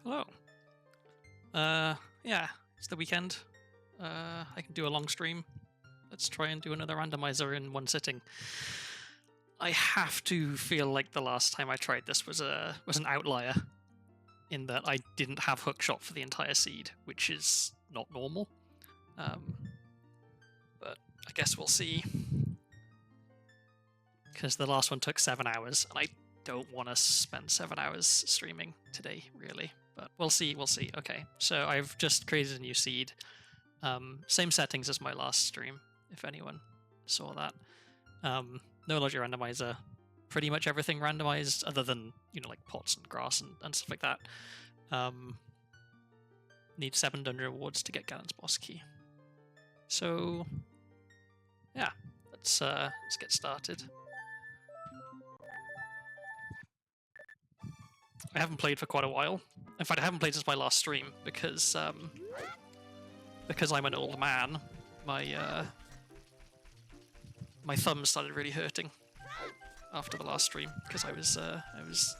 Hello. Yeah, it's the weekend. I can do a long stream. Let's try and do another randomizer in one sitting. I have to feel like the last time I tried this was an outlier, in that I didn't have hookshot for the entire seed, which is not normal. But I guess we'll see. Because the last one took 7 hours, and I don't want to spend 7 hours streaming today, really. But we'll see, Okay, so I've just created a new seed. Same settings as my last stream, if anyone saw that. No logic randomizer. Pretty much everything randomized, other than, like pots and grass and stuff like that. Need 7 dungeon rewards to get Ganon's boss key. So, yeah, let's get started. I haven't played for quite a while. In fact, I haven't played since my last stream because I'm an old man. My thumbs started really hurting after the last stream because I was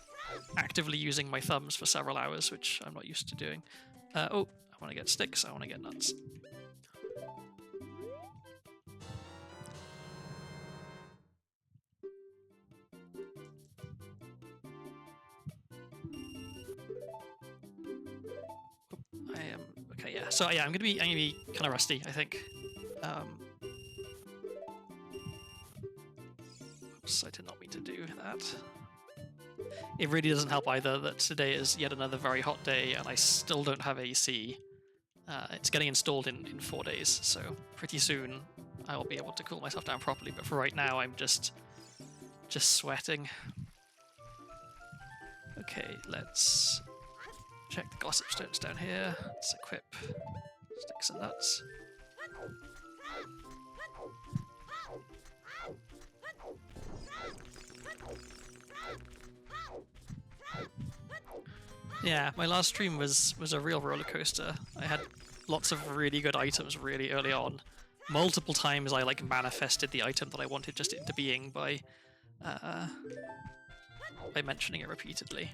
actively using my thumbs for several hours, which I'm not used to doing. Oh, I want to get sticks. I want to get nuts. Okay, yeah. So yeah, I'm gonna be kind of rusty, I think. Oops, I did not mean to do that. It really doesn't help either that today is yet another very hot day and I still don't have AC. It's getting installed in 4 days, so pretty soon I will be able to cool myself down properly. But for right now, I'm just sweating. Okay, let's check the gossip stones down here. Let's equip sticks and nuts. Yeah, my last stream was a real roller coaster. I had lots of really good items really early on. Multiple times I like manifested the item that I wanted just into being by mentioning it repeatedly.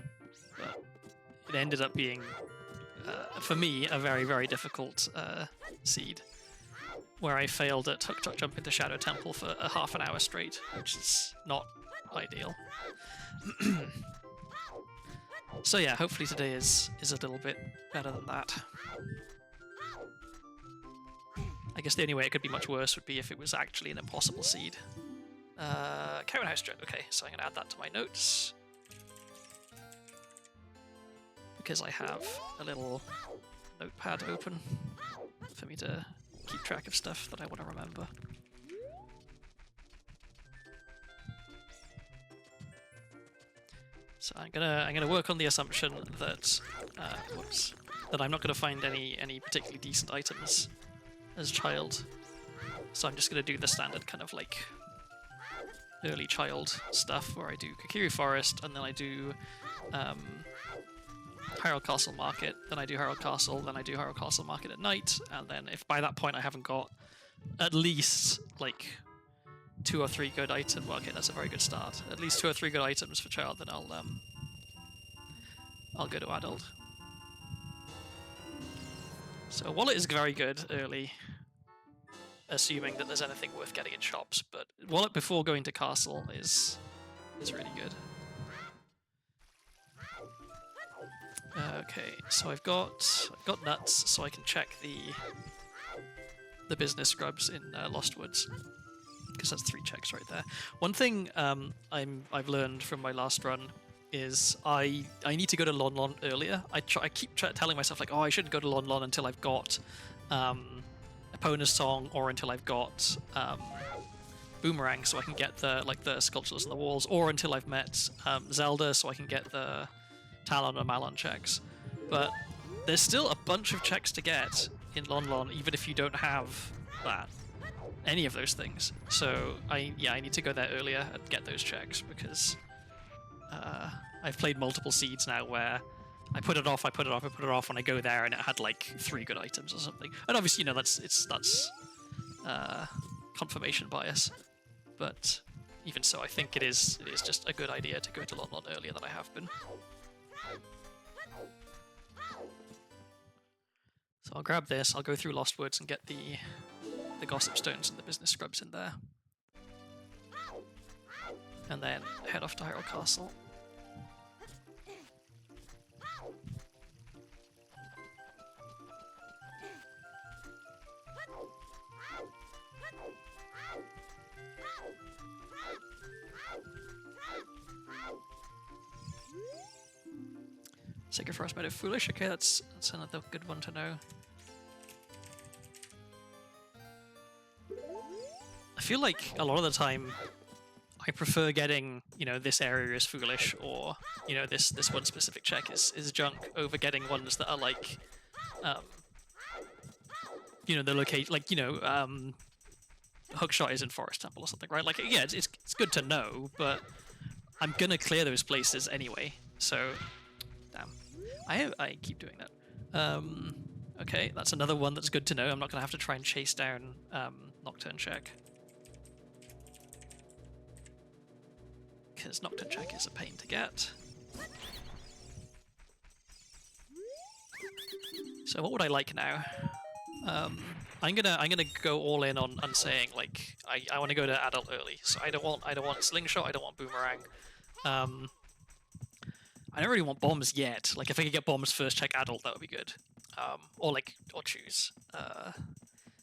But it ended up being, for me, a very, very difficult seed, where I failed at Hook Jump into Shadow Temple for a half an hour straight, which is not ideal. So yeah, hopefully today is a little bit better than that. I guess the only way it could be much worse would be if it was actually an impossible seed. Carrot House joke. Okay, so I'm going to add that to my notes. Because I have a little notepad open for me to keep track of stuff that I want to remember. So I'm gonna work on the assumption that that I'm not gonna find any particularly decent items as a child. So I'm just gonna do the standard kind of like early child stuff where I do Kokiri Forest and then I do Hyrule Castle Market, then I do Hyrule Castle, then I do Hyrule Castle Market at night, and then if by that point I haven't got at least like 2 or 3 good items, well, okay, that's a very good start. At least 2 or 3 good items for child, then I'll go to adult. So Wallet is very good early, assuming that there's anything worth getting in shops. But Wallet before going to Castle is really good. Okay, so I've got nuts, so I can check the business scrubs in Lost Woods, because that's 3 checks right there. One thing I've learned from my last run is I need to go to Lon Lon earlier. I keep telling myself like, oh, I shouldn't go to Lon Lon until I've got Epona's Song or until I've got Boomerang, so I can get the sculptures on the walls, or until I've met Zelda, so I can get the Talon or Malon checks. But there's still a bunch of checks to get in Lon Lon, even if you don't have any of those things. So I need to go there earlier and get those checks, because I've played multiple seeds now where I put it off, when I go there and it had like 3 good items or something. And obviously, that's confirmation bias. But even so, I think it is just a good idea to go to Lon Lon earlier than I have been. So I'll grab this, I'll go through Lost Woods and get the Gossip Stones and the Business Scrubs in there. And then head off to Hyrule Castle. Sacred Forest Meadow Foolish, okay, that's another good one to know. I feel like a lot of the time I prefer getting, you know, this area is foolish, or, you know, this one specific check is junk, over getting ones that are like, you know, the location, like, you know, Hookshot is in Forest Temple or something, right? Like, yeah, it's good to know, but I'm gonna clear those places anyway, so... Damn. I keep doing that. Okay, that's another one that's good to know. I'm not gonna have to try and chase down Nocturne Check. Because Nocturne Check is a pain to get. So what would I like now? I'm gonna go all in on saying, like, I want to go to adult early. So I don't want slingshot. I don't want boomerang. I don't really want bombs yet. Like, if I could get bombs first check adult, that would be good. Or choose.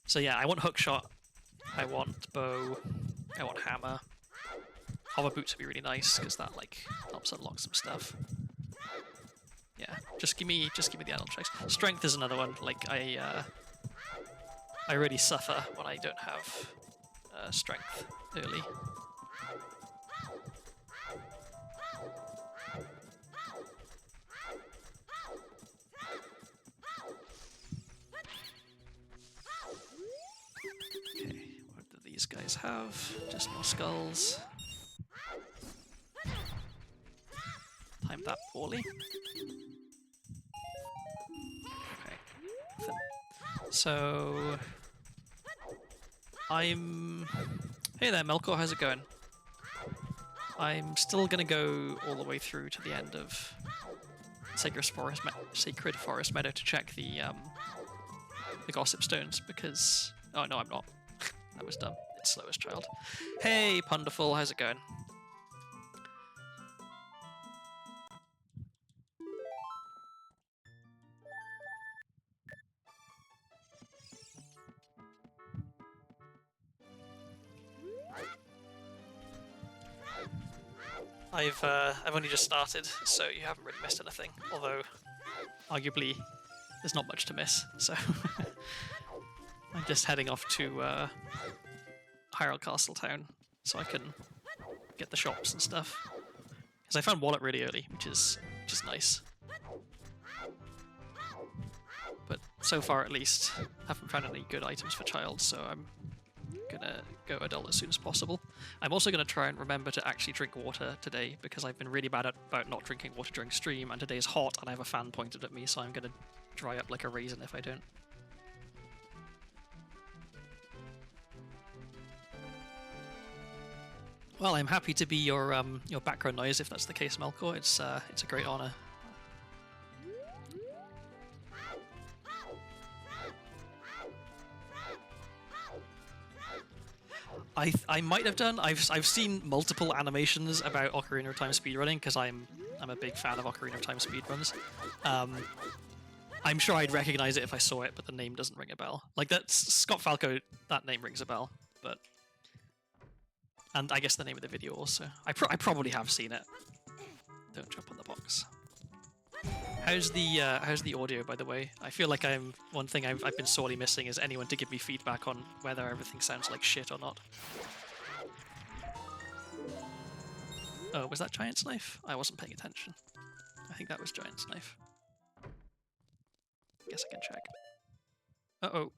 So yeah, I want hookshot. I want bow. I want hammer. Hover boots would be really nice because that like helps unlock some stuff. Yeah, just give me the adult checks. Strength is another one. Like I really suffer when I don't have strength early. Okay, what do these guys have? Just more skulls. Timed that poorly. Okay. So I'm... Hey there, Melkor, how's it going? I'm still gonna go all the way through to the end of Sacred Forest Meadow to check the Gossip Stones, because... Oh, no, I'm not. That was dumb. It's Slowest Child. Hey, Punderful, how's it going? I've only just started, so you haven't really missed anything. Although, arguably, there's not much to miss. So I'm just heading off to Hyrule Castle Town so I can get the shops and stuff. Because I found Wallet really early, which is nice. But so far, at least, haven't found any good items for child, so I'm gonna go adult as soon as possible. I'm also gonna try and remember to actually drink water today, because I've been really bad about not drinking water during stream, and today's hot and I have a fan pointed at me, so I'm gonna dry up like a raisin if I don't. Well, I'm happy to be your background noise if that's the case, Melkor. It's a great honor. I might have done. I've seen multiple animations about Ocarina of Time speedrunning because I'm a big fan of Ocarina of Time speedruns. I'm sure I'd recognize it if I saw it, but the name doesn't ring a bell. Like that's Scott Falco. That name rings a bell, but and I guess the name of the video also. I probably have seen it. Don't jump on the box. How's the audio, by the way? I feel like one thing I've been sorely missing is anyone to give me feedback on whether everything sounds like shit or not. Oh, was that Giant's Knife? I wasn't paying attention. I think that was Giant's Knife. Guess I can check. Uh-oh.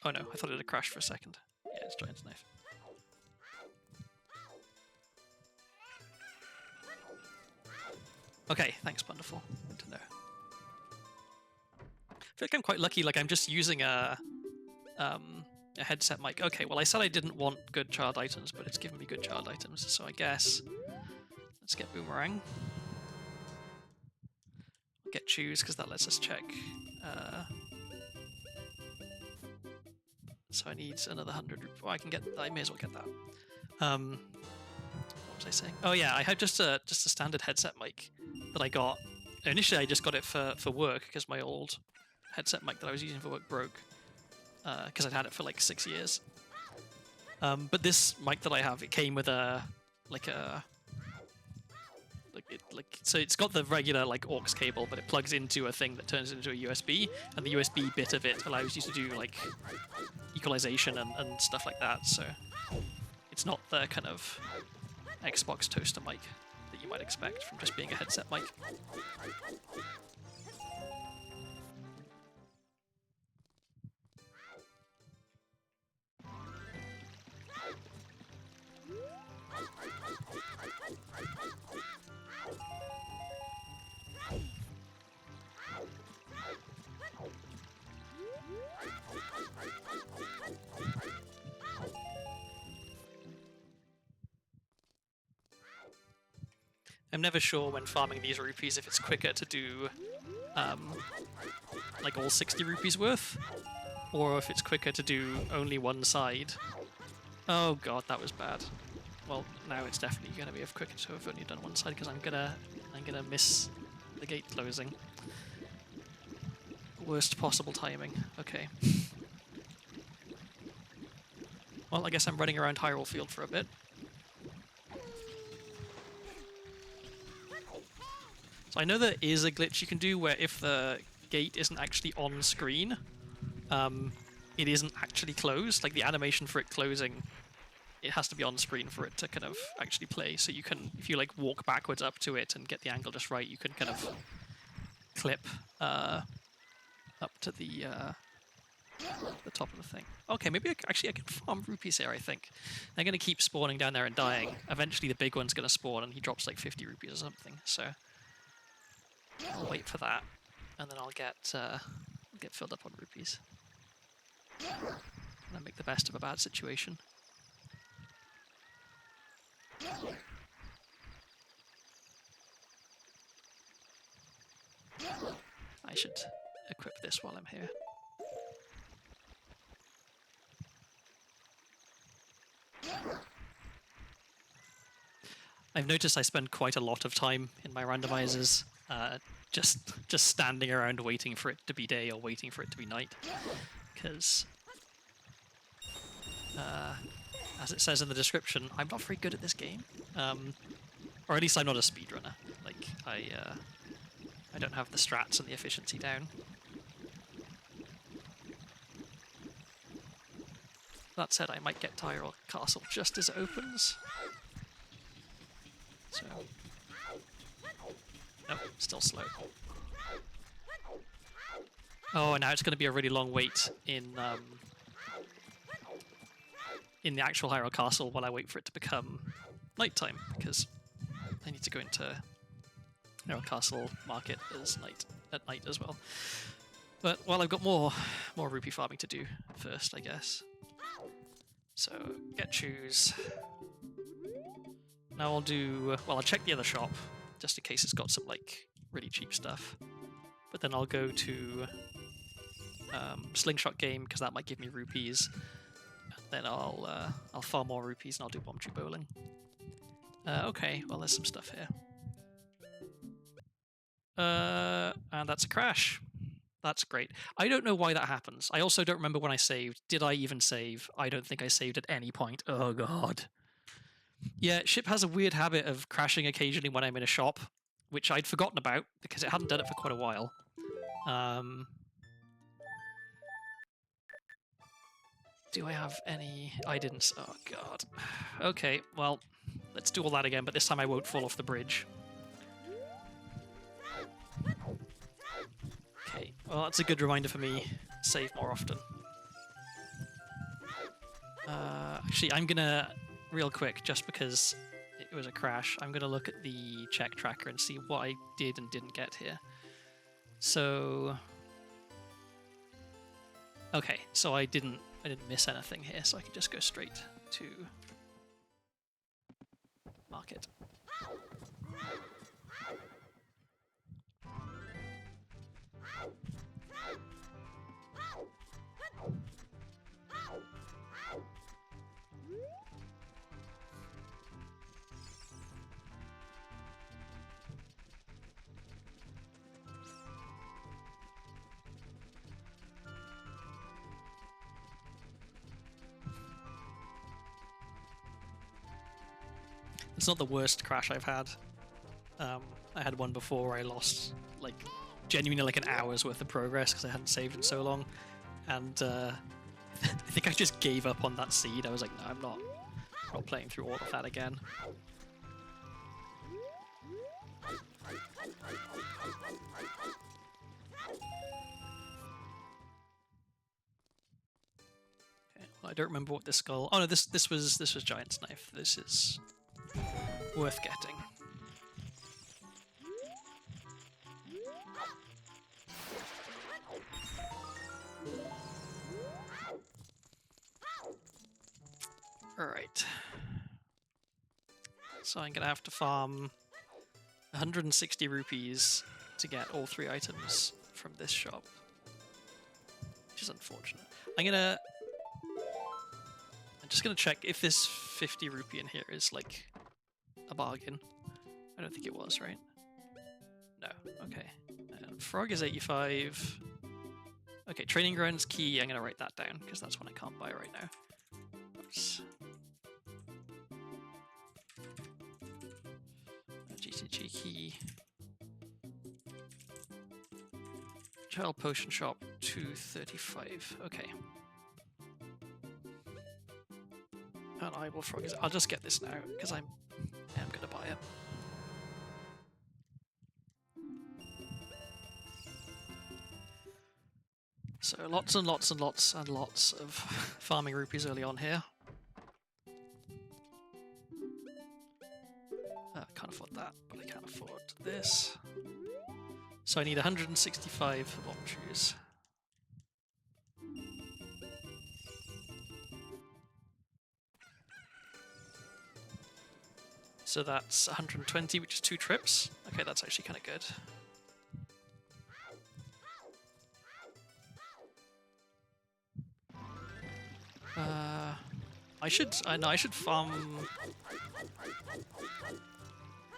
Oh no, I thought it had crashed for a second. Yeah, it's Giant's Knife. Okay, thanks, Wonderful. Good to know. I feel like I'm quite lucky, like I'm just using a headset mic. Okay, well I said I didn't want good child items, but it's given me good child items, so I guess let's get Boomerang. Get Choose, because that lets us check So I need another 100. Well, I may as well get that. What was I saying? Oh yeah, I had just a standard headset mic that I got. Initially, I just got it for work because my old headset mic that I was using for work broke. Because I'd had it for like 6 years. But this mic that I have, it came with so it's got the regular like aux cable, but it plugs into a thing that turns into a USB, and the USB bit of it allows you to do like equalization and stuff like that. So it's not the kind of Xbox toaster mic that you might expect from just being a headset mic. I'm never sure when farming these rupees if it's quicker to do like all 60 rupees worth, or if it's quicker to do only one side. Oh god, that was bad. Well, now it's definitely going to be quicker to have only done one side because I'm gonna miss the gate closing. Worst possible timing. Okay. Well, I guess I'm running around Hyrule Field for a bit. So I know there is a glitch you can do where if the gate isn't actually on screen, it isn't actually closed. Like the animation for it closing, it has to be on screen for it to kind of actually play. So you can, if you like walk backwards up to it and get the angle just right, you can kind of clip up to the top of the thing. Okay, maybe I can farm rupees here, I think. They're going to keep spawning down there and dying. Eventually the big one's going to spawn and he drops like 50 rupees or something, so I'll wait for that, and then I'll get filled up on rupees. And then make the best of a bad situation. I should equip this while I'm here. I've noticed I spend quite a lot of time in my randomizers just standing around waiting for it to be day or waiting for it to be night, because as it says in the description, I'm not very good at this game, or at least I'm not a speedrunner. Like I don't have the strats and the efficiency down. That said, I might get Tyrell Castle just as it opens. So, no, still slow. Oh, and now it's going to be a really long wait in the actual Hyrule Castle while I wait for it to become nighttime, because I need to go into Hyrule Castle Market at night as well. But well, I've got more rupee farming to do first, I guess. So get shoes. Now I'll check the other shop just in case it's got some like really cheap stuff. But then I'll go to Slingshot Game because that might give me rupees. Then I'll farm more rupees and I'll do Bomb Tree Bowling. Okay, well there's some stuff here. And that's a crash. That's great. I don't know why that happens. I also don't remember when I saved. Did I even save? I don't think I saved at any point. Oh god. Yeah, ship has a weird habit of crashing occasionally when I'm in a shop, which I'd forgotten about because it hadn't done it for quite a while. Do I have any? I didn't. Oh god. Okay, well, let's do all that again, but this time I won't fall off the bridge. Okay, well, that's a good reminder for me. Save more often. Actually, I'm gonna, real quick, just because it was a crash, I'm gonna look at the check tracker and see what I did and didn't get here. So, okay, so I didn't miss anything here, so I can just go straight to market. it's not the worst crash I've had. I had one before where I lost like genuinely like an hour's worth of progress because I hadn't saved in so long, and I think I just gave up on that seed. I was like, no, I'm not playing through all of that again. Okay, well, I don't remember what this skull. Oh no, this was Giant's Knife. This is worth getting. Alright. So I'm gonna have to farm 160 rupees to get all 3 items from this shop. Which is unfortunate. I'm just gonna check if this 50 rupee in here is like a bargain. I don't think it was, right? No, okay. And frog is 85. Okay, training grounds key, I'm gonna write that down because that's one I can't buy right now. Oops. GCG key. Child potion shop 235. Okay. And eyeball frog is. I'll just get this now because I am gonna buy it. So lots and lots and lots and lots of farming rupees early on here. I can't afford that, but I can afford this. So I need 165 for bomb shoes. So that's 120, which is 2 trips. Okay, that's actually kind of good. I should farm.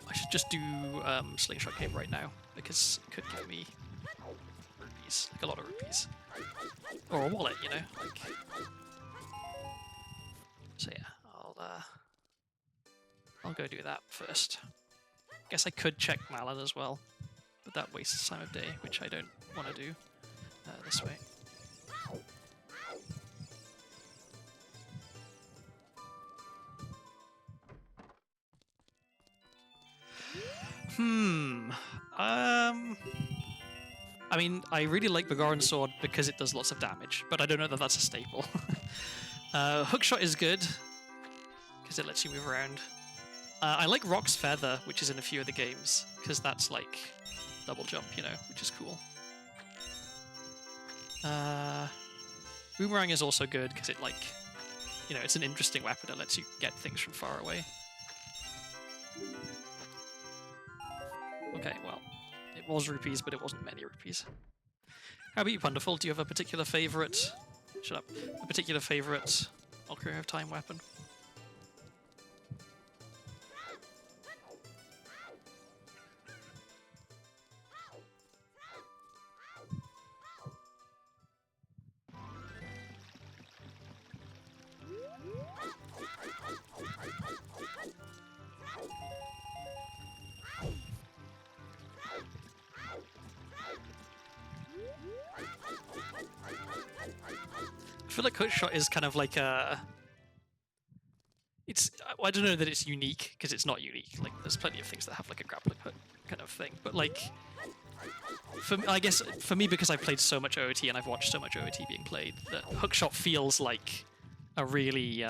I should just do Slingshot Cave right now because it could give me rupees, like a lot of rupees, or a wallet, you know. Like, so yeah, I'll go do that first. Guess I could check Malin as well, but that wastes time of day, which I don't want to do this way. I mean, I really like Begaran Sword because it does lots of damage, but I don't know that that's a staple. Hookshot is good because it lets you move around. I like Rock's Feather, which is in a few of the games, because that's like double jump, you know, which is cool. Boomerang is also good because it, like, you know, it's an interesting weapon. It lets you get things from far away. Okay, well, it was rupees, but it wasn't many rupees. How about you, Punderful? Do you have a particular favourite... Shut up. A particular favourite Ocarina of Time weapon? I feel like Hookshot is kind of like a... It's... I don't know that it's unique, because it's not unique. Like, there's plenty of things that have like a grappling hook kind of thing. But like... I guess, for me, because I've played so much OOT and I've watched so much OOT being played, that Hookshot feels like a really,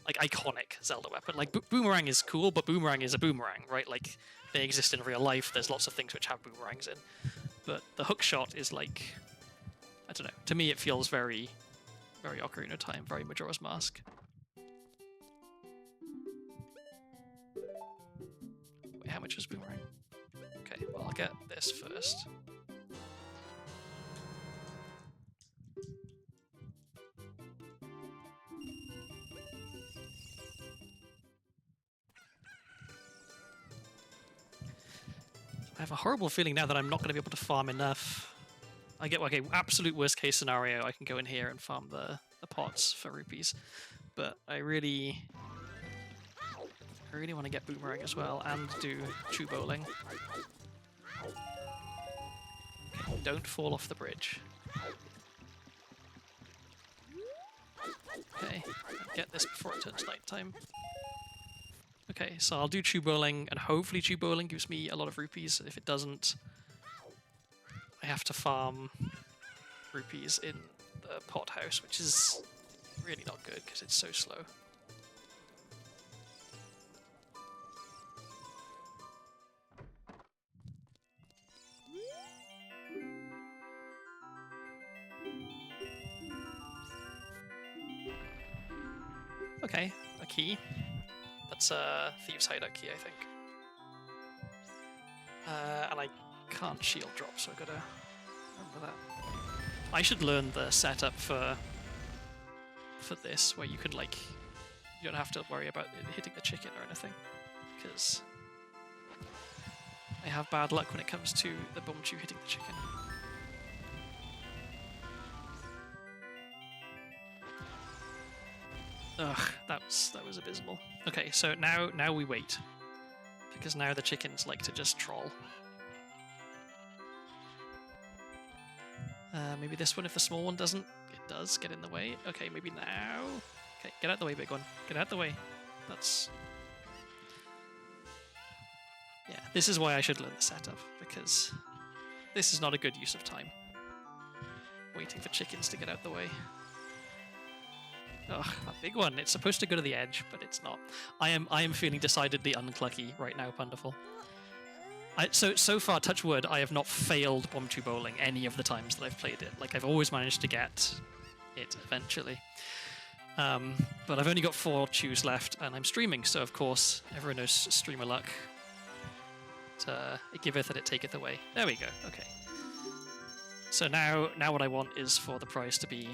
like, iconic Zelda weapon. Like, Boomerang is cool, but Boomerang is a boomerang, right? Like, they exist in real life. There's lots of things which have boomerangs in. But the Hookshot is like... I don't know. To me, it feels very... very Ocarina of Time, very Majora's Mask. Wait, how much is Boomerang? Okay, well, I'll get this first. I have a horrible feeling now that I'm not going to be able to farm enough. I get, okay, absolute worst case scenario, I can go in here and farm the pots for rupees. But I really... I really want to get boomerang as well and do chew bowling. Okay, don't fall off the bridge. Okay, get this before it turns nighttime. Okay, so I'll do chew bowling, and hopefully chew bowling gives me a lot of rupees. If it doesn't, I have to farm rupees in the pot house, which is really not good because it's so slow. Okay, a key. That's a Thieves' Hideout key, I think. And I can't shield drop, so I gotta remember that. I should learn the setup for this, where you can, like, you don't have to worry about it hitting the chicken or anything, because I have bad luck when it comes to the Bombchu hitting the chicken. Ugh, that was abysmal. Okay, so now we wait, because now the chickens like to just troll. Maybe this one, if the small one doesn't, it does get in the way. Okay, maybe now. Okay, get out the way, big one. Get out the way. That's... Yeah, this is why I should learn the setup, because this is not a good use of time. Waiting for chickens to get out the way. Ugh, that big one. It's supposed to go to the edge, but it's not. I am feeling decidedly unclucky right now, Punderful. So far, touch wood, I have not failed Bombchu bowling any of the times that I've played it. Like, I've always managed to get it eventually. But I've only got 4 chews left, and I'm streaming, so of course, everyone knows streamer luck. It giveth and it taketh away. There we go, okay. So now what I want is for the prize to be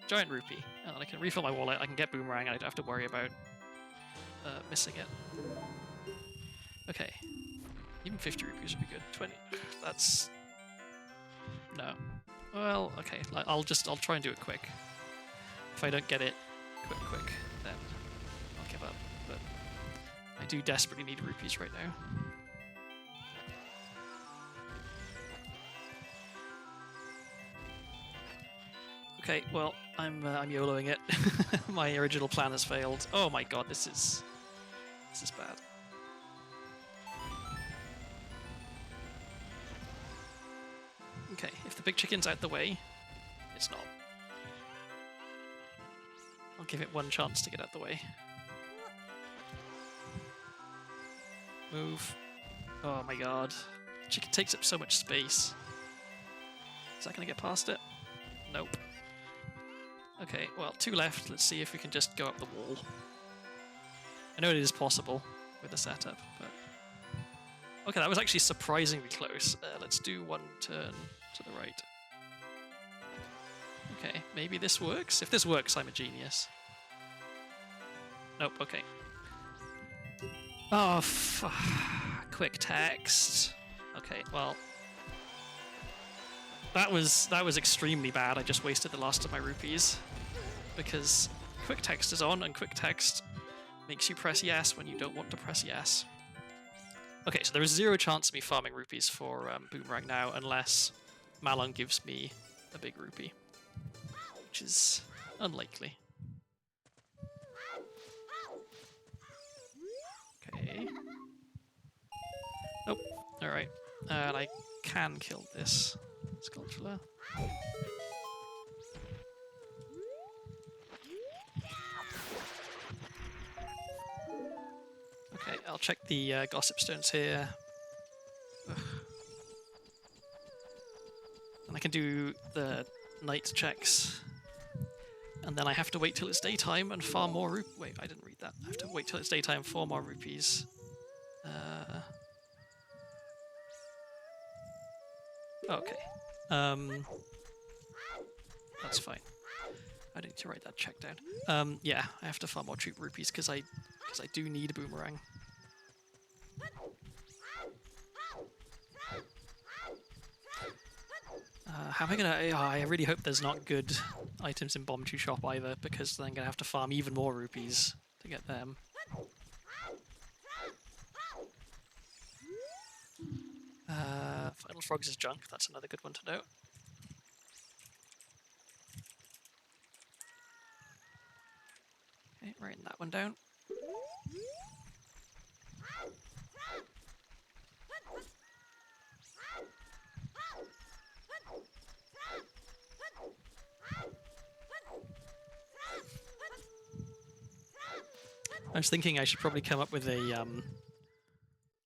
giant rupee, and then I can refill my wallet, I can get boomerang, and I don't have to worry about missing it. Okay. Even 50 rupees would be good. 20. That's... No. Well, okay. I'll try and do it quick. If I don't get it quick, then I'll give up. But I do desperately need rupees right now. Okay, well, I'm YOLOing it. My original plan has failed. Oh my god, this is bad. Okay, if the big chicken's out the way, it's not. I'll give it one chance to get out the way. Move. Oh my god. Chicken takes up so much space. Is that going to get past it? Nope. Okay, well, 2 left. Let's see if we can just go up the wall. I know it is possible with the setup, but... Okay, that was actually surprisingly close. Let's do 1 turn to the right. Okay, maybe this works? If this works, I'm a genius. Nope, okay. Oh, quick text. Okay, well... That was extremely bad. I just wasted the last of my rupees. Because quick text is on, and quick text makes you press yes when you don't want to press yes. Okay, so there is 0 chance of me farming rupees for Boomerang now, unless Malon gives me a big rupee, which is unlikely. Okay. Nope. Alright. And I can kill this sculpture. Okay, I'll check the gossip stones here. Ugh. And I can do the night checks. And then I have to wait till it's daytime and farm more rupees. Wait, I didn't read that. I have to wait till it's daytime for more rupees. Okay. That's fine. I need to write that check down. Yeah, I have to farm more troop rupees because I do need a boomerang. How am I gonna... Oh, I really hope there's not good items in Bombchu Shop either, because then I'm gonna have to farm even more rupees to get them. Final Frogs is junk. That's another good one to note. Okay, writing that one down. I was thinking I should probably come up with a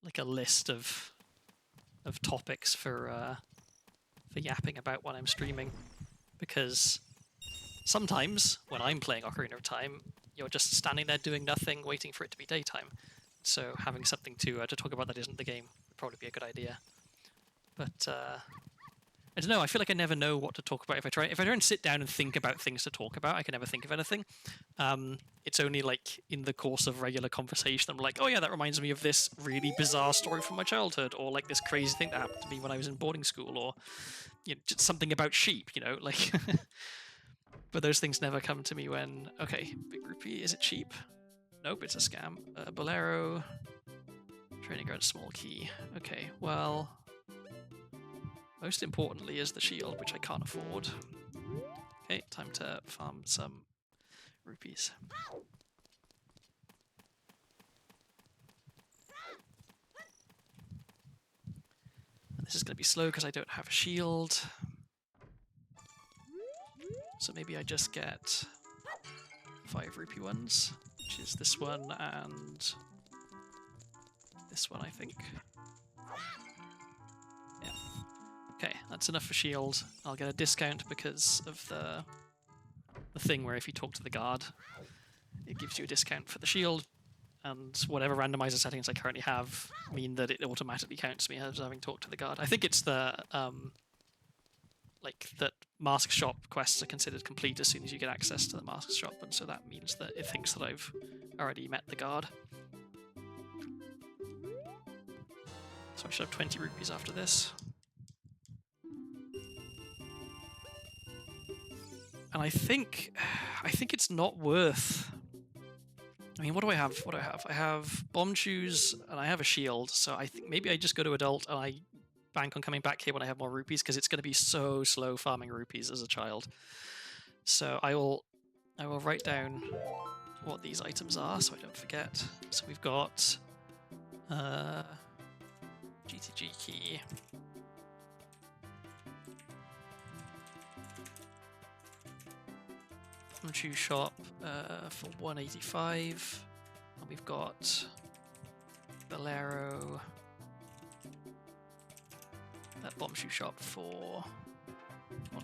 like a list of topics for yapping about when I'm streaming, because sometimes when I'm playing Ocarina of Time, you're just standing there doing nothing, waiting for it to be daytime. So having something to talk about that isn't the game would probably be a good idea. But I don't know. I feel like I never know what to talk about. If I try and sit down and think about things to talk about, I can never think of anything. It's only like in the course of regular conversation, I'm like, oh yeah, that reminds me of this really bizarre story from my childhood, or like this crazy thing that happened to me when I was in boarding school, or just something about sheep. Like. But those things never come to me when. Okay, big rupee. Is it cheap? Nope, it's a scam. Bolero. Training ground, small key. Okay, well. Most importantly is the shield, which I can't afford. Okay, time to farm some rupees. And this is going to be slow because I don't have a shield. So maybe I just get 5 rupee ones, which is this one and this one, I think. Yeah. Okay, that's enough for shield. I'll get a discount because of the thing where if you talk to the guard, it gives you a discount for the shield, and whatever randomizer settings I currently have mean that it automatically counts me as having talked to the guard. I think it's the like that mask shop quests are considered complete as soon as you get access to the mask shop, and so that means that it thinks that I've already met the guard. So I should have 20 rupees after this. And I think it's not worth. I mean, what do I have? I have bomb shoes and I have a shield. So I think maybe I just go to adult and I bank on coming back here when I have more rupees, because it's going to be so slow farming rupees as a child. So I will write down what these items are so I don't forget. So we've got GTG key. Shoe shop for 185, and we've got Bolero at bomb shoe shop for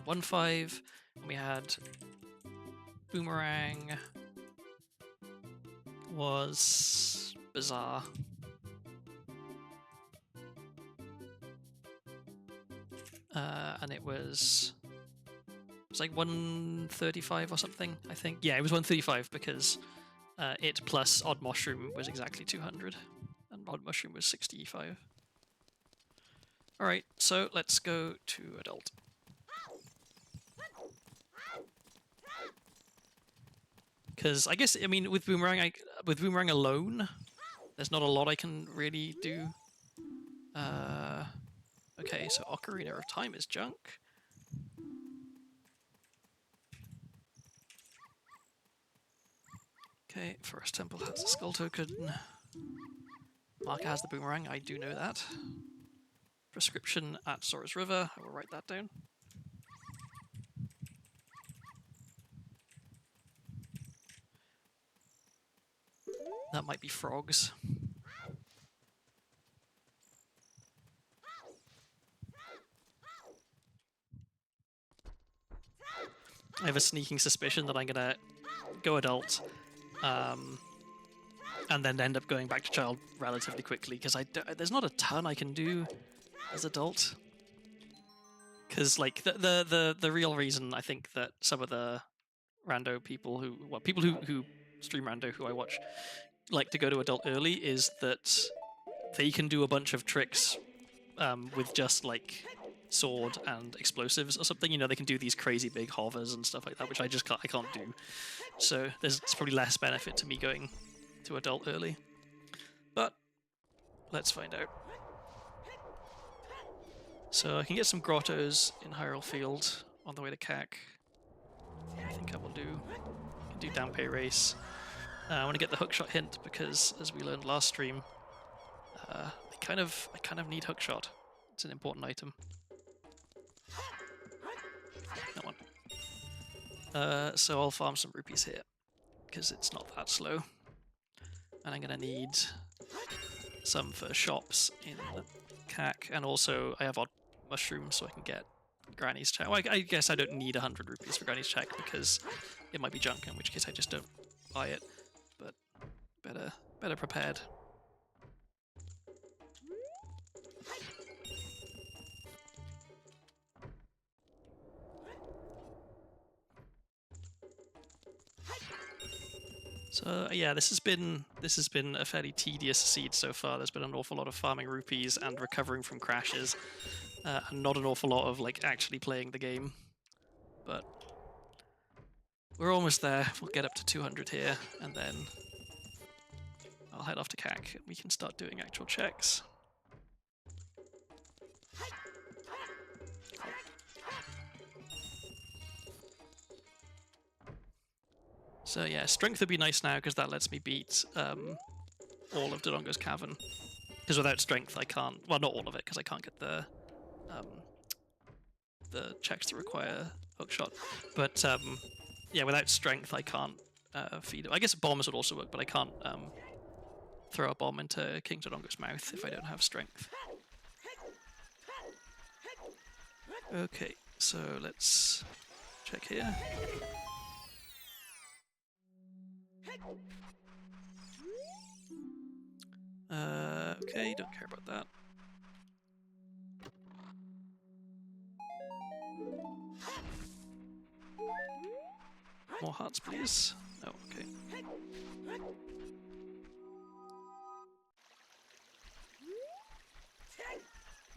115, and we had Boomerang was bizarre. And it was like 135 or something, I think. Yeah, it was 135 because it plus Odd Mushroom was exactly 200, and Odd Mushroom was 65. Alright, so let's go to adult. Because I guess, I mean, with Boomerang alone, there's not a lot I can really do. Okay, so Ocarina of Time is junk. Okay, Forest Temple has a skull token. Marka has the boomerang, I do know that. Prescription at Sora's River, I will write that down. That might be frogs. I have a sneaking suspicion that I'm gonna go adult, and then end up going back to child relatively quickly, because there's not a ton I can do as adult. Because like the real reason I think that some of the rando people who stream rando who I watch like to go to adult early is that they can do a bunch of tricks with just like sword and explosives or something. They can do these crazy big hovers and stuff like that, which I can't do. So there's probably less benefit to me going to adult early. But let's find out. So I can get some grottos in Hyrule Field on the way to CAC. I think I will do. I can do Dampe Race. I want to get the hookshot hint because, as we learned last stream, I kind of need hookshot. It's an important item. That one. So I'll farm some rupees here because it's not that slow, and I'm gonna need some for shops in CAC, and also I have odd mushrooms so I can get Granny's check. Well, I guess I don't need 100 rupees for Granny's check because it might be junk, in which case I just don't buy it. But better prepared. So yeah, this has been a fairly tedious seed so far. There's been an awful lot of farming rupees and recovering from crashes, and not an awful lot of like actually playing the game. But we're almost there. We'll get up to 200 here, and then I'll head off to CAC. We can start doing actual checks. So yeah, strength would be nice now because that lets me beat all of Dodongo's Cavern. Because without strength, I can't. Well, not all of it, because I can't get the checks that require hookshot. But yeah, without strength, I can't feed it. I guess bombs would also work, but I can't throw a bomb into King Dodongo's mouth if I don't have strength. Okay, so let's check here. Okay, don't care about that. More hearts, please. Oh, okay.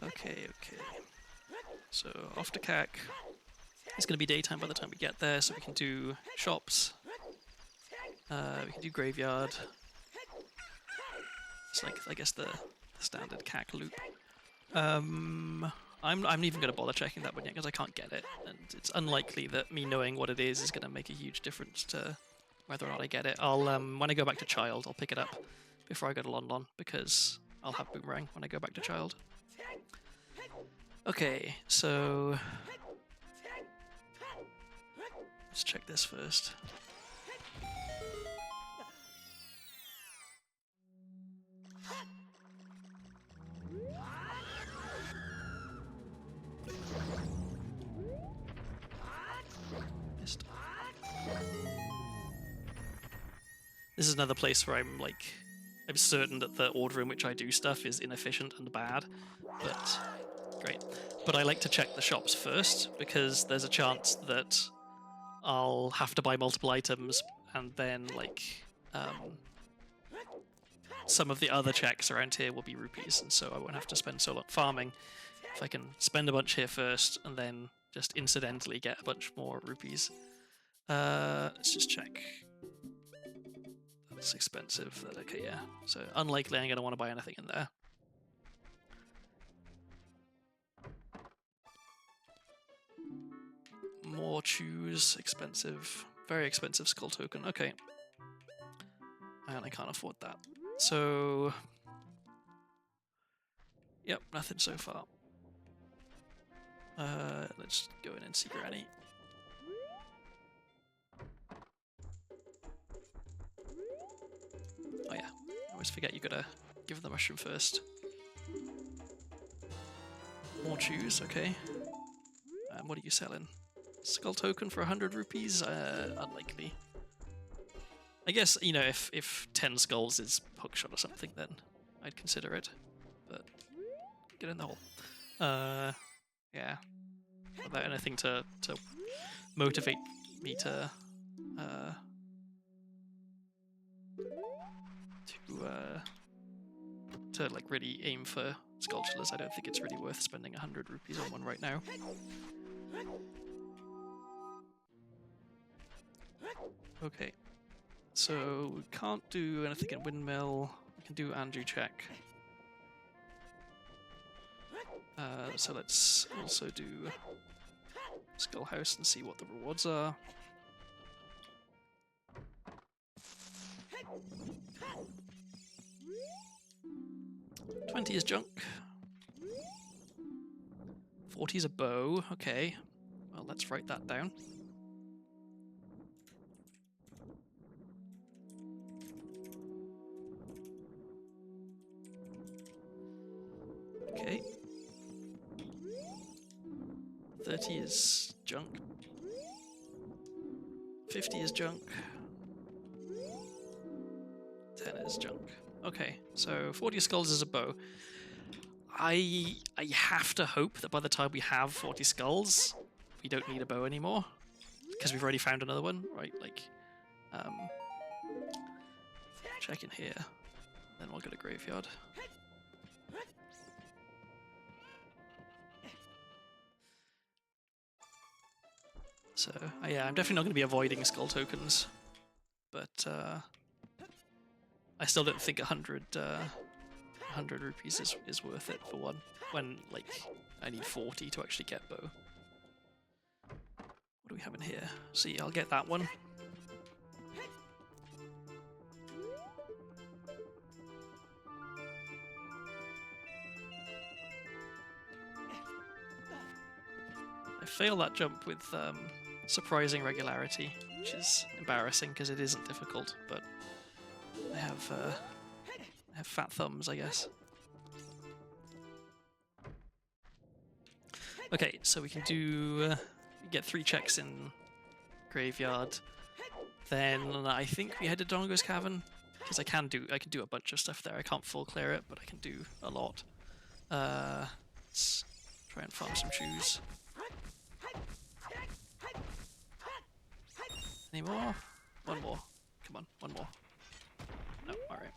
Okay. So, off to CAC. It's going to be daytime by the time we get there, so we can do shops. We can do graveyard. It's like, I guess, the standard CAC loop. I'm not even going to bother checking that one yet because I can't get it, and it's unlikely that me knowing what it is going to make a huge difference to whether or not I get it. I'll when I go back to Child, I'll pick it up before I go to London because I'll have Boomerang when I go back to Child. Okay, so let's check this first. This is another place where I'm certain that the order in which I do stuff is inefficient and bad, but great. But I like to check the shops first because there's a chance that I'll have to buy multiple items and then some of the other checks around here will be rupees, and so I won't have to spend so long farming. If I can spend a bunch here first and then just incidentally get a bunch more rupees. Let's just check. That's expensive. Okay, yeah. So unlikely I'm going to want to buy anything in there. More choose. Expensive. Very expensive skull token. Okay. And I can't afford that. So... Yep, nothing so far. Let's go in and see Granny. Oh yeah, I always forget you gotta give the mushroom first. More choose, okay. What are you selling? Skull token for 100 rupees? Unlikely. I guess, you know, if 10 skulls is hookshot or something, then I'd consider it. But get in the hole. Yeah. Without anything to motivate me to like really aim for sculptures, I don't think it's really worth spending 100 rupees on one right now. Okay, so we can't do anything at Windmill. We can do Andrew check. So let's also do Skull House and see what the rewards are. 20 is junk. 40 is a bow. Okay. Well, let's write that down. Okay. 30 is junk. 50 is junk. 10 is junk. Okay, so 40 skulls is a bow. I have to hope that by the time we have 40 skulls, we don't need a bow anymore. Because we've already found another one, right? Like, check in here. Then we'll go to Graveyard. So, yeah, I'm definitely not going to be avoiding skull tokens. But, I still don't think 100 rupees is worth it for one. When, like, I need 40 to actually get bow. What do we have in here? See, I'll get that one. I fail that jump with surprising regularity, which is embarrassing because it isn't difficult, but I have fat thumbs, I guess. Okay, so we can do get 3 checks in Graveyard. Then I think we head to Dongo's Cavern because I can do a bunch of stuff there. I can't full clear it, but I can do a lot. Let's try and farm some shoes. Any more? One more. Come on, one more. No, alright.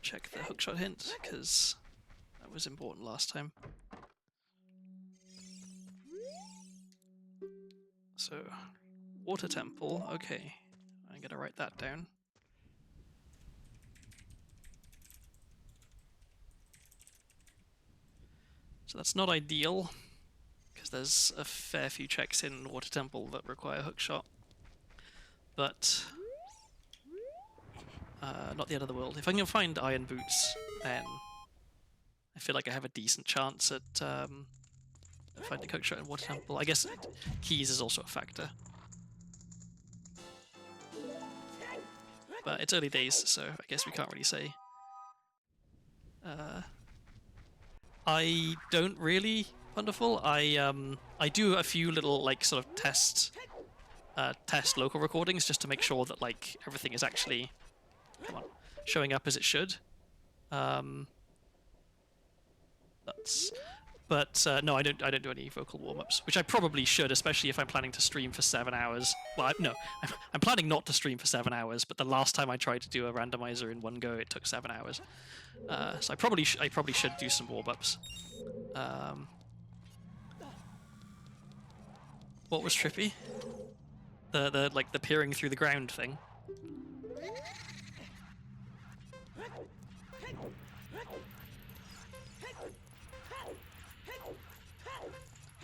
Check the hookshot hint, because that was important last time. So, Water Temple, okay. I'm gonna write that down. So that's not ideal, because there's a fair few checks in Water Temple that require hookshot. But not the end of the world. If I can find iron boots, then I feel like I have a decent chance at finding hookshot in Water Temple. I guess keys is also a factor. But it's early days, so I guess we can't really say. I don't really, Wonderful. I do a few little like sort of test local recordings just to make sure that like everything is actually showing up as it should. No, I don't do any vocal warm-ups, which I probably should, especially if I'm planning to stream for 7 hours. Well, I'm planning not to stream for 7 hours, but the last time I tried to do a randomizer in one go, it took 7 hours. So I probably should do some warm-ups. What was trippy? The peering through the ground thing.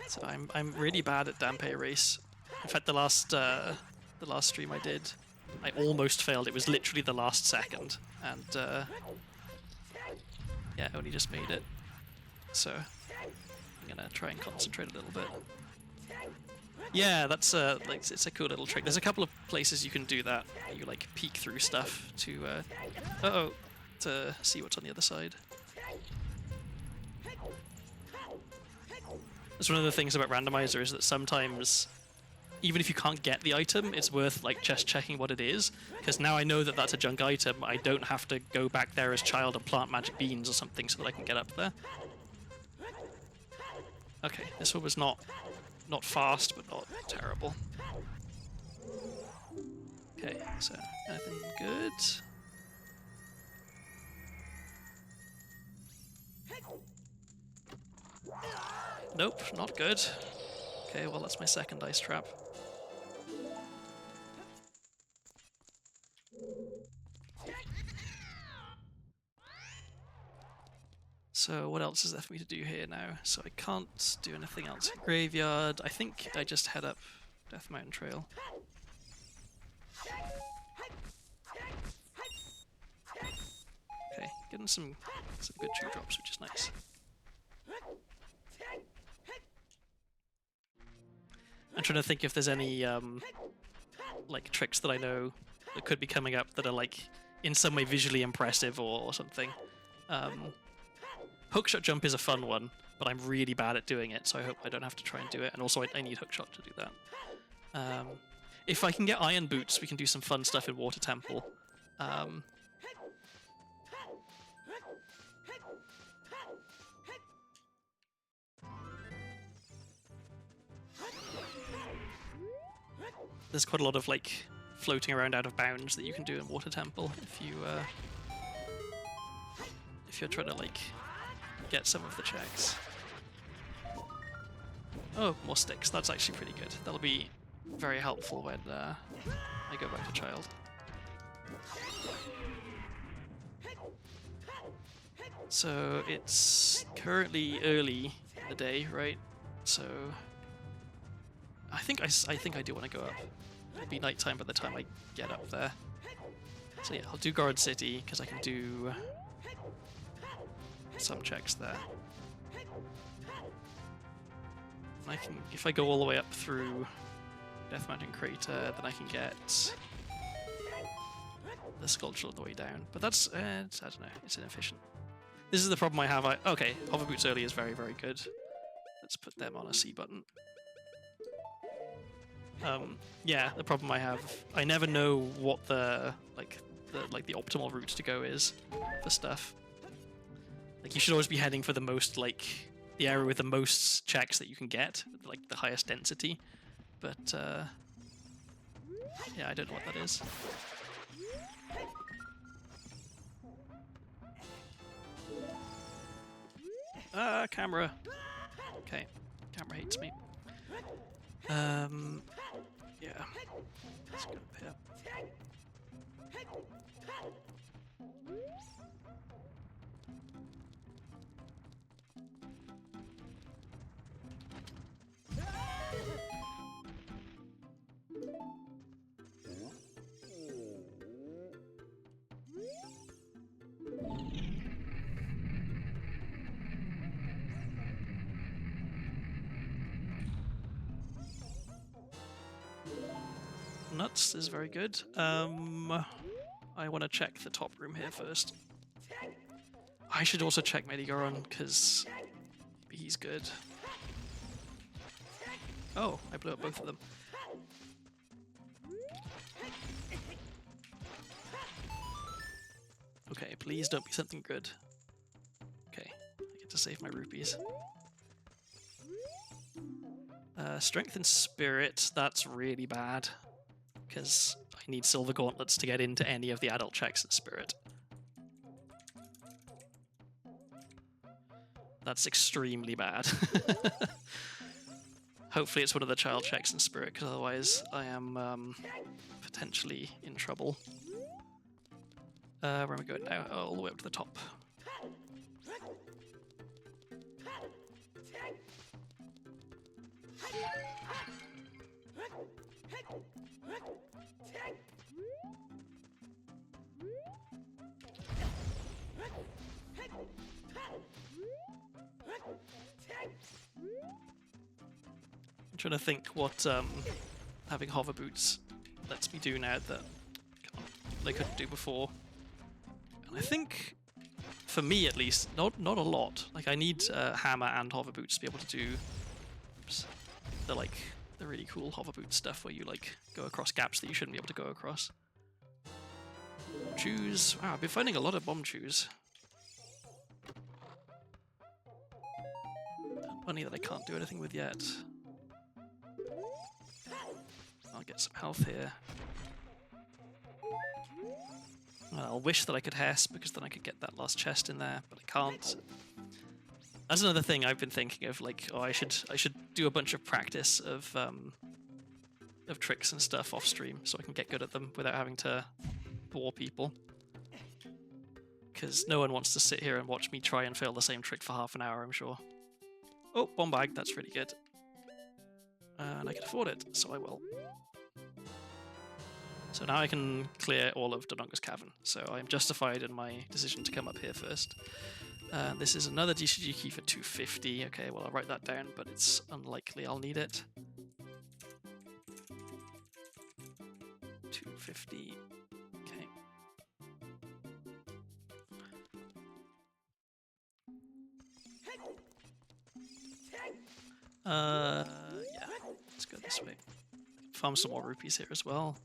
So I'm really bad at Dampe Race. In fact, the last stream I did, I almost failed. It was literally the last second, and yeah, I only just made it. So I'm gonna try and concentrate a little bit. Yeah, that's like it's a cool little trick. There's a couple of places you can do that. You like peek through stuff to to see what's on the other side. That's one of the things about Randomizer is that sometimes, even if you can't get the item, it's worth like just checking what it is, because now I know that that's a junk item. I don't have to go back there as child and plant magic beans or something so that I can get up there. Okay, this one was not fast, but not terrible. Okay, so anything good? Nope, not good. Okay, well that's my second ice trap. So what else is there for me to do here now? So I can't do anything else. Graveyard. I think I just head up Death Mountain Trail. Okay, getting some good chew drops, which is nice. I'm trying to think if there's any like tricks that I know that could be coming up that are like in some way visually impressive or something. Hookshot jump is a fun one, but I'm really bad at doing it, so I hope I don't have to try and do it. And also, I need hookshot to do that. If I can get iron boots, we can do some fun stuff in Water Temple. There's quite a lot of like floating around out of bounds that you can do in Water Temple if you're trying to like get some of the checks. Oh, more sticks. That's actually pretty good. That'll be very helpful when I go back to Child. So it's currently early in the day, right? So I think I do want to go up. It'll be nighttime by the time I get up there. So yeah, I'll do Guard City because I can do some checks there. I can, if I go all the way up through Death Mountain Crater, then I can get the sculpture all the way down. But that's, I don't know, it's inefficient. This is the problem I have. Okay, Hover Boots early is very, very good. Let's put them on a C button. Yeah, the problem I have, I never know what the optimal route to go is for stuff. Like, you should always be heading for the most, like, the area with the most checks that you can get, like the highest density. But, yeah, I don't know what that is. Camera. Okay, camera hates me. Yeah. Let's go up here. Nuts is very good. I want to check the top room here first. I should also check Medigoron, because he's good. Oh, I blew up both of them. Okay, please don't be something good. Okay, I get to save my rupees. Strength and Spirit, that's really bad. Because I need Silver Gauntlets to get into any of the adult checks in Spirit. That's extremely bad. Hopefully it's one of the child checks in Spirit, because otherwise I am potentially in trouble. Where am I going now? Oh, all the way up to the top. I'm trying to think what having hover boots lets me do now that they couldn't do before. And I think, for me at least, not a lot. Like, I need hammer and hover boots to be able to do the really cool hover boot stuff where you like go across gaps that you shouldn't be able to go across. Chews. Wow, I've been finding a lot of bomb chews. Money that I can't do anything with yet. I'll get some health here. I'll wish that I could Hess, because then I could get that last chest in there, but I can't. That's another thing I've been thinking of, like, oh, I should do a bunch of practice of tricks and stuff off stream, so I can get good at them without having to bore people. because no one wants to sit here and watch me try and fail the same trick for half an hour, I'm sure. Oh, bomb bag, that's really good. And I can afford it, so I will. So now I can clear all of Dodonga's Cavern, so I'm justified in my decision to come up here first. This is another DCG key for 250. Okay, well, I'll write that down, but it's unlikely I'll need it. 250. Okay. Yeah, let's go this way. Farm some more rupees here as well.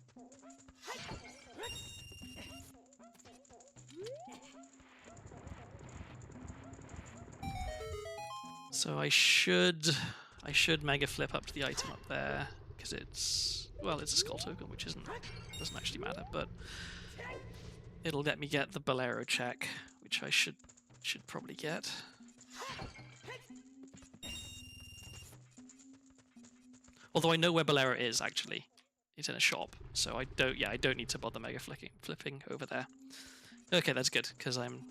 So I should mega flip up to the item up there because it's, well, it's a skull token, which doesn't actually matter, but it'll let me get the Bolero check, which I should probably get. Although I know where Bolero is actually. It's in a shop, so I don't need to bother mega flipping over there. Okay, that's good because I'm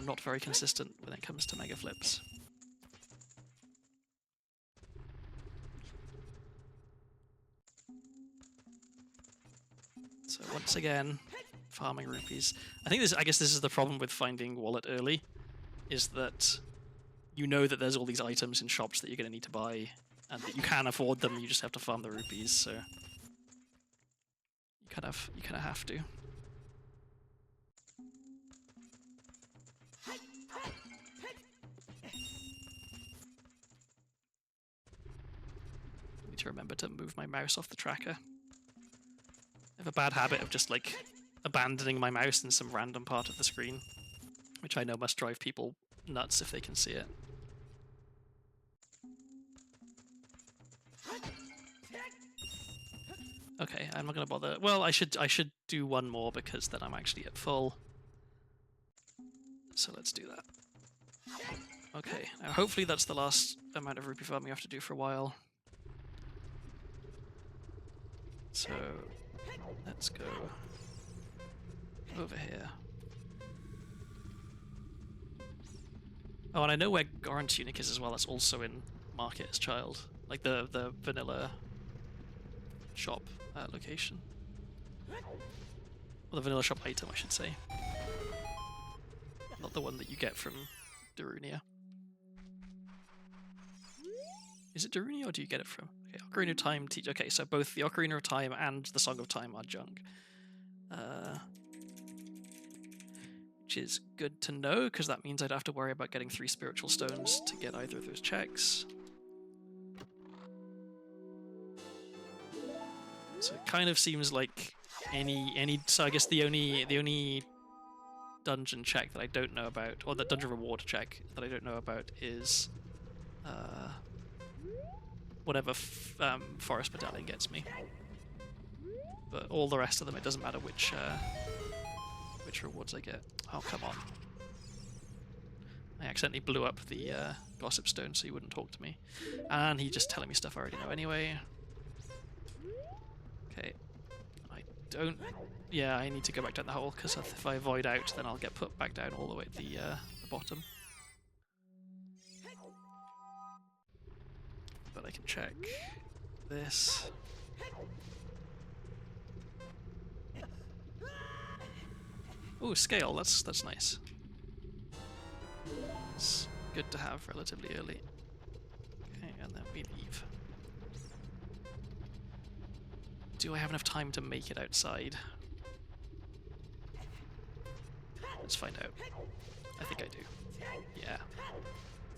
not very consistent when it comes to mega flips. So once again, farming rupees. I guess this is the problem with finding Wallet early, is that you know that there's all these items in shops that you're going to need to buy, and that you can afford them. You just have to farm the rupees. So you kind of have to. I need to remember to move my mouse off the tracker. I have a bad habit of just like abandoning my mouse in some random part of the screen, which I know must drive people nuts if they can see it. Okay, I'm not going to bother. Well, I should do one more because then I'm actually at full. So let's do that. Okay, now hopefully that's the last amount of rupee farming you have to do for a while. So let's go over here. Oh, and I know where Goron Tunic is as well. That's also in Market's Child, like the vanilla shop location. Or the vanilla shop item, I should say. Not the one that you get from Darunia. Is it Darunia or do you get it from? Okay, Ocarina of Time teach. Okay, so both the Ocarina of Time and the Song of Time are junk. Which is good to know, because that means I'd have to worry about getting 3 spiritual stones to get either of those checks. So it kind of seems like so I guess the only dungeon check that I don't know about, or the dungeon reward check that I don't know about is whatever Forest Medallion gets me. But all the rest of them, it doesn't matter which rewards I get. Oh, come on. I accidentally blew up the Gossip Stone so he wouldn't talk to me. And he's just telling me stuff I already know anyway. Okay. I don't... Yeah, I need to go back down the hole, because if I avoid out, then I'll get put back down all the way at the bottom. But I can check this. Ooh, scale, that's nice. It's good to have relatively early. Okay, and then we leave. Do I have enough time to make it outside? Let's find out. I think I do. Yeah.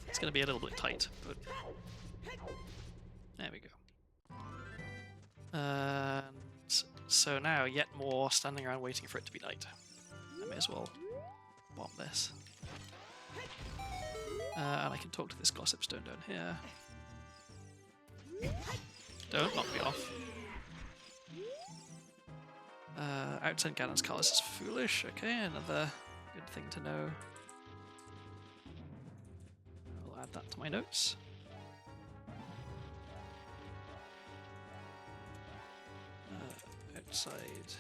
It's going to be a little bit tight, but... There we go. And so now, yet more standing around waiting for it to be night. I may as well bomb this. And I can talk to this Gossip Stone down here. Don't knock me off. Outside Ganon's Callus is foolish. Okay, another good thing to know. I'll add that to my notes. Outside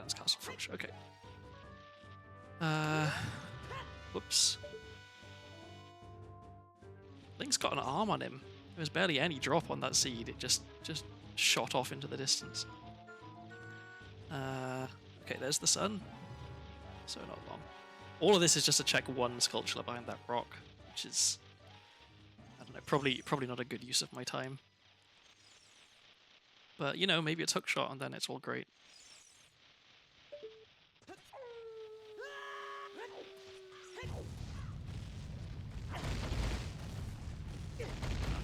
that's Castle Flush. Okay. Whoops. Link's got an arm on him. There was barely any drop on that seed. It just shot off into the distance. Okay, there's the sun. So not long. All of this is just to check one sculpture behind that rock, which is, I don't know, probably not a good use of my time. But you know, maybe it's hookshot and then it's all great.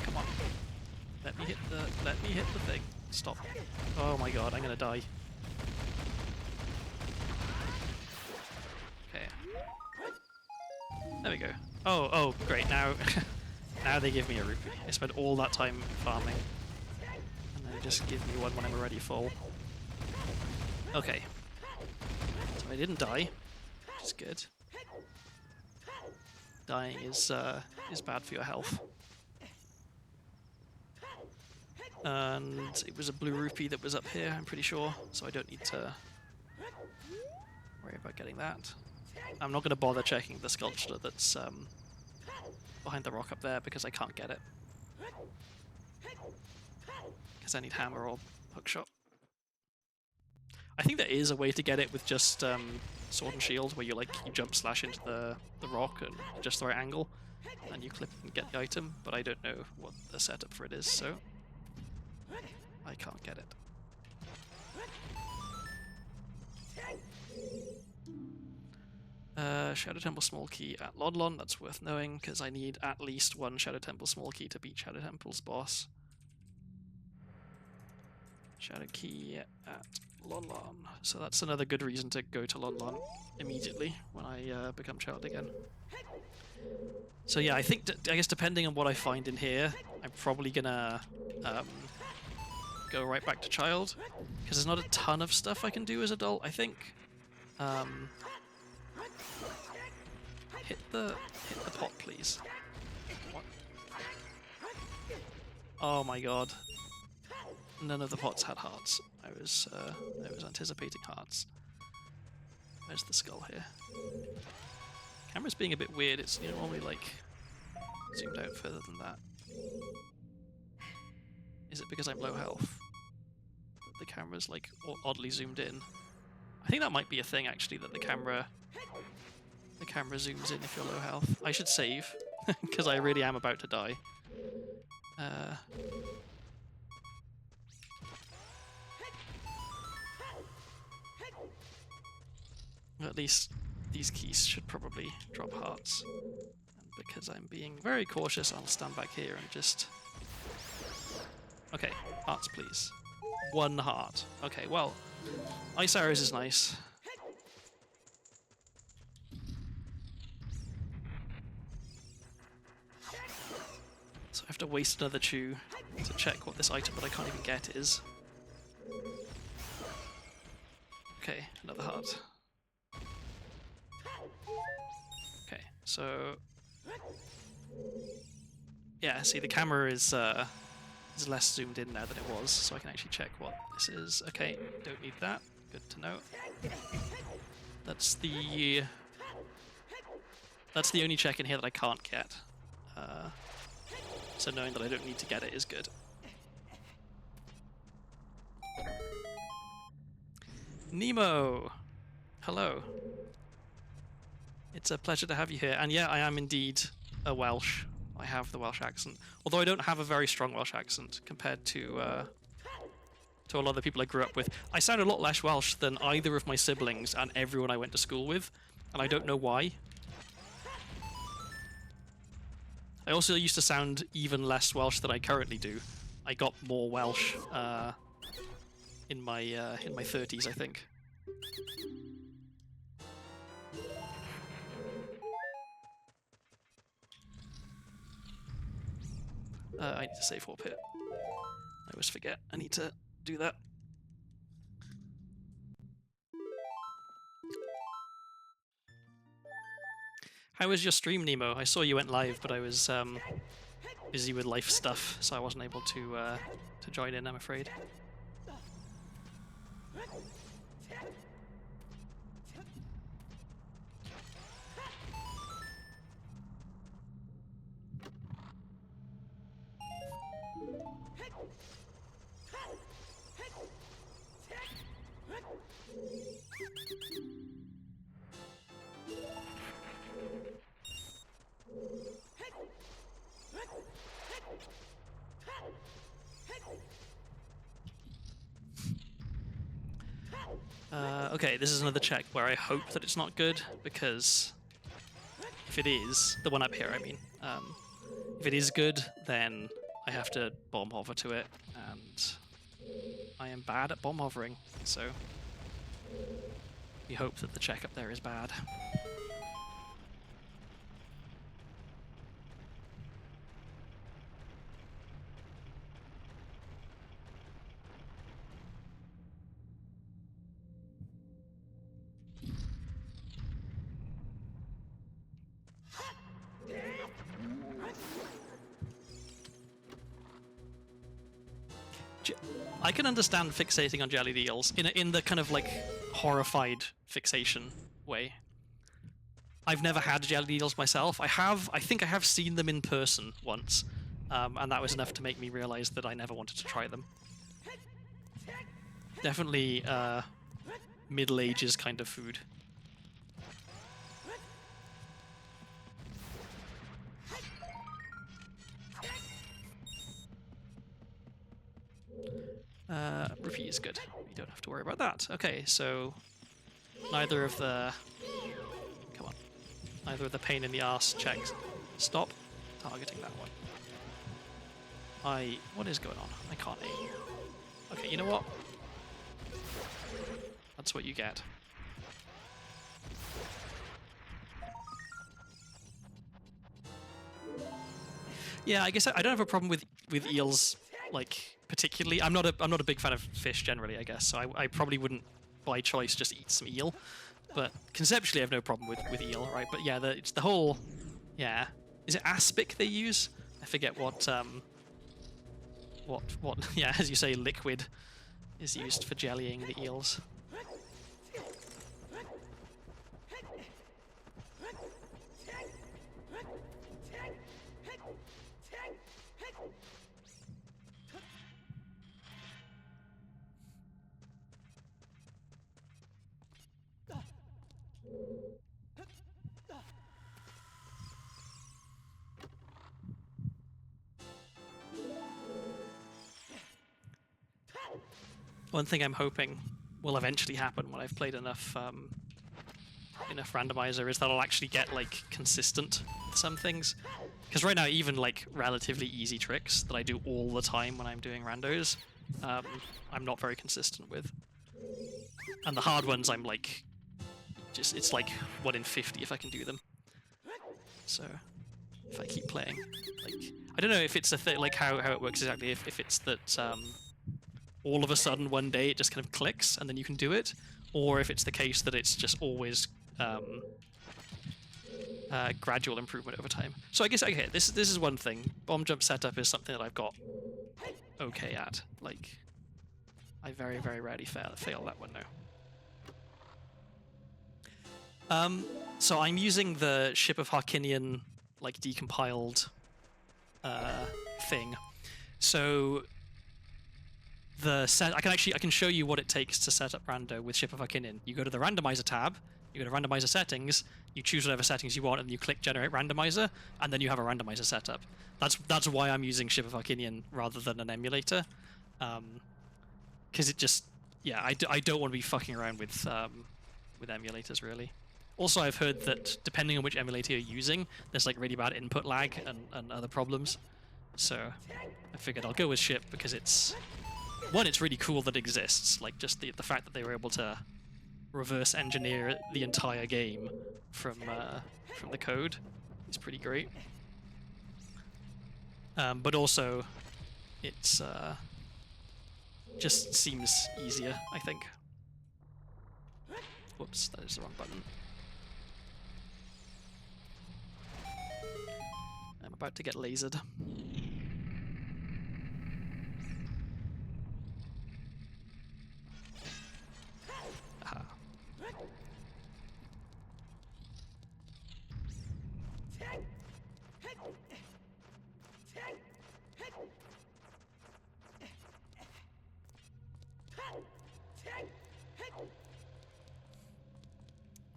Come on. Let me hit the thing. Stop. Oh my god, I'm gonna die. Okay. There we go. Oh, great. Now now they give me a rupee. I spent all that time farming. And they just give me one when I'm already full. Okay. So I didn't die, which is good. Dying is bad for your health. And it was a blue rupee that was up here, I'm pretty sure, so I don't need to worry about getting that. I'm not going to bother checking the sculpture that's behind the rock up there because I can't get it. Because I need hammer or hookshot. I think there is a way to get it with just sword and shield, where you jump slash into the rock and just the right angle, and you clip and get the item, but I don't know what the setup for it is, so I can't get it. Shadow Temple Small Key at Lodlon, that's worth knowing, because I need at least one Shadow Temple Small Key to beat Shadow Temple's boss. Shadow Key at Lodlon. So that's another good reason to go to Lodlon immediately when I become child again. So yeah, I guess depending on what I find in here, I'm probably gonna go right back to child, because there's not a ton of stuff I can do as adult, I think. Hit the pot, please. What? Oh my god. None of the pots had hearts. I was anticipating hearts. Where's the skull here? Camera's being a bit weird. It's normally like zoomed out further than that. Is it because I'm low health? The camera's like oddly zoomed in. I think that might be a thing actually, that the camera zooms in if you're low health. I should save because I really am about to die. At least these keys should probably drop hearts. And because I'm being very cautious, I'll stand back here and just... Okay, hearts please. One heart. Okay, well, Ice Arrows is nice. So I have to waste another chew to check what this item that I can't even get is. Okay, another heart. Okay, so yeah, see the camera is less zoomed in now than it was, so I can actually check what this is. Okay, don't need that. Good to know. That's the only check in here that I can't get. So knowing that I don't need to get it is good. Nemo! Hello. It's a pleasure to have you here. And yeah, I am indeed a Welsh. I have the Welsh accent. Although I don't have a very strong Welsh accent compared to a lot of the people I grew up with. I sound a lot less Welsh than either of my siblings and everyone I went to school with, and I don't know why. I also used to sound even less Welsh than I currently do. I got more Welsh in my 30s, I think. I need to save warp here. I always forget. I need to do that. How was your stream, Nemo? I saw you went live, but I was busy with life stuff, so I wasn't able to join in, I'm afraid. Okay, this is another check where I hope that it's not good, because if it is, the one up here, I mean, if it is good, then I have to bomb hover to it, and I am bad at bomb hovering, so we hope that the check up there is bad. I can understand fixating on jellied eels in the kind of like horrified fixation way. I've never had jellied eels myself. I think I have seen them in person once, and that was enough to make me realize that I never wanted to try them. Definitely Middle Ages kind of food. Repeat is good. You don't have to worry about that. Okay, so neither of the... Come on. Neither of the pain in the arse checks. Stop targeting that one. What is going on? I can't aim. Okay, you know what? That's what you get. Yeah, I guess I don't have a problem with eels, like, particularly. I'm not a big fan of fish generally, I guess, so I probably wouldn't by choice just eat some eel. But conceptually I have no problem with eel, right? But yeah, it's the whole... Yeah. Is it aspic they use? I forget what yeah, as you say, liquid is used for jellying the eels. One thing I'm hoping will eventually happen when I've played enough randomizer is that I'll actually get like consistent with some things. Because right now, even like relatively easy tricks that I do all the time when I'm doing randos, I'm not very consistent with. And the hard ones, I'm like, it's like 1 in 50 if I can do them. So if I keep playing, like, I don't know if it's a thing, like how it works exactly. If it's that all of a sudden one day it just kind of clicks and then you can do it, or if it's the case that it's just always gradual improvement over time. So I guess, okay, this is one thing. Bomb jump setup is something that I've got okay at. Like, I very, very rarely fail that one now. So I'm using the Ship of Harkinian, like, decompiled thing. So I can show you what it takes to set up rando with Ship of Harkinian. You go to the randomizer tab, you go to randomizer settings, you choose whatever settings you want, and you click generate randomizer, and then you have a randomizer setup. That's why I'm using Ship of Harkinian rather than an emulator, because it just, yeah, I don't want to be fucking around with emulators really. Also, I've heard that depending on which emulator you're using, there's like really bad input lag and other problems. So I figured I'll go with Ship because it's really cool that it exists. Like, just the fact that they were able to reverse engineer the entire game from the code is pretty great. But also, it's just seems easier, I think. Whoops, that is the wrong button. I'm about to get lasered. Aha.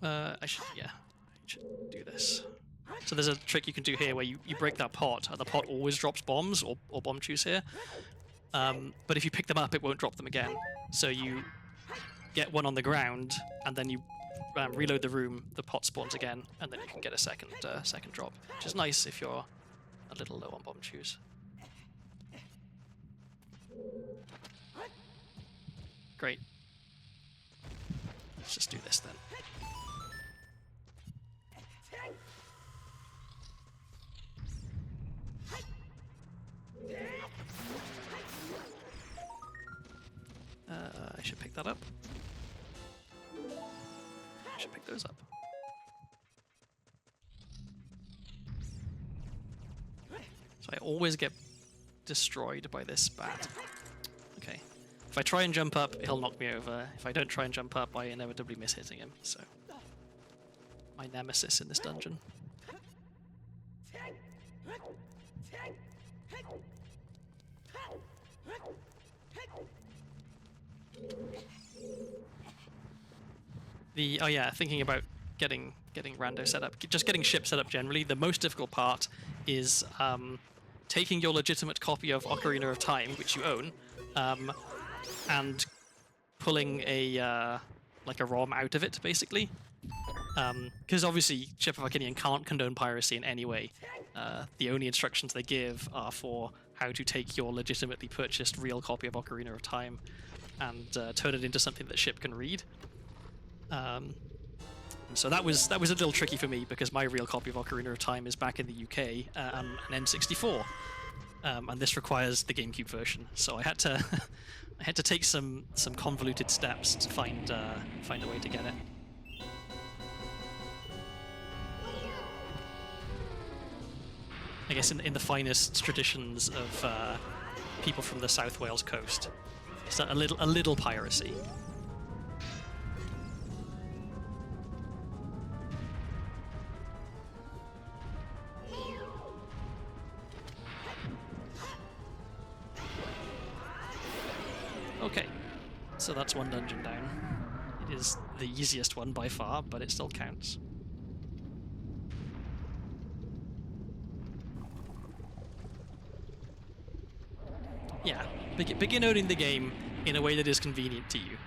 I should do this. So there's a trick you can do here where you break that pot, and the pot always drops bombs or bomb juice here. But if you pick them up, it won't drop them again. So you get one on the ground, and then you reload the room, the pot spawns again, and then you can get a second drop, which is nice if you're a little low on bomb juice. Great. Let's just do this then. I should pick that up. I should pick those up. So I always get destroyed by this bat. Okay. If I try and jump up, he'll knock me over. If I don't try and jump up, I inevitably miss hitting him. So, my nemesis in this dungeon. Oh yeah, thinking about getting rando set up, just getting ship set up generally. The most difficult part is taking your legitimate copy of Ocarina of Time, which you own, and pulling a like a ROM out of it, basically. Because obviously, Ship of Arcanian can't condone piracy in any way. The only instructions they give are for how to take your legitimately purchased real copy of Ocarina of Time and turn it into something that Ship can read. So that was a little tricky for me because my real copy of Ocarina of Time is back in the UK on an N64, and this requires the GameCube version. So I had to I had to take some convoluted steps to find a way to get it. I guess in the finest traditions of people from the South Wales coast, it's a little piracy. Okay, so that's one dungeon down. It is the easiest one by far, but it still counts. Yeah, begin owning the game in a way that is convenient to you.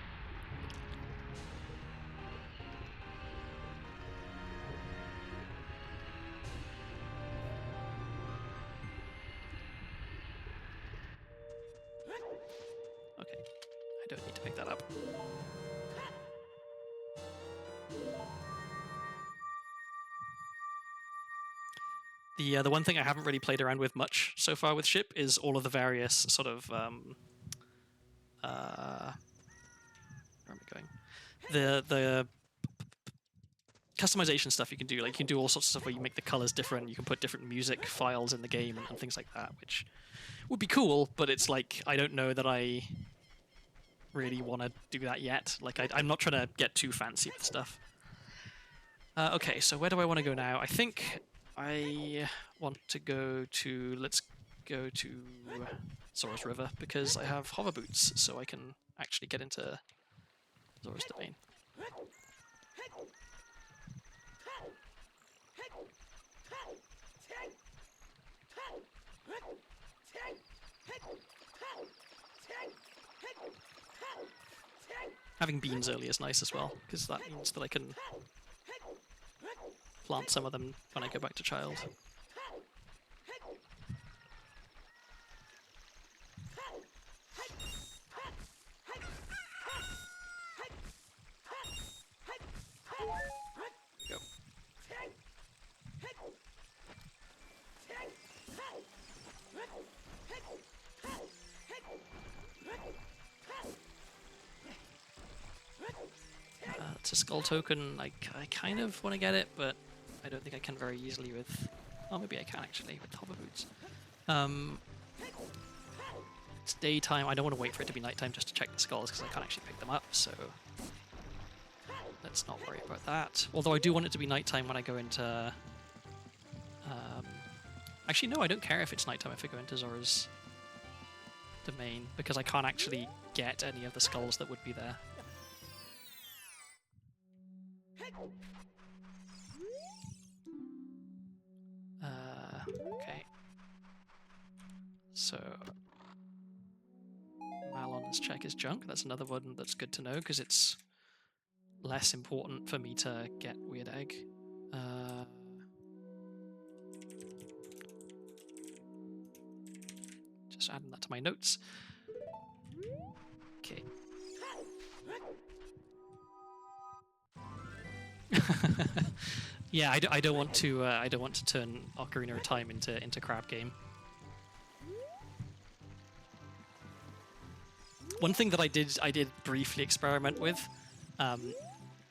Okay, I don't need to pick that up. The one thing I haven't really played around with much so far with Ship is all of the various sort of where am I going? The customization stuff you can do. Like you can do all sorts of stuff where you make the colors different. You can put different music files in the game and things like that, which would be cool. But it's like I don't know that I really want to do that yet. Like I'm not trying to get too fancy with stuff. Okay, so where do I want to go now? I think I want to go to, let's go to Zora's River, because I have hover boots, so I can actually get into Zora's domain. Having beans early is nice as well, because that means that I can plant some of them when I go back to Child. Go. It's a skull token. I kind of want to get it, but I don't think I can very easily with... Oh, maybe I can actually with hover boots. It's daytime. I don't want to wait for it to be nighttime just to check the skulls because I can't actually pick them up, so let's not worry about that. Although I do want it to be nighttime when I go into... Actually, no, I don't care if it's nighttime if I go into Zora's domain, because I can't actually get any of the skulls that would be there. Okay. So Malon's check is junk. That's another one that's good to know because it's less important for me to get weird egg. Just adding that to my notes. Okay. Yeah, I don't want to. I don't want to turn Ocarina of Time into crab game. One thing that I did briefly experiment with,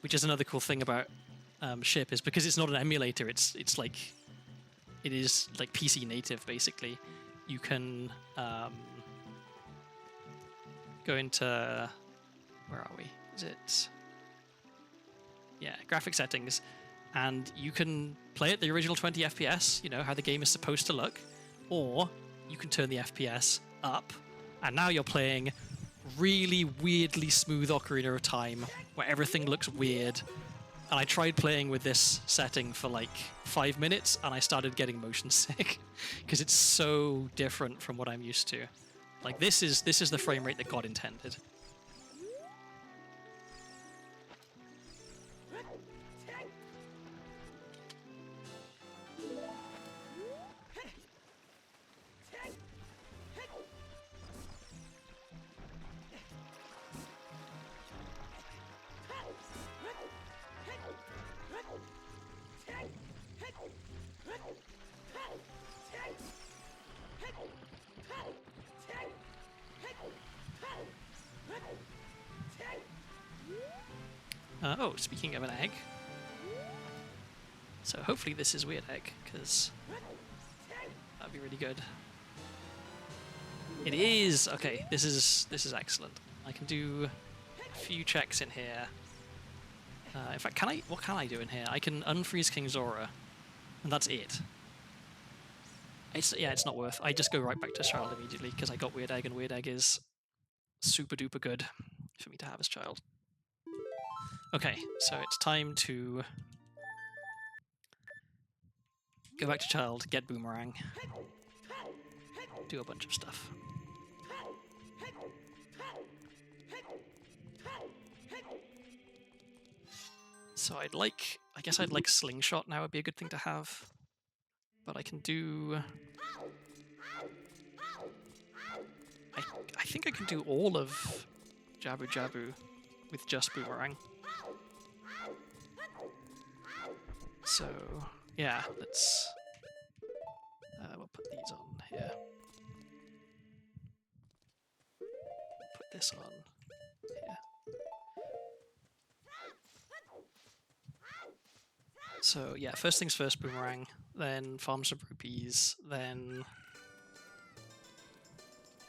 which is another cool thing about Ship, is because it's not an emulator. It's like it is like PC native basically. You can go into where are we? Is it? Yeah, graphic settings, and you can play at the original 20 FPS. You know how the game is supposed to look, or you can turn the FPS up, and now you're playing really weirdly smooth Ocarina of Time, where everything looks weird. And I tried playing with this setting for like 5 minutes, and I started getting motion sick because it's so different from what I'm used to. Like this is the frame rate that God intended. Oh, speaking of an egg. So hopefully this is weird egg, because that'd be really good. It is! Okay, this is excellent. I can do a few checks in here. In fact, what can I do in here? I can unfreeze King Zora, and that's it. It's not worth. I just go right back to child immediately because I got weird egg, and weird egg is super duper good for me to have as child. Okay, so it's time to go back to child, get boomerang, do a bunch of stuff. So I guess I'd like slingshot now would be a good thing to have, but I can do. I think I can do all of Jabu Jabu with just boomerang. So, yeah, let's... we'll put these on here. Put this on here. So, yeah, first things first, boomerang, then farm some rupees, then...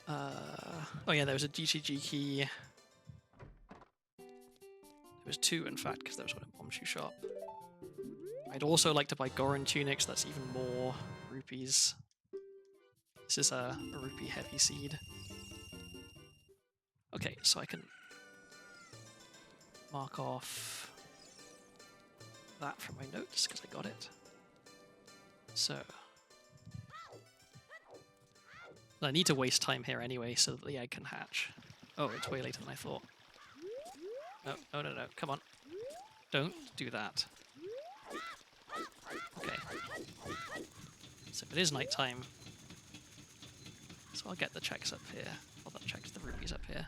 oh yeah, there was a GTG key. There was two, in fact, because there was one in Bombshoe Shop. I'd also like to buy Goron tunics, that's even more rupees. This is a rupee heavy seed. Okay, so I can mark off that from my notes, because I got it. So... I need to waste time here anyway, so that the egg can hatch. Oh, it's way later than I thought. No, no, come on. Don't do that. Okay. So it is nighttime. So I'll get the checks up here. Well, the checks, the rupees up here.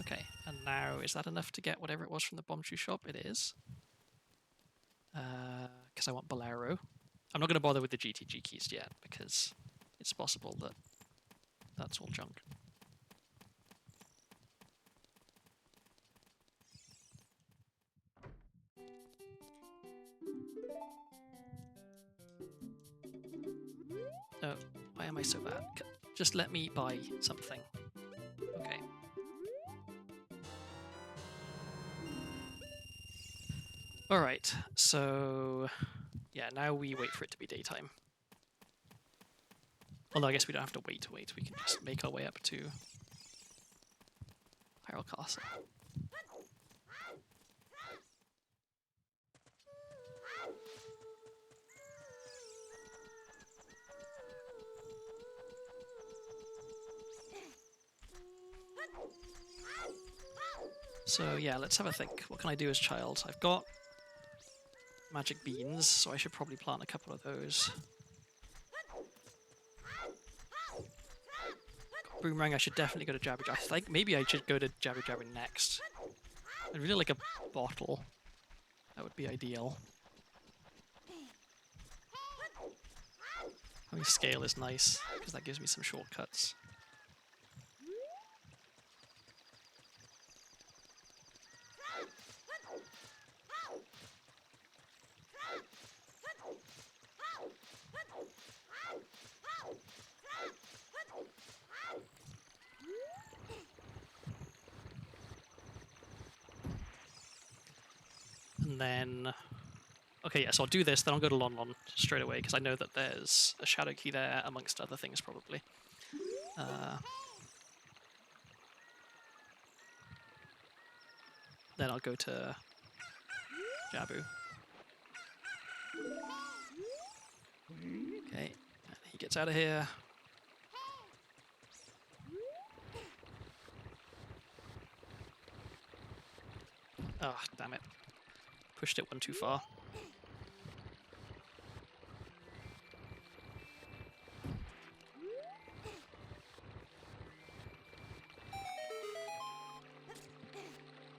Okay, and now, is that enough to get whatever it was from the Bombshoe Shop? It is. Because I want Bolero. I'm not going to bother with the GTG keys yet, because it's possible that that's all junk. Oh, why am I so bad? Just let me buy something. Okay. Alright, so... yeah, now we wait for it to be daytime. Although I guess we don't have to wait, we can just make our way up to Hyrule Castle. So yeah, let's have a think. What can I do as child? I've got magic beans, so I should probably plant a couple of those. Boomerang, I should definitely go to Jabby Jabby. I think maybe I should go to Jabby Jabby next. I'd really like a bottle. That would be ideal. Having scale is nice, because that gives me some shortcuts. And then... Okay, yeah, so I'll do this, then I'll go to Lon Lon straight away, because I know that there's a shadow key there, amongst other things, probably. Then I'll go to Jabu. Okay, and he gets out of here. Ah, oh, damn it. Pushed it one too far.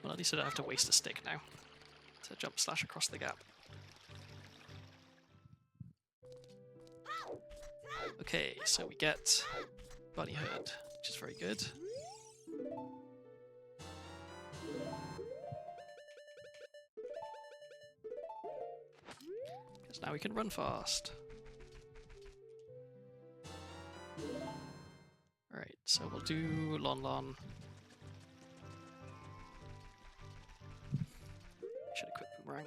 Well, at least I don't have to waste a stick now to jump slash across the gap. Okay, so we get Bunny Herd, which is very good. Because now we can run fast. Alright, so we'll do Lon Lon. Should equip Boomerang.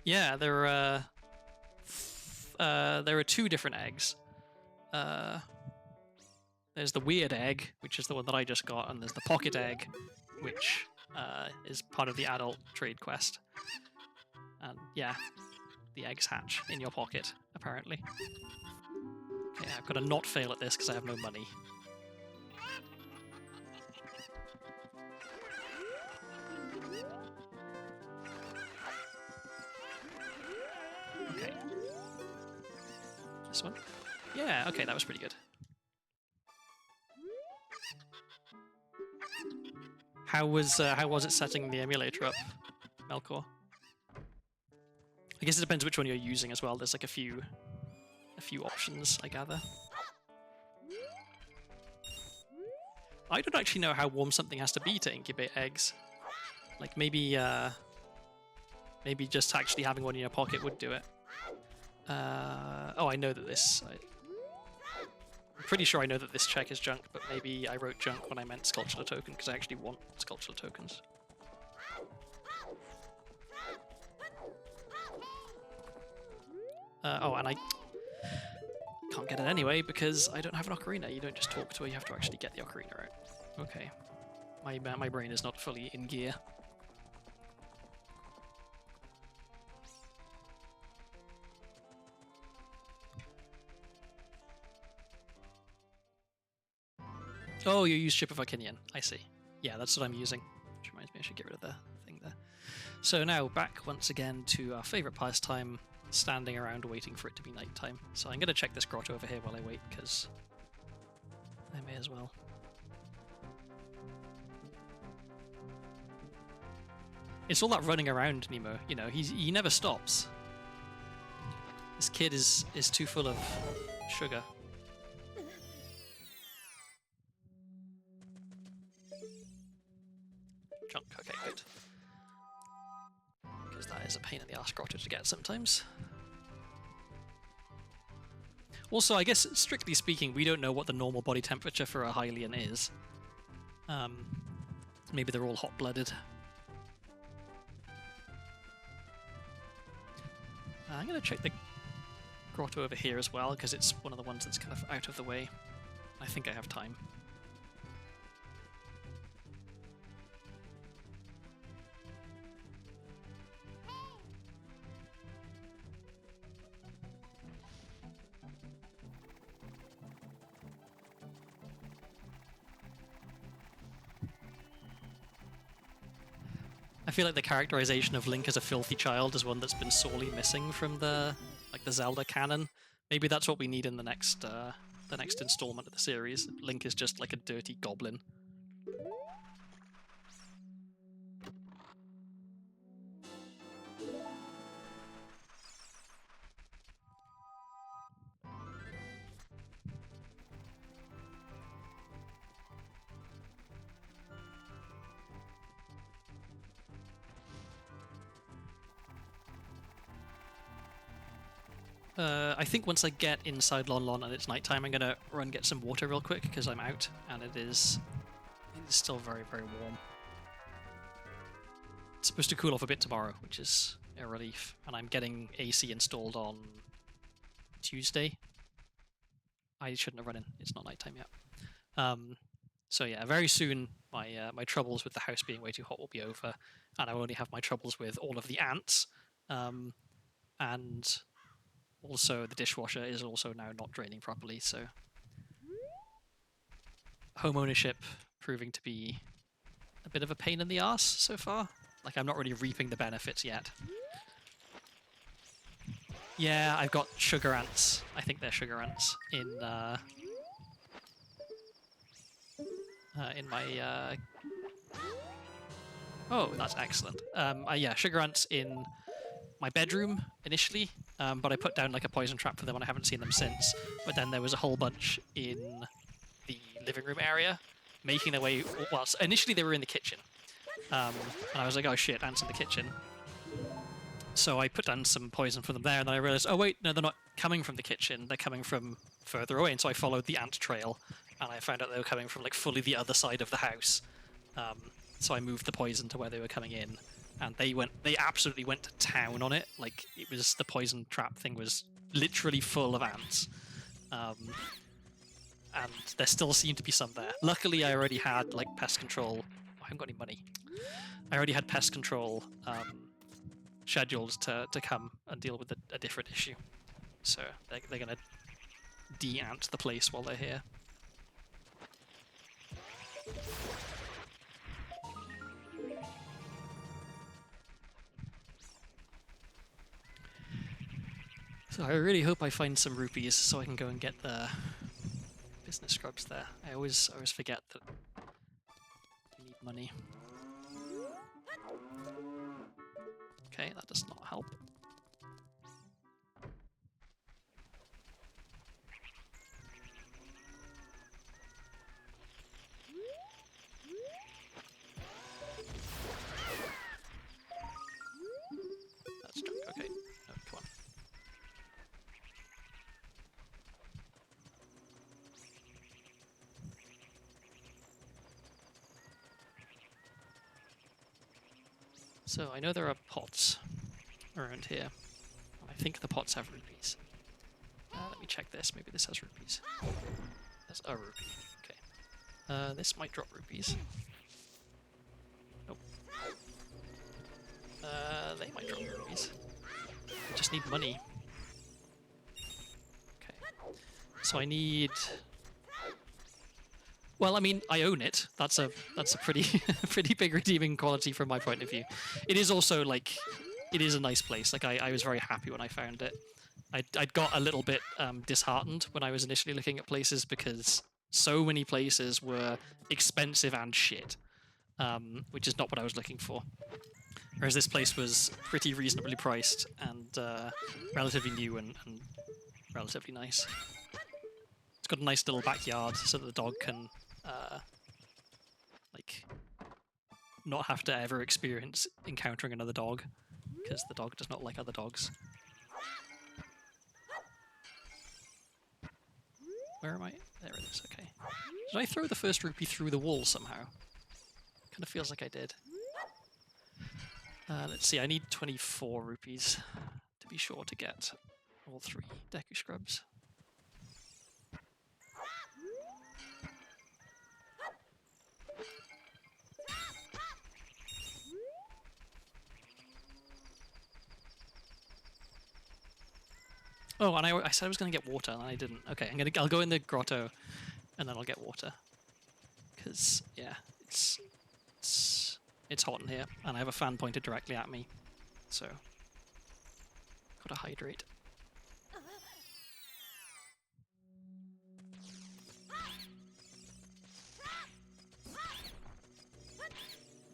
Yeah, there are two different eggs. There's the weird egg, which is the one that I just got, and there's the pocket egg, which is part of the adult trade quest. And yeah, the eggs hatch in your pocket, apparently. Okay, I've got to not fail at this because I have no money. Okay. This one? Yeah, okay, that was pretty good. How was it setting the emulator up, Melkor? I guess it depends which one you're using as well. There's like a few options, I gather. I don't actually know how warm something has to be to incubate eggs. Like maybe just actually having one in your pocket would do it. Oh, I know that this... I'm pretty sure I know that this check is junk, but maybe I wrote junk when I meant sculptural token, because I actually want sculptural tokens. Oh, and I can't get it anyway, because I don't have an ocarina. You don't just talk to her, you have to actually get the ocarina out. Okay. My brain is not fully in gear. Oh, you use Ship of Arcinian. I see. Yeah, that's what I'm using. Which reminds me I should get rid of the thing there. So now back once again to our favourite pastime, standing around waiting for it to be nighttime. So I'm going to check this grotto over here while I wait, because I may as well. It's all that running around, Nemo. You know, he never stops. This kid is too full of sugar. Junk, okay, good. Because that is a pain in the arse grotto to get sometimes. Also, I guess, strictly speaking, we don't know what the normal body temperature for a Hylian is. Maybe they're all hot-blooded. I'm going to check the grotto over here as well, because it's one of the ones that's kind of out of the way. I think I have time. I feel like the characterization of Link as a filthy child is one that's been sorely missing from the Zelda canon. Maybe that's what we need in the next installment of the series. Link is just like a dirty goblin. I think once I get inside Lon Lon and it's nighttime, I'm gonna run get some water real quick because I'm out and it is still very, very warm. It's supposed to cool off a bit tomorrow, which is a relief. And I'm getting AC installed on Tuesday. I shouldn't have run in. It's not nighttime yet. So yeah, very soon my troubles with the house being way too hot will be over, and I will only have my troubles with all of the ants, and also the dishwasher is also now not draining properly. So home ownership proving to be a bit of a pain in the ass so far. Like, I'm not really reaping the benefits yet. Yeah, I've got sugar ants. I think they're sugar ants in my. Oh, that's excellent. Yeah, sugar ants in my bedroom initially, but I put down like a poison trap for them and I haven't seen them since. But then there was a whole bunch in the living room area, making their way. Well, initially they were in the kitchen, and I was like, oh shit, ants in the kitchen. So I put down some poison for them there, and then I realized, oh wait, no, they're not coming from the kitchen, they're coming from further away. And so I followed the ant trail, and I found out they were coming from like fully the other side of the house. So I moved the poison to where they were coming in, and they absolutely went to town on it. Like, it was, the poison trap thing was literally full of ants. And there still seemed to be some there. Luckily, I already had like pest control. I haven't got any money. I already had pest control scheduled to come and deal with a different issue. So they're going to de-ant the place while they're here. So I really hope I find some rupees so I can go and get the business scrubs there. I always forget that you need money. Okay, that does not help. That's junk. Okay, no, come on. So I know there are pots around here. I think the pots have rupees. Let me check this. Maybe this has rupees. That's a rupee. Okay. This might drop rupees. Nope. They might drop rupees. I just need money. Okay. So I need... Well, I mean, I own it. That's a pretty pretty big redeeming quality from my point of view. It is also like, it is a nice place. Like, I was very happy when I found it. I'd got a little bit disheartened when I was initially looking at places because so many places were expensive and shit, which is not what I was looking for. Whereas this place was pretty reasonably priced and relatively new and relatively nice. It's got a nice little backyard so that the dog can like not have to ever experience encountering another dog, because the dog does not like other dogs. Where am I? There it is, okay. Did I throw the first rupee through the wall somehow? Kind of feels like I did. Let's see, I need 24 rupees to be sure to get all 3 Deku Scrubs. Oh, and I said I was going to get water, and I didn't. Okay, I'll go in the grotto, and then I'll get water. Because yeah, it's hot in here, and I have a fan pointed directly at me, so gotta hydrate.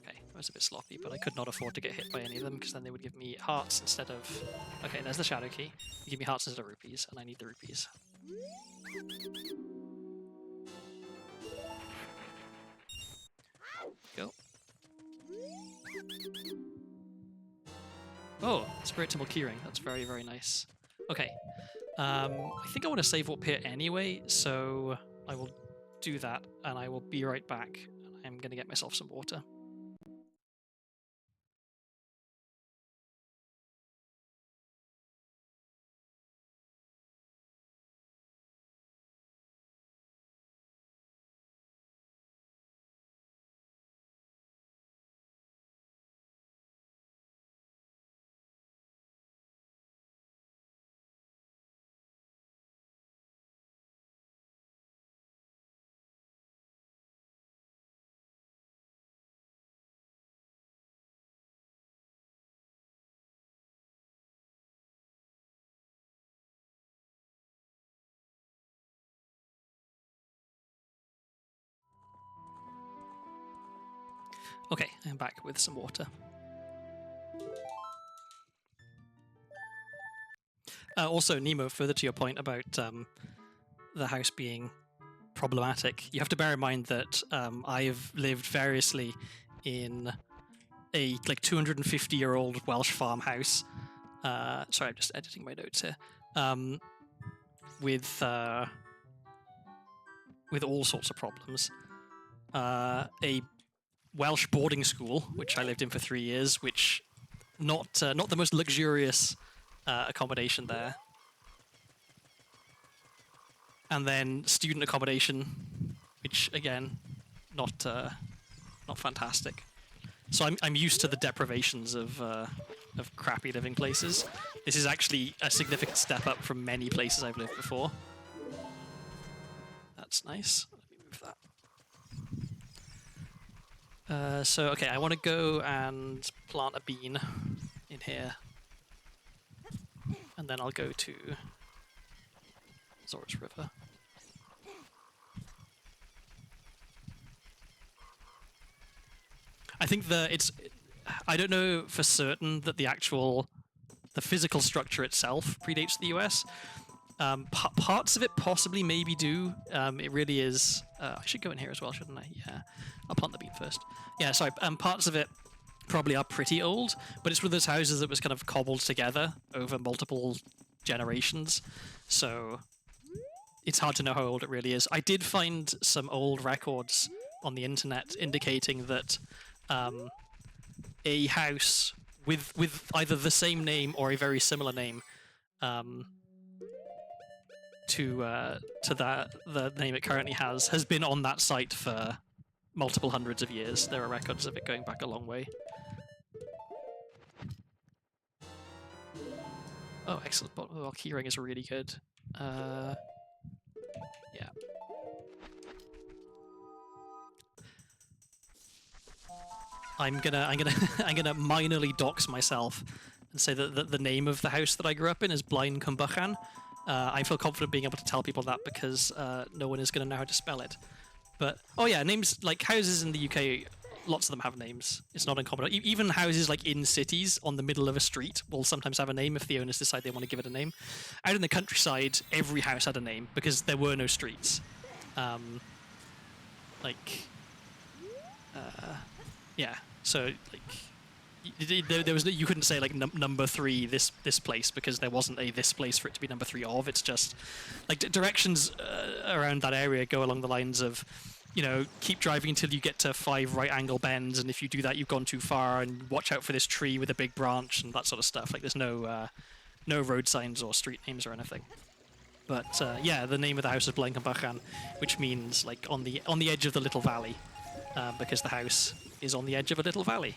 Okay, that was a bit sloppy, but I could not afford to get hit by any of them because then they would give me hearts instead of. Okay, there's the shadow key. They give me hearts instead of rupees, and I need the rupees. Go. Oh, Spirit Temple keyring. That's very, very nice. Okay. I think I want to save up here anyway, so I will do that, and I will be right back. I'm going to get myself some water. Okay, I'm back with some water. Also, Nemo, further to your point about the house being problematic, you have to bear in mind that I've lived variously in a 250-year-old Welsh farmhouse. Sorry, I'm just editing my notes here. With all sorts of problems. A Welsh boarding school, which I lived in for 3 years, which not the most luxurious accommodation there. And then student accommodation, which again, not fantastic. So I'm used to the deprivations of crappy living places. This is actually a significant step up from many places I've lived before. That's nice. Let me move that. So okay, I want to go and plant a bean in here, and then I'll go to Zora's River. I think I don't know for certain that the physical structure itself predates the US. Parts of it possibly maybe do. It really is. I should go in here as well, shouldn't I? Yeah. I'll plant the bean first. Yeah, sorry. Parts of it probably are pretty old, but it's one of those houses that was kind of cobbled together over multiple generations. So it's hard to know how old it really is. I did find some old records on the internet indicating that a house with either the same name or a very similar name to the name it currently has been on that site for multiple hundreds of years. There are records of it going back a long way. Oh, excellent. Well, keyring is really good. Yeah. I'm gonna minorly dox myself and say that the name of the house that I grew up in is Blaen Cumbychan. I feel confident being able to tell people that because no one is going to know how to spell it. But oh yeah, names like houses in the UK, lots of them have names. It's not uncommon. Even houses like in cities on the middle of a street will sometimes have a name if the owners decide they want to give it a name. Out in the countryside, every house had a name because there were no streets. Yeah. So there was you couldn't say like number 3 this place because there wasn't a this place for it to be number 3 of. It's just like directions around that area go along the lines of, keep driving until you get to 5 right angle bends, and if you do that you've gone too far, and watch out for this tree with a big branch and that sort of stuff. Like there's no no road signs or street names or anything. But yeah, the name of the house is Blankenbachan, which means like on the edge of the little valley, because the house is on the edge of a little valley.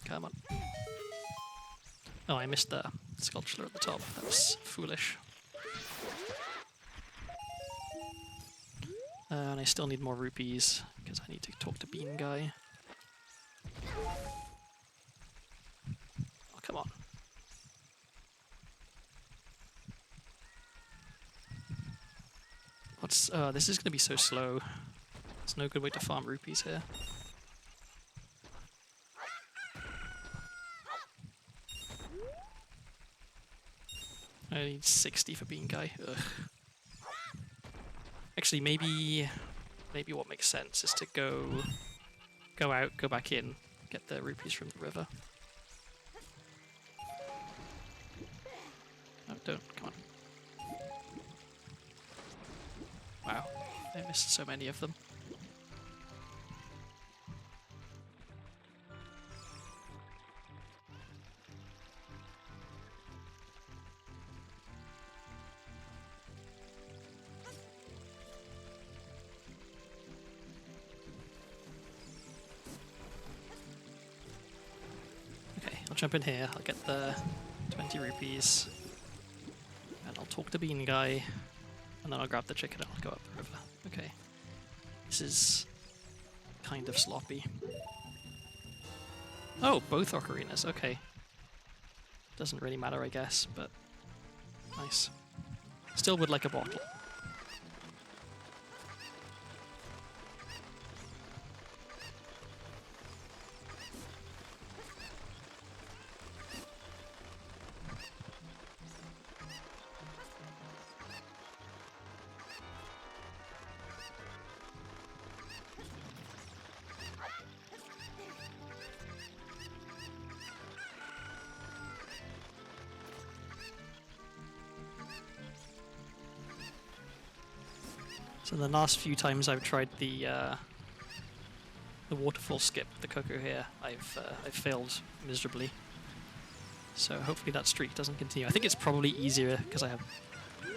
Come on. Oh, I missed the sculpture at the top. That was foolish. And I still need more rupees, because I need to talk to Bean Guy. Oh, come on. This is going to be so slow. There's no good way to farm rupees here. I need 60 for Bean Guy. Ugh. Actually, maybe what makes sense is to go out, go back in, get the rupees from the river. No, don't. Come on. Wow, I missed so many of them. Jump in here, I'll get the 20 rupees, and I'll talk to Bean Guy, and then I'll grab the chicken and I'll go up the river. Okay. This is kind of sloppy. Oh, both ocarinas, okay. Doesn't really matter, I guess, but nice. Still would like a bottle. So the last few times I've tried the waterfall skip, the cocoa here, I've failed miserably. So hopefully that streak doesn't continue. I think it's probably easier because I have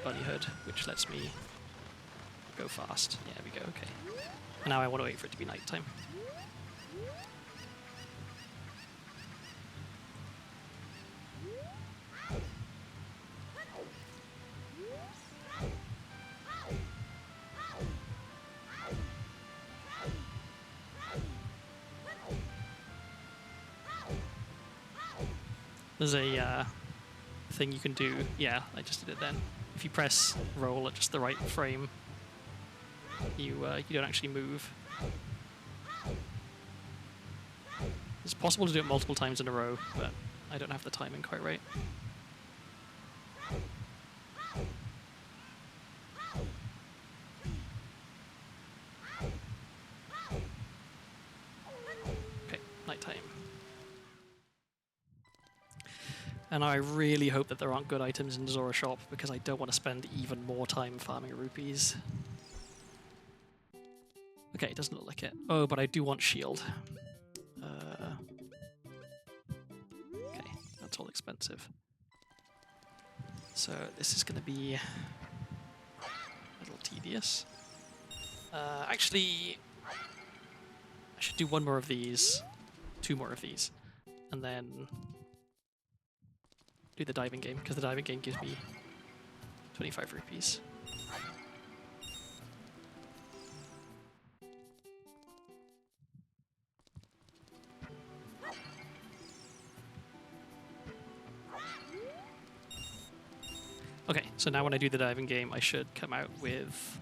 Bunnyhood, which lets me go fast. Yeah, there we go, okay. And now I want to wait for it to be nighttime. There's a thing you can do. Yeah, I just did it then. If you press roll at just the right frame, you don't actually move. It's possible to do it multiple times in a row, but I don't have the timing quite right. Okay, nighttime. And I really hope that there aren't good items in Zora shop, because I don't want to spend even more time farming rupees. Okay, it doesn't look like it. Oh, but I do want shield. Okay, that's all expensive. So this is going to be a little tedious. Actually, I should do one more of these, 2 more of these, and then do the diving game, because the diving game gives me 25 rupees. Okay, so now when I do the diving game, I should come out with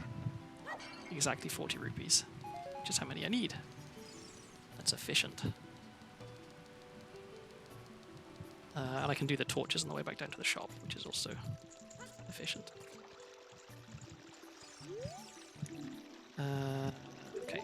exactly 40 rupees, which is how many I need. That's efficient. And I can do the torches on the way back down to the shop, which is also efficient. Okay.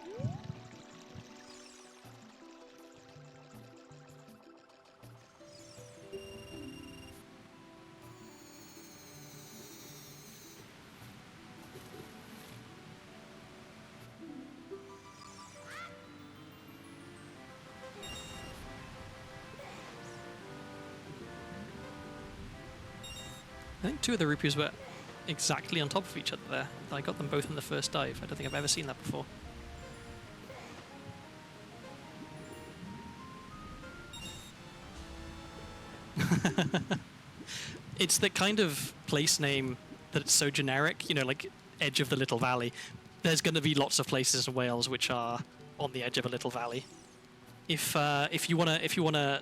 I think 2 of the rupees were exactly on top of each other there. I got them both in the first dive. I don't think I've ever seen that before. It's the kind of place name that it's so generic, you know, like edge of the little valley. There's going to be lots of places in Wales which are on the edge of a little valley. If you wanna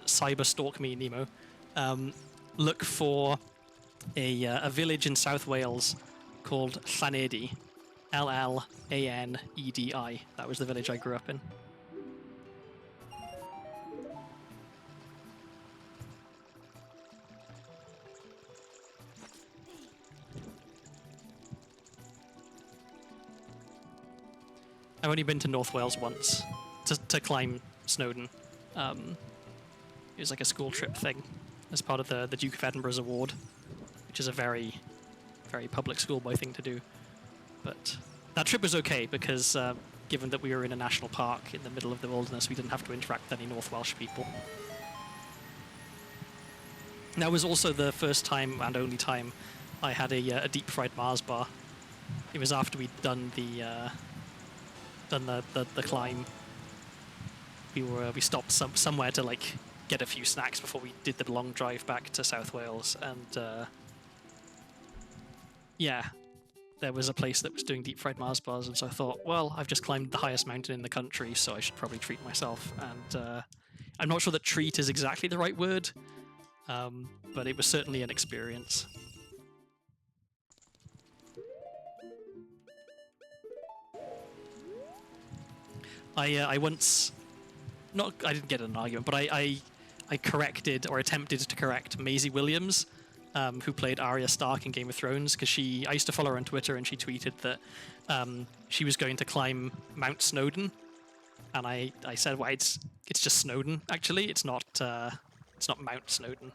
cyber stalk me, Nemo, look for a village in South Wales called Llanedi, Llanedi. That was the village I grew up in. I've only been to North Wales once to climb Snowdon. It was like a school trip thing as part of the Duke of Edinburgh's award, which is a very, very public schoolboy thing to do. But that trip was okay because given that we were in a national park in the middle of the wilderness, we didn't have to interact with any North Welsh people. That was also the first time and only time I had a deep fried Mars bar. It was after we'd done the climb. We stopped somewhere to like get a few snacks before we did the long drive back to South Wales, and yeah, there was a place that was doing deep fried Mars bars, and so I thought, well, I've just climbed the highest mountain in the country, so I should probably treat myself. And I'm not sure that treat is exactly the right word, but it was certainly an experience. I once, I didn't get in an argument, but I corrected or attempted to correct Maisie Williams, who played Arya Stark in Game of Thrones, because I used to follow her on Twitter, and she tweeted that she was going to climb Mount Snowdon, and I said, well, it's just Snowdon. Actually, it's not Mount Snowdon.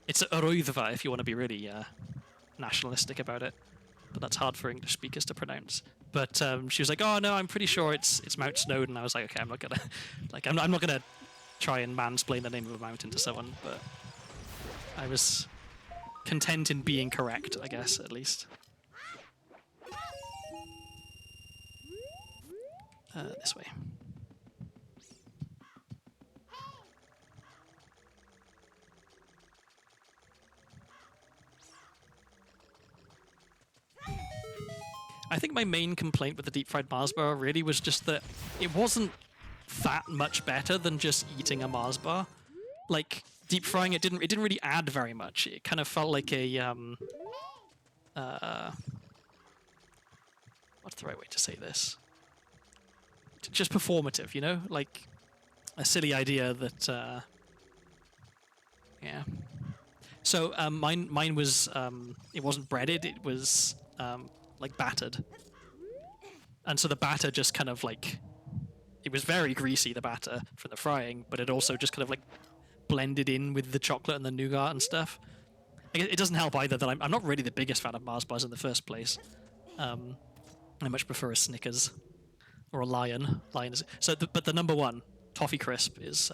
It's Arwyddfa if you want to be really nationalistic about it, but that's hard for English speakers to pronounce. But she was like, "Oh no, I'm pretty sure it's Mount Snowdon." I was like, "Okay, I'm not gonna try and mansplain the name of a mountain to someone." But I was content in being correct, I guess, at least. This way. I think my main complaint with the deep fried Mars bar really was just that it wasn't that much better than just eating a Mars bar. Like, deep frying it didn't really add very much. It kind of felt like a what's the right way to say this? Just performative, you know? Like a silly idea that yeah. So mine was it wasn't breaded, it was like battered. And so the batter just kind of like, it was very greasy, the batter from the frying, but it also just kind of like blended in with the chocolate and the nougat and stuff. It doesn't help either that I'm not really the biggest fan of Mars bars in the first place. I much prefer a Snickers or a Lion. But the number one, Toffee Crisp, is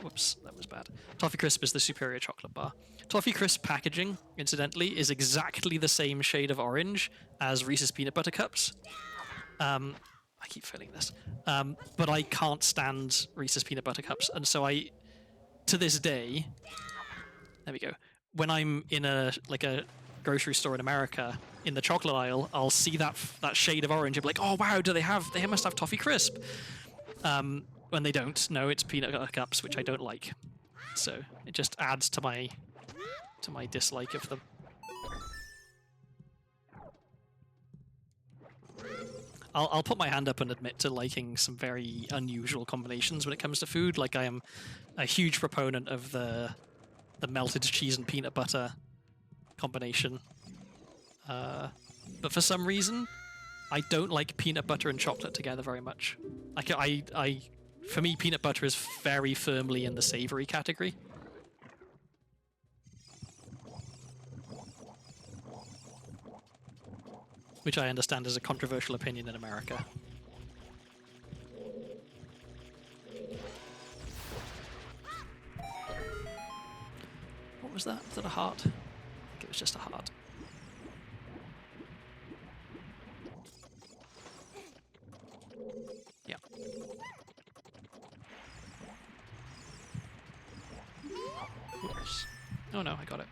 whoops, that was bad. Toffee Crisp is the superior chocolate bar. Toffee Crisp packaging, incidentally, is exactly the same shade of orange as Reese's Peanut Butter Cups. I keep failing this. But I can't stand Reese's Peanut Butter Cups, and so to this day, there we go. When I'm in a grocery store in America, in the chocolate aisle, I'll see that shade of orange. I'll be like, oh wow, they must have Toffee Crisp. When they don't, no, it's peanut butter cups, which I don't like. So it just adds to my dislike of them. I'll put my hand up and admit to liking some very unusual combinations when it comes to food. Like, I am a huge proponent of the melted cheese and peanut butter combination. But for some reason, I don't like peanut butter and chocolate together very much. For me, peanut butter is very firmly in the savory category. Which I understand is a controversial opinion in America. was that? Was that a heart? I think it was just a heart. Yeah. Whoops. Oh no, I got it.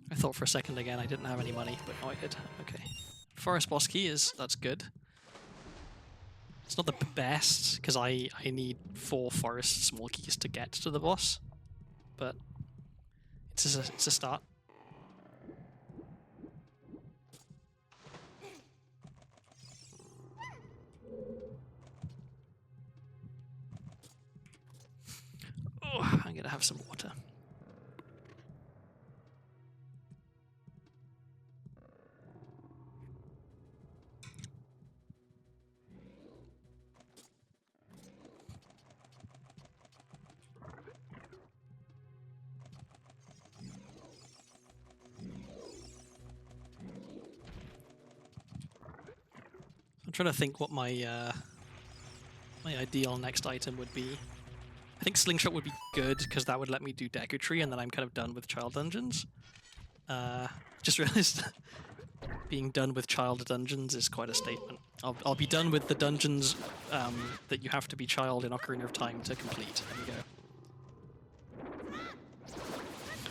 I thought for a second again I didn't have any money, but no I did. Okay. Forest boss key that's good. It's not the best, because I need 4 forest small keys to get to the boss, but it's a start. Oh, I'm gonna have some water. I'm trying to think what my my ideal next item would be. I think Slingshot would be good, because that would let me do Deku Tree, and then I'm kind of done with Child Dungeons. Just realized being done with Child Dungeons is quite a statement. I'll be done with the dungeons that you have to be child in Ocarina of Time to complete. There you go.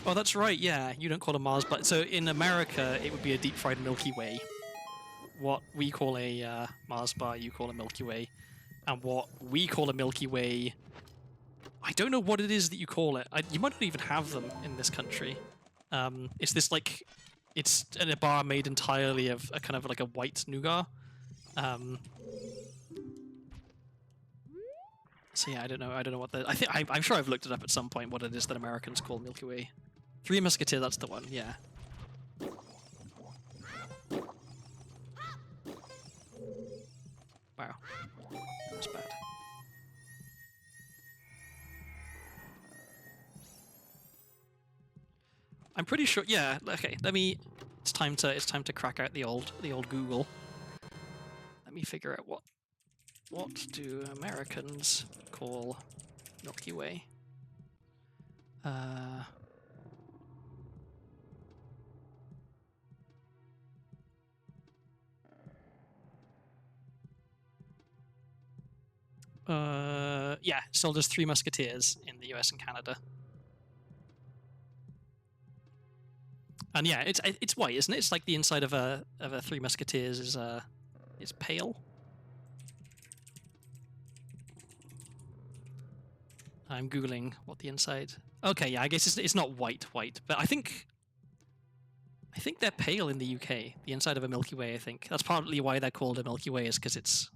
Oh, that's right, yeah, you don't call a Mars bar. So in America, it would be a deep-fried Milky Way. What we call a Mars bar, you call a Milky Way. And what we call a Milky Way, I don't know what it is that you call it. You might not even have them in this country. It's this like, it's a bar made entirely of a kind of like a white nougat. So yeah, I don't know what the. I'm sure I've looked it up at some point. What it is that Americans call Milky Way. Three Musketeers, that's the one. Yeah. Wow, that's bad. I'm pretty sure. Yeah. Okay. Let me. It's time to crack out the old Google. Let me figure out what do Americans call Milky Way. Yeah, so there's Three Musketeers in the US and Canada. And yeah, it's white, isn't it? It's like the inside of a Three Musketeers is pale. I'm googling what the inside. Okay, yeah, I guess it's not white, but I think they're pale in the UK. The inside of a Milky Way, I think that's partly why they're called a Milky Way, is because it's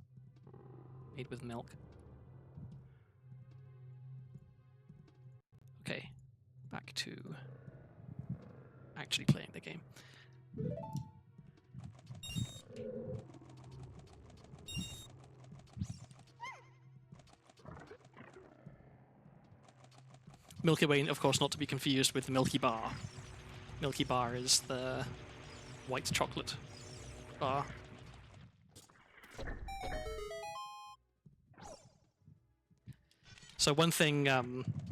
made with milk. Okay, back to actually playing the game. Milky Way, of course, not to be confused with the Milky Bar. Milky Bar is the white chocolate bar. So one thing,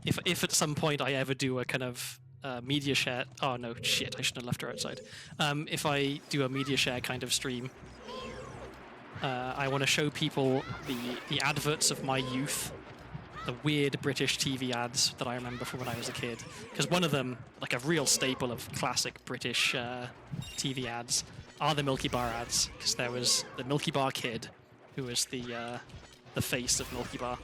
if at some point I ever do a kind of media share... Oh no, shit, I shouldn't have left her outside. If I do a media share kind of stream, I want to show people the adverts of my youth, the weird British TV ads that I remember from when I was a kid. Because one of them, like a real staple of classic British TV ads, are the Milky Bar ads. Because there was the Milky Bar kid, who was the face of Milky Bar.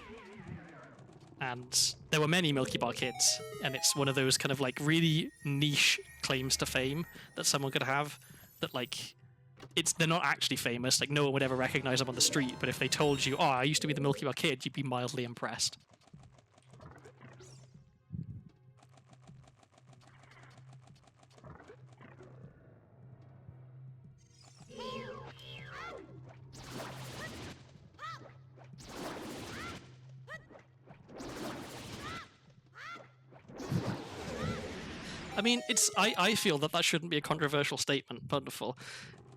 And there were many Milky Bar kids, and it's one of those kind of like really niche claims to fame that someone could have, that like they're not actually famous, like no one would ever recognize them on the street, but if they told you, oh, I used to be the Milky Bar kid, you'd be mildly impressed. I mean, I feel that that shouldn't be a controversial statement. Wonderful.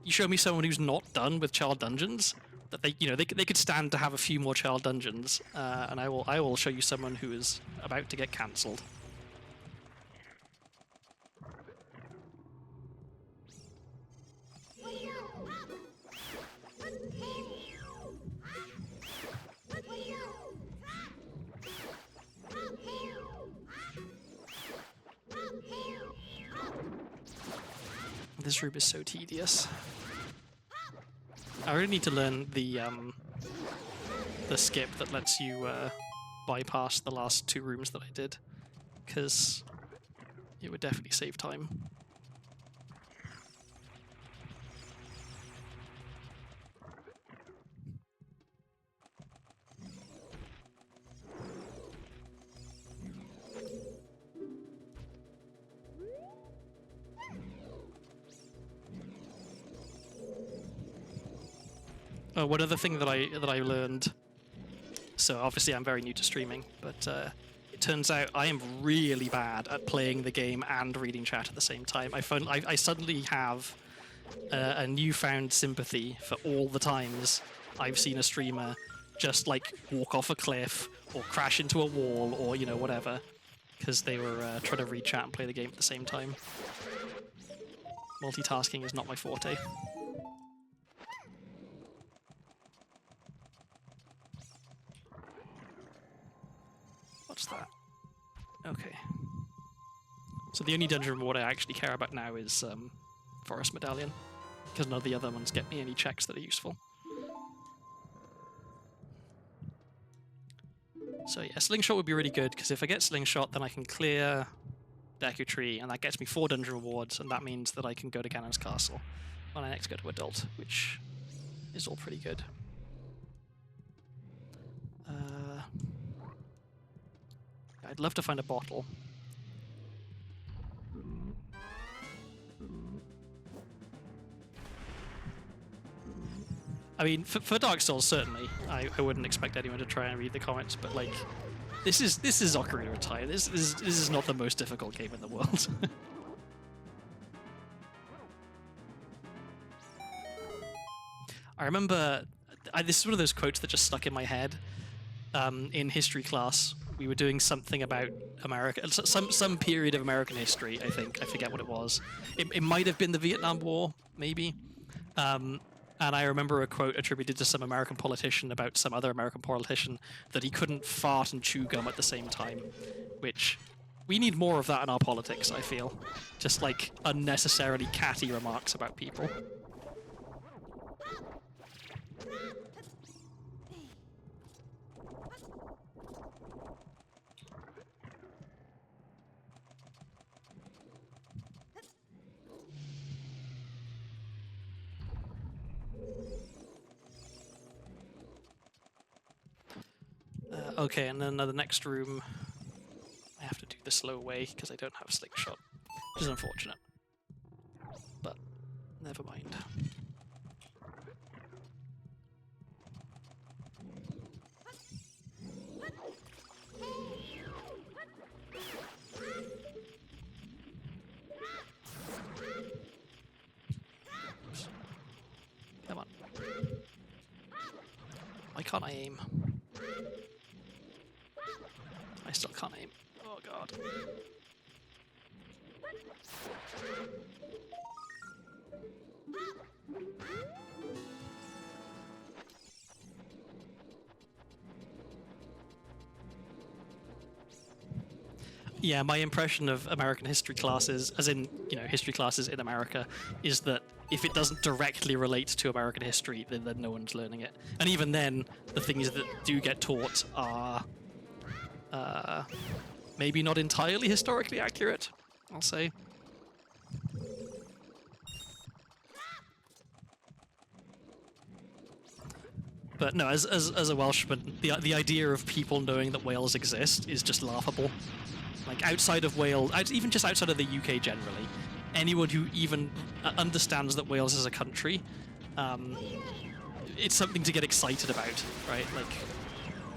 You show me someone who's not done with child dungeons, that they could stand to have a few more child dungeons, and I will show you someone who is about to get cancelled. This room is so tedious. I really need to learn the skip that lets you bypass the last 2 rooms that I did, because it would definitely save time. Oh, one other thing that I learned. So obviously I'm very new to streaming, but it turns out I am really bad at playing the game and reading chat at the same time. I suddenly have a newfound sympathy for all the times I've seen a streamer just like walk off a cliff or crash into a wall or whatever, because they were trying to read chat and play the game at the same time. Multitasking is not my forte. What's that? Okay. So the only dungeon reward I actually care about now is Forest Medallion, because none of the other ones get me any checks that are useful. So yeah, Slingshot would be really good, because if I get Slingshot, then I can clear Deku Tree, and that gets me 4 dungeon rewards, and that means that I can go to Ganon's Castle when I next go to Adult, which is all pretty good. I'd love to find a bottle. I mean, for Dark Souls, certainly, I wouldn't expect anyone to try and read the comments, but like, this is Ocarina of Time. This is not the most difficult game in the world. I remember, this is one of those quotes that just stuck in my head. In history class, we were doing something about America, some period of American history, I think. I forget what it was. It might have been the Vietnam War, maybe. And I remember a quote attributed to some American politician about some other American politician that he couldn't fart and chew gum at the same time, which we need more of that in our politics, I feel. Just like unnecessarily catty remarks about people. Okay, and then the next room, I have to do the slow way because I don't have a Slingshot, which is unfortunate. But never mind. Oops. Come on. Why can't I aim? I still can't aim. Oh god. Yeah, my impression of American history classes, as in, history classes in America, is that if it doesn't directly relate to American history, then no one's learning it. And even then, the things that do get taught are maybe not entirely historically accurate, I'll say. But no, as a Welshman, the idea of people knowing that Wales exist is just laughable. Like, outside of Wales, even just outside of the UK generally, anyone who even understands that Wales is a country, it's something to get excited about, right? Like,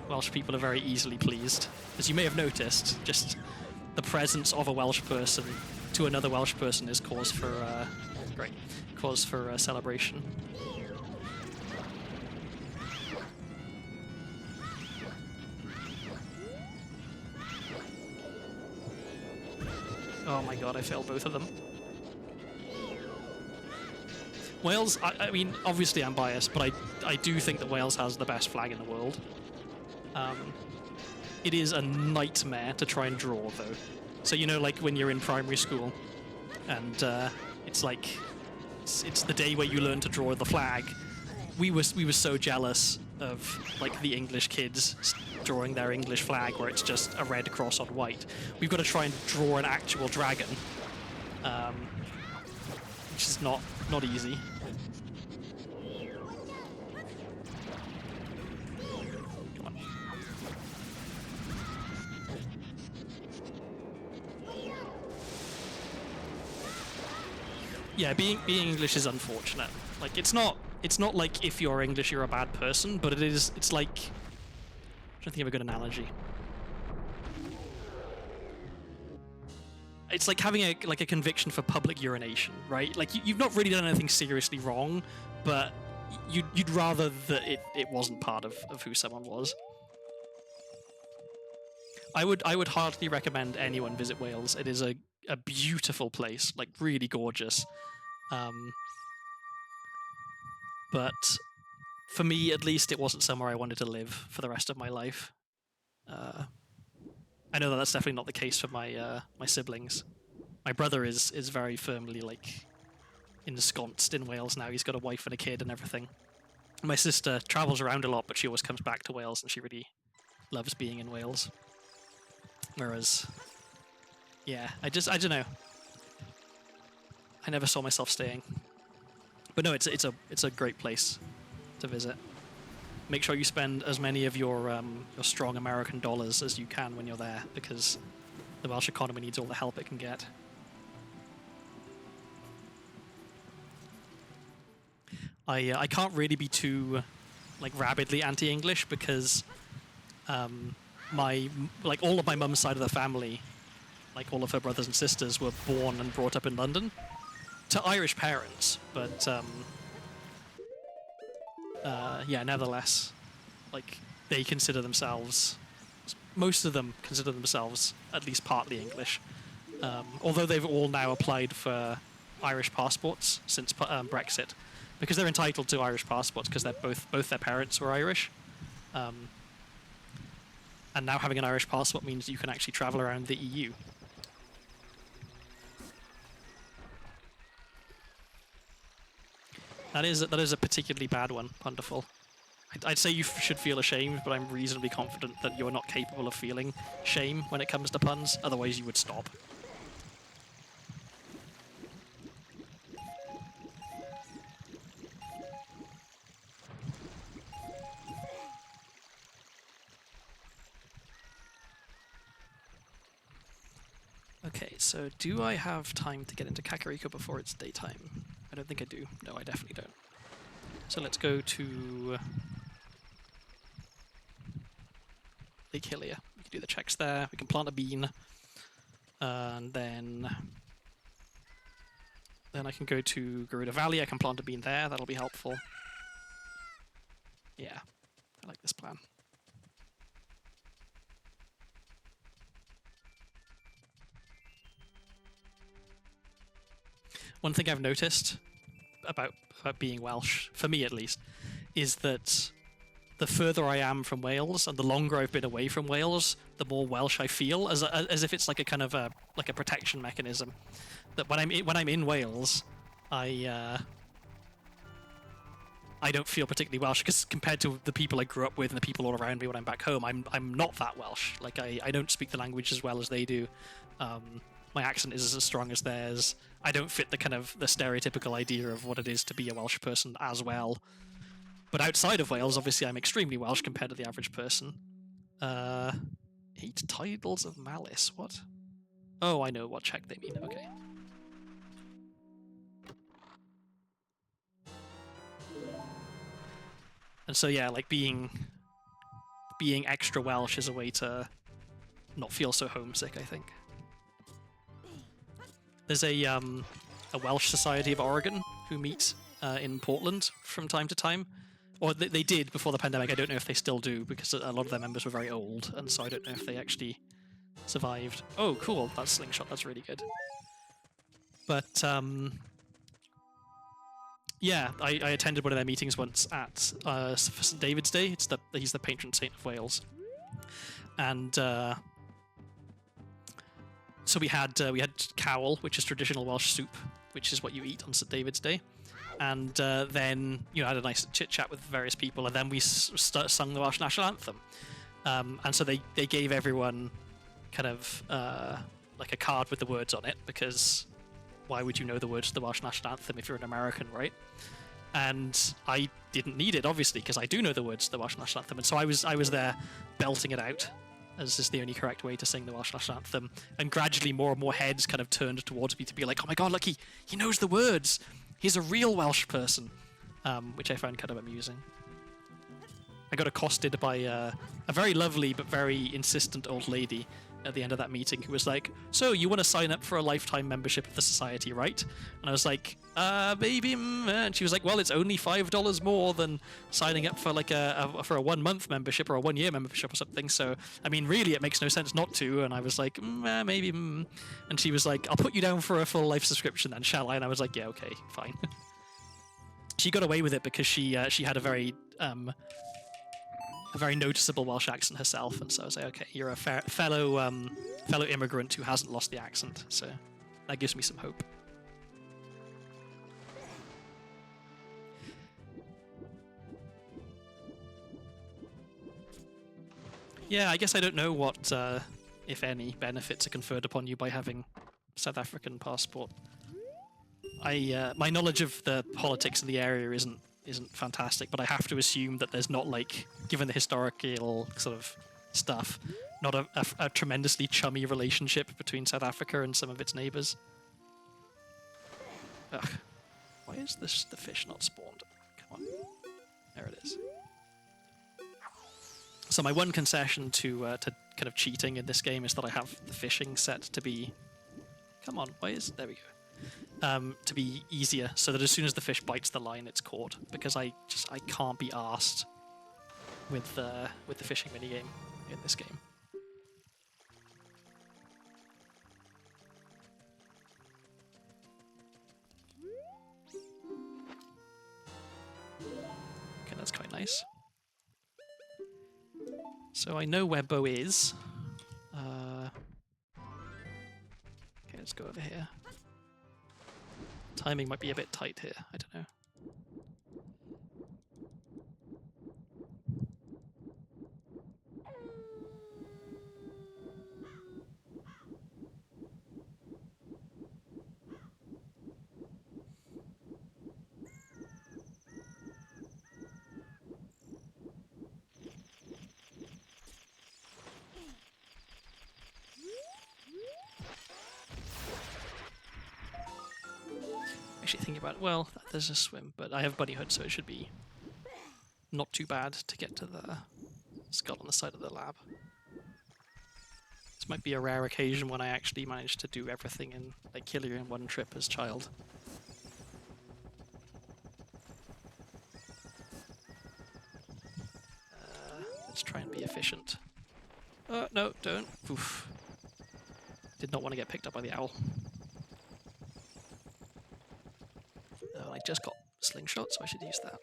Welsh people are very easily pleased. As you may have noticed, just the presence of a Welsh person to another Welsh person is cause for celebration. Oh my god, I failed both of them. Wales, I mean, obviously I'm biased, but I do think that Wales has the best flag in the world. It is a nightmare to try and draw, though. So, you know, like when you're in primary school, and it's like, it's the day where you learn to draw the flag. We were so jealous of, like, the English kids drawing their English flag, where it's just a red cross on white. We've got to try and draw an actual dragon, which is not easy. Come on. Yeah, being English is unfortunate. Like, it's not like if you're English you're a bad person, but it's like, I'm trying to think of a good analogy. It's like having a conviction for public urination, right? Like you've not really done anything seriously wrong, but you'd rather that it wasn't part of who someone was. I would heartily recommend anyone visit Wales. It is a beautiful place, like really gorgeous. But for me, at least, it wasn't somewhere I wanted to live for the rest of my life. I know that's definitely not the case for my siblings. My brother is very firmly like ensconced in Wales now. He's got a wife and a kid and everything. My sister travels around a lot, but she always comes back to Wales, and she really loves being in Wales. Whereas, yeah, I don't know. I never saw myself staying. But no, it's a great place to visit. Make sure you spend as many of your strong American dollars as you can when you're there, because the Welsh economy needs all the help it can get. I can't really be too like rabidly anti-English because all of my mum's side of the family, like all of her brothers and sisters, were born and brought up in London to Irish parents, but yeah, nevertheless, like they consider themselves, most of them consider themselves at least partly English, although they've all now applied for Irish passports since Brexit, because they're entitled to Irish passports because they're both their parents were Irish, and now having an Irish passport means you can actually travel around the EU. That is a particularly bad one, Wonderful. I'd say you should feel ashamed, but I'm reasonably confident that you're not capable of feeling shame when it comes to puns, otherwise you would stop. Okay, so do I have time to get into Kakariko before it's daytime? I don't think I do. No, I definitely don't. So let's go to Lake Hillier. We can do the checks there. We can plant a bean. And then I can go to Garuda Valley. I can plant a bean there. That'll be helpful. Yeah, I like this plan. One thing I've noticed about being Welsh, for me at least, is that the further I am from Wales and the longer I've been away from Wales, the more Welsh I feel, as if it's like a kind of a protection mechanism. That when I'm in Wales, I don't feel particularly Welsh, because compared to the people I grew up with and the people all around me when I'm back home, I'm not that Welsh. Like I don't speak the language as well as they do. My accent isn't as strong as theirs. I don't fit the kind of the stereotypical idea of what it is to be a Welsh person as well. But outside of Wales, obviously, I'm extremely Welsh compared to the average person. 8 titles of malice. What? Oh, I know what check they mean. Okay. And so yeah, like being extra Welsh is a way to not feel so homesick, I think. There's a Welsh Society of Oregon who meet in Portland from time to time. Or they did before the pandemic. I don't know if they still do, because a lot of their members were very old, and so I don't know if they actually survived. Oh, cool. That slingshot. That's really good. But, yeah, I attended one of their meetings once at St. David's Day. He's the patron saint of Wales. And so we had cawl, which is traditional Welsh soup, which is what you eat on St. David's Day. And then had a nice chit chat with various people, and then we sung the Welsh national anthem. And so they gave everyone kind of like a card with the words on it, because why would you know the words to the Welsh national anthem if you're an American, right? And I didn't need it, obviously, because I do know the words to the Welsh national anthem, and so I was there belting it out, as is the only correct way to sing the Welsh national anthem. And gradually more and more heads kind of turned towards me to be like, oh my god, look, he knows the words. He's a real Welsh person, which I found kind of amusing. I got accosted by a very lovely but very insistent old lady at the end of that meeting who was like, so you want to sign up for a lifetime membership of the society, right? And I was like, maybe. And she was like, well, it's only $5 more than signing up for like for a 1 month membership or a 1 year membership or something. So, I mean, really, it makes no sense not to. And I was like, maybe. And she was like, I'll put you down for a full life subscription then, shall I? And I was like, yeah, okay, fine. She got away with it because she had a very noticeable Welsh accent herself, and so I was like, okay, you're a fellow immigrant who hasn't lost the accent, so that gives me some hope. Yeah, I guess I don't know what, if any, benefits are conferred upon you by having South African passport. My knowledge of the politics in the area isn't fantastic, but I have to assume that there's not, like, given the historical sort of stuff, not a tremendously chummy relationship between South Africa and some of its neighbours. Ugh. Why is the fish not spawned? Come on. There it is. So my one concession to kind of cheating in this game is that I have the fishing set to be... Come on, there we go. To be easier, so that as soon as the fish bites the line, it's caught. Because I can't be arsed with the fishing minigame in this game. Okay, that's quite nice. So I know where Bo is. Okay, let's go over here. Timing might be a bit tight here, I don't know. Actually thinking about it, well, there's a swim, but I have bunny hood, so it should be not too bad to get to the skull on the side of the lab. This might be a rare occasion when I actually managed to do everything in like Killer in one trip as child. Let's try and be efficient. No, don't. Oof. Did not want to get picked up by the owl. I just got slingshot, so I should use that.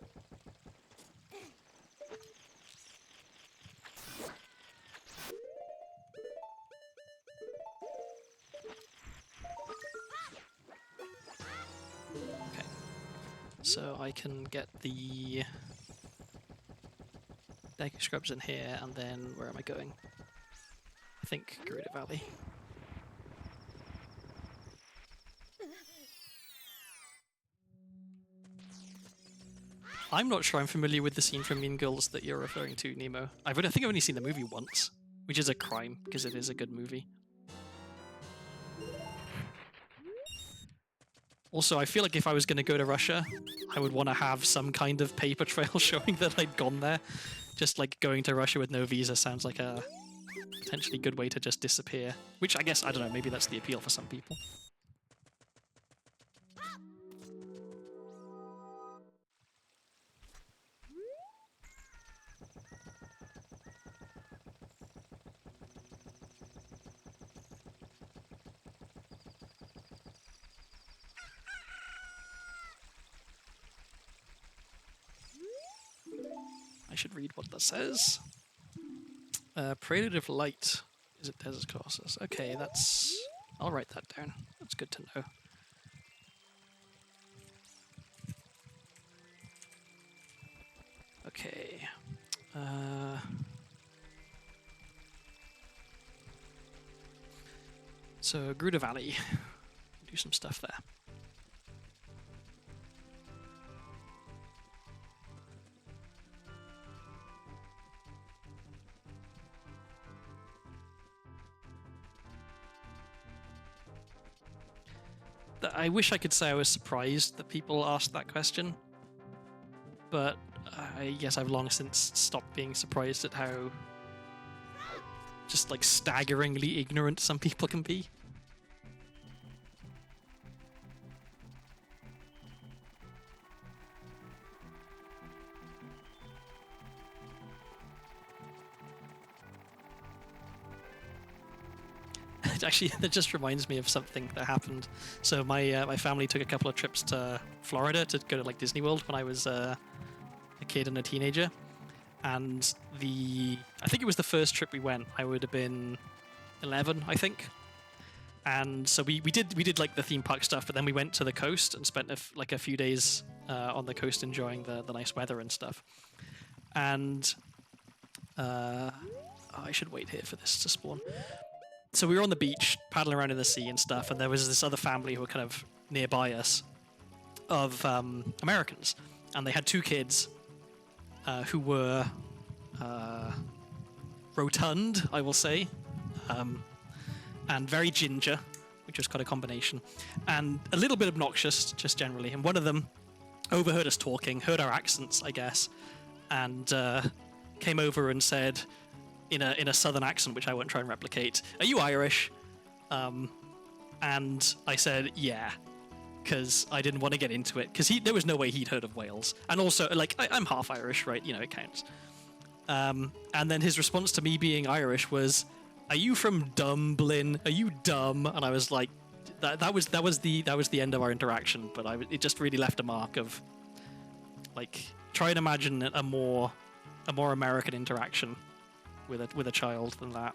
Okay. So I can get the deck of scrubs in here, and then where am I going? I think Garuda Valley. I'm not sure I'm familiar with the scene from Mean Girls that you're referring to, Nemo. I think I've only seen the movie once, which is a crime, because it is a good movie. Also, I feel like if I was going to go to Russia, I would want to have some kind of paper trail showing that I'd gone there. Just like going to Russia with no visa sounds like a potentially good way to just disappear. Which I guess, I don't know, maybe that's the appeal for some people. I should read what that says. Prelude of Light is at Desert Colossus. Okay, that's... I'll write that down. That's good to know. Okay. So, Gruda Valley. Do some stuff there. I wish I could say I was surprised that people asked that question, but I guess I've long since stopped being surprised at how just like staggeringly ignorant some people can be. Actually, that just reminds me of something that happened. So my family took a couple of trips to Florida to go to like Disney World when I was a kid and a teenager, and I think it was the first trip we went. I would have been 11, I think. And so we did like the theme park stuff, but then we went to the coast and spent a few days on the coast enjoying the nice weather and stuff. And I should wait here for this to spawn. So we were on the beach, paddling around in the sea and stuff, and there was this other family who were kind of nearby us of Americans. And they had two kids who were rotund, I will say, and very ginger, which was quite a combination, and a little bit obnoxious, just generally. And one of them overheard us talking, heard our accents, I guess, and came over and said, in a southern accent, which I won't try and replicate, "Are you Irish?" And I said, "Yeah," because I didn't want to get into it, because there was no way he'd heard of Wales. And also, like, I'm half Irish, right? You know, it counts. And then his response to me being Irish was, "Are you from Dublin? Are you dumb?" And I was like, that was the end of our interaction. But it just really left a mark of, like, try and imagine a more American interaction with a child than that.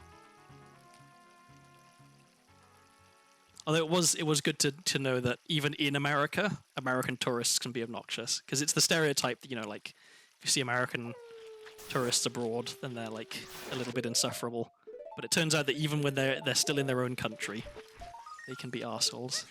Although it was good to know that even in America, American tourists can be obnoxious, because it's the stereotype that, you know, like, if you see American tourists abroad, then they're like a little bit insufferable. But it turns out that even when they're still in their own country, they can be arseholes.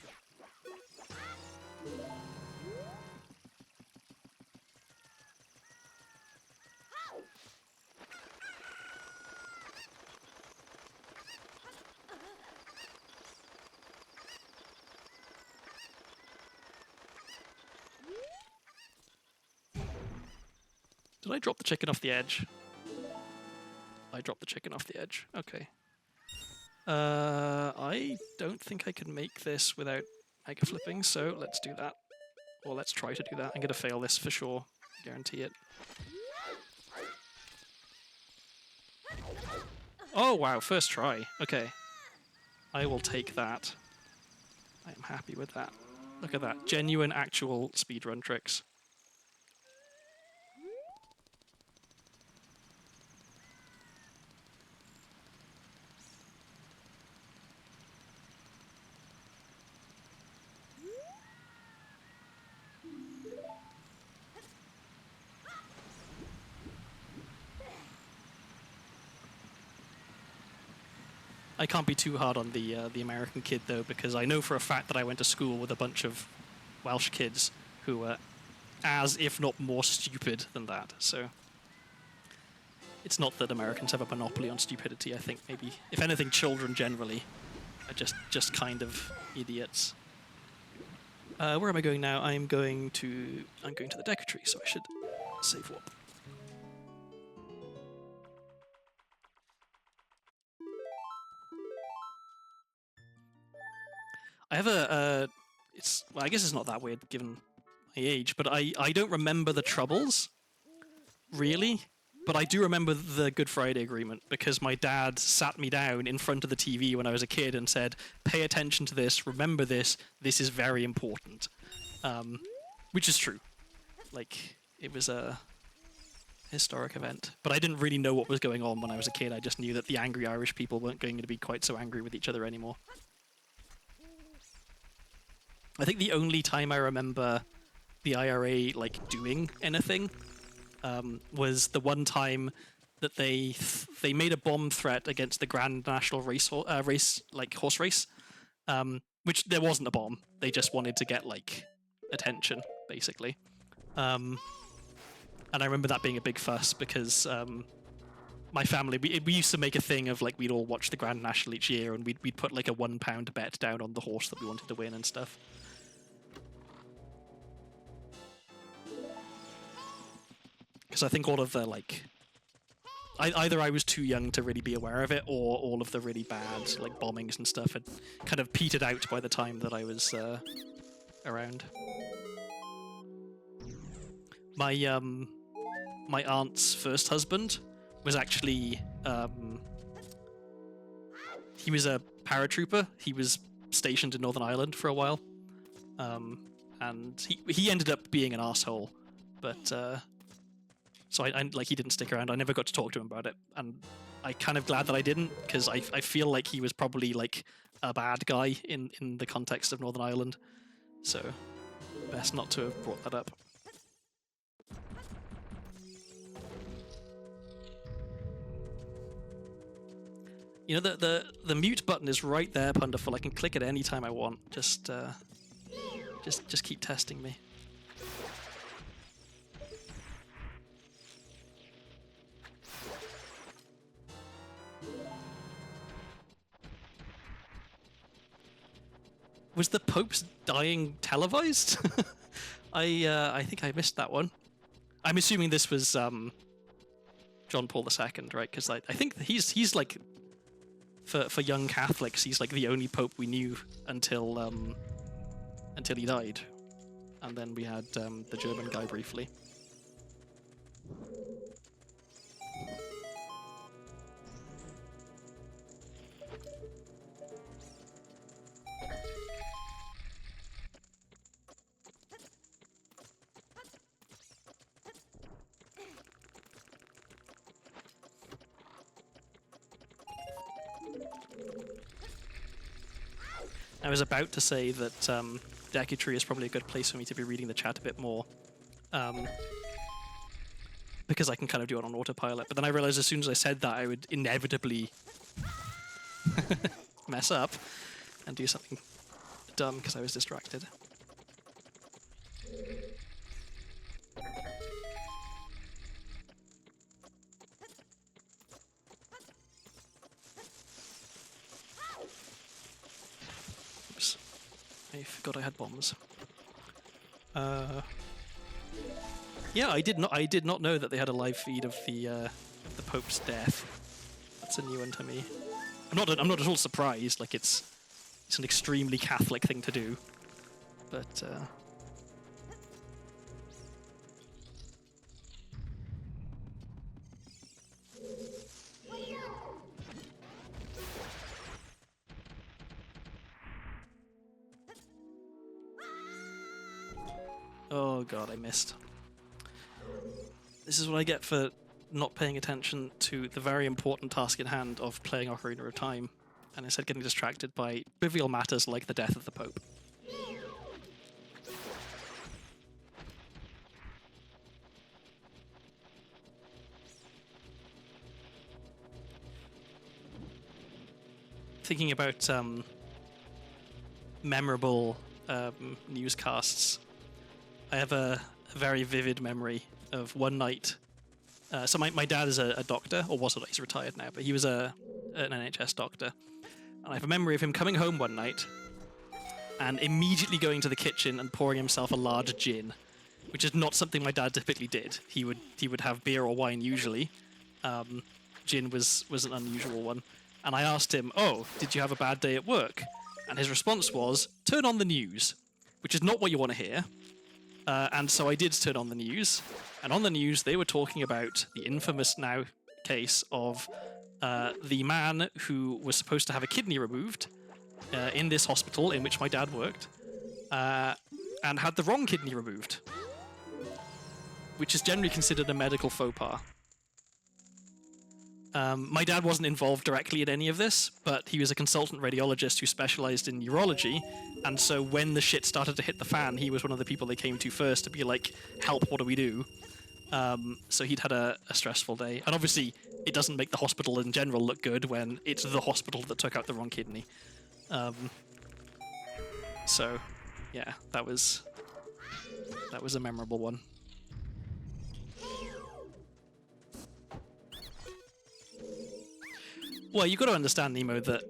Did I drop the chicken off the edge? I dropped the chicken off the edge. Okay. I don't think I can make this without mega flipping, so let's do that. Or let's try to do that. I'm going to fail this for sure. Guarantee it. Oh, wow. First try. Okay. I will take that. I am happy with that. Look at that. Genuine, actual speedrun tricks. I can't be too hard on the American kid, though, because I know for a fact that I went to school with a bunch of Welsh kids who were as, if not more, stupid than that. So it's not that Americans have a monopoly on stupidity. I think maybe, if anything, children generally are just kind of idiots. Where am I going now? I'm going to the Decretary, so I should save warp. I have well, I guess it's not that weird given my age, but I don't remember the Troubles, really, but I do remember the Good Friday Agreement, because my dad sat me down in front of the TV when I was a kid and said, "Pay attention to this, remember this is very important," which is true. Like, it was historic event. But I didn't really know what was going on when I was a kid. I just knew that the angry Irish people weren't going to be quite so angry with each other anymore. I think the only time I remember the IRA like doing anything was the one time that they made a bomb threat against the Grand National race like horse race, which there wasn't a bomb. They just wanted to get like attention, basically. And I remember that being a big fuss because my family, we used to make a thing of like we'd all watch the Grand National each year, and we'd put like a £1 bet down on the horse that we wanted to win and stuff. Because I think all of the like, either I was too young to really be aware of it, or all of the really bad like bombings and stuff had kind of petered out by the time that I was around. My aunt's first husband was actually he was a paratrooper. He was stationed in Northern Ireland for a while, and he ended up being an asshole, but. So I like he didn't stick around. I never got to talk to him about it, and I'm kind of glad that I didn't, because I feel like he was probably like a bad guy in the context of Northern Ireland. So best not to have brought that up. You know, the mute button is right there, Punderful. I can click it any time I want. Just keep testing me. Was the Pope's dying televised? I think I missed that one. I'm assuming this was John Paul II, right? Because I think he's like for young Catholics, he's like the only Pope we knew until he died, and then we had the German guy briefly. I was about to say that Decutree is probably a good place for me to be reading the chat a bit more, because I can kind of do it on autopilot. But then I realized as soon as I said that, I would inevitably mess up and do something dumb because I was distracted. I forgot I had bombs. Yeah, I did not know that they had a live feed of the Pope's death. That's a new one to me. I'm not at all surprised. Like it's an extremely Catholic thing to do, but. Oh god, I missed. This is what I get for not paying attention to the very important task in hand of playing Ocarina of Time, and instead getting distracted by trivial matters like the death of the Pope. Thinking about memorable newscasts, I have a very vivid memory of one night. So my dad is a doctor, or was, he's retired now, but he was an NHS doctor. And I have a memory of him coming home one night and immediately going to the kitchen and pouring himself a large gin, which is not something my dad typically did. He would have beer or wine usually. Gin was an unusual one. And I asked him, "Oh, did you have a bad day at work?" And his response was, "Turn on the news," which is not what you want to hear. And so I did turn on the news, and on the news they were talking about the infamous now case of the man who was supposed to have a kidney removed in this hospital in which my dad worked, and had the wrong kidney removed. which is generally considered a medical faux pas. My dad wasn't involved directly in any of this, but he was a consultant radiologist who specialized in urology, and so when the shit started to hit the fan, he was one of the people they came to first to be like, help, what do we do? So he'd had a stressful day. And obviously, it doesn't make the hospital in general look good when it's the hospital that took out the wrong kidney. So, yeah, that was a memorable one. Well, you got to understand, Nemo, that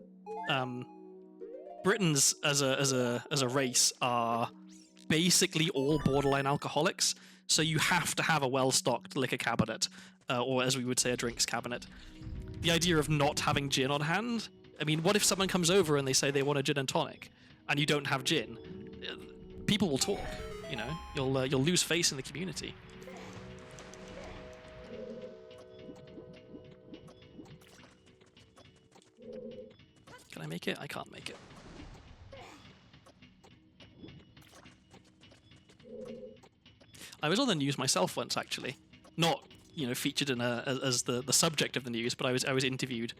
Britons as a race are basically all borderline alcoholics. So you have to have a well-stocked liquor cabinet, or as we would say, a drinks cabinet. The idea of not having gin on hand. I mean, what if someone comes over and they say they want a gin and tonic, and you don't have gin? People will talk. You know, you'll lose face in the community. Can I make it? I can't make it. I was on the news myself once, actually. Not, featured in as the subject of the news, but I was interviewed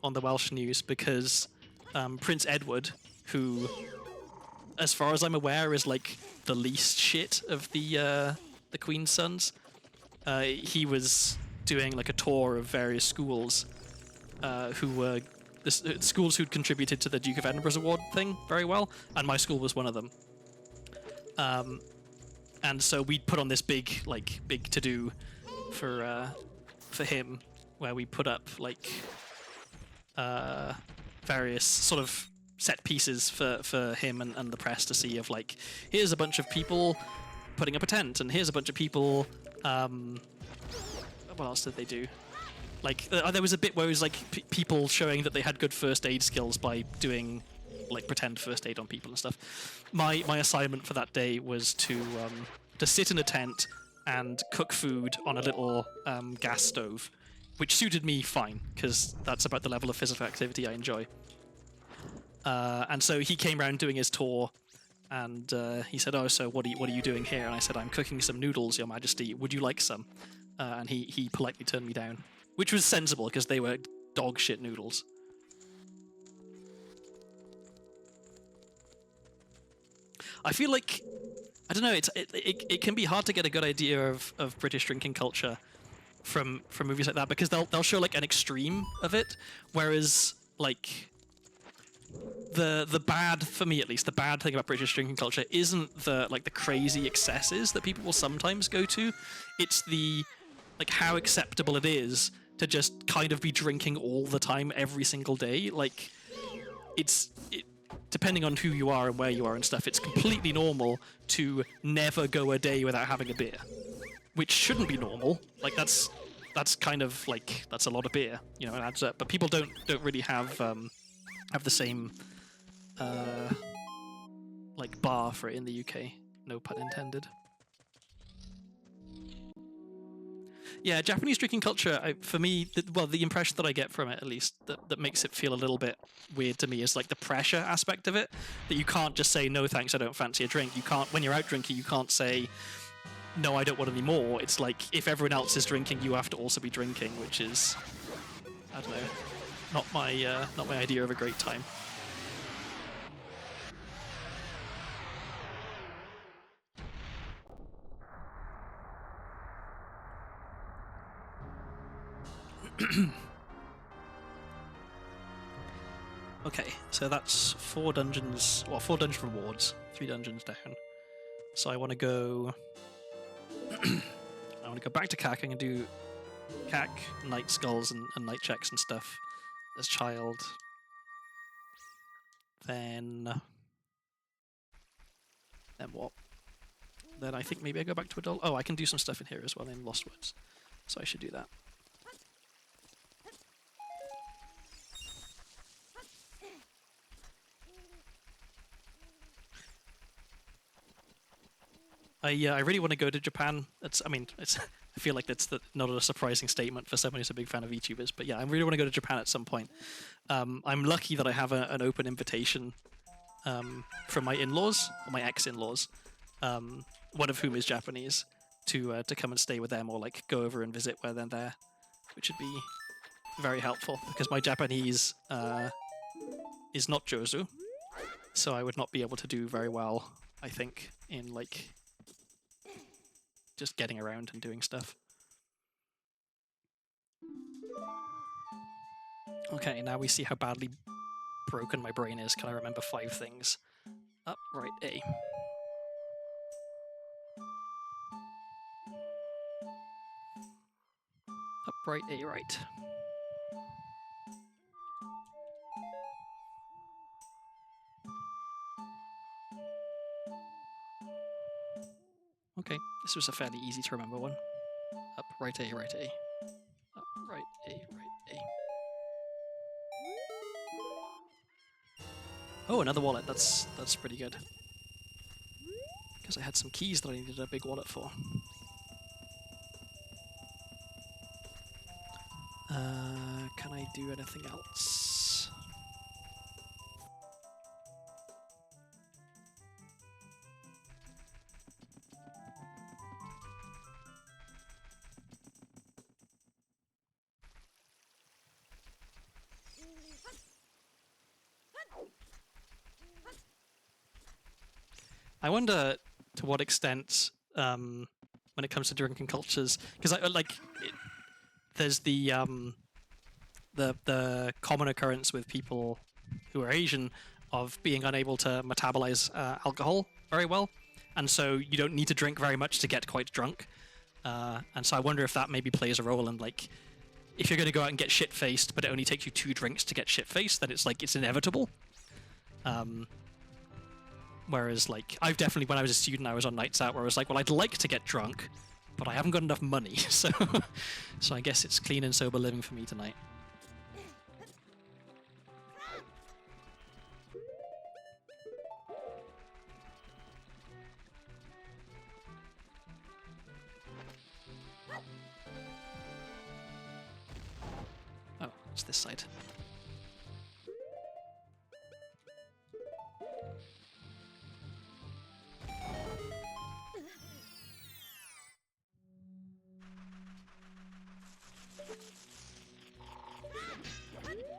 on the Welsh news because Prince Edward, who, as far as I'm aware, is like the least shit of the Queen's sons. He was doing like a tour of various schools who were schools who'd contributed to the Duke of Edinburgh's award thing very well, and my school was one of them. And so we'd put on this big to-do for him, where we put up like various sort of set pieces for him and the press to see of like, here's a bunch of people putting up a tent, and here's a bunch of people. What else did they do? Like there was a bit where it was like people showing that they had good first aid skills by doing like pretend first aid on people and stuff. My assignment for that day was to sit in a tent and cook food on a little gas stove, which suited me fine because that's about the level of physical activity I enjoy. And so he came around doing his tour, and he said, "Oh, so what are you doing here?" And I said, "I'm cooking some noodles, Your Majesty. Would you like some?" And he politely turned me down, which was sensible because they were dog shit noodles. I feel like, I don't know, it can be hard to get a good idea of British drinking culture from movies like that, because they'll show like an extreme of it, whereas like the bad, for me at least, the bad thing about British drinking culture isn't the crazy excesses that people will sometimes go to. It's the like how acceptable it is to just kind of be drinking all the time every single day. Like depending on who you are and where you are and stuff, it's completely normal to never go a day without having a beer, which shouldn't be normal. Like that's kind of like, that's a lot of beer, it adds up. But people don't really have the same like bar for it in the UK. No pun intended. Yeah, Japanese drinking culture, for me, the impression that I get from it, at least, that makes it feel a little bit weird to me is like the pressure aspect of it, that you can't just say, no thanks, I don't fancy a drink. You can't, when you're out drinking, you can't say, no, I don't want any more. It's like, if everyone else is drinking, you have to also be drinking, which is, I don't know, not my idea of a great time. Okay, so that's 4 dungeons, well, 4 dungeon rewards, 3 dungeons down. So I want to go back to CAC and do CAC, night skulls and night checks and stuff as child. Then what? Then I think maybe I go back to adult. Oh, I can do some stuff in here as well in Lost Woods, so I should do that. I really want to go to Japan. I feel like that's not a surprising statement for someone who's a big fan of VTubers, but yeah, I really want to go to Japan at some point. I'm lucky that I have an open invitation from my in-laws, or my ex-in-laws, one of whom is Japanese, to come and stay with them or like go over and visit where they're there, which would be very helpful because my Japanese is not Jozu, so I would not be able to do very well, I think, in like just getting around and doing stuff. Okay, now we see how badly broken my brain is. Can I remember 5 things? Up, right, A. Up, right, A, right. Okay, this was a fairly easy to remember one. Up, right, A, right, A. Up, right, A, right, A. Oh, another wallet. That's pretty good. Because I had some keys that I needed a big wallet for. Can I do anything else? I wonder to what extent, when it comes to drinking cultures, because there's the common occurrence with people who are Asian of being unable to metabolize alcohol very well, and so you don't need to drink very much to get quite drunk. And so I wonder if that maybe plays a role in like, if you're going to go out and get shit-faced, but it only takes you 2 drinks to get shit-faced, then it's like it's inevitable. Whereas, like, I've definitely, when I was a student, I was on nights out where I was like, well, I'd like to get drunk, but I haven't got enough money, so so I guess it's clean and sober living for me tonight. Oh, it's this side.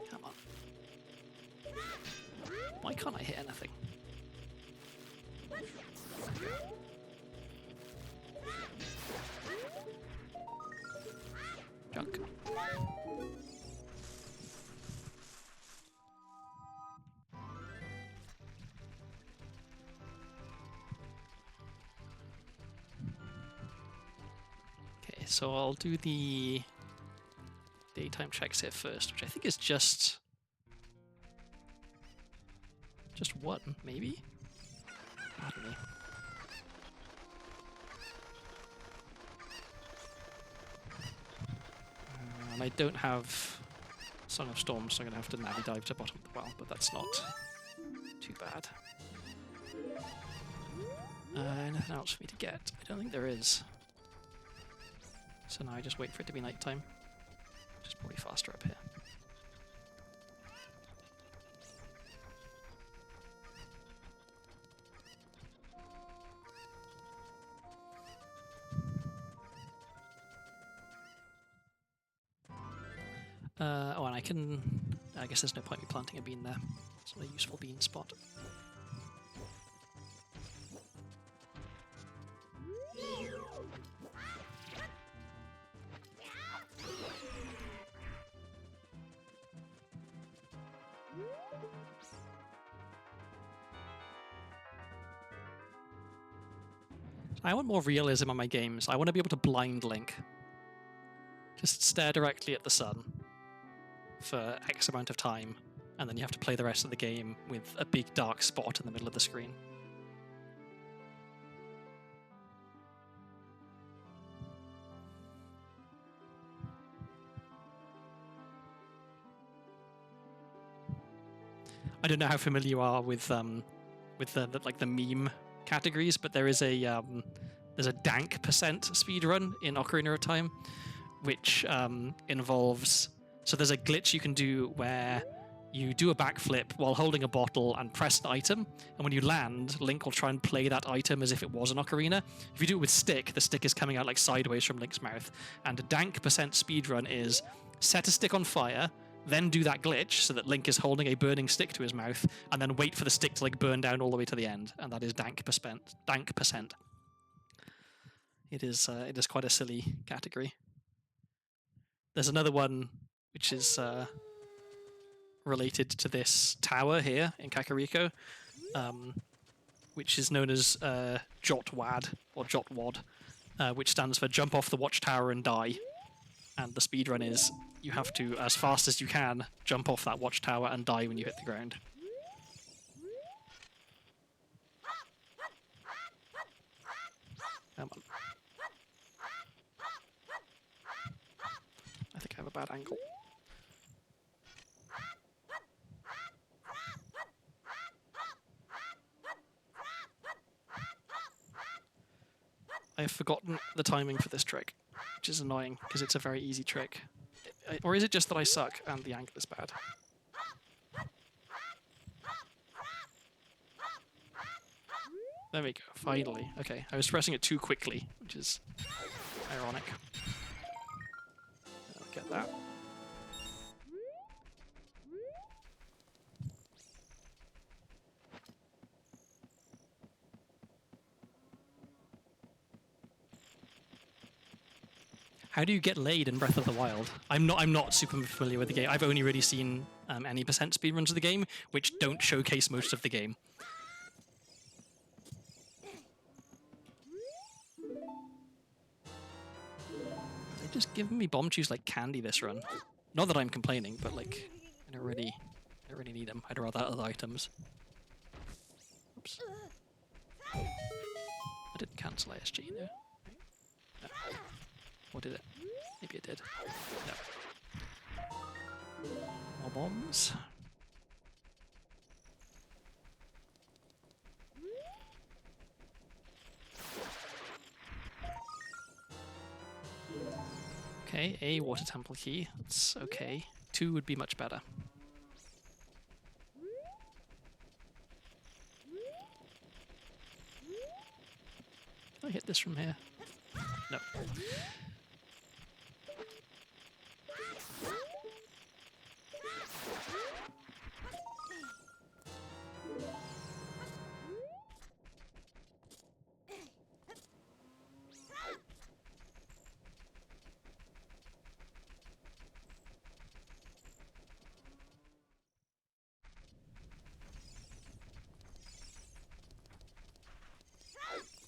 Come on. Why can't I hit anything? Junk. Okay, so I'll do the daytime checks here first, which I think is just 1, maybe? Pardon me. And I don't have Song of Storms, so I'm going to have to Navi dive to bottom of the well, but that's not too bad. Anything else for me to get? I don't think there is. So now I just wait for it to be nighttime, which is probably faster up here. Oh, and I guess there's no point me planting a bean there. It's not a useful bean spot. I want more realism on my games. I want to be able to blind link. Just stare directly at the sun for X amount of time, and then you have to play the rest of the game with a big dark spot in the middle of the screen. I don't know how familiar you are with the meme categories, but there's a dank percent speedrun in Ocarina of Time, which involves, so there's a glitch you can do where you do a backflip while holding a bottle and press an item, and when you land, Link will try and play that item as if it was an ocarina. If you do it with stick, the stick is coming out like sideways from Link's mouth. And a dank percent speedrun is set a stick on fire, then do that glitch so that Link is holding a burning stick to his mouth, and then wait for the stick to like burn down all the way to the end, and that is dank percent. It is quite a silly category. There's another one which is related to this tower here in Kakariko, which is known as Jotwad or Jotwad, which stands for jump off the watchtower and die. And the speedrun is you have to, as fast as you can, jump off that watchtower and die when you hit the ground. Come on. I think I have a bad angle. I have forgotten the timing for this trick, which is annoying, because it's a very easy trick. Or is it just that I suck and the angle is bad? There we go, finally. Okay, I was pressing it too quickly, which is ironic. I'll get that. How do you get laid in Breath of the Wild? I'm not super familiar with the game. I've only really seen any percent speedruns of the game, which don't showcase most of the game. They're just giving me bomb chews like candy this run. Not that I'm complaining, but like I don't really need them. I'd rather other items. Oops. I didn't cancel ISG, no. No. Or did it? Maybe it did. No. More bombs. Okay, a water temple key. That's okay. 2 would be much better. Can I hit this from here? No.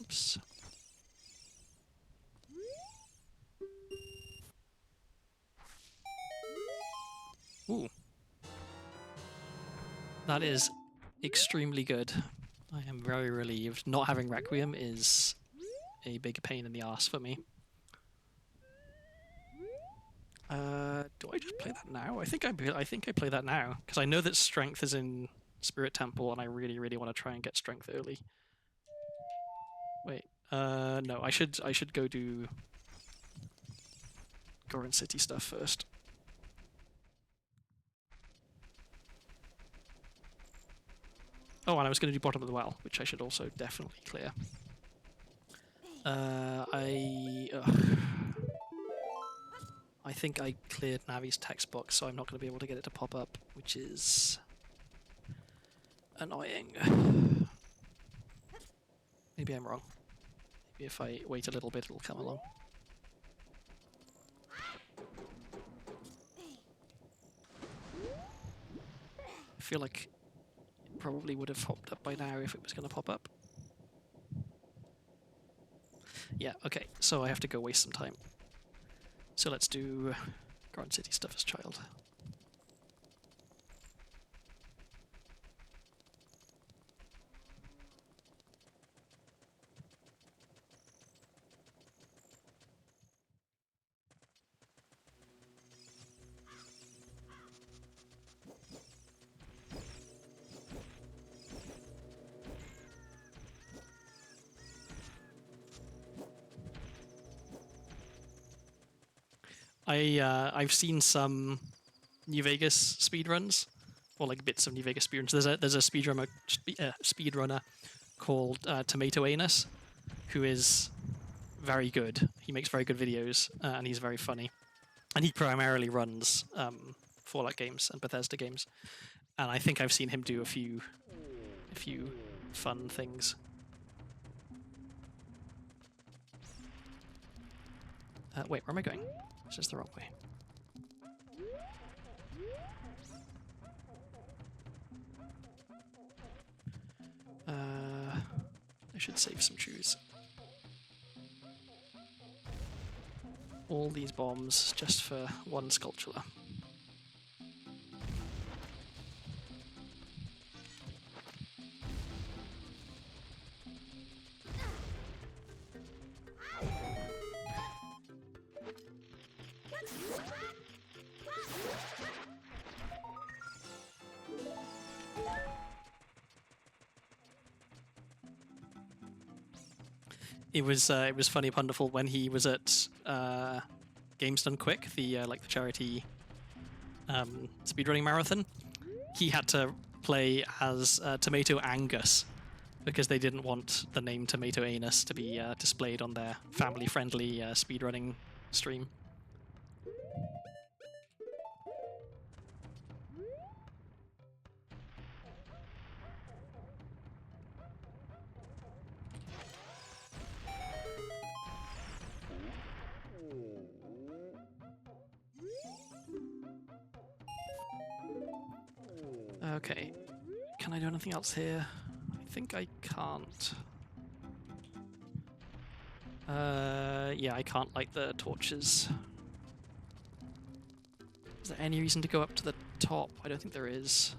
Oops. Ooh. That is extremely good. I am very relieved. Not having Requiem is a big pain in the ass for me. Do I just play that now? I think I play that now because I know that strength is in Spirit Temple, and I really want to try and get strength early. Wait, no, I should go do Goron City stuff first. Oh, and I was going to do Bottom of the Well, which I should also definitely clear. I think I cleared Navi's text box, so I'm not going to be able to get it to pop up, which is annoying. Maybe I'm wrong. Maybe if I wait a little bit, it'll come along. I feel like it probably would have popped up by now if it was going to pop up. Yeah, okay, so I have to go waste some time. So let's do Garden City stuff as child. I've seen some New Vegas speedruns, or like bits of New Vegas speedruns. There's a speedrunner called Tomato Anus, who is very good. He makes very good videos, and he's very funny. And he primarily runs Fallout games and Bethesda games. And I think I've seen him do a few fun things. Wait, where am I going? This is the wrong way. I should save some shoes. All these bombs just for one sculpture. It was funny, wonderful when he was at Games Done Quick, the like the charity speedrunning marathon. He had to play as Tomato Angus because they didn't want the name Tomato Anus to be displayed on their family-friendly speedrunning stream. Okay, can I do anything else here? I think I can't. Yeah, I can't light the torches. Is there any reason to go up to the top? I don't think there is.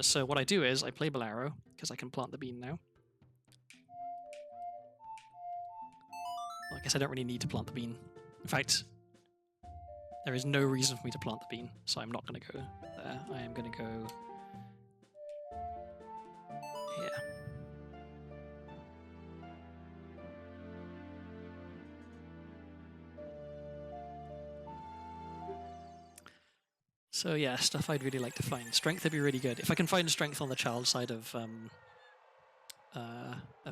So what I do is I play Bolero, because I can plant the bean now. Well, I guess I don't really need to plant the bean. In fact, there is no reason for me to plant the bean, so I'm not going to go there. I am going to go here. So yeah, stuff I'd really like to find. Strength would be really good. If I can find strength on the child side of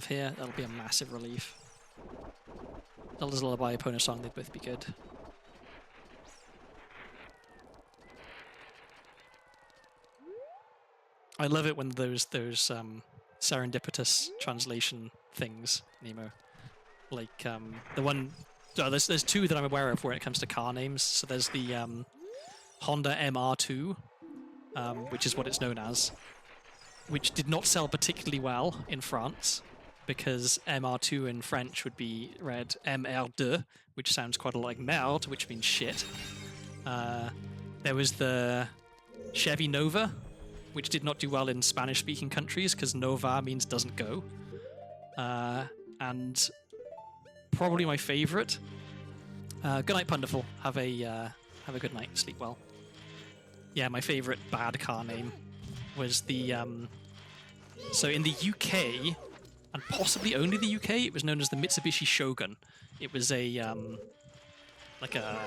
here, that'll be a massive relief. Zelda's Lullaby, Opponent Song, they'd both be good. I love it when those serendipitous translation things, Nemo. Like the one, there's two that I'm aware of when it comes to car names. So there's the Honda MR2, which is what it's known as, which did not sell particularly well in France because MR2 in French would be read MR2, which sounds quite a lot like merde, which means shit. There was the Chevy Nova, which did not do well in Spanish-speaking countries because Nova means doesn't go. And probably my favorite. Good night, Punderful. Have a good night. Sleep well. Yeah, my favorite bad car name was the. So in the UK, and possibly only the UK, it was known as the Mitsubishi Shogun. It was a like a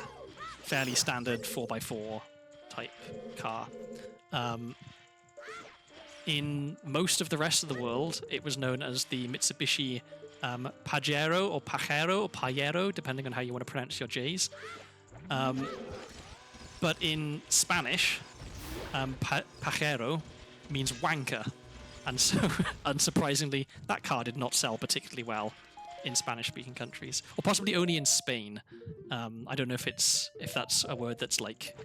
fairly standard 4x4 type car. In most of the rest of the world, it was known as the Mitsubishi Pajero or Pajero or Pajero, depending on how you want to pronounce your J's. But in Spanish, Pajero means wanker. And so, unsurprisingly, that car did not sell particularly well in Spanish-speaking countries, or possibly only in Spain. I don't know if that's a word that's like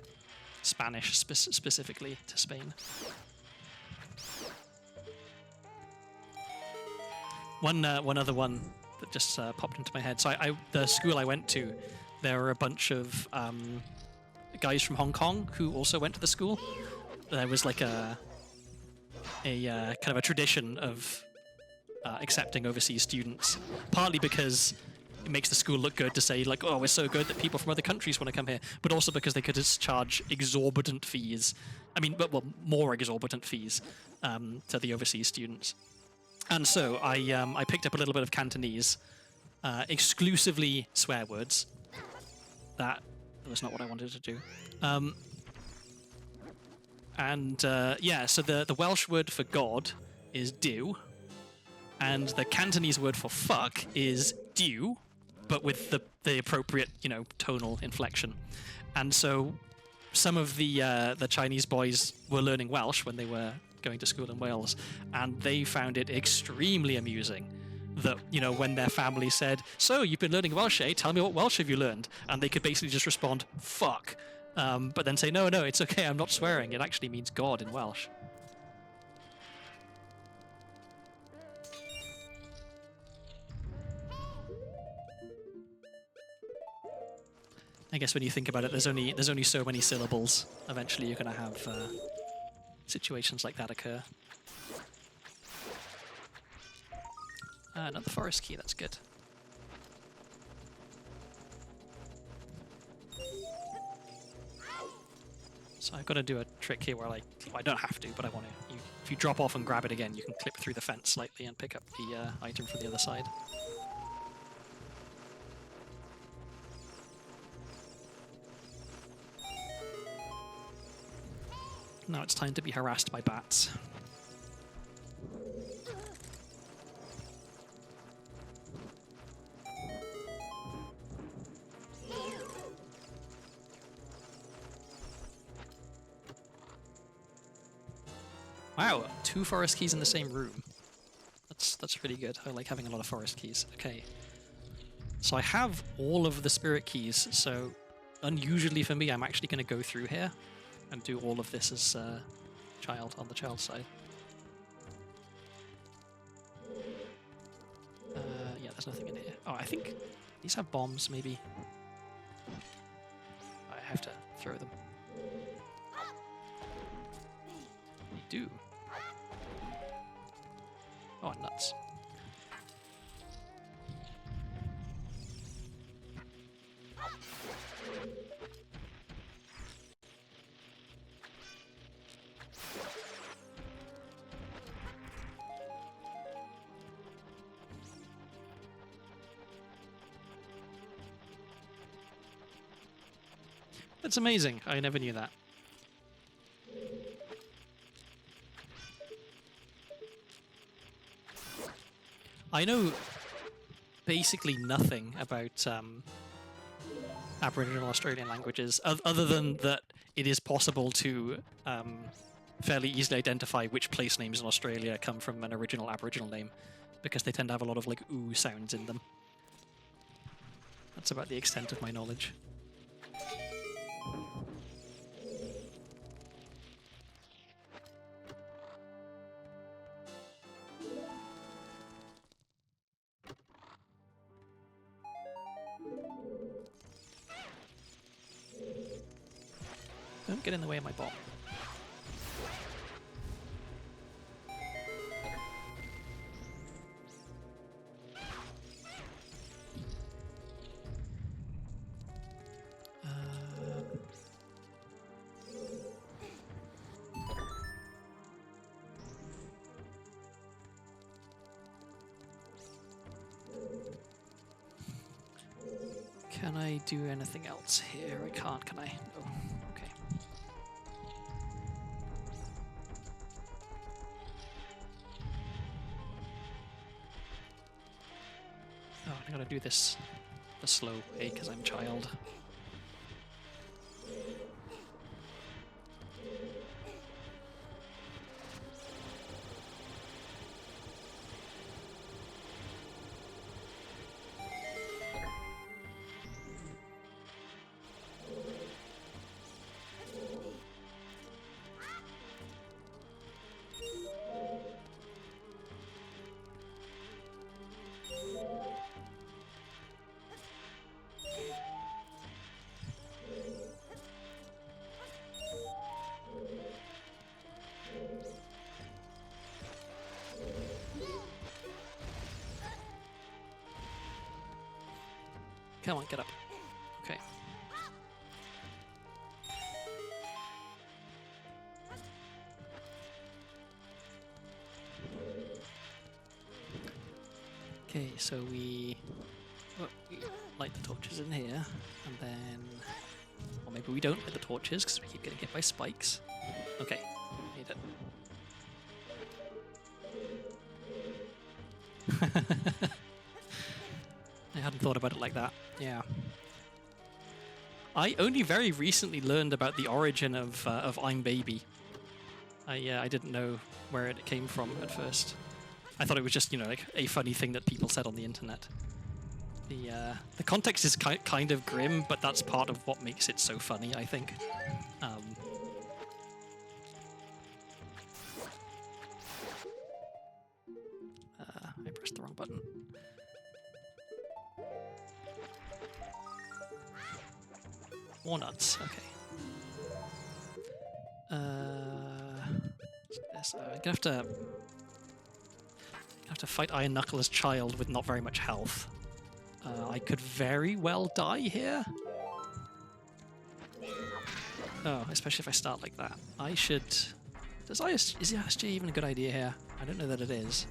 Spanish specifically to Spain. One other one that just popped into my head. So the school I went to, there were a bunch of guys from Hong Kong who also went to the school. There was like a kind of a tradition of accepting overseas students, partly because it makes the school look good to say like, oh, we're so good that people from other countries want to come here, but also because they could just charge exorbitant fees. I mean, well, more exorbitant fees to the overseas students. And so I picked up a little bit of Cantonese, exclusively swear words. That was not what I wanted to do. And yeah, so the Welsh word for God is Duw, and the Cantonese word for fuck is Dew, but with the appropriate, tonal inflection. And so some of the Chinese boys were learning Welsh when they were going to school in Wales, and they found it extremely amusing that, when their family said, "So, you've been learning Welsh, eh? Tell me what Welsh have you learned?" And they could basically just respond, "Fuck." But then say, no, it's okay, I'm not swearing. It actually means God in Welsh. I guess when you think about it, there's only so many syllables. Eventually you're going to have situations like that occur. Another forest key, that's good. So I've got to do a trick here where I don't have to, but I want to. If you drop off and grab it again, you can clip through the fence slightly and pick up the item from the other side. Now it's time to be harassed by bats. Wow, 2 forest keys in the same room. That's really good. I like having a lot of forest keys. Okay. So I have all of the spirit keys, so unusually for me, I'm actually going to go through here and do all of this as child on the child side. Yeah, there's nothing in here. Oh, I think these have bombs, maybe. I have to throw them. They do. Oh, nuts. That's amazing. I never knew that. I know basically nothing about Aboriginal Australian languages, other than that it is possible to fairly easily identify which place names in Australia come from an original Aboriginal name, because they tend to have a lot of ooh sounds in them. That's about the extent of my knowledge. Don't get in the way of my bomb. Can I do anything else here? I can't, can I? No. Okay. Oh, I gotta do this the slow way because I'm child. Come on, get up. Okay. Okay, so we light the torches in here, and then... Or maybe we don't light the torches, because we keep getting hit by spikes. Okay, made it. I hadn't thought about it like that. Yeah. I only very recently learned about the origin of I'm Baby. I didn't know where it came from at first. I thought it was just, you know, like a funny thing that people said on the internet. The context is kind of grim, but that's part of what makes it so funny, I think. I pressed the wrong button. Walnuts, okay. I'm gonna have to fight Iron Knuckle as child with not very much health. I could very well die here. Oh, especially if I start like that. I should... Is ISG even a good idea here? I don't know that it is.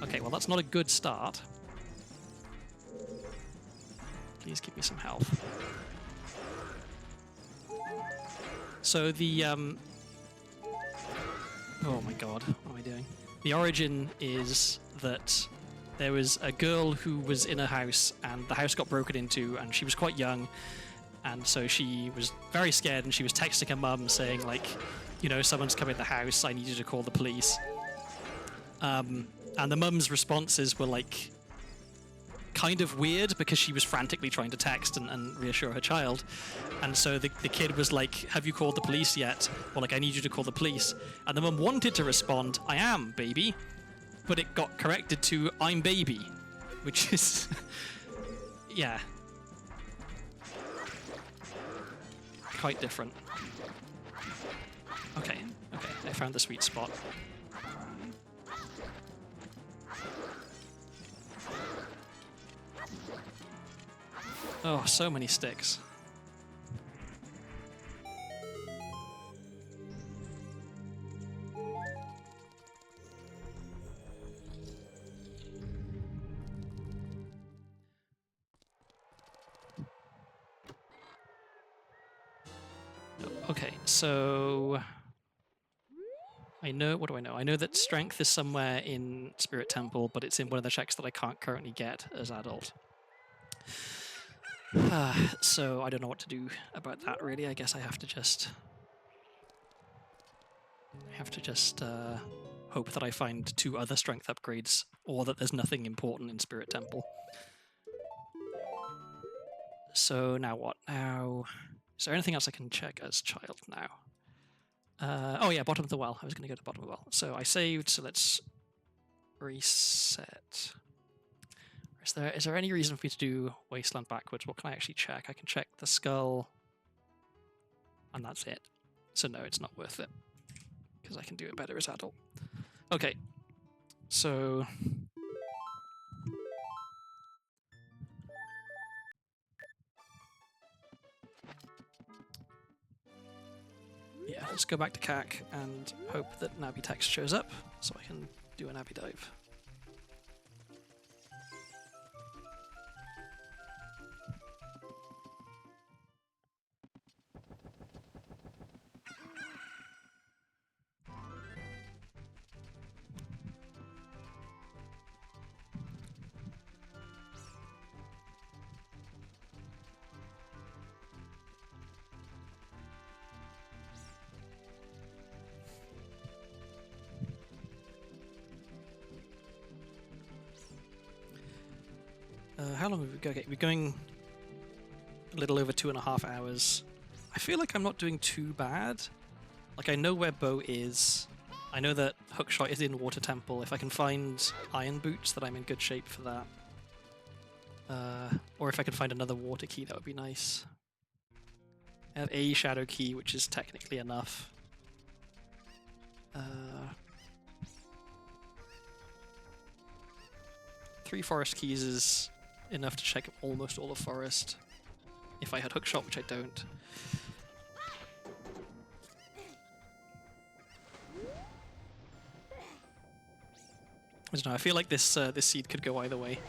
Okay, well that's not a good start. Please give me some health. So the, oh my god, what am I doing? The origin is that there was a girl who was in a house and the house got broken into and she was quite young, and so she was very scared and she was texting her mum saying like, you know, someone's come in the house, I need you to call the police. And the mum's responses were like kind of weird because she was frantically trying to text and reassure her child. And so the kid was like, have you called the police yet? Or like, I need you to call the police. And the mum wanted to respond, I am, baby. But it got corrected to, I'm baby. Which is... yeah. Quite different. Okay, I found the sweet spot. Oh, so many sticks. Okay, so I know, what do I know? I know that strength is somewhere in Spirit Temple, but it's in one of the checks that I can't currently get as adult. So I don't know what to do about that, really. I guess I have to just hope that I find 2 other strength upgrades, or that there's nothing important in Spirit Temple. So now what? Now, is there anything else I can check as child now? Oh yeah, bottom of the well. I was going to go to the bottom of the well. So I saved, so let's reset. Is there any reason for me to do Wasteland backwards? What can I actually check? I can check the skull, and that's it. So no, it's not worth it, because I can do it better as adult. Okay, so... yeah, let's go back to CAC and hope that Navi text shows up, so I can do an Navi dive. How long have we got? Okay, we're going a little over 2.5 hours. I feel like I'm not doing too bad. Like, I know where Bo is. I know that Hookshot is in Water Temple. If I can find Iron Boots, then I'm in good shape for that. Or if I could find another water key, that would be nice. I have a shadow key, which is technically enough. 3 forest keys is enough to check almost all of forest. If I had Hookshot, which I don't. I don't know, I feel like this seed could go either way.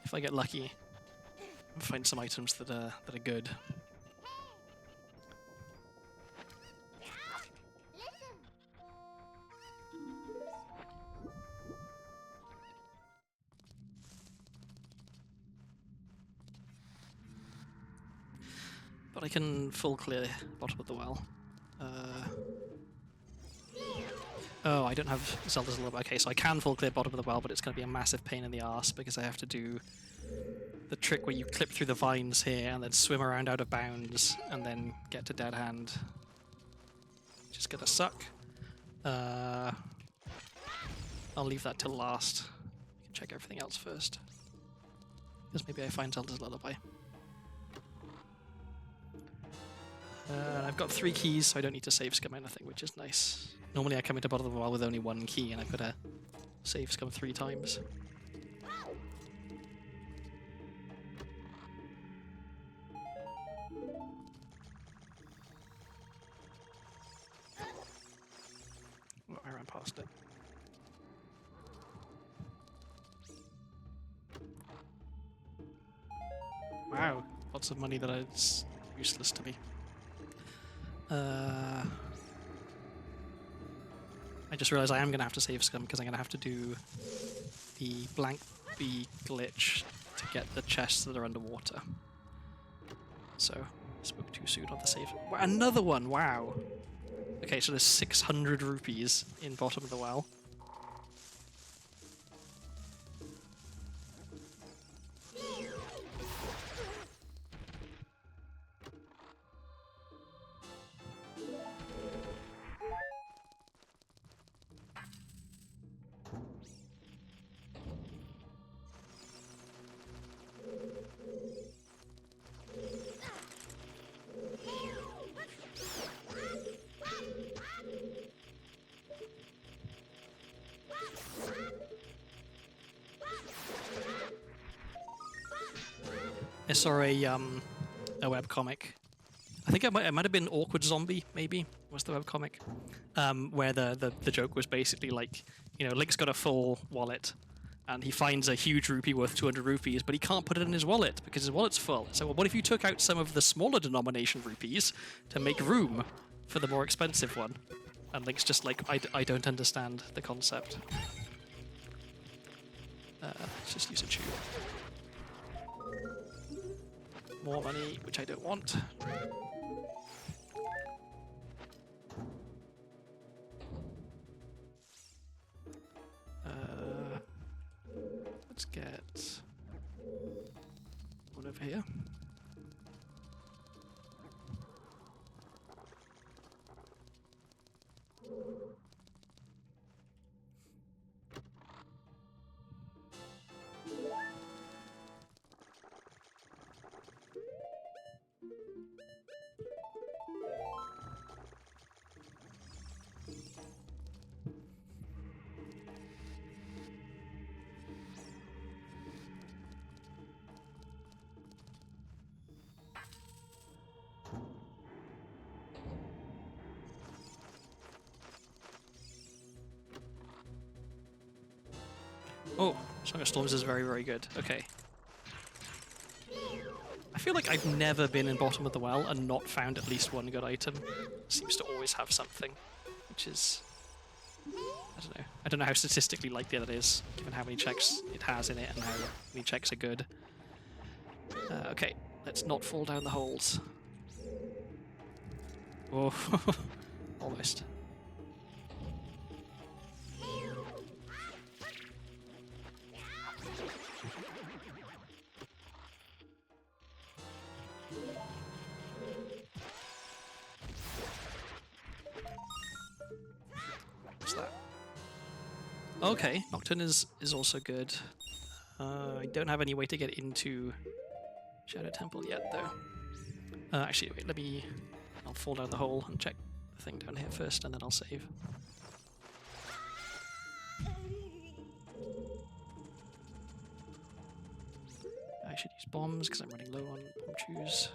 If I get lucky and find some items that are good. I can full clear bottom of the well. Oh, I don't have Zelda's Lullaby. Okay, so I can full clear bottom of the well, but it's going to be a massive pain in the arse because I have to do the trick where you clip through the vines here and then swim around out of bounds and then get to dead hand. Just gonna suck. I'll leave that till last. I can check everything else first. Because maybe I find Zelda's Lullaby. I've got 3 keys, so I don't need to save scum anything, which is nice. Normally I come into bottom of the well with only 1 key, and I've got to save scum 3 times. Oh, I ran past it. Wow, lots of money that is useless to me. I just realised I am going to have to save scum because I'm going to have to do the blank bee glitch to get the chests that are underwater. So, I spoke too soon on the save. Another one! Wow! Okay, so there's 600 rupees in bottom of the well. I saw a webcomic. I think it might have been Awkward Zombie, maybe, was the webcomic. Where the joke was basically like, you know, Link's got a full wallet, and he finds a huge rupee worth 200 rupees, but he can't put it in his wallet because his wallet's full. So, well, what if you took out some of the smaller denomination rupees to make room for the more expensive one? And Link's just like, I don't understand the concept. Let's just use a tube. More money, which I don't want. Let's get one over here. Oh, Song of Storms is very, very good. Okay. I feel like I've never been in bottom of the well and not found at least one good item. Seems to always have something, which is... I don't know. I don't know how statistically likely that is, given how many checks it has in it and how many checks are good. Okay, let's not fall down the holes. Oh, almost. What's that? Okay, Nocturne is also good. I don't have any way to get into Shadow Temple yet, though. Actually, wait, I'll fall down the hole and check the thing down here first, and then I'll save. I should use bombs, because I'm running low on bomb chews.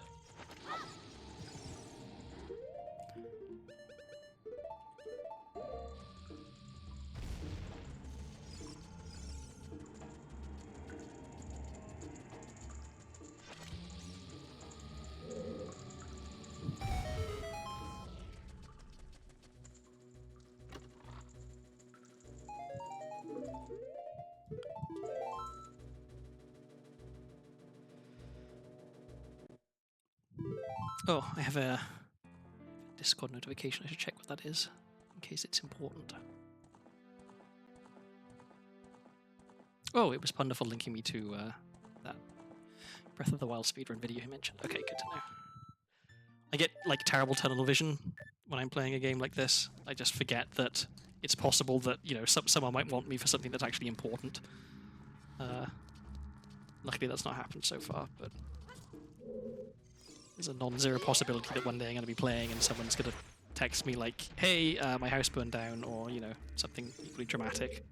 Oh, I have a Discord notification. I should check what that is, in case it's important. Oh, it was Punderful linking me to that Breath of the Wild speedrun video he mentioned. Okay, good to know. I get like terrible tunnel vision when I'm playing a game like this. I just forget that it's possible that, you know, someone might want me for something that's actually important. Luckily that's not happened so far, but there's a non-zero possibility that one day I'm going to be playing and someone's going to text me like, hey, my house burned down, or, you know, something equally dramatic.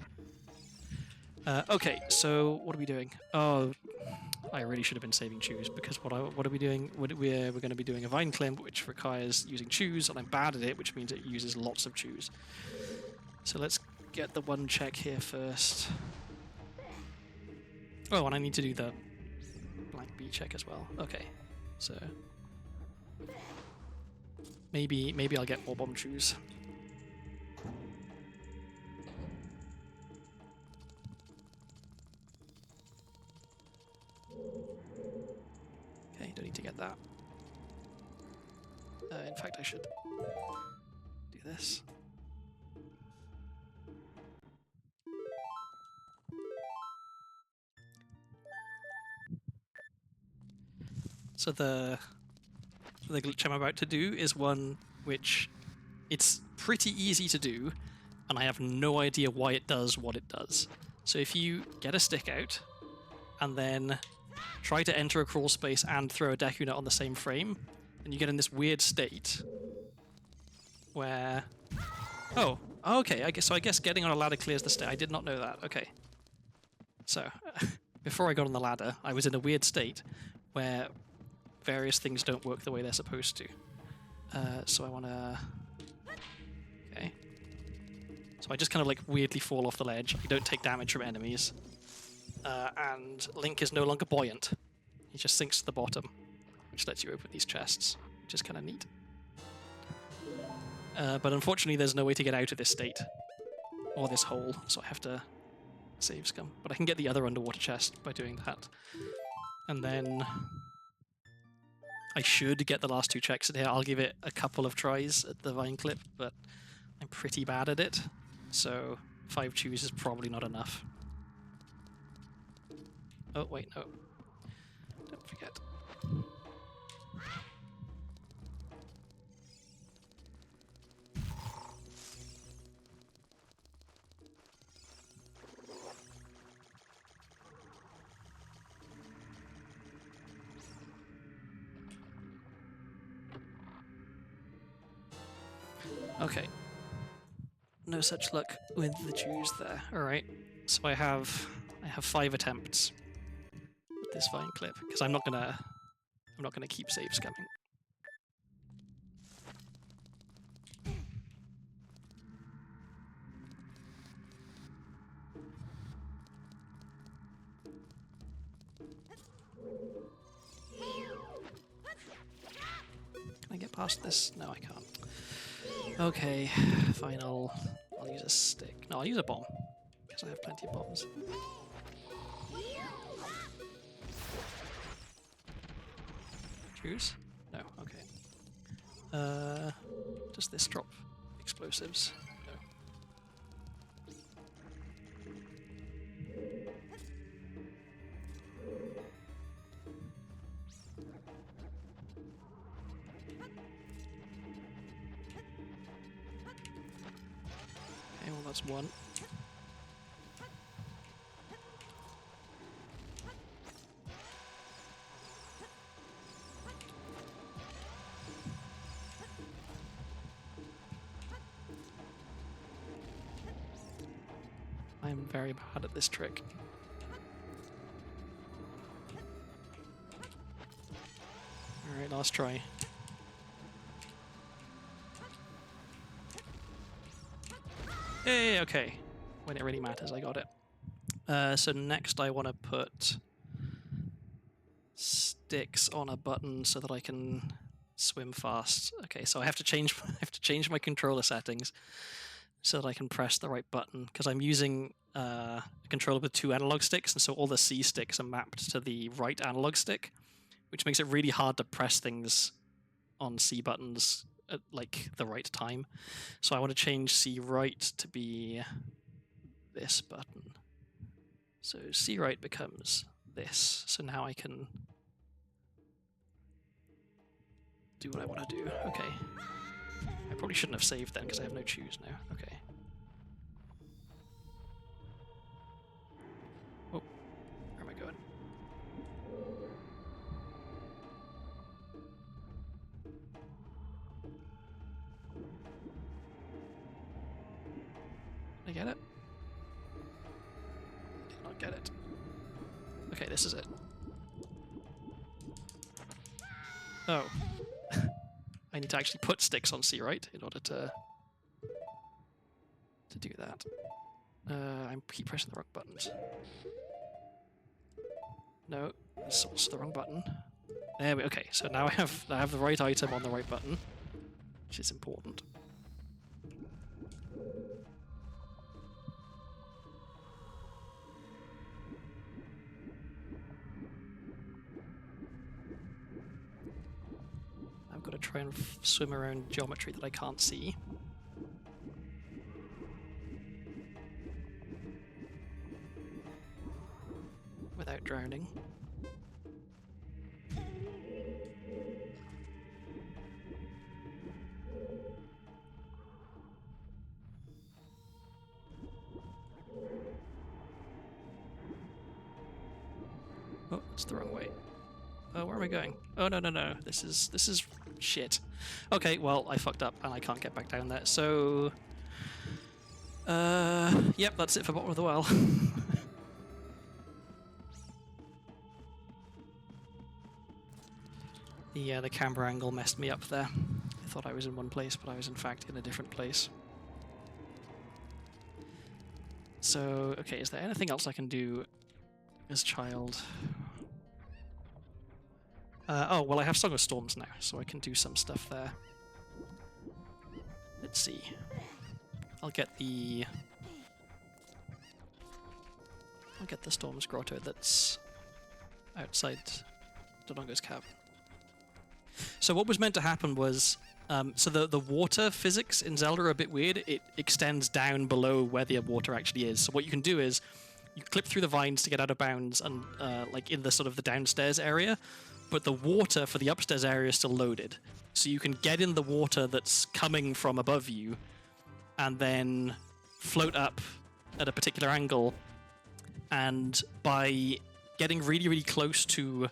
Okay, so what are we doing? Oh, I really should have been saving chews, because what are we doing? We're going to be doing a vine climb, which requires using chews, and I'm bad at it, which means it uses lots of chews. So let's get the one check here first. Oh, and I need to do the blank bee check as well. Okay, so maybe I'll get more bomb chews. Okay, don't need to get that. In fact, I should do this. So the glitch I'm about to do is one which it's pretty easy to do, and I have no idea why it does what it does. So if you get a stick out, and then try to enter a crawl space and throw a deku nut on the same frame, and you get in this weird state where... Oh, okay, I guess getting on a ladder clears the state. I did not know that. Okay. So, before I got on the ladder, I was in a weird state where various things don't work the way they're supposed to. So I want to... Okay. So I just kind of like weirdly fall off the ledge. I don't take damage from enemies. And Link is no longer buoyant. He just sinks to the bottom, which lets you open these chests, which is kind of neat. But unfortunately there's no way to get out of this state, or this hole, so I have to save scum. But I can get the other underwater chest by doing that. And then I should get the last two checks in here. I'll give it a couple of tries at the vine clip, but I'm pretty bad at it, so 5 chews is probably not enough. Oh, wait, no. Don't forget. Okay. No such luck with the chews there. Alright. So I have 5 attempts with this vine clip, because I'm not gonna keep save scumming. Can I get past this? No, I can't. Okay, fine, I'll use a stick. No, I'll use a bomb, because I have plenty of bombs. Choose? No, okay. Does this drop explosives? No. Okay, well that's one. I'm very bad at this trick. Alright, last try. Hey, okay. When it really matters, I got it. So next I want to put sticks on a button so that I can swim fast. Okay, so I have to change my controller settings so that I can press the right button, because I'm using a controller with 2 analog sticks, and so all the C sticks are mapped to the right analog stick, which makes it really hard to press things on C buttons at like the right time. So I want to change C right to be this button. So C right becomes this. So now I can do what I want to do. Okay. I probably shouldn't have saved then because I have no choose now. Okay. Oh, where am I going? Did I get it? I did not get it. Okay, this is it. Oh. I need to actually put sticks on C right in order to do that. I keep pressing the wrong buttons. No, this is also the wrong button. There we okay, so now I have the right item on the right button, which is important. I've got to try and swim around geometry that I can't see. Without drowning. Oh, it's the wrong way. Oh, where am I going? Oh, no, no, no. This is shit. Okay, well, I fucked up and I can't get back down there, so... Yep, that's it for Bottom of the Well. The camera angle messed me up there. I thought I was in one place, but I was in fact in a different place. So, okay, is there anything else I can do as child? Oh, well, I have Song of Storms now, so I can do some stuff there. Let's see. I'll get the Storm's Grotto that's outside Dodongo's cabin. So what was meant to happen was, so the water physics in Zelda are a bit weird. It extends down below where the water actually is. So what you can do is you clip through the vines to get out of bounds and like in the sort of the downstairs area, but the water for the upstairs area is still loaded. So you can get in the water that's coming from above you and then float up at a particular angle, and by getting really, really close to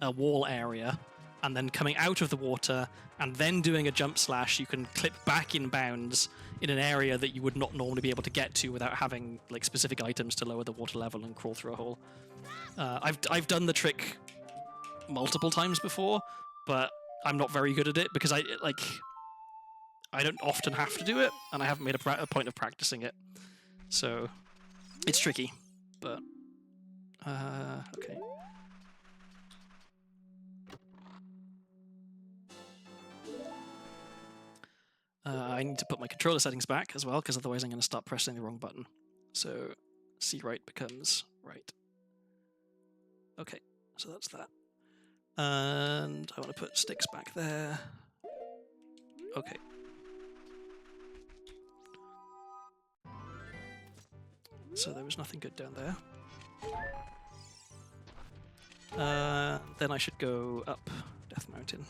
a wall area and then coming out of the water and then doing a jump slash, you can clip back in bounds in an area that you would not normally be able to get to without having like specific items to lower the water level and crawl through a hole. I've done the trick multiple times before, but I'm not very good at it because I don't often have to do it, and I haven't made a point of practicing it. So it's tricky, but okay. I need to put my controller settings back as well, because otherwise I'm going to start pressing the wrong button. So C right becomes right. Okay, so that's that. And I want to put sticks back there. Okay. So there was nothing good down there. Then I should go up Death Mountain.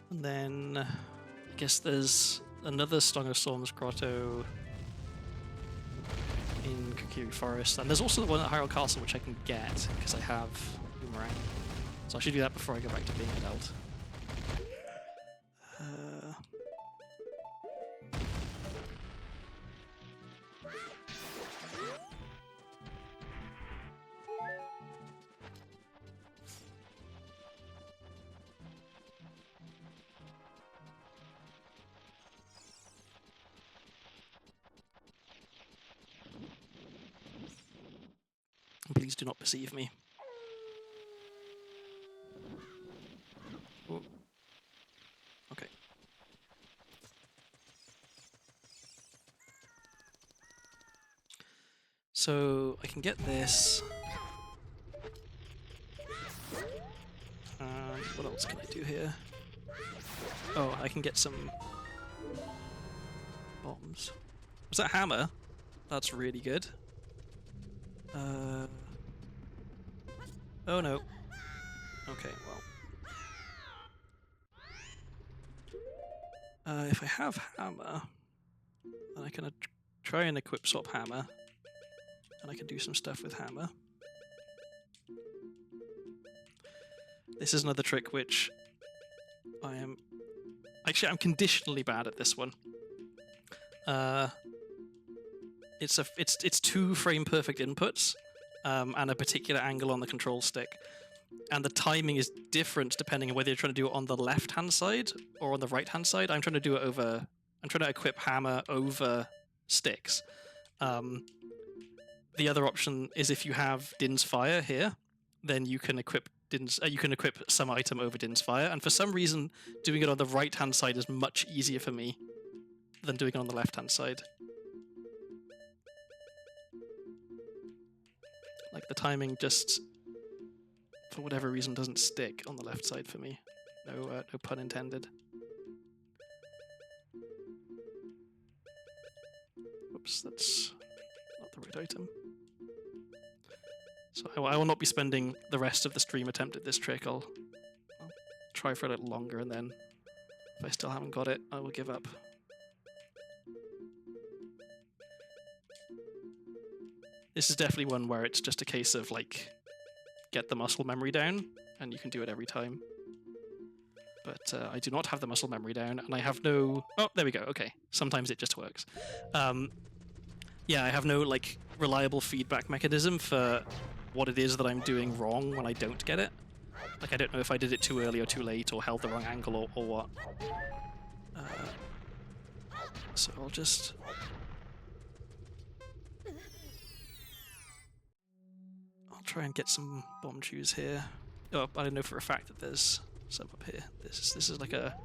And then I guess there's another Song of Storms grotto in Kokiri Forest, and there's also the one at Hyrule Castle which I can get because I have Boomerang. So I should do that before I go back to being adult. Please do not perceive me. Oh. Okay. So I can get this. What else can I do here? Oh, I can get some bombs. Was that hammer? That's really good. Oh no. Okay, well. If I have hammer, then I can try and equip swap hammer. And I can do some stuff with hammer. This is another trick which I am... Actually, I'm conditionally bad at this one. It's 2 frame perfect inputs and a particular angle on the control stick. And the timing is different depending on whether you're trying to do it on the left-hand side or on the right-hand side. I'm trying to do it over... I'm trying to equip hammer over sticks. The other option is if you have Din's Fire here, then you can equip you can equip some item over Din's Fire, and for some reason, doing it on the right-hand side is much easier for me than doing it on the left-hand side. Like, the timing just, for whatever reason, doesn't stick on the left side for me. No pun intended. Oops, that's not the right item. So I will not be spending the rest of the stream attempting this trick. I'll try for a little longer, and then if I still haven't got it, I will give up. This is definitely one where it's just a case of, like, get the muscle memory down, and you can do it every time. But I do not have the muscle memory down, and I have no... Oh, there we go, okay. Sometimes it just works. Yeah, I have no, like, reliable feedback mechanism for what it is that I'm doing wrong when I don't get it. Like, I don't know if I did it too early or too late, or held the wrong angle, or what. So I'll just... I'll try and get some bomb chews here. Oh, I don't know for a fact that there's some up here. This is like a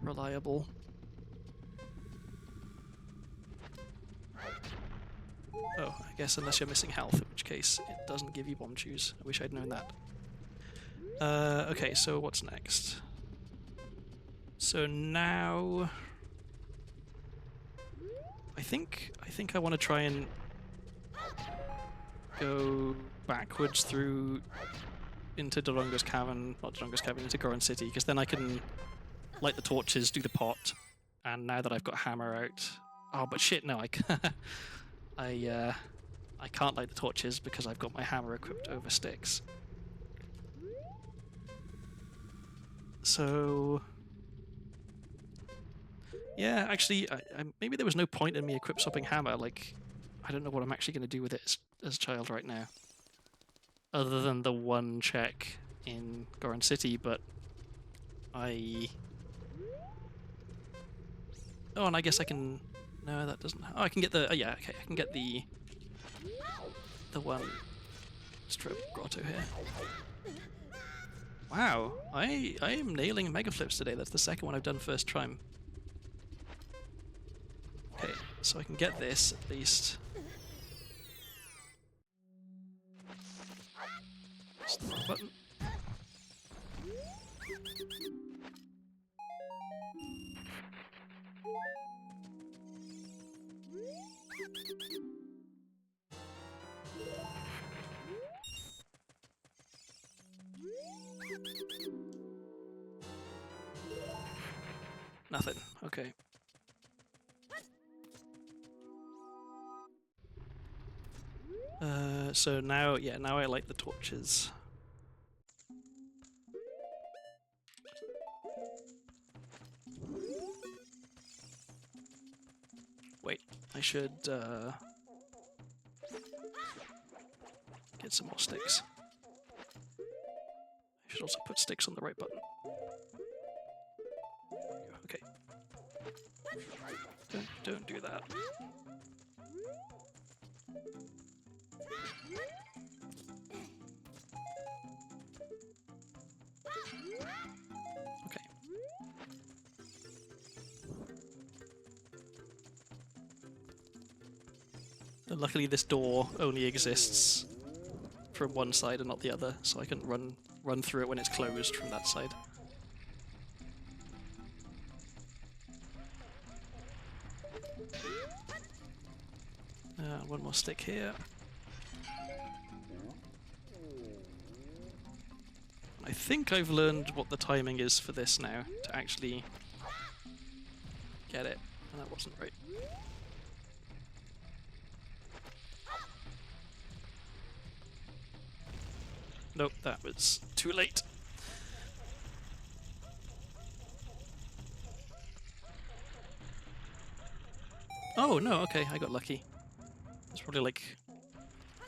reliable... Oh, I guess unless you're missing health, in which case it doesn't give you bomb chews. I wish I'd known that. Okay, so what's next? So now... I think I want to try and go backwards through into Dodongo's Cavern, not Dodongo's Cavern, into Goron City, because then I can light the torches, do the pot, and now that I've got hammer out... Oh, but shit, no, I can't light the torches because I've got my hammer equipped over sticks. So... Yeah, actually, maybe there was no point in me equip swapping hammer. Like, I don't know what I'm actually going to do with it as a child right now. Other than the one check in Goron City, but I... Oh, and I guess I can... No, that doesn't... Oh, I can get the... yeah, okay, I can get the one strobe grotto here. Wow, I am nailing mega flips today. That's the second one I've done first try. Okay, so I can get this at least. Just the wrong button. Nothing. Okay. So now, yeah, now I light the torches. Wait, I should get some more sticks. I should also put sticks on the right button. Okay. Don't do that. Okay. And luckily this door only exists from one side and not the other, so I can run through it when it's closed from that side. One more stick here. I think I've learned what the timing is for this now, to actually get it, and that wasn't right. Nope, that was too late. Oh, no, okay, I got lucky. It's probably like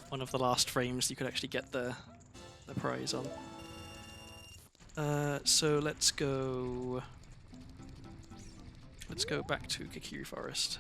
one of the last frames you could actually get the prize on. So let's go back to Kikiri Forest.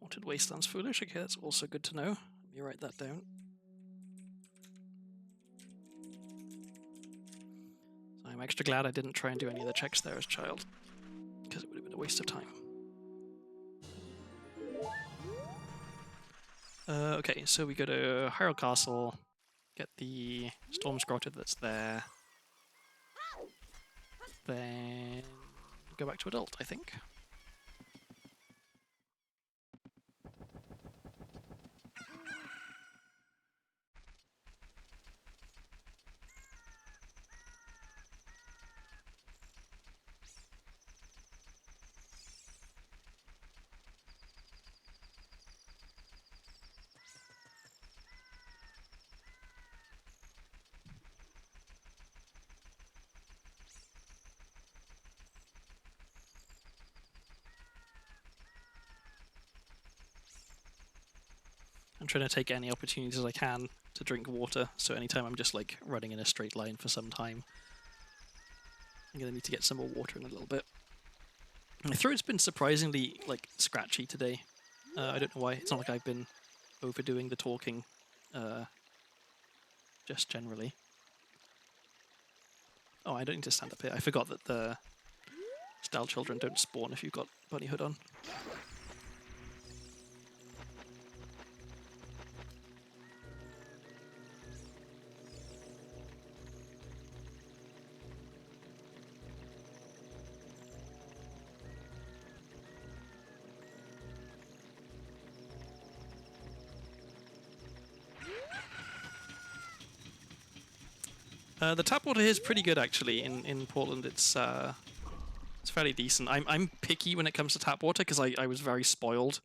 Haunted Wastelands Foolish, okay, that's also good to know. Let me write that down. So I'm extra glad I didn't try and do any of the checks there as a child, because it would have been a waste of time. Okay, so we go to Hyrule Castle, get the Storm's Grotto that's there, then go back to Adult, I think. I'm trying to take any opportunities I can to drink water, so anytime I'm just like running in a straight line for some time, I'm going to need to get some more water in a little bit. My throat's been surprisingly like scratchy today. I don't know why. It's not like I've been overdoing the talking, just generally. Oh, I don't need to stand up here. I forgot that the style children don't spawn if you've got bunny hood on. The tap water here is pretty good actually. In Portland, it's fairly decent. I'm picky when it comes to tap water because I was very spoiled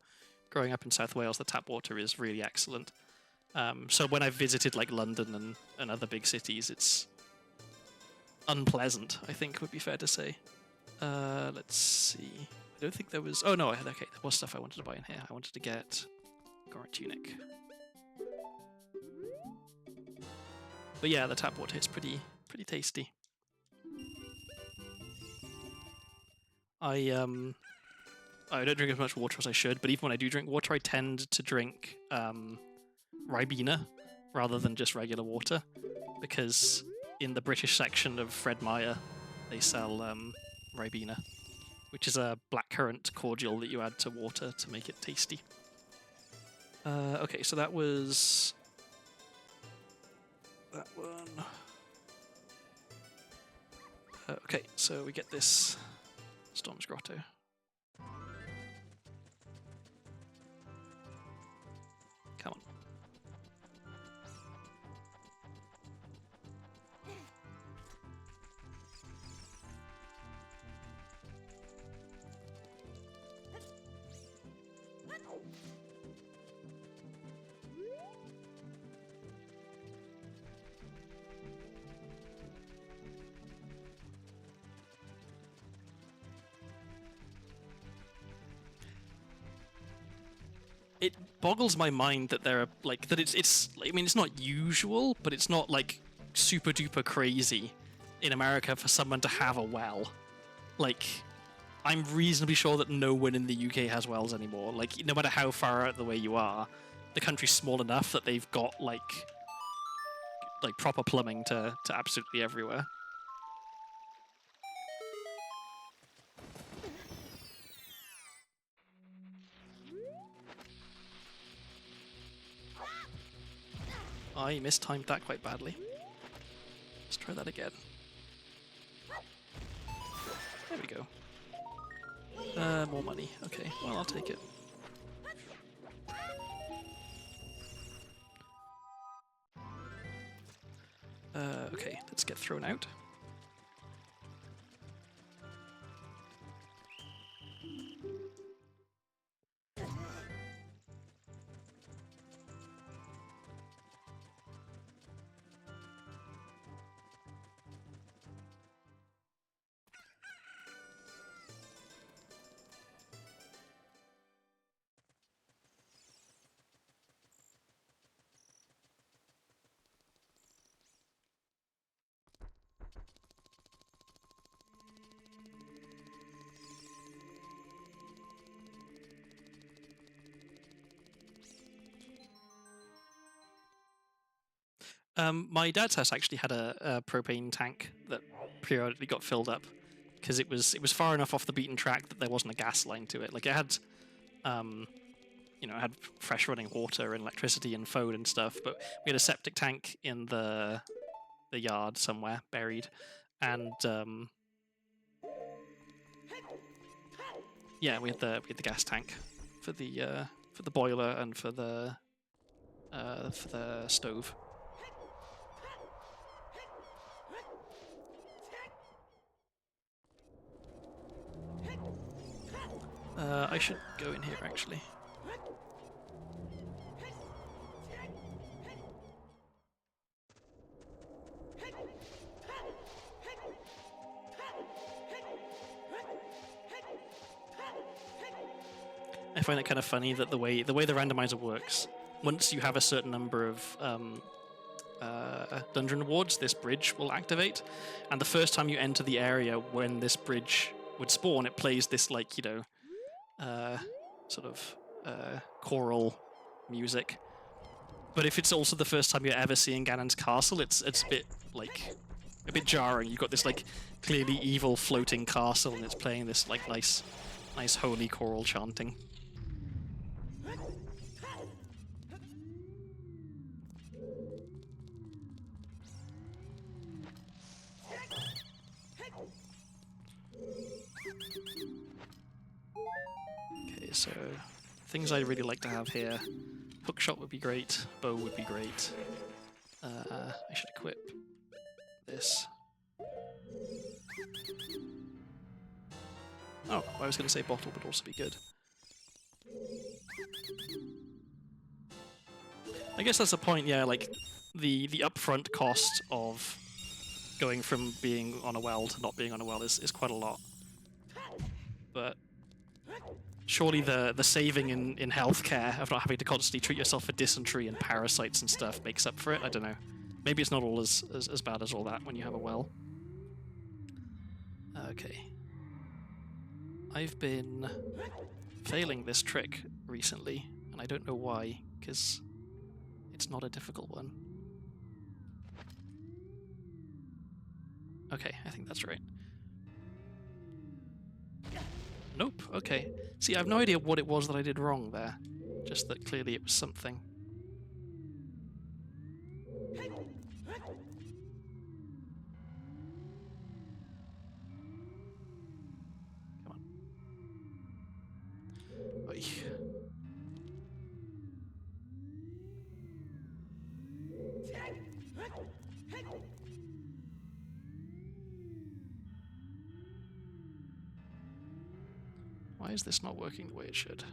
growing up in South Wales. The tap water is really excellent. So when I've visited like London and other big cities, it's unpleasant, I think would be fair to say. Let's see. I don't think there was... Oh no, okay, there was stuff I wanted to buy in here. I wanted to get Goron Tunic. But yeah, the tap water is pretty tasty. I don't drink as much water as I should, but even when I do drink water, I tend to drink Ribena rather than just regular water, because in the British section of Fred Meyer, they sell Ribena, which is a blackcurrant cordial that you add to water to make it tasty. Okay, so that was that one. Okay, so we get this Storm's Grotto. Come on. it boggles my mind that there are like that it's I mean it's not usual, but it's not like super duper crazy in America for someone to have a well. Like I'm reasonably sure that no one in the UK has wells anymore. Like no matter how far out the way you are, the country's small enough that they've got like proper plumbing to absolutely everywhere. I mistimed that quite badly. Let's try that again. There we go. More money. Okay, well, I'll take it. Okay, let's get thrown out. My dad's house actually had a propane tank that periodically got filled up because it was far enough off the beaten track that there wasn't a gas line to it. Like it had, it had fresh running water and electricity and phone and stuff, but we had a septic tank in the yard somewhere buried, and yeah, we had the gas tank for the boiler and for the stove. I should go in here actually. I find it kind of funny that the way the randomizer works, once you have a certain number of dungeon rewards, this bridge will activate, and the first time you enter the area when this bridge would spawn, it plays this like sort of choral music. But if it's also the first time you're ever seeing Ganon's castle, it's a bit like a bit jarring. You've got this like clearly evil floating castle, and it's playing this like nice holy choral chanting. Okay, so things I'd really like to have here. Hookshot would be great. Bow would be great. I should equip this. Oh, I was going to say bottle would also be good. I guess that's the point, yeah, like the upfront cost of going from being on a well to not being on a well is quite a lot. But surely the saving in healthcare of not having to constantly treat yourself for dysentery and parasites and stuff makes up for it. I don't know. Maybe it's not all as bad as all that when you have a well. Okay. I've been failing this trick recently, and I don't know why, because it's not a difficult one. Okay, I think that's right. Nope, okay. See, I have no idea what it was that I did wrong there. Just that clearly it was something. Come on. Oy. Why is this not working the way it should?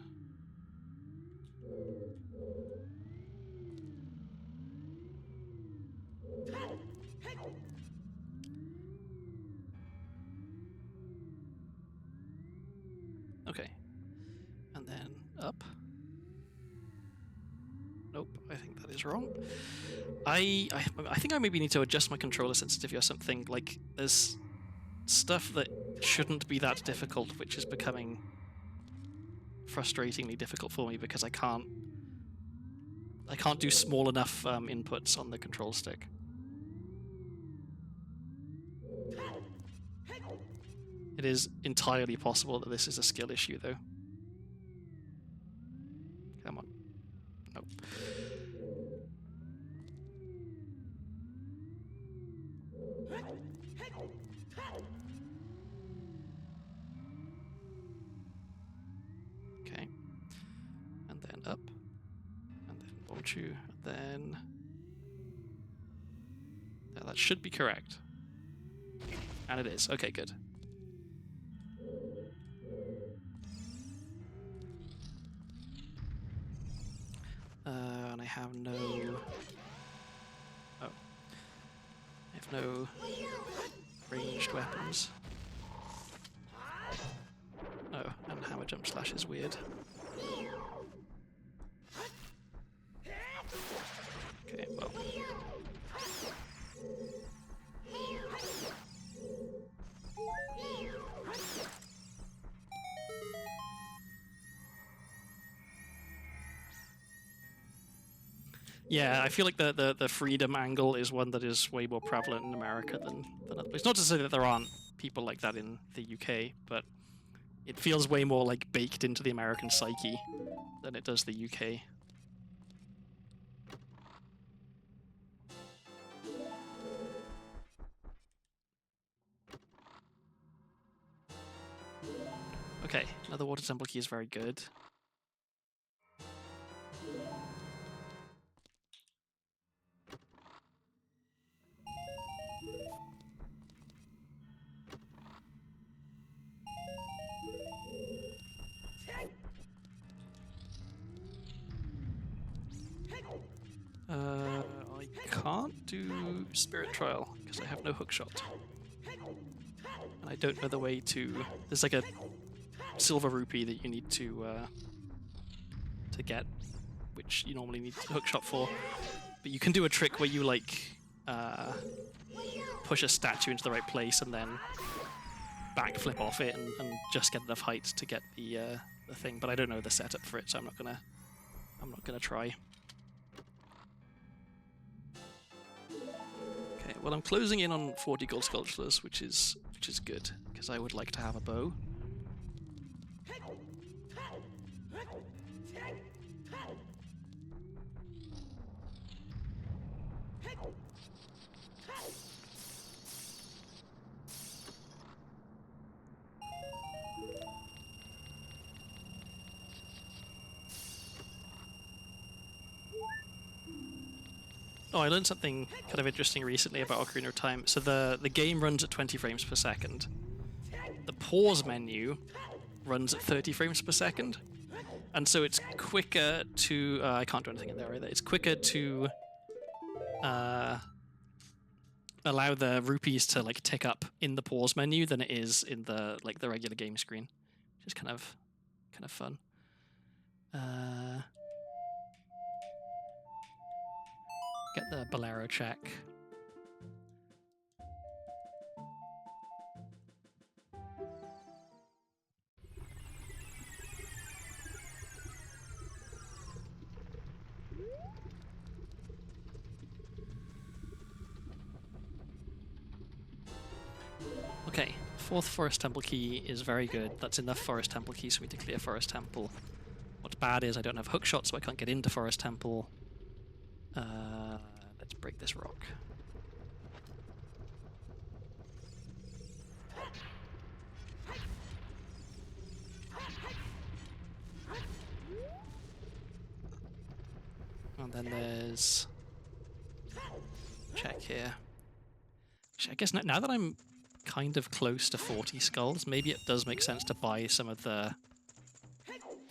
Okay. And then up. Nope, I think that is wrong. I think I maybe need to adjust my controller sensitivity or something. Like, there's stuff that shouldn't be that difficult, which is becoming frustratingly difficult for me because I can't do small enough inputs on the control stick. It is entirely possible that this is a skill issue, though. Come on. Nope. Okay. And then up. And then won't you? And then... Yeah, that should be correct. And it is. Okay, good. And I have no... Oh. I have no ranged weapons. Oh, and hammer jump slash is weird. Okay, well... Yeah, I feel like the freedom angle is one that is way more prevalent in America than other places. Not to say that there aren't people like that in the UK, but it feels way more like baked into the American psyche than it does the UK. Okay, another water temple key is very good. I can't do Spirit Trial because I have no hookshot. And I don't know the way to... There's like a silver rupee that you need to get, which you normally need a hookshot for. But you can do a trick where you like push a statue into the right place and then backflip off it and just get enough height to get the thing. But I don't know the setup for it, so I'm not gonna try. Okay, well I'm closing in on 40 gold sculptures, which is good because I would like to have a bow. Oh, I learned something kind of interesting recently about Ocarina of Time. So the game runs at 20 frames per second. The pause menu runs at 30 frames per second. And so it's quicker to... I can't do anything in there either. It's quicker to allow the rupees to like tick up in the pause menu than it is in the the regular game screen, which is kind of fun. Get the Bolero check. Okay, fourth Forest Temple key is very good. That's enough Forest Temple keys for me to clear Forest Temple. What's bad is I don't have hookshot, so I can't get into Forest Temple. Let's break this rock. And then there's... check here. Actually, I guess now that I'm kind of close to 40 skulls, maybe it does make sense to buy some of the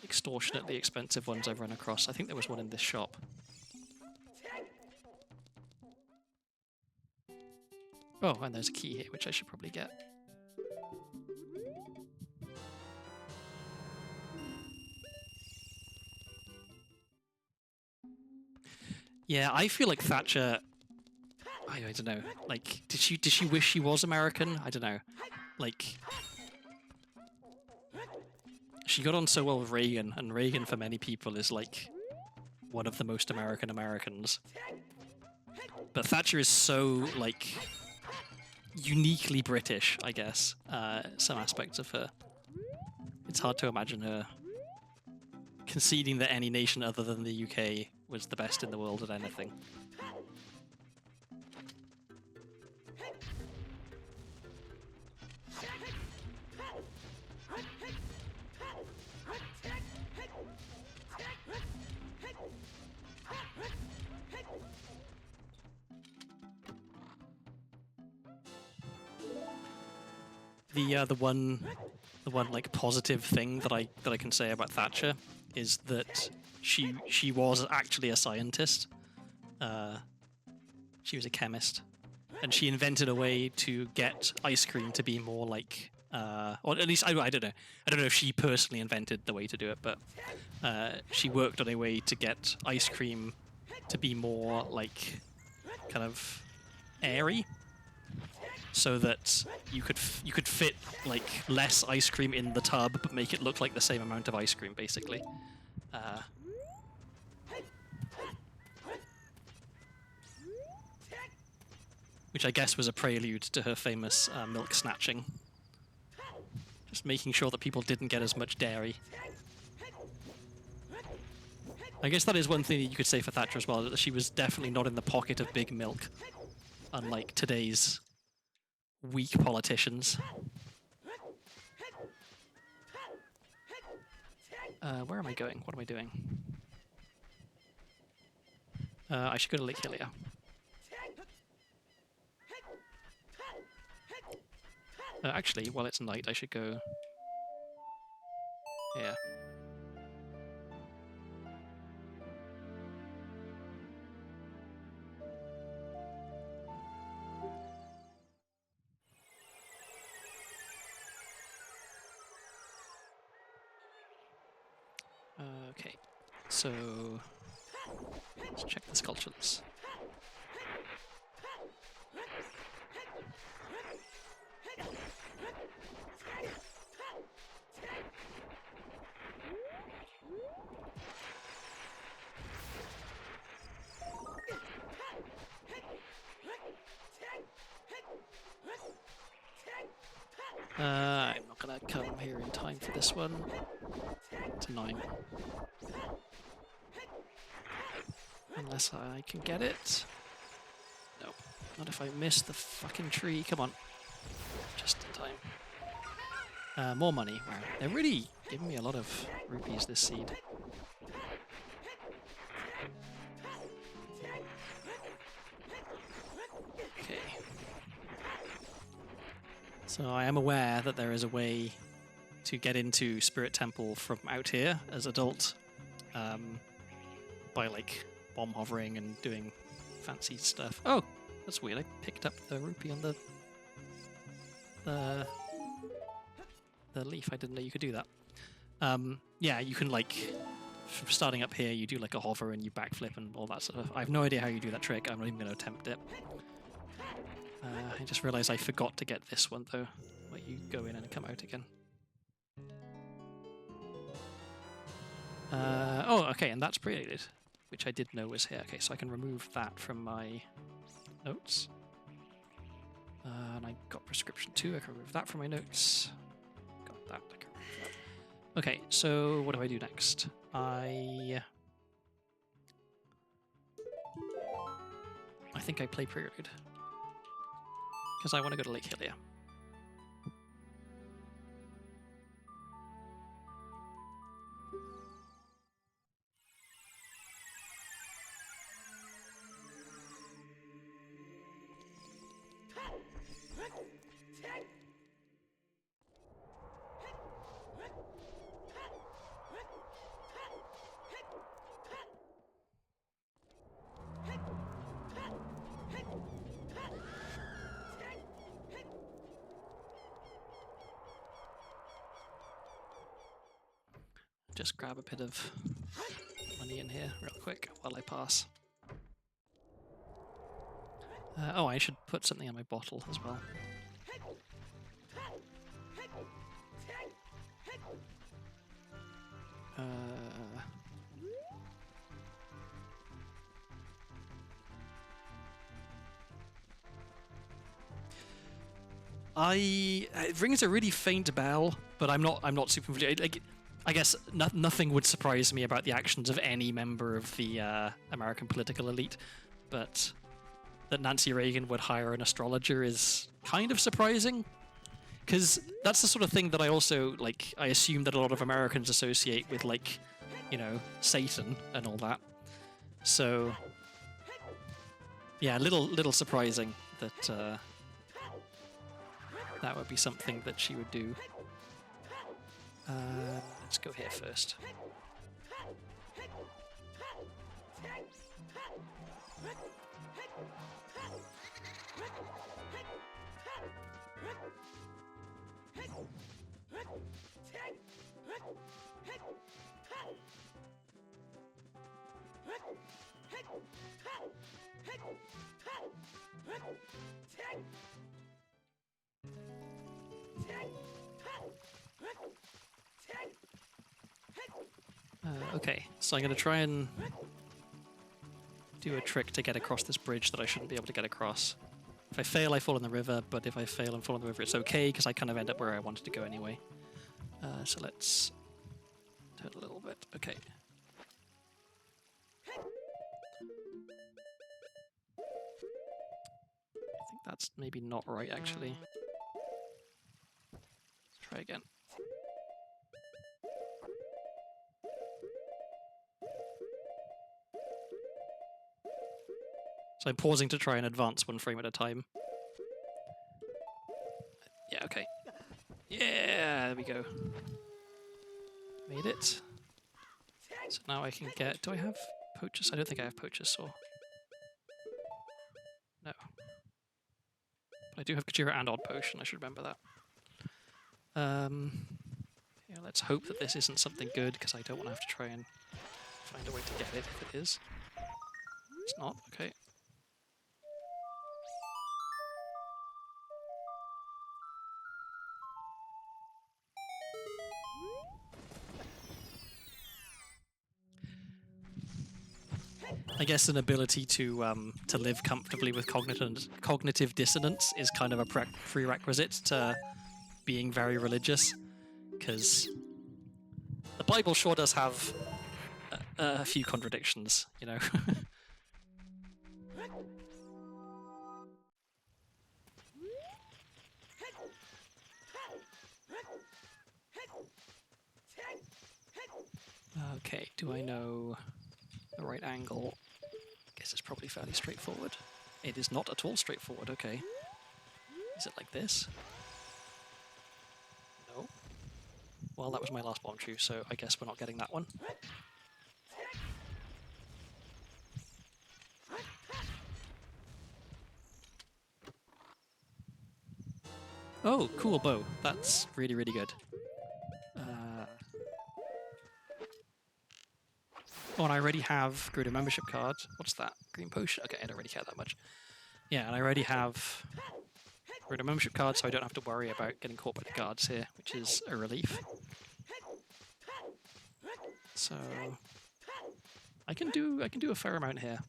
extortionately expensive ones I've run across. I think there was one in this shop. Oh, and there's a key here, which I should probably get. Yeah, I feel like Thatcher. I don't know. Like, did she wish she was American? I don't know. Like, she got on so well with Reagan, and Reagan for many people is like one of the most American Americans. But Thatcher is so like uniquely British, I guess. Some aspects of her. It's hard to imagine her conceding that any nation other than the UK was the best in the world at anything. The one like positive thing that I can say about Thatcher is that she was actually a scientist. She was a chemist, and she invented a way to get ice cream to be more like, or at least I don't know. I don't know if she personally invented the way to do it, but she worked on a way to get ice cream to be more like kind of airy, so that you could fit like less ice cream in the tub, but make it look like the same amount of ice cream, basically. Which I guess was a prelude to her famous milk snatching. Just making sure that people didn't get as much dairy. I guess that is one thing that you could say for Thatcher as well, that she was definitely not in the pocket of big milk, unlike today's weak politicians. Where am I going? What am I doing? I should go to Lake Hylia. Actually, while it's night, I should go here. Okay, so let's check the sculptures. I'm not gonna come here in time for this one. It's 9. Unless I can get it. Nope. Not if I miss the fucking tree. Come on. Just in time. More money. Wow. They're really giving me a lot of rupees this seed. Okay. So I am aware that there is a way to get into Spirit Temple from out here as adult, by like bomb hovering and doing fancy stuff. Oh, that's weird. I picked up the rupee on the leaf. I didn't know you could do that. Yeah, you can like, from starting up here, you do like a hover and you backflip and all that sort of. I have no idea how you do that trick. I'm not even going to attempt it. I just realized I forgot to get this one though, where you go in and come out again. Oh, okay, and that's preloaded, which I did know was here. Okay, so I can remove that from my notes. And I got prescription 2, I can remove that from my notes. Got that, I can remove that. Okay, so what do I do next? I think I play preload. Because I want to go to Lake Hylia. Just grab a bit of money in here real quick while I pass. Oh, I should put something on my bottle as well. It rings a really faint bell, but I'm not super familiar. Like, I guess nothing would surprise me about the actions of any member of the American political elite, but that Nancy Reagan would hire an astrologer is kind of surprising, because that's the sort of thing that I also like. I assume that a lot of Americans associate with, like, you know, Satan and all that. So yeah, little surprising that that would be something that she would do. Let's go here first. Okay, so I'm going to try and do a trick to get across this bridge that I shouldn't be able to get across. If I fail, I fall in the river, but if I fail and fall in the river, it's okay, because I kind of end up where I wanted to go anyway. So let's turn a little bit. Okay. I think that's maybe not right, actually. Let's try again. So I'm pausing to try and advance one frame at a time. Yeah, okay. Yeah, there we go. Made it. So now I can get... Do I have poachers? I don't think I have poachers, so... No. But I do have Kajira and Odd Potion, I should remember that. Yeah, let's hope that this isn't something good, because I don't want to have to try and find a way to get it if it is. It's not, okay. I guess an ability to live comfortably with cognitive dissonance is kind of a prerequisite to being very religious, because the Bible sure does have a few contradictions, you know. Okay, do I know the right angle? I guess it's probably fairly straightforward. It is not at all straightforward, okay. Is it like this? No. Well, that was my last bomb chew, so I guess we're not getting that one. Oh, cool bow. That's really, really good. Oh, and I already have Gruder membership card. What's that? Green potion? Okay, I don't really care that much. Yeah, and I already have Gruder membership card, so I don't have to worry about getting caught by the guards here, which is a relief. So I can do a fair amount here.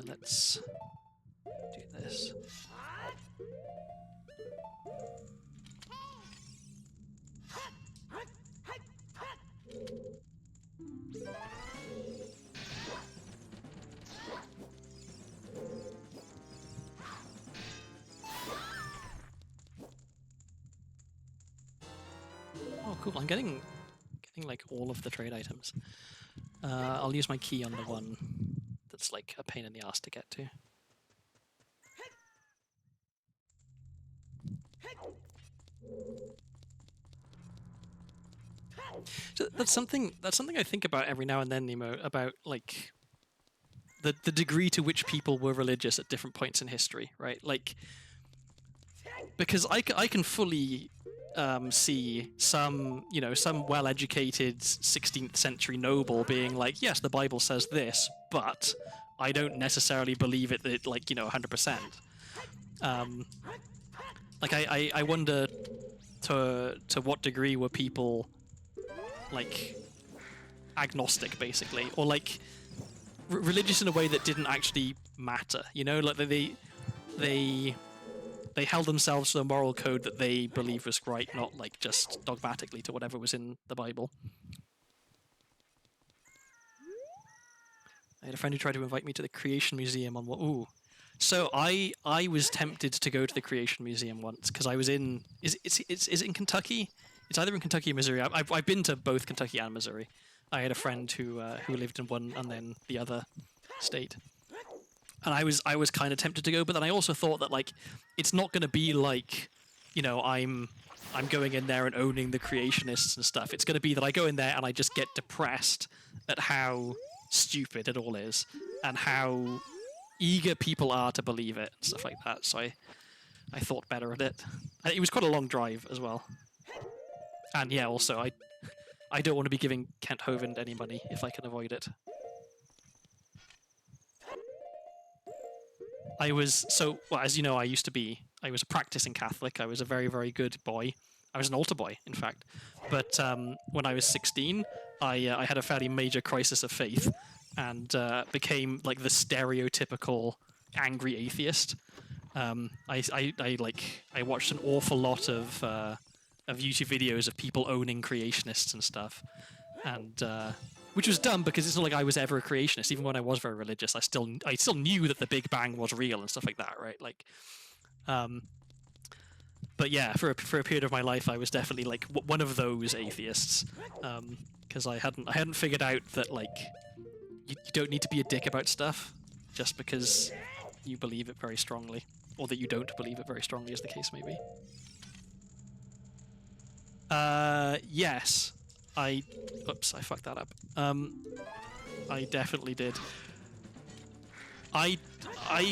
Let's do this. Oh, cool! I'm getting like all of the trade items. I'll use my key on the one that's like a pain in the ass to get to. That's something I think about every now and then, Nemo, about like the degree to which people were religious at different points in history, right? Like, because I can fully see some, you know, some well-educated 16th century noble being like, yes, the Bible says this, but I don't necessarily believe it like, you know, 100%. Like I wonder to what degree were people like agnostic, basically, or like religious in a way that didn't actually matter, you know, like they held themselves to a moral code that they believed was right, not like just dogmatically to whatever was in the Bible. I had a friend who tried to invite me to the Creation Museum on what? Ooh, so I was tempted to go to the Creation Museum once because I was in is it in Kentucky? It's either in Kentucky or Missouri. I've been to both Kentucky and Missouri. I had a friend who lived in one and then the other state, and I was kind of tempted to go, but then I also thought that like it's not going to be like, you know, I'm going in there and owning the creationists and stuff. It's going to be that I go in there and I just get depressed at how stupid it all is and how eager people are to believe it and stuff like that. So I thought better of it. It was quite a long drive as well. And yeah, also I don't want to be giving Kent Hovind any money if I can avoid it. Well, as you know, I was a practicing Catholic. I was a very, very good boy. I was an altar boy, in fact. But when I was 16, I had a fairly major crisis of faith and became like the stereotypical angry atheist. I watched an awful lot of YouTube videos of people owning creationists and stuff, and which was dumb because it's not like I was ever a creationist. Even when I was very religious, I still knew that the Big Bang was real and stuff like that, right? Like, but yeah, for a period of my life, I was definitely like one of those atheists, because I hadn't figured out that like you don't need to be a dick about stuff just because you believe it very strongly, or that you don't believe it very strongly, as the case may be. Yes. Oops, I fucked that up. I definitely did. I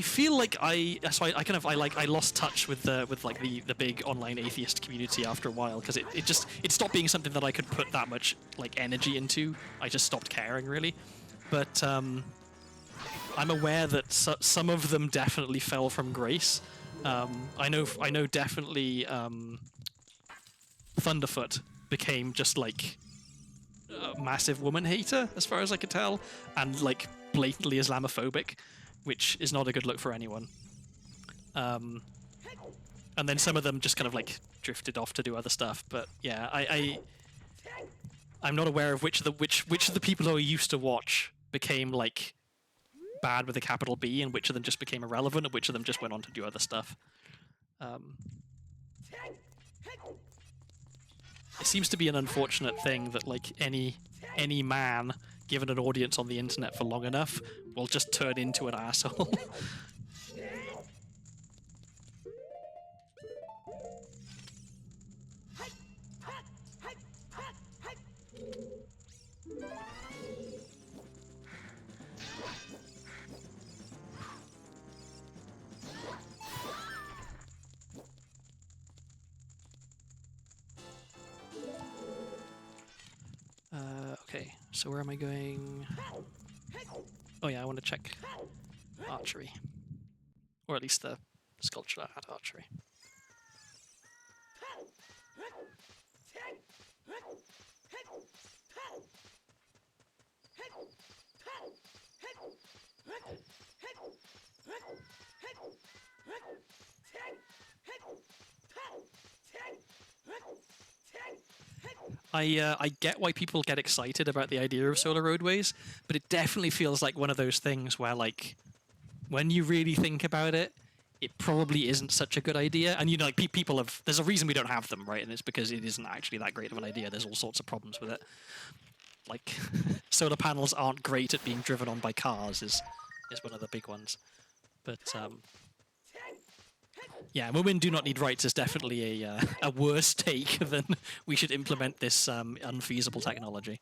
feel like I lost touch with the big online atheist community after a while because it stopped being something that I could put that much like energy into. I just stopped caring really. But I'm aware that some of them definitely fell from grace. I know definitely Thunderfoot became just like a massive woman hater, as far as I could tell, and like blatantly Islamophobic, which is not a good look for anyone. And then some of them just kind of like drifted off to do other stuff. But yeah, I'm not aware of which of the people who I used to watch became like bad with a capital B, and which of them just became irrelevant, and which of them just went on to do other stuff. It seems to be an unfortunate thing that like any man given an audience on the internet for long enough will just turn into an asshole. Okay, so where am I going? Oh yeah, I want to check archery. Or at least the sculpture at archery. I get why people get excited about the idea of solar roadways, but it definitely feels like one of those things where, like, when you really think about it, it probably isn't such a good idea. And, you know, like, people have... There's a reason we don't have them, right? And it's because it isn't actually that great of an idea. There's all sorts of problems with it. Like, solar panels aren't great at being driven on by cars is one of the big ones. But, Yeah, women do not need rights is definitely a worse take than we should implement this unfeasible technology.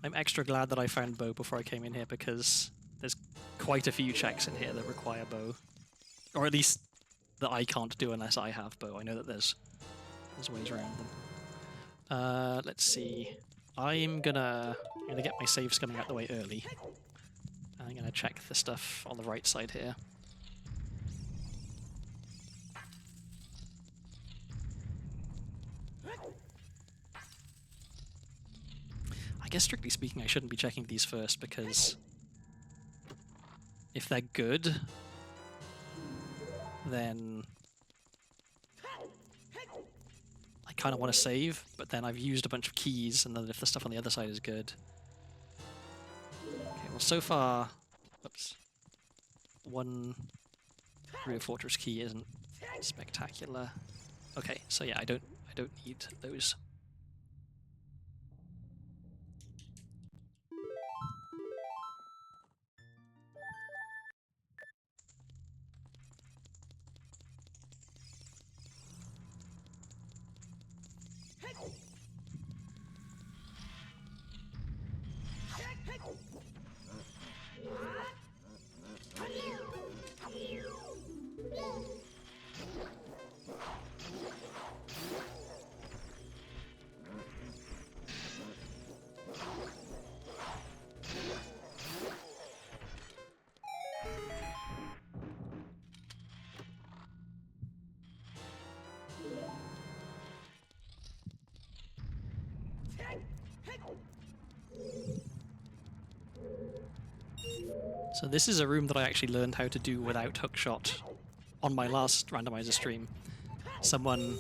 I'm extra glad that I found bow before I came in here because there's quite a few checks in here that require bow. Or at least that I can't do unless I have bow. I know that there's ways around them. Let's see. I'm gonna get my saves coming out the way early. I'm gonna check the stuff on the right side here. I guess strictly speaking I shouldn't be checking these first because if they're good, then I kind of want to save, but then I've used a bunch of keys, and then if the stuff on the other side is good... Okay, well so far... Oops. One Rear Fortress key isn't spectacular. Okay, so yeah, I don't need those. So this is a room that I actually learned how to do without hookshot on my last randomizer stream. Someone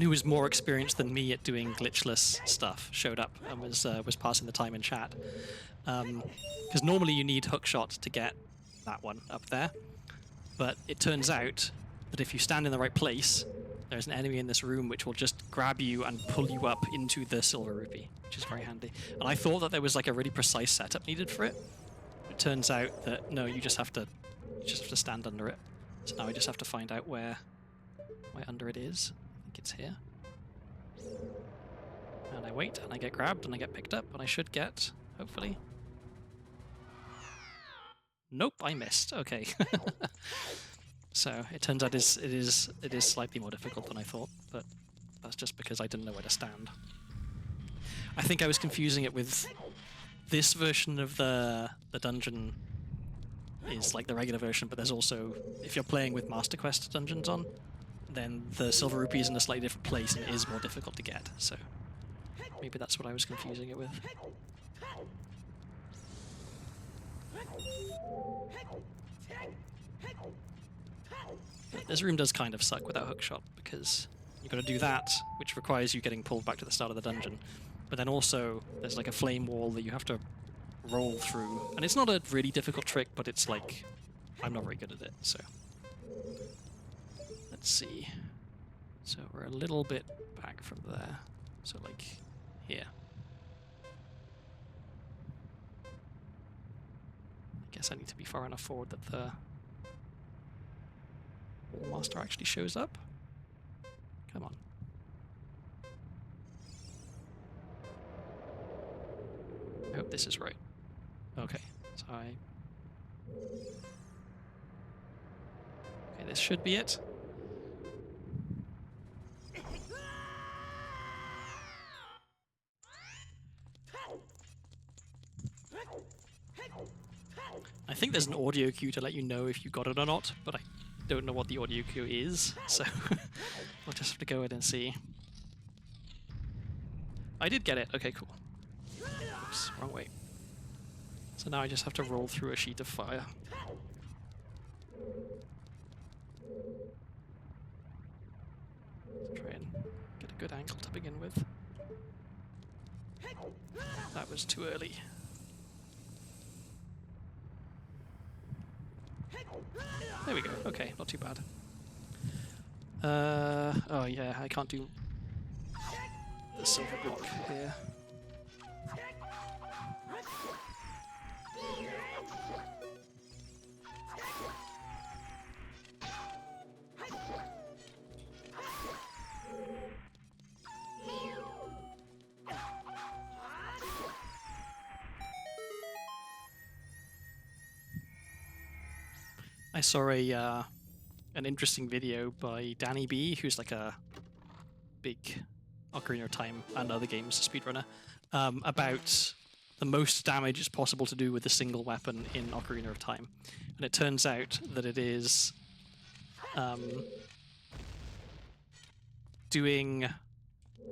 who was more experienced than me at doing glitchless stuff showed up and was passing the time in chat. Because normally you need hookshot to get that one up there, but it turns out that if you stand in the right place, there's an enemy in this room which will just grab you and pull you up into the silver rupee, which is very handy. And I thought that there was like a really precise setup needed for it. It turns out that no, you just have to stand under it. So now I just have to find out where under it is. I think it's here. And I wait, and I get grabbed, and I get picked up, and I should get, hopefully. Nope, I missed. Okay. So it turns out it is slightly more difficult than I thought, but that's just because I didn't know where to stand. I think I was confusing it with this version of the dungeon is like the regular version, but there's also, if you're playing with Master Quest dungeons on, then the silver rupee is in a slightly different place and it is more difficult to get, so maybe that's what I was confusing it with. But this room does kind of suck without hookshot, because you've got to do that, which requires you getting pulled back to the start of the dungeon. But then also, there's like a flame wall that you have to roll through. And it's not a really difficult trick, but it's like, I'm not very good at it, so. Let's see. So we're a little bit back from there. So like, here. I guess I need to be far enough forward that the Master actually shows up. Come on. I hope this is right. Okay, so okay, this should be it. I think there's an audio cue to let you know if you got it or not, but I don't know what the audio cue is, so we'll just have to go in and see. I did get it. Okay, cool. Oops, wrong way. So now I just have to roll through a sheet of fire. Let's try and get a good angle to begin with. That was too early. There we go. Okay, not too bad. Oh yeah, I can't do the silver block here. I saw an interesting video by Danny B, who's like a big Ocarina of Time and other games speedrunner, about the most damage it's possible to do with a single weapon in Ocarina of Time. And it turns out that it is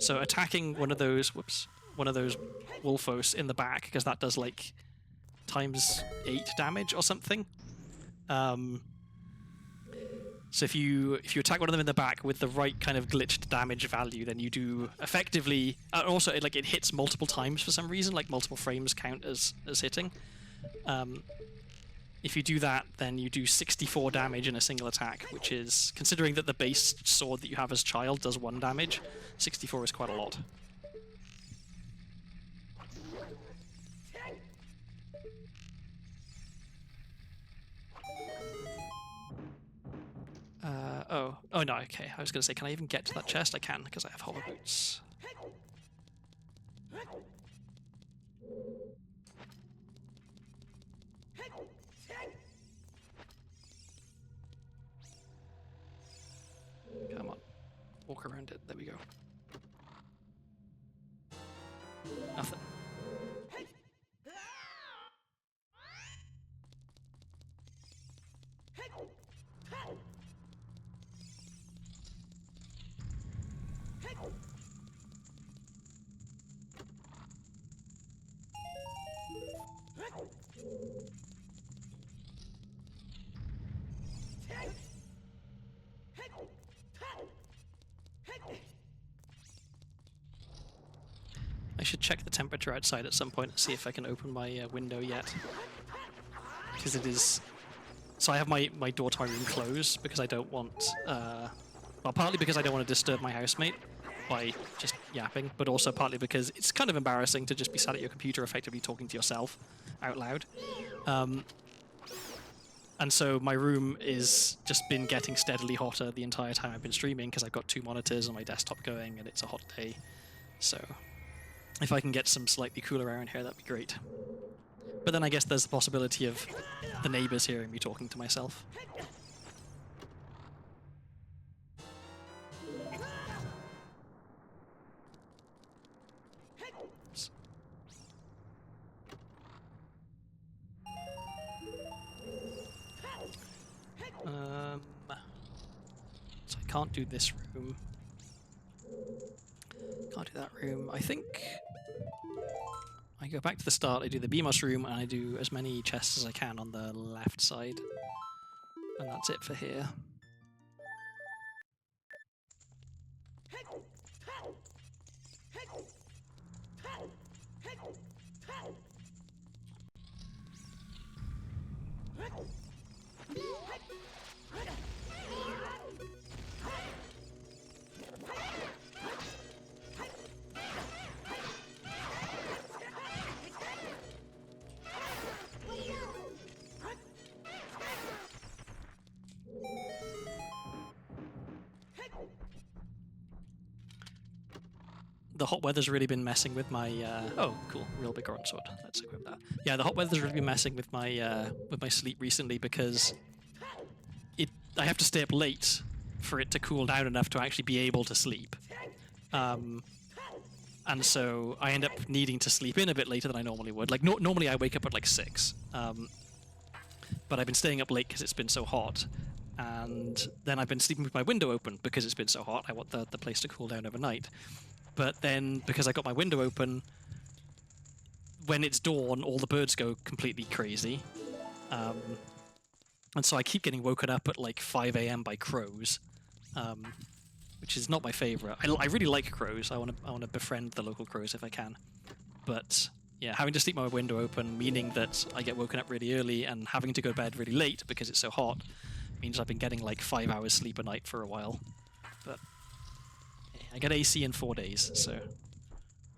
attacking one of those Wolfos in the back, because that does like ×8 damage or something. So if you attack one of them in the back with the right kind of glitched damage value, then you do effectively. Also, it hits multiple times for some reason, like multiple frames count as hitting. If you do that, then you do 64 damage in a single attack, which is, considering that the base sword that you have as child does 1 damage, 64 is quite a lot. Oh no, okay. I was going to say, can I even get to that chest? I can, because I have hollow boots. Come on. Walk around it. There we go. Nothing. I should check the temperature outside at some point and see if I can open my window yet. Because it is... So I have my door to my room closed because I don't want... well, partly because I don't want to disturb my housemate by just yapping, but also partly because it's kind of embarrassing to just be sat at your computer effectively talking to yourself out loud. And so my room is just been getting steadily hotter the entire time I've been streaming because I've got 2 monitors on my desktop going and it's a hot day. So if I can get some slightly cooler air in here, that'd be great. But then I guess there's the possibility of the neighbors hearing me talking to myself. So I can't do this room. Can't do that room. I think I go back to the start, I do the BMOS room, and I do as many chests as I can on the left side. And that's it for here. The hot weather's really been messing with my oh cool, real big orange sword. Let's equip that. Yeah, the hot weather's really been messing with my sleep recently because I have to stay up late for it to cool down enough to actually be able to sleep. And so I end up needing to sleep in a bit later than I normally would. Like normally I wake up at like 6. But I've been staying up late because it's been so hot. And then I've been sleeping with my window open because it's been so hot. I want the place to cool down overnight. But then, because I got my window open, when it's dawn, all the birds go completely crazy. And so I keep getting woken up at like 5 a.m. by crows, which is not my favorite. I really like crows. I want to befriend the local crows if I can. But yeah, having to sleep my window open, meaning that I get woken up really early, and having to go to bed really late because it's so hot, means I've been getting like 5 hours sleep a night for a while. But yeah, I get AC in 4 days, so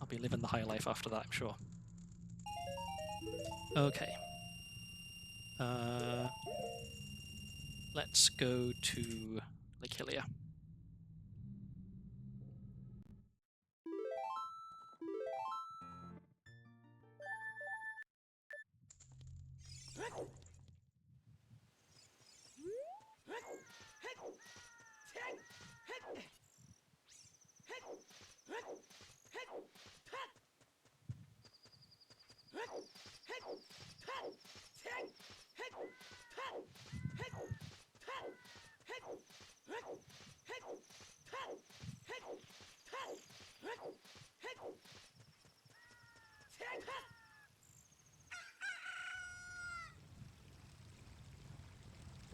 I'll be living the high life after that, I'm sure. Okay. Let's go to Lake Hylia.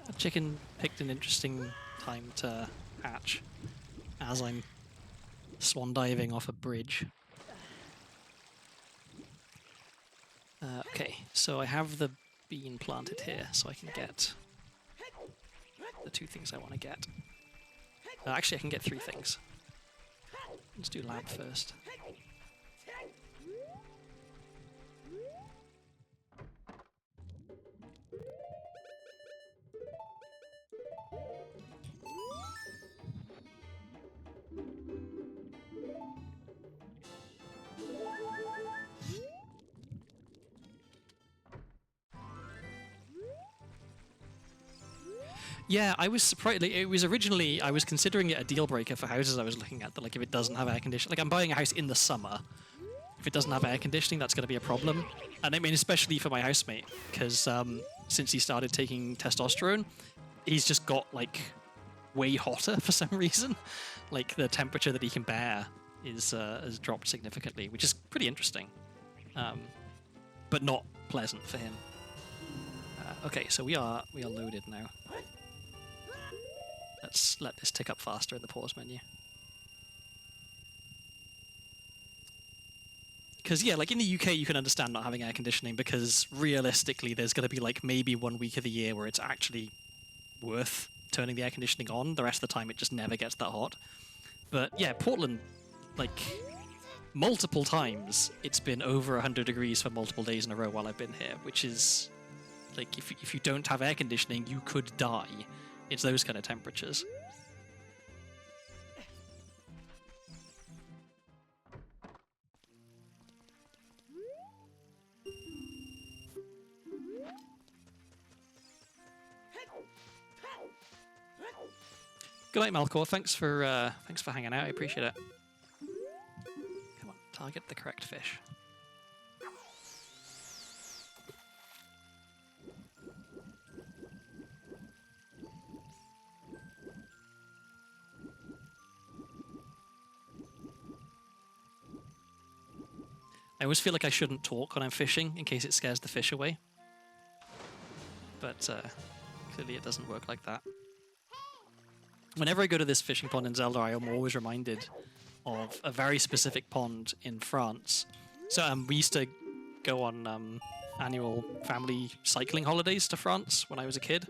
That chicken picked an interesting time to hatch, as I'm swan diving off a bridge. Okay, so I have the bean planted here, so I can get the 2 things I want to get. Actually, I can get 3 things. Let's do lab first. Yeah, I was surprised. Like, it was originally, I was considering it a deal breaker for houses I was looking at, that like if it doesn't have air conditioning, like I'm buying a house in the summer, if it doesn't have air conditioning, that's going to be a problem. And I mean, especially for my housemate, because since he started taking testosterone, he's just got like way hotter for some reason. Like the temperature that he can bear is has dropped significantly, which is pretty interesting, but not pleasant for him. Okay, so we are loaded now. Let's let this tick up faster in the pause menu. Because yeah, like in the UK you can understand not having air conditioning, because realistically there's going to be like maybe 1 week of the year where it's actually worth turning the air conditioning on. The rest of the time it just never gets that hot. But yeah, Portland, like multiple times it's been over 100 degrees for multiple days in a row while I've been here, which is like if you don't have air conditioning you could die. It's those kind of temperatures. Good night, Malcor. Thanks for hanging out. I appreciate it. Come on, target the correct fish. I always feel like I shouldn't talk when I'm fishing in case it scares the fish away. But clearly it doesn't work like that. Whenever I go to this fishing pond in Zelda, I am always reminded of a very specific pond in France. So we used to go on annual family cycling holidays to France when I was a kid.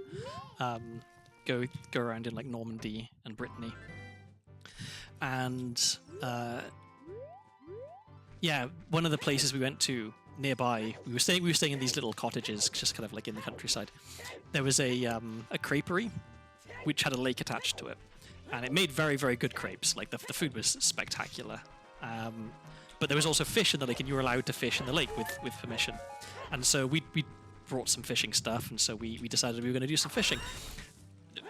Go around in like Normandy and Brittany. And yeah, one of the places we went to nearby, we were staying in these little cottages, just kind of like in the countryside. There was a creperie, which had a lake attached to it, and it made very, very good crepes. Like the food was spectacular, but there was also fish in the lake, and you were allowed to fish in the lake with permission. And so we brought some fishing stuff, and so we decided we were going to do some fishing. We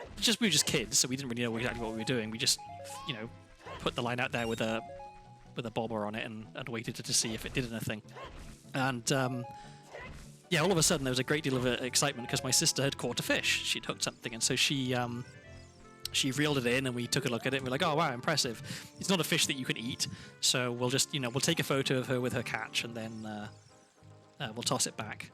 were just kids, so we didn't really know exactly what we were doing. We just, put the line out there with a bobber on it and waited to see if it did anything. And yeah, all of a sudden there was a great deal of excitement because my sister had caught a fish. She'd hooked something, and so she she reeled it in, and we took a look at it, and we're like, oh wow, impressive. It's not a fish that you can eat, so we'll just, we'll take a photo of her with her catch, and then we'll toss it back.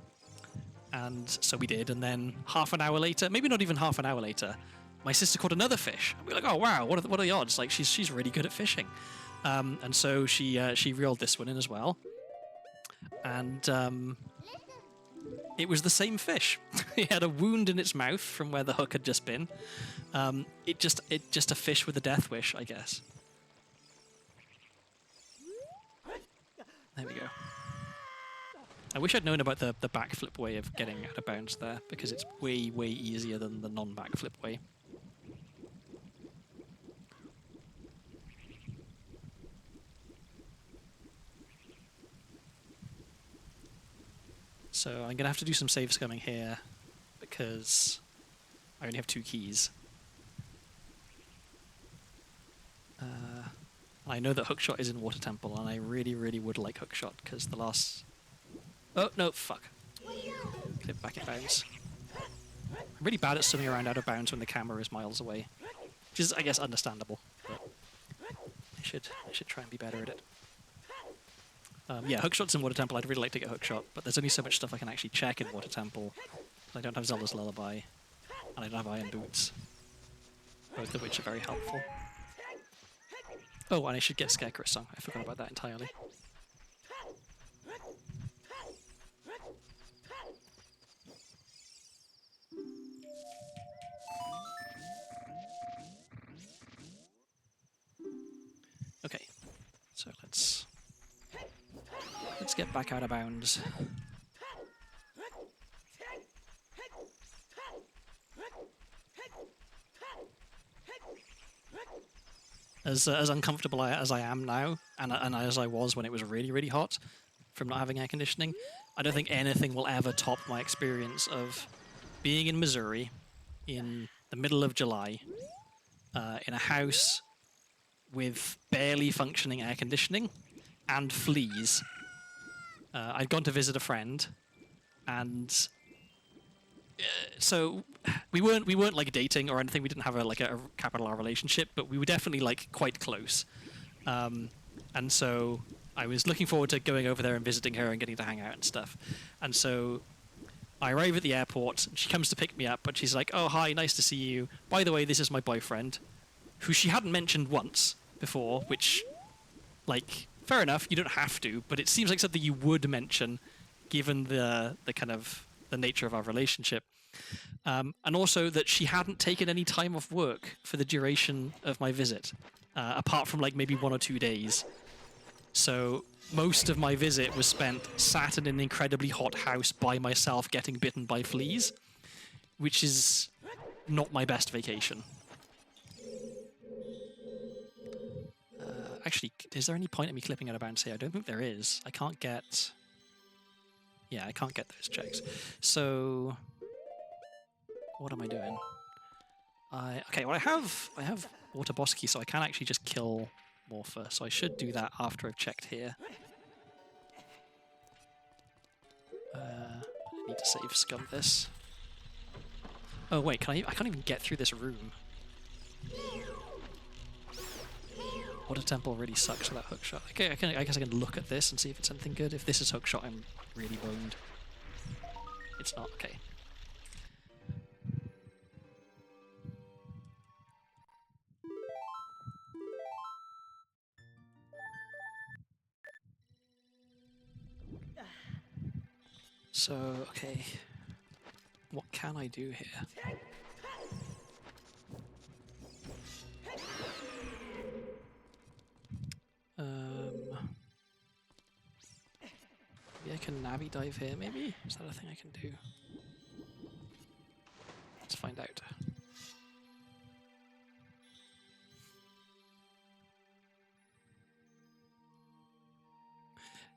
And so we did, and then half an hour later, maybe not even half an hour later, my sister caught another fish. And we were like, oh wow, what are the odds? Like, she's really good at fishing. And so she reeled this one in as well. And it was the same fish. It had a wound in its mouth from where the hook had just been. It just a fish with a death wish, I guess. There we go. I wish I'd known about the backflip way of getting out of bounds there, because it's way, way easier than the non-backflip way. So I'm going to have to do some save scumming here, because I only have 2 keys. I know that hookshot is in Water Temple, and I really, really would like hookshot, because the last... Oh, no, fuck. Clip back in bounds. I'm really bad at swimming around out of bounds when the camera is miles away, which is, I guess, understandable, but I should try and be better at it. Yeah, hookshot's in Water Temple. I'd really like to get hookshot, but there's only so much stuff I can actually check in Water Temple. I don't have Zelda's Lullaby, and I don't have Iron Boots, both of which are very helpful. Oh, and I should get Scarecrow's Song. I forgot about that entirely. Okay, so let's get back out of bounds. As uncomfortable as I am now, and as I was when it was really, really hot from not having air conditioning, I don't think anything will ever top my experience of being in Missouri in the middle of July in a house with barely functioning air conditioning and fleas. I'd gone to visit a friend, and so we weren't like dating or anything. We didn't have a capital R relationship, but we were definitely like quite close. And so I was looking forward to going over there and visiting her and getting to hang out and stuff. And so I arrive at the airport, and she comes to pick me up, but she's like, "Oh, hi, nice to see you. By the way, this is my boyfriend," who she hadn't mentioned once before, which, like, fair enough, you don't have to, but it seems like something you would mention, given the kind of the nature of our relationship. And also that she hadn't taken any time off work for the duration of my visit, apart from like maybe 1 or 2 days. So most of my visit was spent sat in an incredibly hot house by myself getting bitten by fleas, which is not my best vacation. Actually, is there any point in me clipping out of bounds here? I don't think there is. I can't get... Yeah, I can't get those checks. So... What am I doing? Okay, well I have Water Boss Key, so I can actually just kill Morpher, so I should do that after I've checked here. I need to save scum this. Oh wait, I can't even get through this room. Water Temple really sucks without hookshot. Okay, I guess I can look at this and see if it's anything good. If this is hookshot, I'm really boned. It's not, okay. So, okay. What can I do here? Maybe I can Navi dive here, maybe? Is that a thing I can do? Let's find out.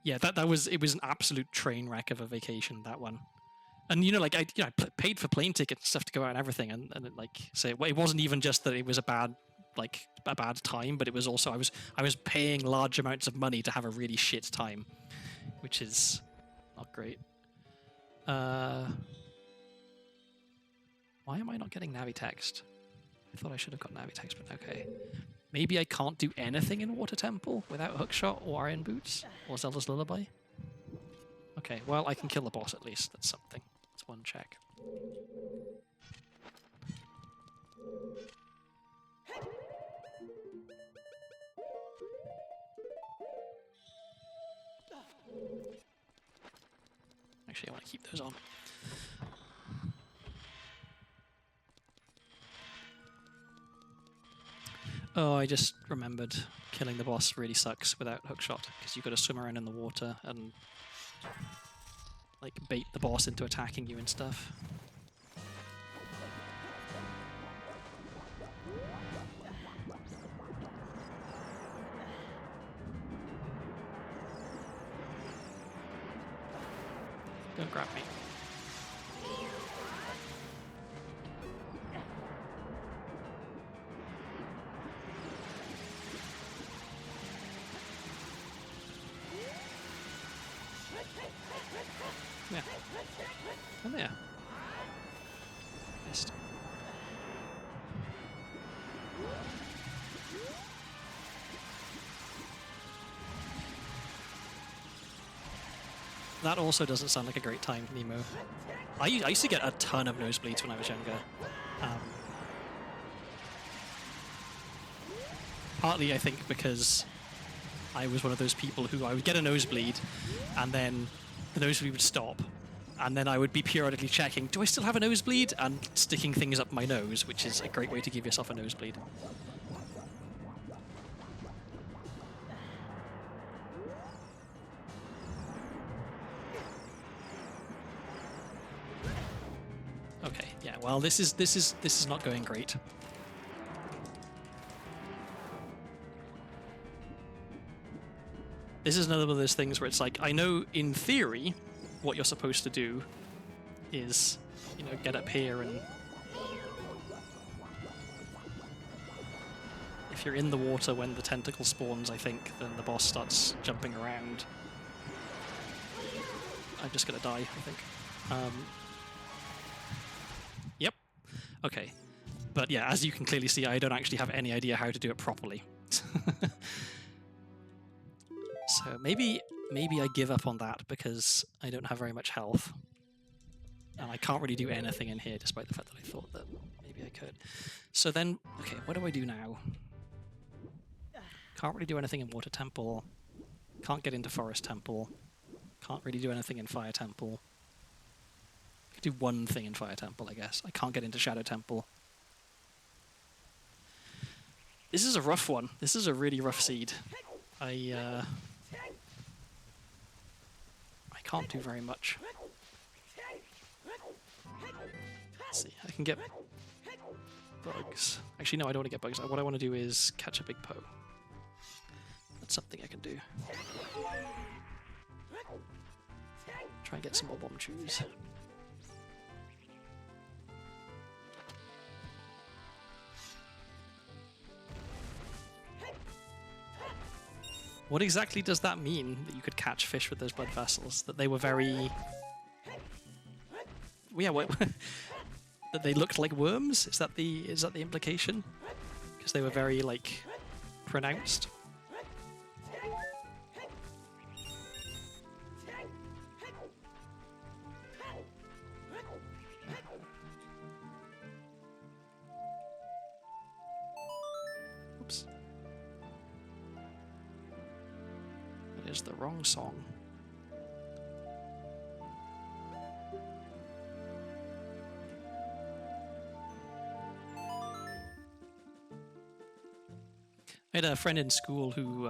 Yeah, it was an absolute train wreck of a vacation, that one. And like I paid for plane tickets and stuff to go out and everything, and it, like, so it wasn't even just that it was a bad time, but it was also I was paying large amounts of money to have a really shit time, which is not great. Why am I not getting Navi text? I thought I should have got Navi text, but okay. Maybe I can't do anything in Water Temple without Hookshot or Iron Boots or Zelda's Lullaby. Okay, well, I can kill the boss at least. That's something. That's one check. Actually, I want to keep those on. Oh, I just remembered killing the boss really sucks without Hookshot, because you've got to swim around in the water and like bait the boss into attacking you and stuff. Don't grab me. Yeah. Oh, there. Missed. That also doesn't sound like a great time, Nemo. I used to get a ton of nosebleeds when I was younger. Partly, I think, because I was one of those people who I would get a nosebleed, and then the nosebleed would stop, and then I would be periodically checking, do I still have a nosebleed? And sticking things up my nose, which is a great way to give yourself a nosebleed. Okay, yeah, well, this is not going great. This is another one of those things where it's like, I know in theory what you're supposed to do is, you know, get up here and if you're in the water when the tentacle spawns, I think, then the boss starts jumping around. I'm just gonna die, I think. Yep. Okay. But yeah, as you can clearly see, I don't actually have any idea how to do it properly. So maybe I give up on that because I don't have very much health. And I can't really do anything in here, despite the fact that I thought that maybe I could. So then, okay, what do I do now? Can't really do anything in Water Temple. Can't get into Forest Temple. Can't really do anything in Fire Temple. I could do one thing in Fire Temple, I guess. I can't get into Shadow Temple. This is a rough one. This is a really rough seed. I can't do very much. Let's see, I can get bugs. Actually, no, I don't want to get bugs. What I want to do is catch a big Poe. That's something I can do. Try and get some more bomb chews. What exactly does that mean, that you could catch fish with those blood vessels? That they were very... Yeah, what... that they looked like worms? Is that the implication? Because they were very, like, pronounced? Oops. That is the wrong song. I had a friend in school who,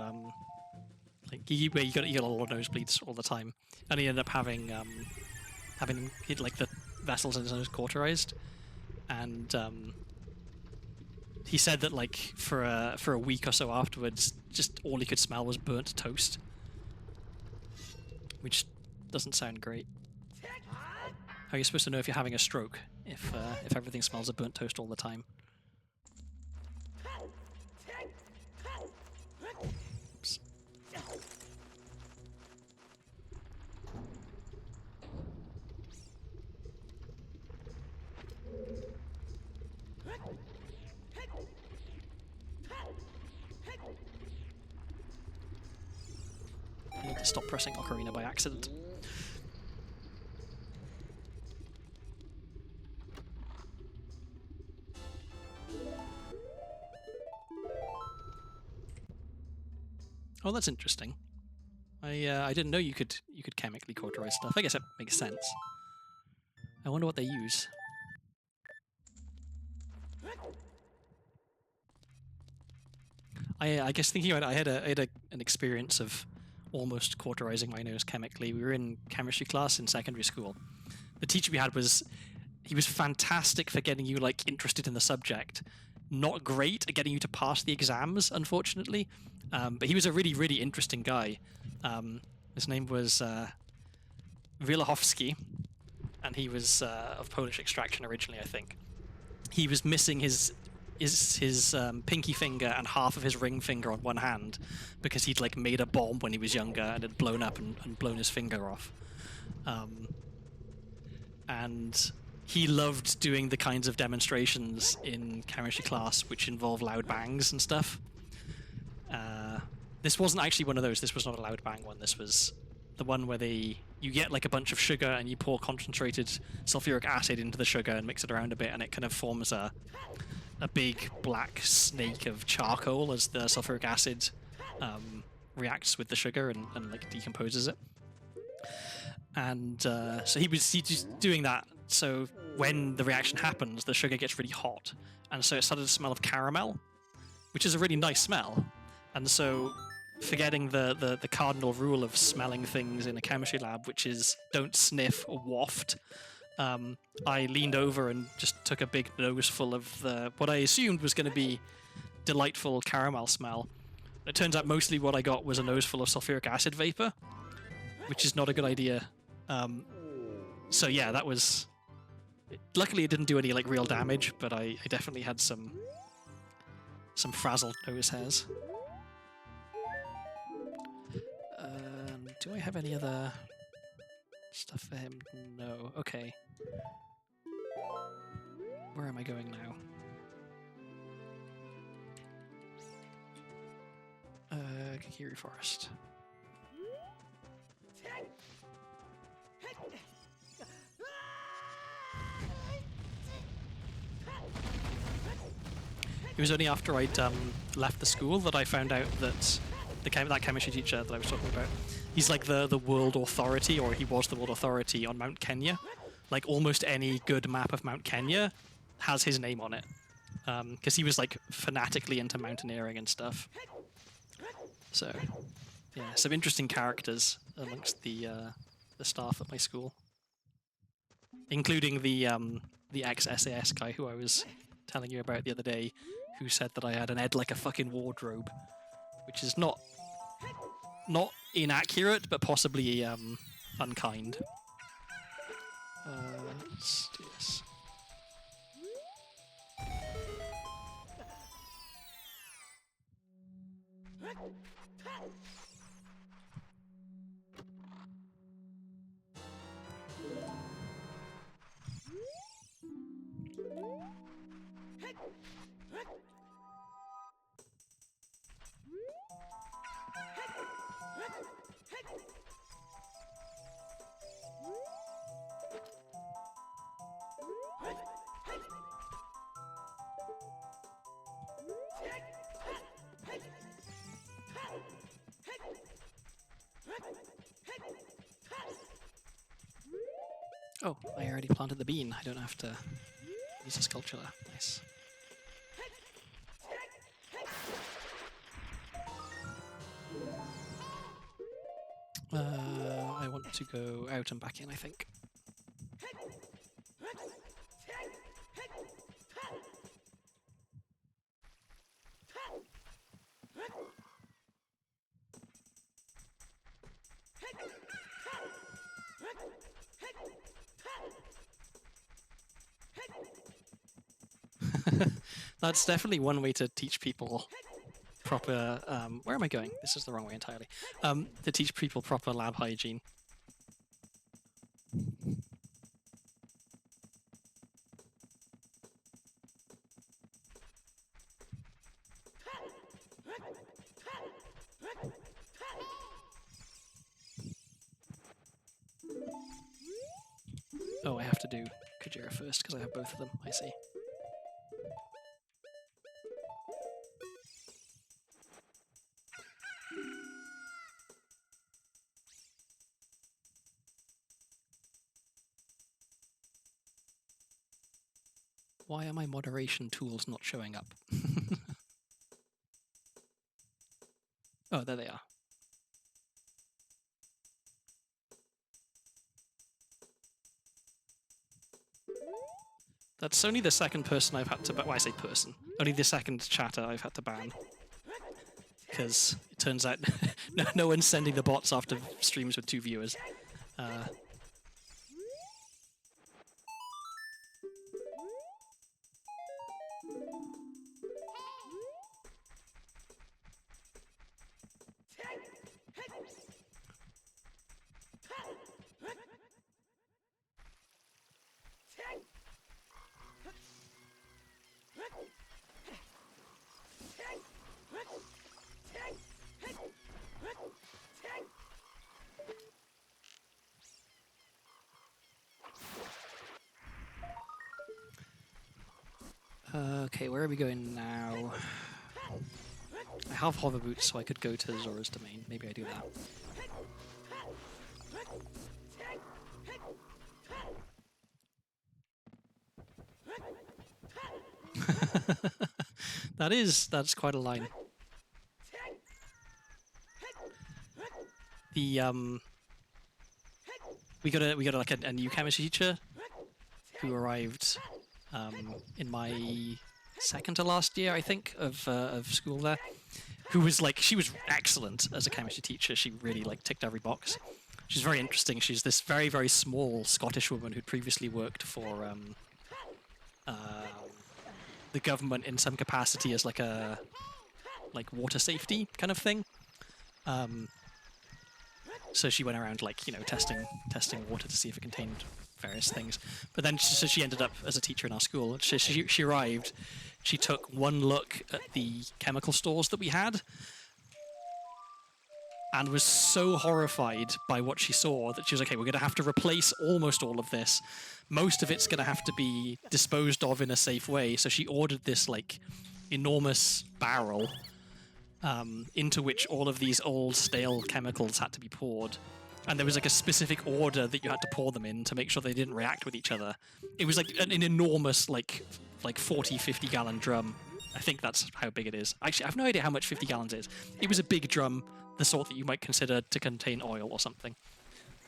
like, you got a lot of nosebleeds all the time, and he ended up having like the vessels in his nose cauterized, and he said that like for a week or so afterwards, just all he could smell was burnt toast, which doesn't sound great. How are you supposed to know if you're having a stroke if everything smells of burnt toast all the time? to stop pressing Ocarina by accident. Oh, that's interesting. I didn't know you could chemically cauterize stuff. I guess that makes sense. I wonder what they use. I guess thinking about it, I had an experience of almost cauterizing my nose chemically. We were in chemistry class in secondary school. The teacher we had he was fantastic for getting you like interested in the subject. Not great at getting you to pass the exams, unfortunately. But he was a really, really interesting guy. His name was Wielachowski, and he was of Polish extraction originally, I think. He was missing his pinky finger and half of his ring finger on one hand because he'd like made a bomb when he was younger and had blown up and blown his finger off. And he loved doing the kinds of demonstrations in chemistry class which involve loud bangs and stuff. This wasn't actually one of those. This was not a loud bang one. This was the one where you get like a bunch of sugar and you pour concentrated sulfuric acid into the sugar and mix it around a bit, and it kind of forms a big black snake of charcoal as the sulfuric acid reacts with the sugar and like decomposes it. And so he was just doing that. So when the reaction happens, the sugar gets really hot, and so it started to smell of caramel, which is a really nice smell. And so, forgetting the cardinal rule of smelling things in a chemistry lab, which is don't sniff or waft, I leaned over and just took a big nose full of what I assumed was going to be delightful caramel smell. It turns out mostly what I got was a nose full of sulfuric acid vapor, which is not a good idea. So yeah, that was... Luckily it didn't do any like real damage, but I definitely had some frazzled nose hairs. Do I have any other stuff for him? No. Okay. Where am I going now? Kakiri Forest. It was only after I'd left the school that I found out that that chemistry teacher that I was talking about, he's like the world authority, or he was the world authority on Mount Kenya. Like almost any good map of Mount Kenya has his name on it, because he was like fanatically into mountaineering and stuff. So yeah, some interesting characters amongst the staff at my school, including the ex-SAS guy who I was telling you about the other day, who said that I had an head like a fucking wardrobe, which is not inaccurate, but possibly unkind. Let's do this. Oh, I already planted the bean. I don't have to use a sculpture. Nice. I want to go out and back in, I think. That's definitely one way to teach people proper... where am I going? This is the wrong way entirely. To teach people proper lab hygiene. Oh, I have to do Kujira first because I have both of them. I see. Why are my moderation tools not showing up? Oh, there they are. That's only the second person I've had to ban. Well, I say person. Only the second chatter I've had to ban. Because it turns out no one's sending the bots after streams with 2 viewers. Okay, where are we going now? I have hover boots, so I could go to Zora's domain. Maybe I do that. That's quite a line. The we got like a new chemistry teacher who arrived in my second to last year, I think, of school there. Who was like, she was excellent as a chemistry teacher. She really like ticked every box. She's very interesting. She's this very, very small Scottish woman who'd previously worked for the government in some capacity as like a water safety kind of thing. So she went around like, you know, testing water to see if it contained various things. But then so she ended up as a teacher in our school. She arrived, she took one look at the chemical stores that we had and was so horrified by what she saw that she was like, okay, we're going to have to replace almost all of this. Most of it's going to have to be disposed of in a safe way. So she ordered this like enormous barrel into which all of these old stale chemicals had to be poured. And there was like a specific order that you had to pour them in to make sure they didn't react with each other. It was like an enormous like 40, 50 gallon drum. I think that's how big it is. Actually, I have no idea how much 50 gallons is. It was a big drum, the sort that you might consider to contain oil or something.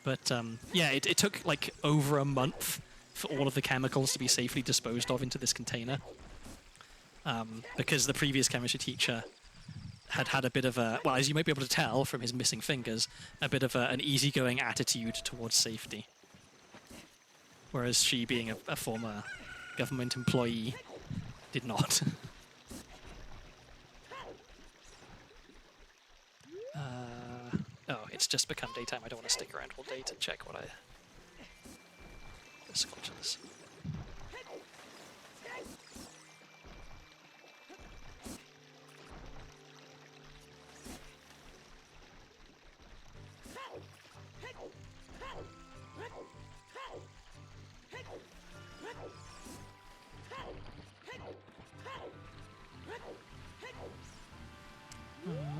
But yeah, it took like over a month for all of the chemicals to be safely disposed of into this container. Because the previous chemistry teacher had a bit of a, well, as you might be able to tell from his missing fingers, a bit of an easygoing attitude towards safety. Whereas she, being a former government employee, did not. Oh, it's just become daytime. I don't want to stick around all day to check what the sculptures.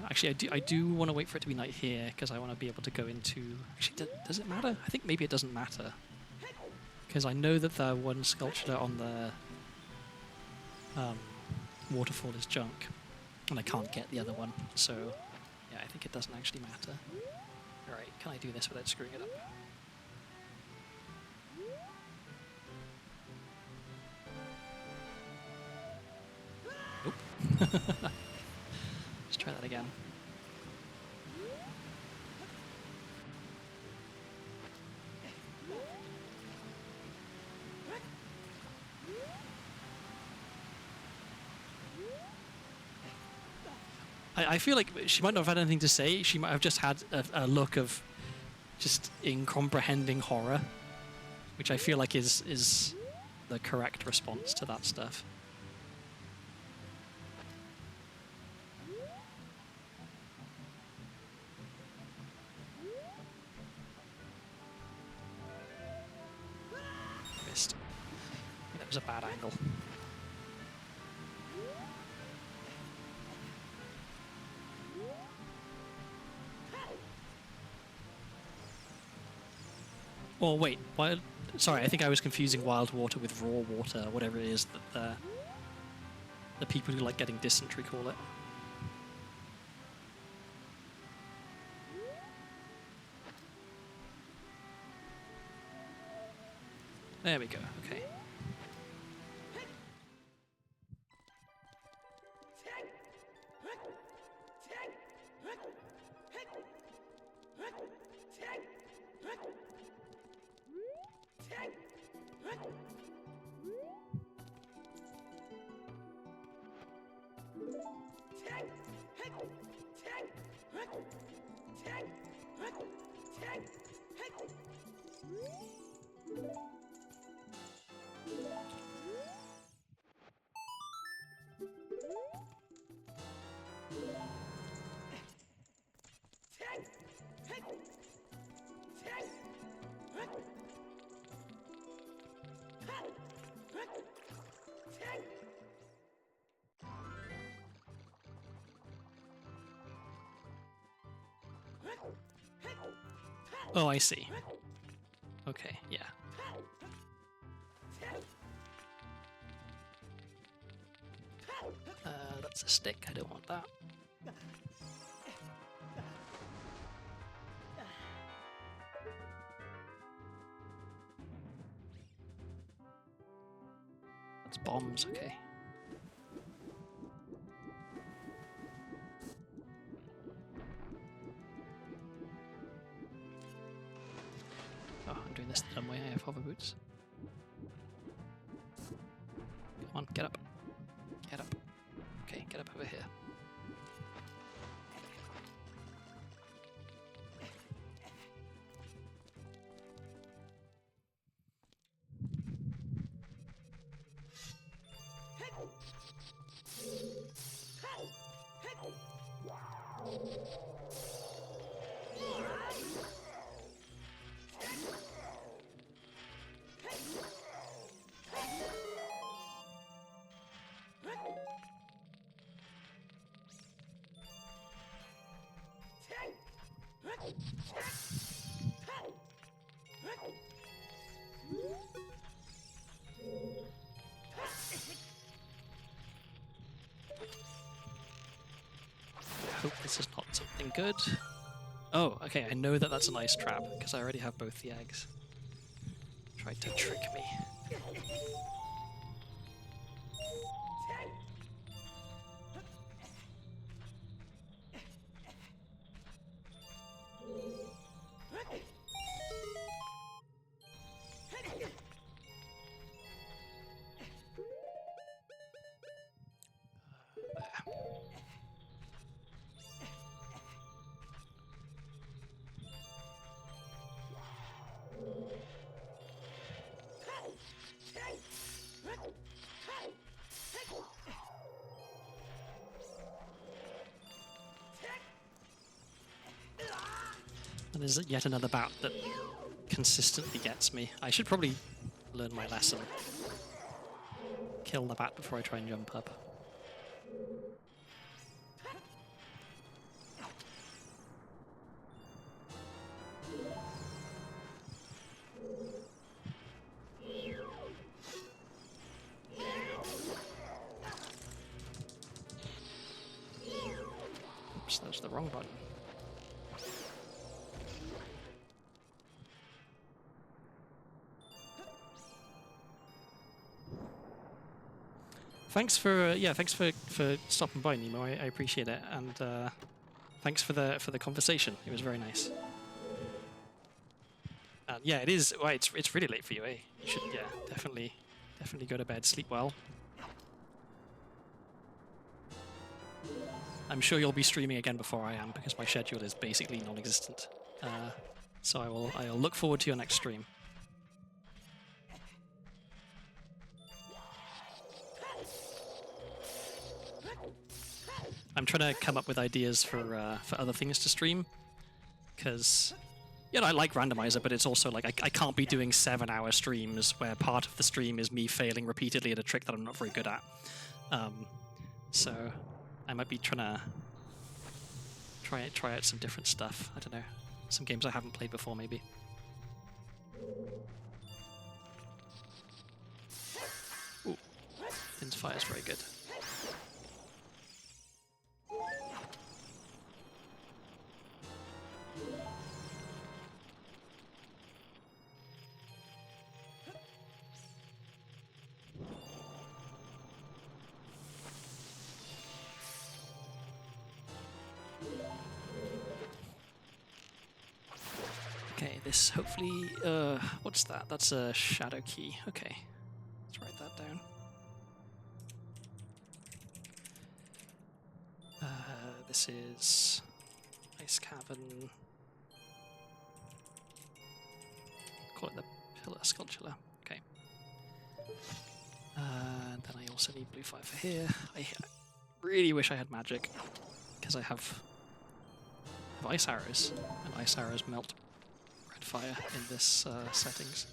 Actually, I do want to wait for it to be night here because I want to be able to go into. Actually, does it matter? I think maybe it doesn't matter because I know that the one sculpture on the waterfall is junk, and I can't get the other one. So yeah, I think it doesn't actually matter. All right, can I do this without screwing it up? Nope. Let's try that again. I feel like she might not have had anything to say. She might have just had a look of just incomprehending horror, which I feel like is the correct response to that stuff. was a bad angle. Oh wait, sorry, I think I was confusing wild water with raw water, whatever it is that the people who like getting dysentery call it. There we go, okay. Oh, I see. Okay, yeah. That's a stick, I don't want that. That's bombs, okay. Oh, I'm doing this the dumb way, I have hover boots. Come on, get up. Get up. Okay, get up over here. I hope this is not something good. Oh, okay, I know that that's a nice trap, because I already have both the eggs. Tried to trick me. And there's yet another bat that consistently gets me. I should probably learn my lesson. Kill the bat before I try and jump up. Oops, that's the wrong button. Thanks for stopping by, Nemo. I appreciate it, and thanks for the conversation. It was very nice. And yeah, it is. Well, it's really late for you, eh? You should definitely go to bed, sleep well. I'm sure you'll be streaming again before I am because my schedule is basically non-existent. So I'll look forward to your next stream. I'm trying to come up with ideas for other things to stream, because you know, I like Randomizer, but it's also like I can't be doing 7-hour streams where part of the stream is me failing repeatedly at a trick that I'm not very good at. So I might be trying to try out some different stuff. I don't know, some games I haven't played before, maybe. Ooh, Finn's fire is very good. Okay, this hopefully, what's that? That's a shadow key. Okay, let's write that down. This is Ice Cavern. Call it the Pillar Sculpture. Okay. And then I also need blue fire for here. I really wish I had magic, because I have ice arrows, and ice arrows melt red fire in this settings.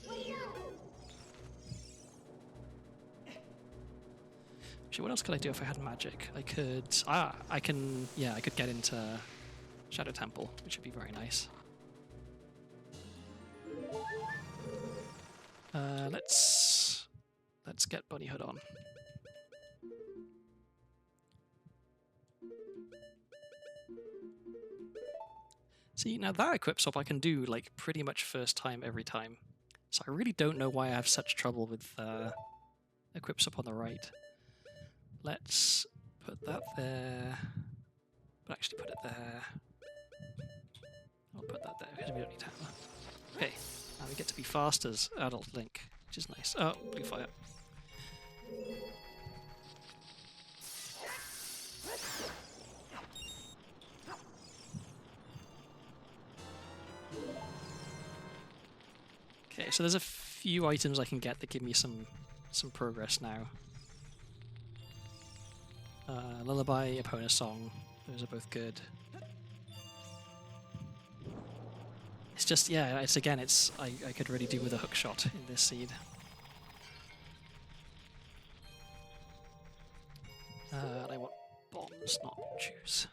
Actually, what else could I do if I had magic? I could... I could get into Shadow Temple, which would be very nice. Let's get Bunny Hood on. See, now that equips up I can do like pretty much first time every time. So I really don't know why I have such trouble with equips up on the right. Let's put that there, but actually put it there. I'll put that there because we don't need hammer. Okay, now we get to be fast as Adult Link, which is nice. Oh, blue fire. Okay, so there's a few items I can get that give me some progress now. Lullaby, Epona Song, those are both good. It's just, yeah, it's again, it's I could really do with a hook shot in this seed. And I want bombs, not juice.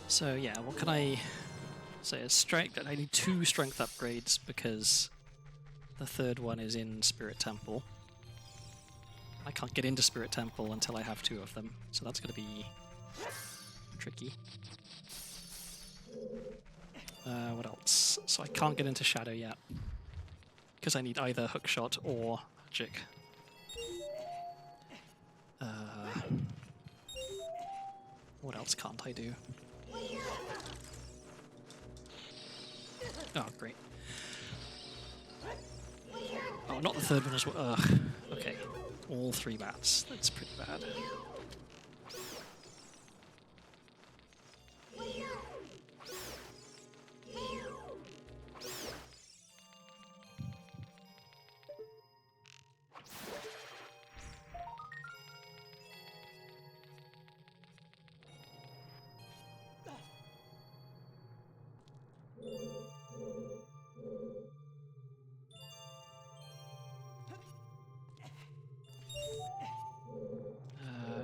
So yeah, what can I say? A strength. I need 2 strength upgrades because the third one is in Spirit Temple. I can't get into Spirit Temple until I have 2 of them, so that's going to be tricky. What else? So I can't get into Shadow yet because I need either hookshot or magic. What else can't I do? Oh, great. Oh, not the third one as well. Ugh. Okay. All 3 bats. That's pretty bad.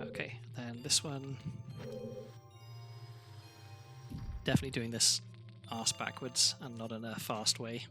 Okay, then this one. Definitely doing this arse backwards and not in a fast way.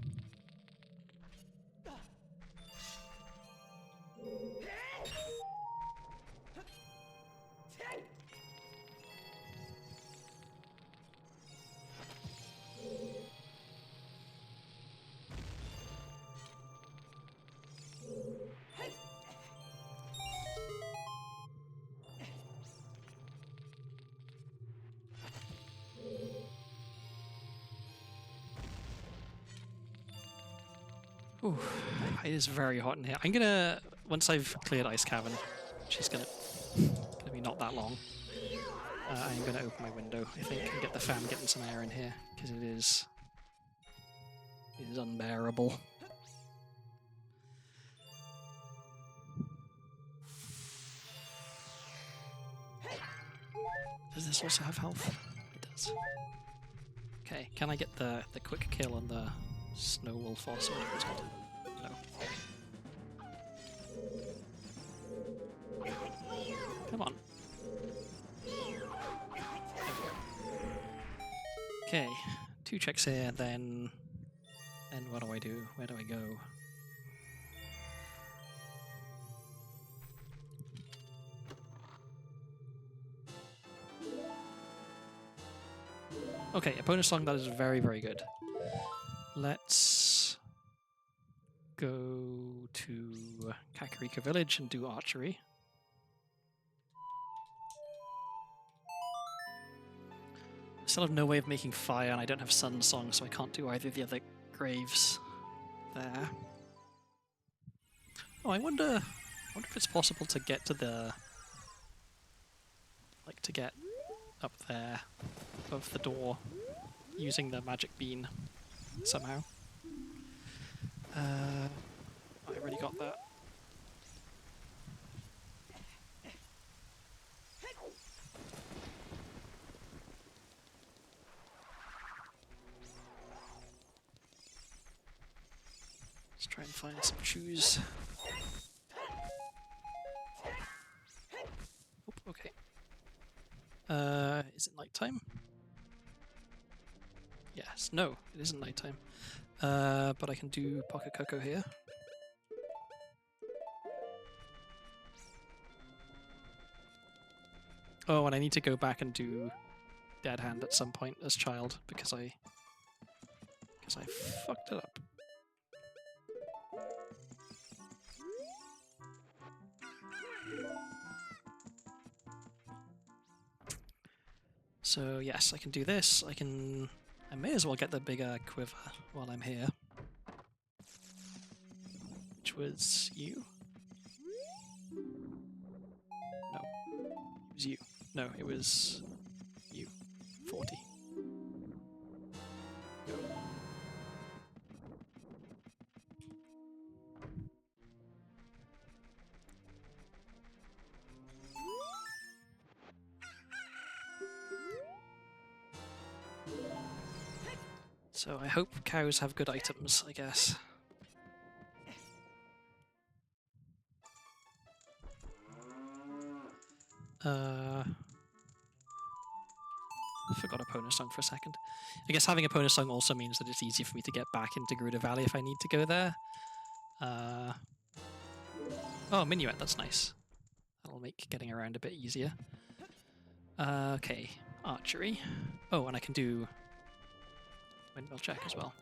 Ooh, it is very hot in here. I'm gonna, once I've cleared Ice Cavern, which is gonna be not that long, I'm gonna open my window, I think, and get the fan getting some air in here, because it is unbearable. Does this also have health? It does. Okay, can I get the quick kill on the snow wolf or whatever it's called? No. Come on. Okay, 2 checks here, then what do I do? Where do I go? Okay, a bonus song that is very, very good. Let's go to Kakariko Village and do archery. I still have no way of making fire, and I don't have Sun Song, so I can't do either of the other graves there. Oh, I wonder if it's possible to get to the... like, to get up there above the door using the magic bean somehow. I already got that. Let's try and find some shoes. Oop, okay. Is it nighttime? Yes. No, it isn't nighttime. But I can do Pocket Cocoa here. Oh, and I need to go back and do Dead Hand at some point as child because I fucked it up. So yes, I can do this. I may as well get the bigger quiver while I'm here. Which was you? No. It was you. No, it was you. 40. Go. So I hope cows have good items, I guess. I forgot a Pona Song for a second. I guess having a Pona Song also means that it's easier for me to get back into Gerudo Valley if I need to go there. Oh, Minuet, that's nice. That'll make getting around a bit easier. Okay, archery. Oh, and I can do windmill check as well.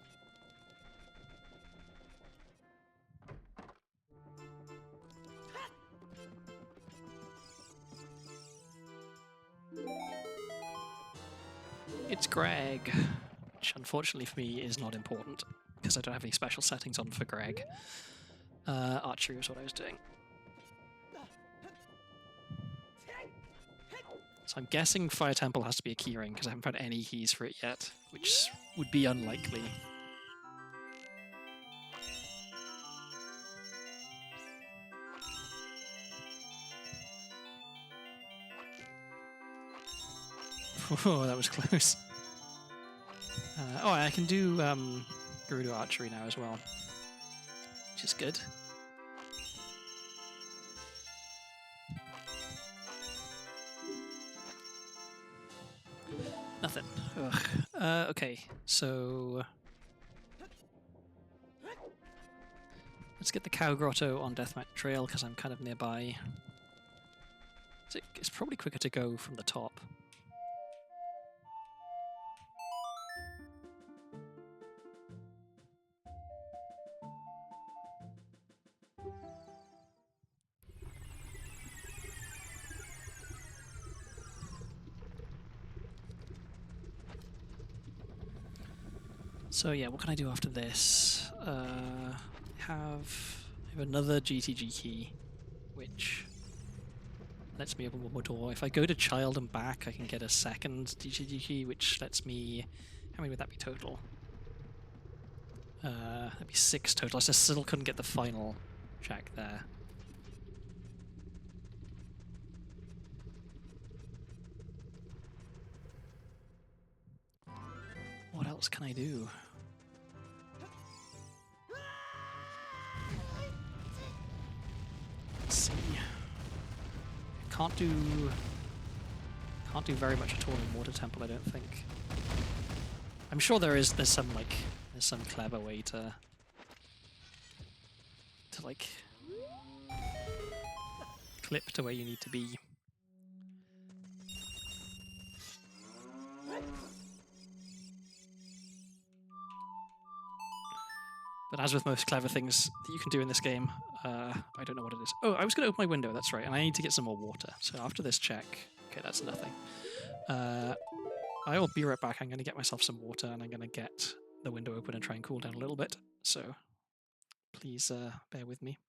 It's Greg, which unfortunately for me is not important because I don't have any special settings on for Greg. Archery was what I was doing. So I'm guessing Fire Temple has to be a keyring because I haven't found any keys for it yet, which would be unlikely. Oh, that was close. Oh, I can do Gerudo Archery now as well, which is good. Nothing. Ugh. Okay, so let's get the Cow Grotto on Deathmatch Trail because I'm kind of nearby. It's probably quicker to go from the top. So yeah, what can I do after this? I have another GTG key, which lets me open one more door. If I go to child and back, I can get a second GTG key, which lets me... How many would that be total? That'd be 6 total. I still couldn't get the final check there. else can I do? Let's see. Can't do very much at all in Water Temple, I don't think. I'm sure there's some clever way to like clip to where you need to be. But as with most clever things that you can do in this game, I don't know what it is. Oh, I was going to open my window, that's right, and I need to get some more water. So after this check... Okay, that's nothing. I will be right back. I'm going to get myself some water, and I'm going to get the window open and try and cool down a little bit. So please bear with me.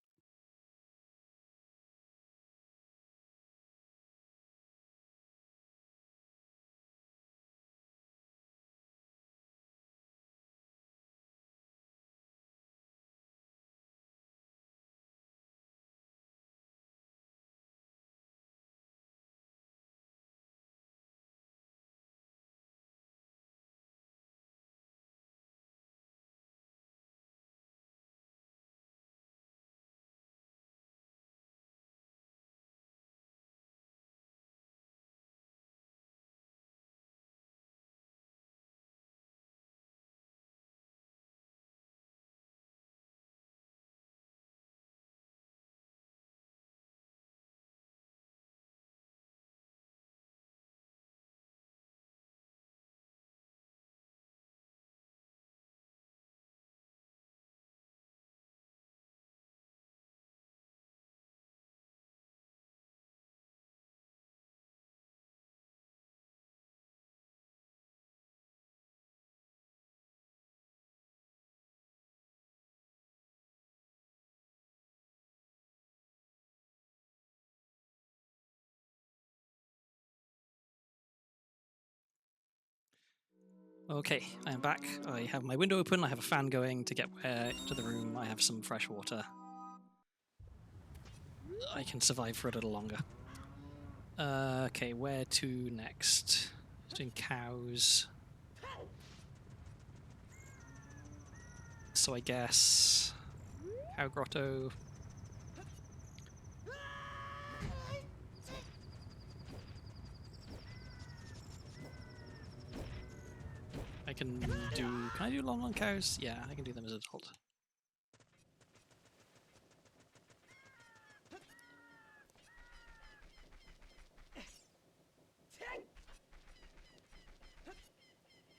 Okay, I am back. I have my window open, I have a fan going to get into the room, I have some fresh water. I can survive for a little longer. Okay, where to next? Doing cows. So I guess... Cow Grotto. I can do... Can I do long cows? Yeah, I can do them as an adult.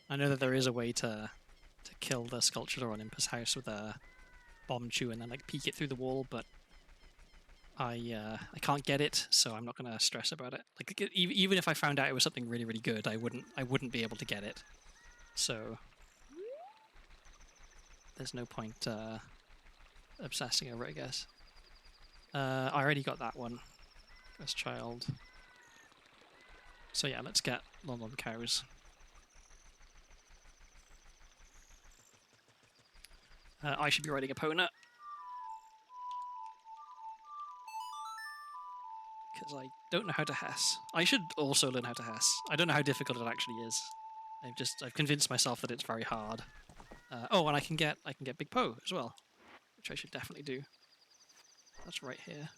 I know that there is a way to kill the sculpture on Imper's house with a bomb chew and then like peek it through the wall, but I can't get it, so I'm not gonna stress about it. Like even if I found out it was something really good, I wouldn't be able to get it. So there's no point obsessing over it, I guess. I already got that one as child. So yeah, let's get Lon cows. I should be riding a Pona. Because I don't know how to Hess. I should also learn how to Hess. I don't know how difficult it actually is. I've convinced myself that it's very hard. Oh, and I can get Big Po as well, which I should definitely do. That's right here.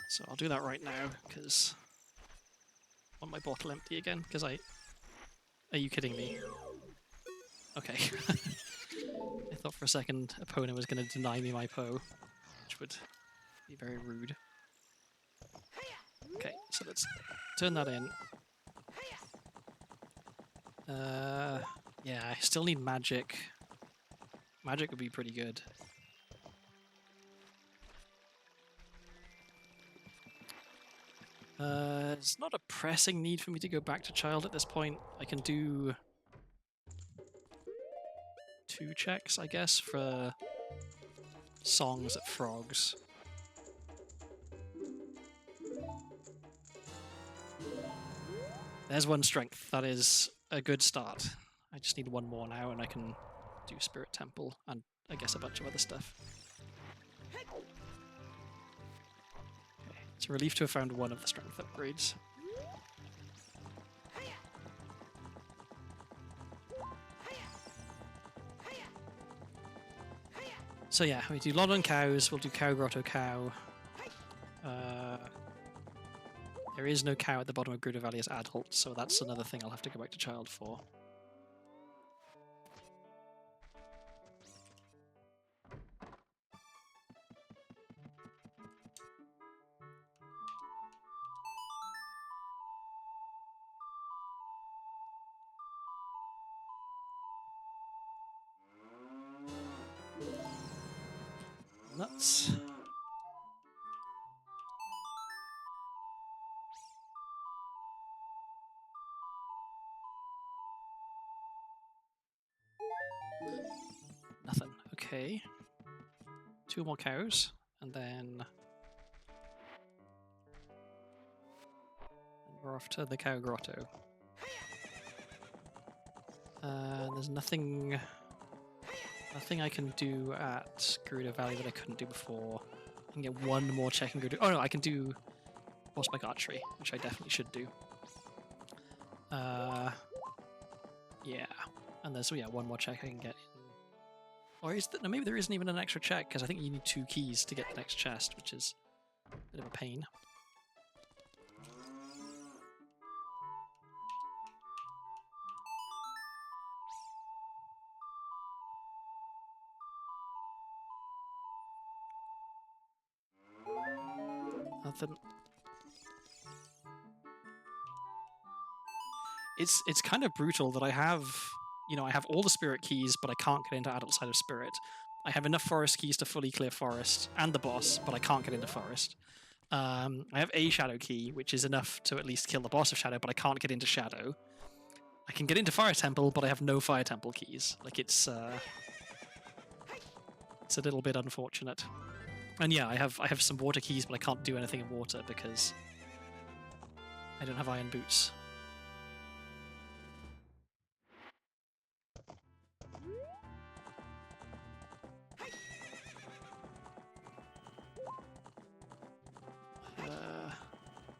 So I'll do that right now, because I want my bottle empty again, because I... Are you kidding me? Okay. I thought for a second Epona was going to deny me my Po, which would be very rude. Okay, so let's turn that in. Yeah, I still need magic. Magic would be pretty good. It's not a pressing need for me to go back to child at this point. I can do 2 checks, I guess, for songs at frogs. There's 1 strength. That is a good start. I just need 1 more now and I can do Spirit Temple and I guess a bunch of other stuff. Okay. It's a relief to have found one of the strength upgrades. So yeah, we do London cows, we'll do Cow Grotto Cow. There is no cow at the bottom of Gruder Valley as adult, so that's another thing I'll have to go back to child for. Nuts. Nothing. Okay. 2 more cows, and then we're off to the Cow Grotto. There's nothing I can do at Gruder Valley that I couldn't do before. I can get 1 more check in Gruder. Oh no, I can do horseback archery, which I definitely should do. Yeah, and there's 1 more check I can get in. Or is that, no, maybe there isn't even an extra check, because I think you need 2 keys to get the next chest, which is a bit of a pain. Nothing. It's kind of brutal that I have, I have all the spirit keys, but I can't get into adult side of spirit. I have enough forest keys to fully clear forest and the boss, but I can't get into forest. I have a shadow key, which is enough to at least kill the boss of shadow, but I can't get into shadow. I can get into fire temple, but I have no fire temple keys. Like it's a little bit unfortunate. And yeah, I have some water keys, but I can't do anything in water because I don't have iron boots.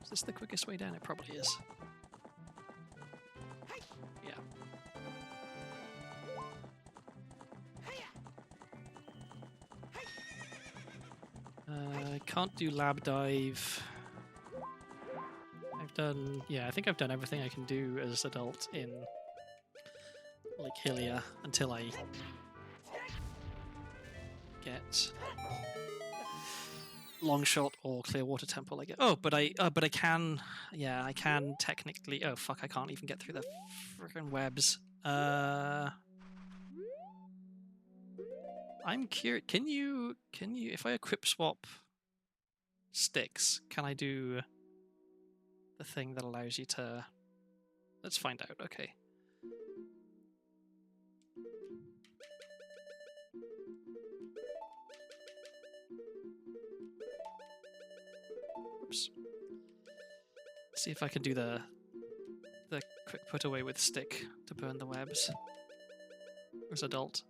Is this the quickest way down? It probably is. Yeah. I can't do lab dive. I think I've done everything I can do as adult in Lake Hylia until I get Longshot or Clearwater Temple. I get. Oh, but I can. Yeah, I can technically. Oh fuck! I can't even get through the freaking webs. I'm curious. Can you? If I equip swap sticks, can I do the thing that allows you to? Let's find out. Okay. Oops. See if I can do the quick put away with stick to burn the webs as adult.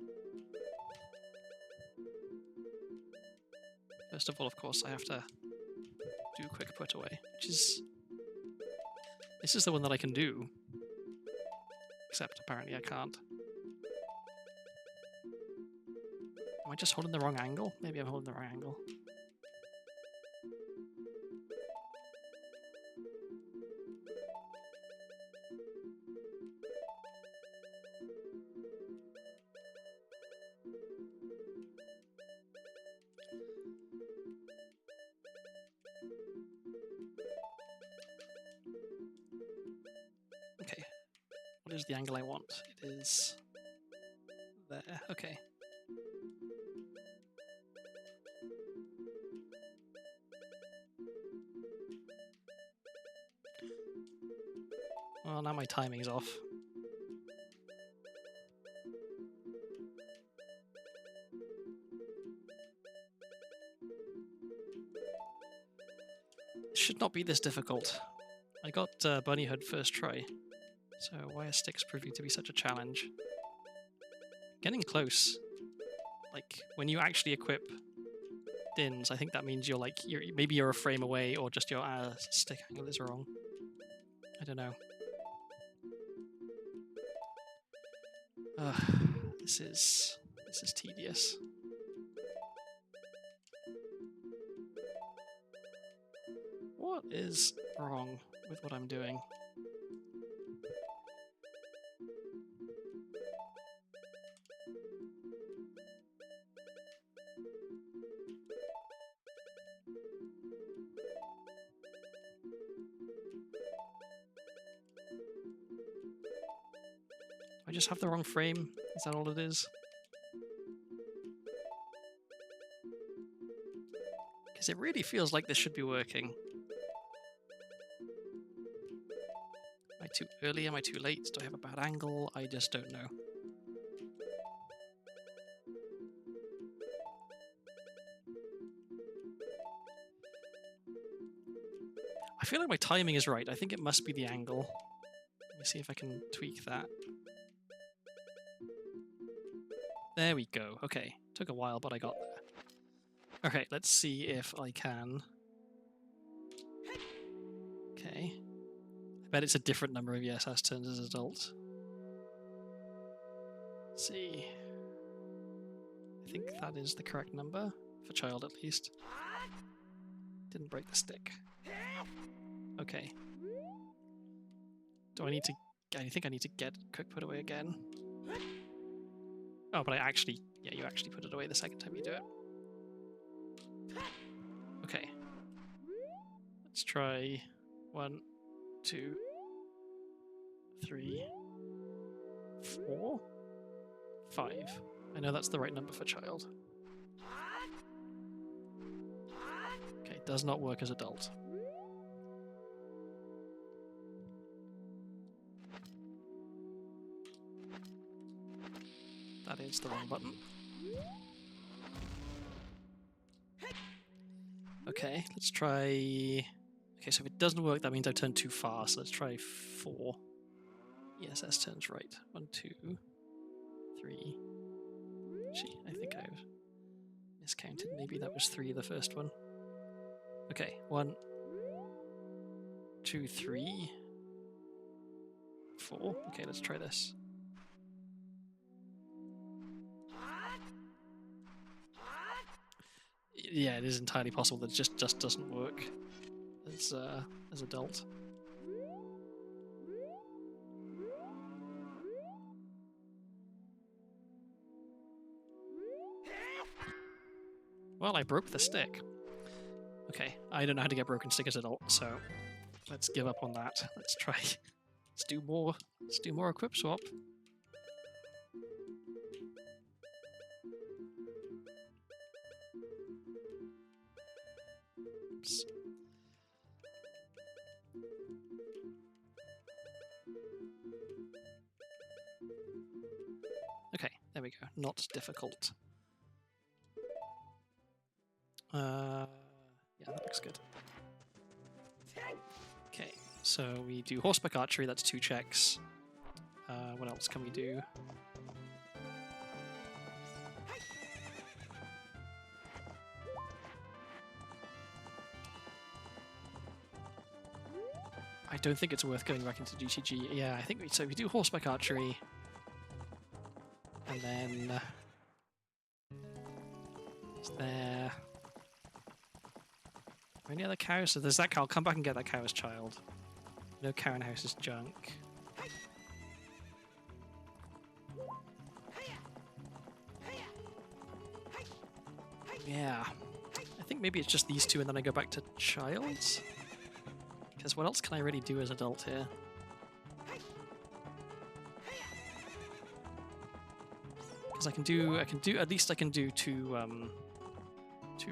First of all, of course, I have to do quick put away, which is... This is the one that I can do. Except apparently I can't. Am I just holding the wrong angle? Maybe I'm holding the wrong angle. Okay. What is the angle I want? It is... there. Okay. Well, now my timing's off. It should not be this difficult. I got Bunnyhood first try, so why are sticks proving to be such a challenge? getting close. Like, when you actually equip Dins, I think that means maybe you're a frame away, or just your stick angle is wrong. I don't know. This is tedious. What is wrong with what I'm doing? I just have the wrong frame? Is that all it is? Because it really feels like this should be working. Am I too early? Am I too late? Do I have a bad angle? I just don't know. I feel like my timing is right. I think it must be the angle. Let me see if I can tweak that. There we go. Okay. Took a while, but I got there. Okay, let's see if I can. Okay. I bet it's a different number of ESS turns as adult. Let's see. I think that is the correct number, for child at least. Didn't break the stick. Okay. Do I need to... I think I need to get quick put away again. Oh, but you actually put it away the second time you do it. Okay. Let's try 1, 2, 3, 4, 5. I know that's the right number for child. Okay, does not work as adult. That is the wrong button. Okay, let's try... Okay, so if it doesn't work, that means I've turned too far, so let's try 4. ESS turns right. 1, 2, 3. Actually, I think I've miscounted. Maybe that was 3, the first one. Okay, 1, 2, 3, 4. Okay, let's try this. Yeah, it is entirely possible that it just doesn't work as adult. Well, I broke the stick. Okay, I don't know how to get broken stick as adult, so let's give up on that. Let's try. Let's do more equip swap. Oops. Okay, there we go. Not difficult. Yeah, that looks good. Okay, so we do horseback archery, that's 2 checks. What else can we do? I don't think it's worth going back into GTG. Yeah, I think so. We do horseback archery, and then is there any other cows? So there's that cow. I'll come back and get that cow as child. No cow in house is junk. Yeah, I think maybe it's just these 2, and then I go back to childs. Because what else can I really do as adult here? Because I can do at least I can do 2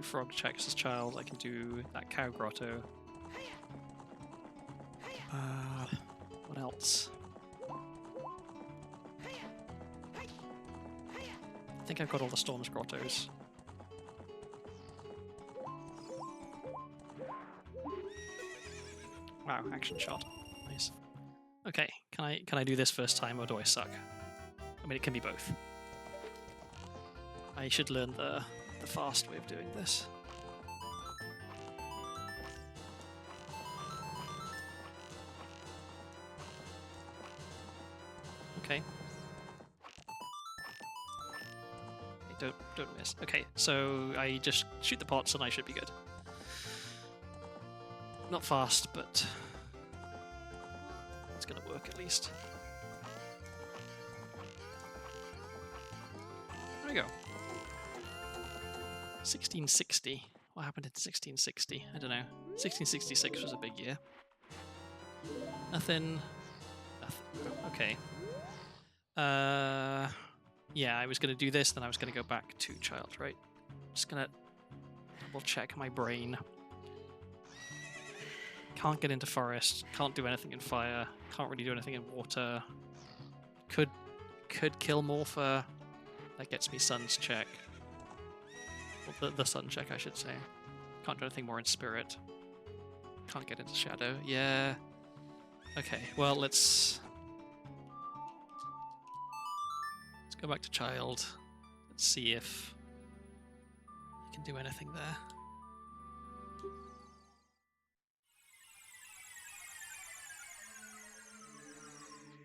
frog checks as child. I can do that cow grotto. What else? I think I've got all the Storm's grottos. Wow, action shot. Nice. Okay, can I do this first time, or do I suck? I mean, it can be both. I should learn the fast way of doing this. Okay. Don't miss. Okay, so I just shoot the pots and I should be good. Not fast, but it's gonna work at least. There we go. 1660. What happened in 1660? I don't know. 1666 was a big year. Nothing. Okay. Yeah, I was going to do this, then I was going to go back to child, right? Just going to double check my brain. Can't get into forest, can't do anything in fire, can't really do anything in water. Could kill Morpher. That gets me sun's check. Well, the sun check, I should say. Can't do anything more in spirit. Can't get into shadow. Yeah. Okay, well, let's go back to child. Let's see if I can do anything there.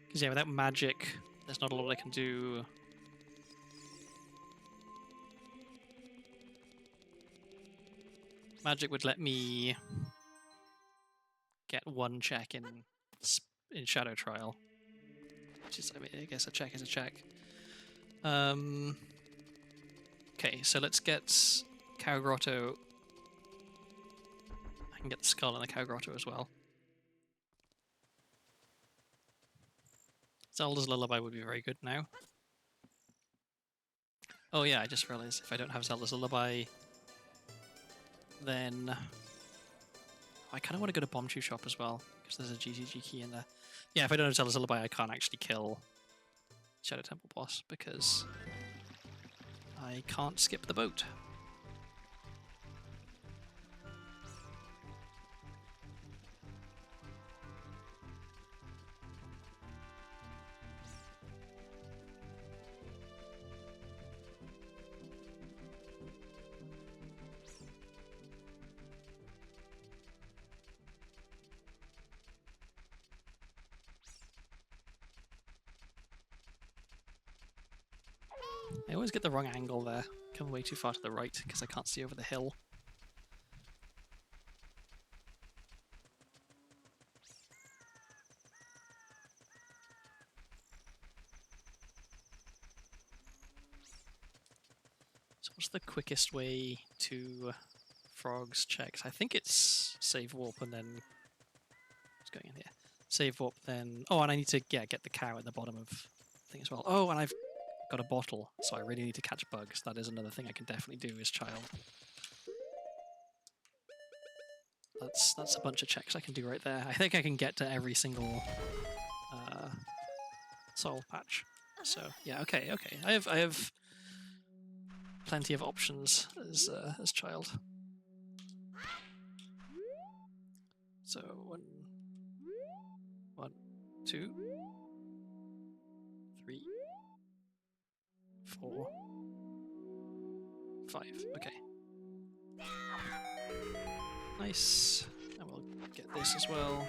Because yeah, without magic, there's not a lot I can do. Magic would let me get one check in Shadow Trial, which is, I mean, I guess a check is a check. Okay, so let's get Cow Grotto. I can get the skull in the Cow Grotto as well. Zelda's Lullaby would be very good now. Oh yeah, I just realized if I don't have Zelda's Lullaby, then I kind of want to go to Bombchu Shop as well, because there's a GTG key in there. Yeah, if I don't have Zelda's Lullaby, I can't actually kill Shadow Temple boss, because I can't skip the boat. I always get the wrong angle there. Come way too far to the right because I can't see over the hill. So what's the quickest way to Frog's checks? I think it's save warp and then... What's going in here? Save warp, then... Oh, and I need to get the cow at the bottom of the thing as well. Oh, and I've got a bottle, so I really need to catch bugs. That is another thing I can definitely do as child. That's a bunch of checks I can do right there. I think I can get to every single soil patch. So yeah, okay. I have plenty of options as child. So one, 2, 3, 4, 5. Okay. Nice. And we'll get this as well.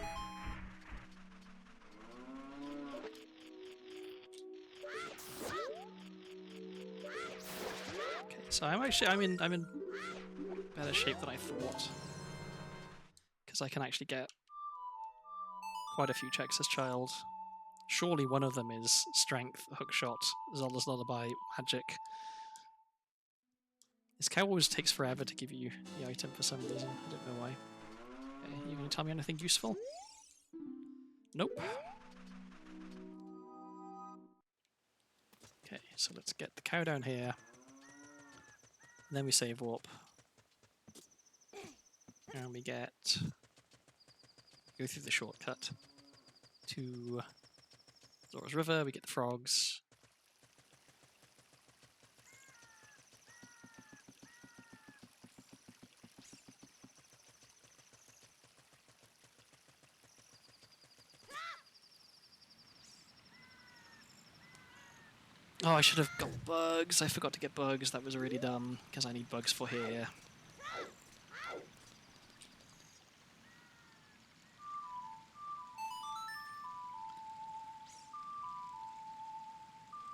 Okay, so I'm in better shape than I thought. Because I can actually get quite a few checks as child. Surely one of them is strength, hookshot, Zelda's Lullaby, magic. This cow always takes forever to give you the item for some reason. I don't know why. Okay, you gonna tell me anything useful? Nope. Okay, so let's get the cow down here. And then we save warp. And we go through the shortcut to Zora's River, we get the frogs. Oh, I should have got bugs. I forgot to get bugs. That was really dumb, because I need bugs for here.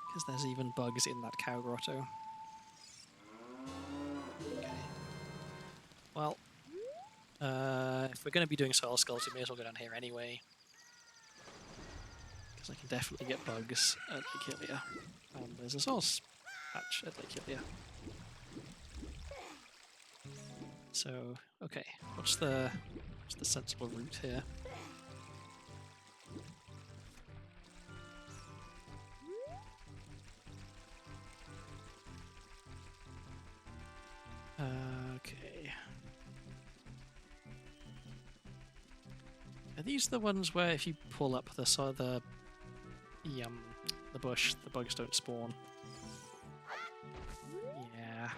Because there's even bugs in that cow grotto. Okay. Well, if we're going to be doing soil skulls, we may as well go down here anyway. Because I can definitely get bugs at Lake Hylia. There's a soil patch at Lake Hylia. So, okay, what's the sensible route here? Okay. Are these the ones where if you pull up the bush, the bugs don't spawn? Yeah.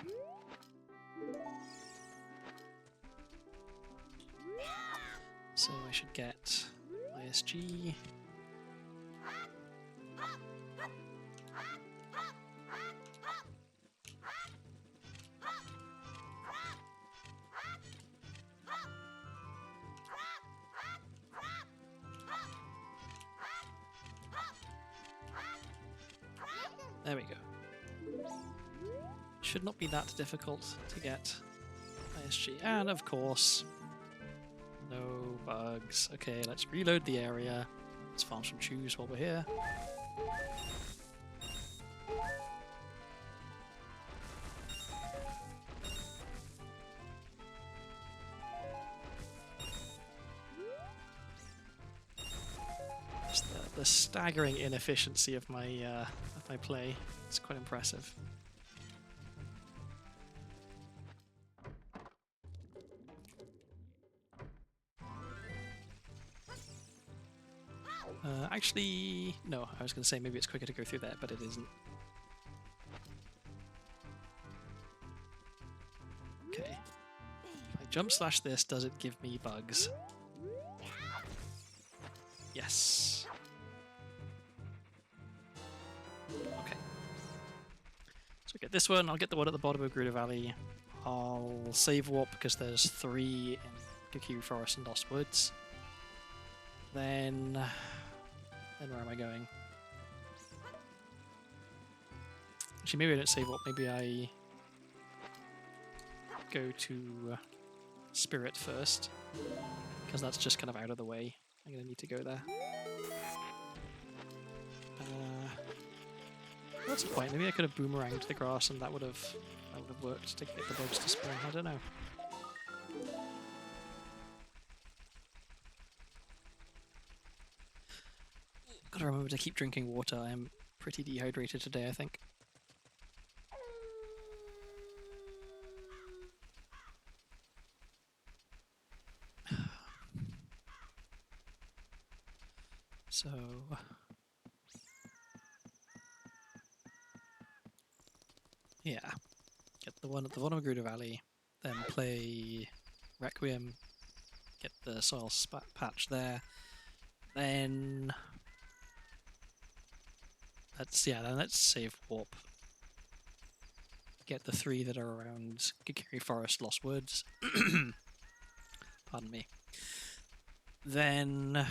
So I should get ISG. There we go. Should not be that difficult to get ISG. And of course, no bugs. Okay, let's reload the area. Let's farm some chews while we're here. Just the staggering inefficiency of my play. It's quite impressive. Actually, no, I was going to say maybe it's quicker to go through there, but it isn't. Okay. If I jump slash this, does it give me bugs? Yes. Okay. So get this one, I'll get the one at the bottom of Gruder Valley. I'll save warp because there's 3 in Kukiri Forest and Lost Woods. Then where am I going? Actually, maybe I don't save up. Maybe I go to Spirit first, because that's just kind of out of the way. I'm going to need to go there. That's a point. Maybe I could have boomeranged the grass and that would have worked to get the bugs to spawn. I don't know. Gotta remember to keep drinking water. I am pretty dehydrated today, I think. So... yeah. Get the one at the bottom of Gruder Valley, then play Requiem, get the soil patch there, then... let's save warp. Get the 3 that are around Kukiri Forest, Lost Woods. Pardon me. Then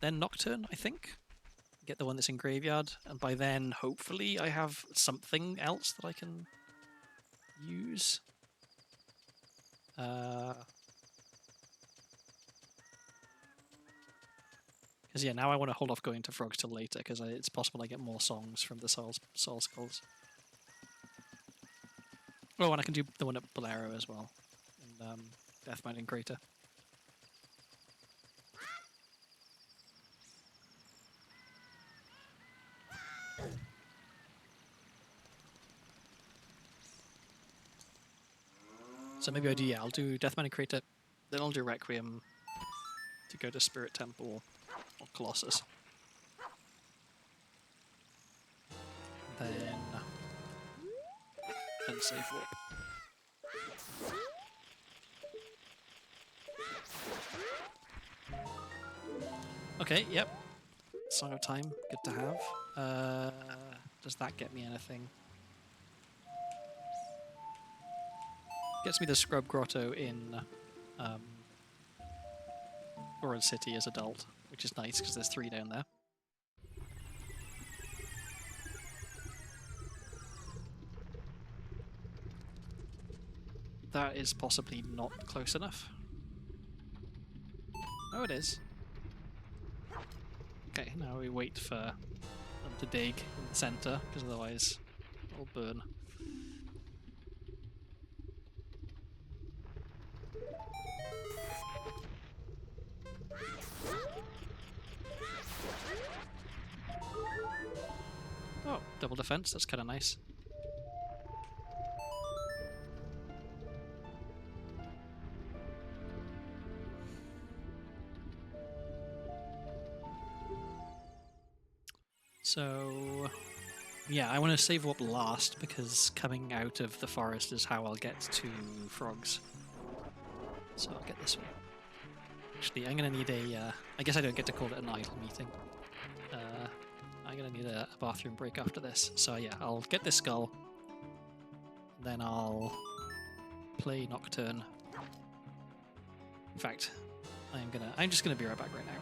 Nocturne, I think. Get the one that's in Graveyard, and by then, hopefully, I have something else that I can use. Because yeah, now I want to hold off going to Frogs till later, because it's possible I get more songs from the Soul Skulls. Oh, and I can do the one at Bolero as well, in Death Mining Crater. So maybe I'll do Death Mining Crater, then I'll do Requiem to go to Spirit Temple or Colossus. Then save warp. Okay, yep. Song of Time, good to have. Does that get me anything? Gets me the Scrub Grotto in Orange City as adult, which is nice because there's 3 down there. That is possibly not close enough. Oh, it is. Okay, now we wait for them to dig in the centre, because otherwise it'll burn. Oh, double defense, that's kind of nice. So, yeah, I want to save up last because coming out of the forest is how I'll get to frogs. So I'll get this one. Actually, I'm going to need a... I guess I don't get to call it an idle meeting. I'm going to need a bathroom break after this. So yeah, I'll get this skull. Then I'll play Nocturne. In fact, I'm just going to be right back right now.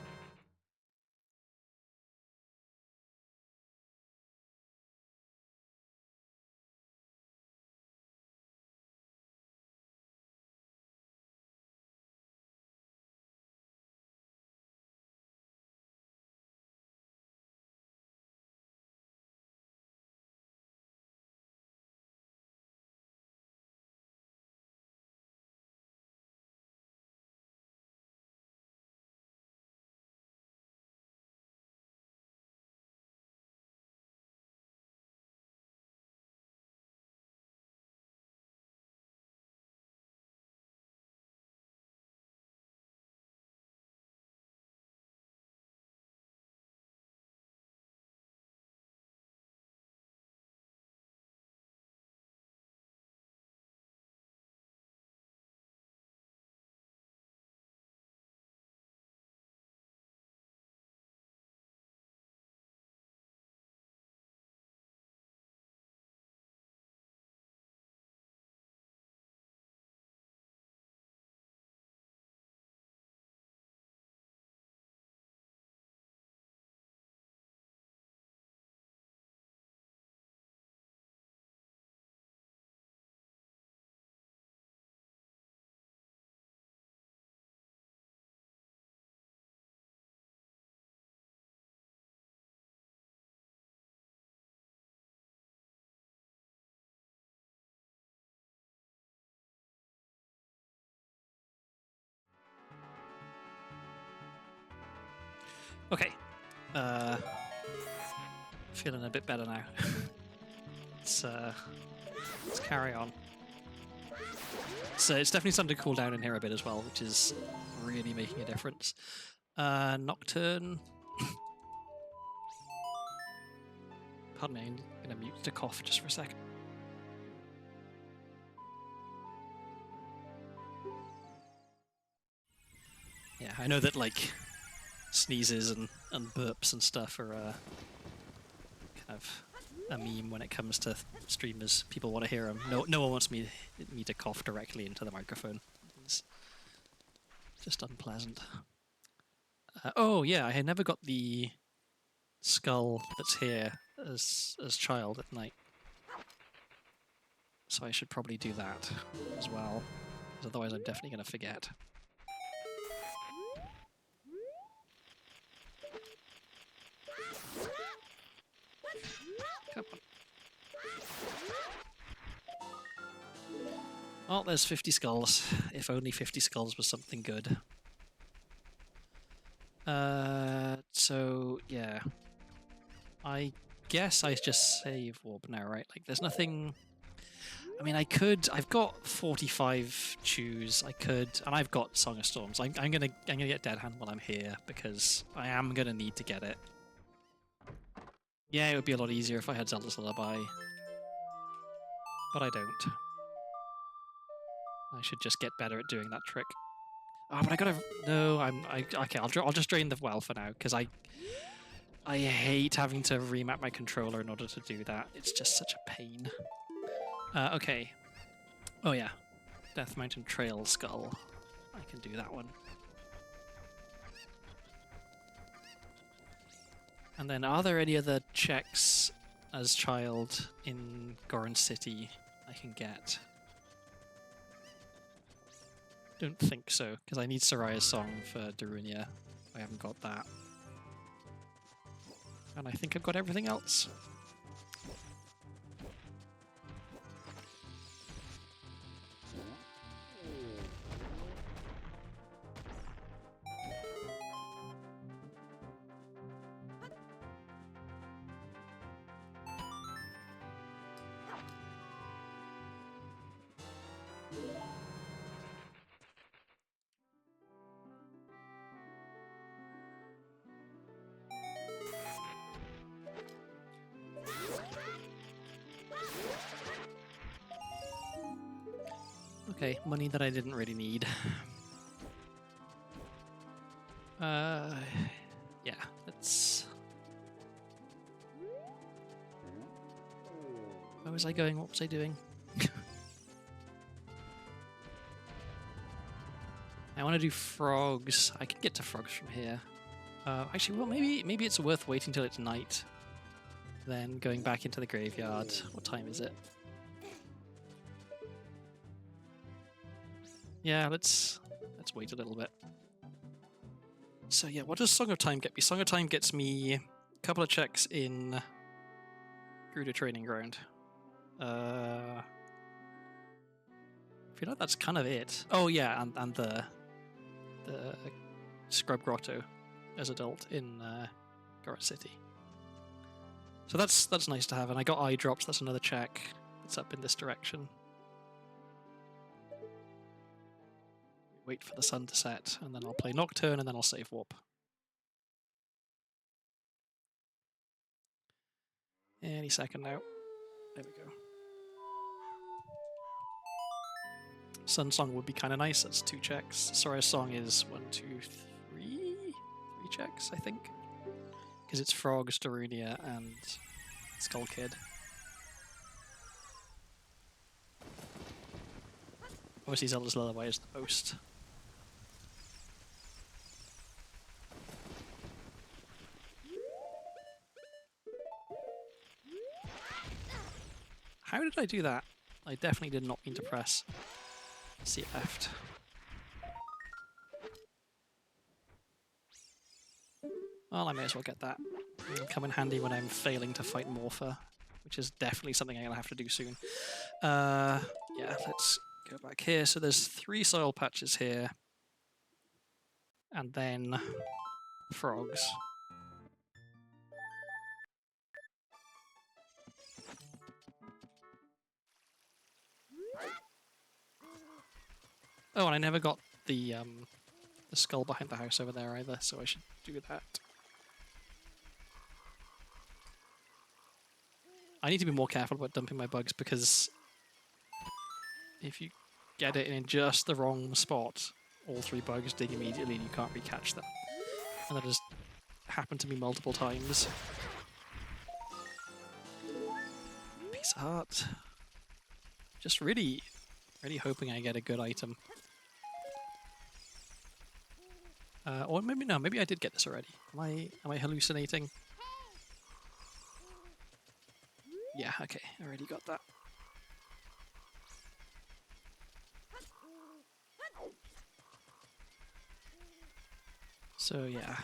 Okay. Feeling a bit better now. Let's carry on. So it's definitely starting to cool down in here a bit as well, which is really making a difference. Nocturne. Pardon me, I'm going to mute the cough just for a second. Yeah, I know that like sneezes and burps and stuff are kind of a meme when it comes to streamers. People want to hear them. No one wants me to cough directly into the microphone. It's just unpleasant. Oh yeah, I had never got the skull that's here as child at night, so I should probably do that as well, because otherwise I'm definitely going to forget. Come on. Oh, there's 50 skulls. If only 50 skulls was something good. So, yeah. I guess I just save warp now, right? Like, there's nothing... I mean, I've got 45 chews. I could... And I've got Song of Storms. I'm gonna get Dead Hand while I'm here, because I am gonna need to get it. Yeah, it would be a lot easier if I had Zelda's Lullaby. But I don't. I should just get better at doing that trick. Oh, but I gotta... No, okay, I'll just drain the well for now, because I hate having to remap my controller in order to do that. It's just such a pain. Okay. Oh yeah. Death Mountain Trail Skull. I can do that one. And then are there any other checks as child in Goron City I can get? Don't think so, because I need Soraya's song for Darunia. I haven't got that. And I think I've got everything else. Okay, money that I didn't really need. Yeah, let's... Where was I going? What was I doing? I want to do frogs. I can get to frogs from here. Actually, well, maybe it's worth waiting till it's night, then going back into the graveyard. What time is it? Yeah, let's wait a little bit. So yeah, what does Song of Time get me? Song of Time gets me a couple of checks in Gerudo Training Ground. I feel like that's kind of it. Oh yeah, and the Scrub Grotto as adult in Goron City. So that's nice to have, and I got eye drops. That's another check. It's up in this direction. Wait for the sun to set, and then I'll play Nocturne, and then I'll save warp. Any second now. There we go. Sun Song would be kind of nice. That's 2 checks. Soraya's Song is 1, 2, 3 checks, I think, because it's Frogs, Darunia, and Skull Kid. Obviously, Zelda's Lullaby is the most. How did I do that? I definitely did not mean to press C left. Well, I may as well get that. It'll come in handy when I'm failing to fight Morpher, which is definitely something I'm going to have to do soon. Yeah, let's go back here. So there's 3 soil patches here. And then frogs. Oh, and I never got the skull behind the house over there either, so I should do that. I need to be more careful about dumping my bugs, because if you get it in just the wrong spot, all 3 bugs dig immediately and you can't recatch them. And that has happened to me multiple times. Piece of heart. Just really hoping I get a good item. Or maybe no, maybe I did get this already. Am I hallucinating? Yeah, okay, I already got that. So yeah.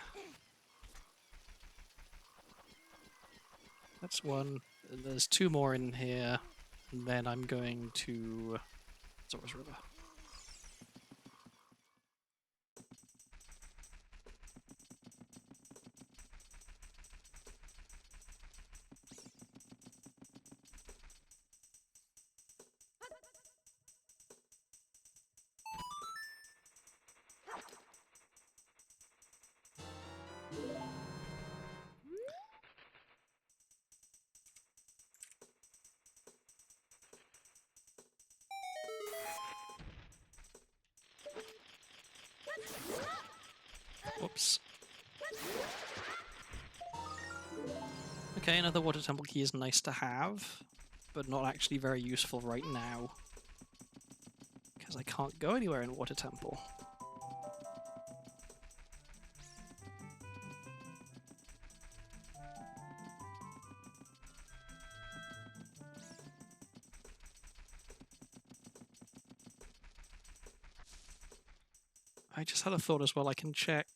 That's 1. There's 2 more in here, and then I'm going to Zora's River. Whoops. Okay, another water temple key is nice to have, but not actually very useful right now. Because I can't go anywhere in water temple. I just had a thought as well, I can check...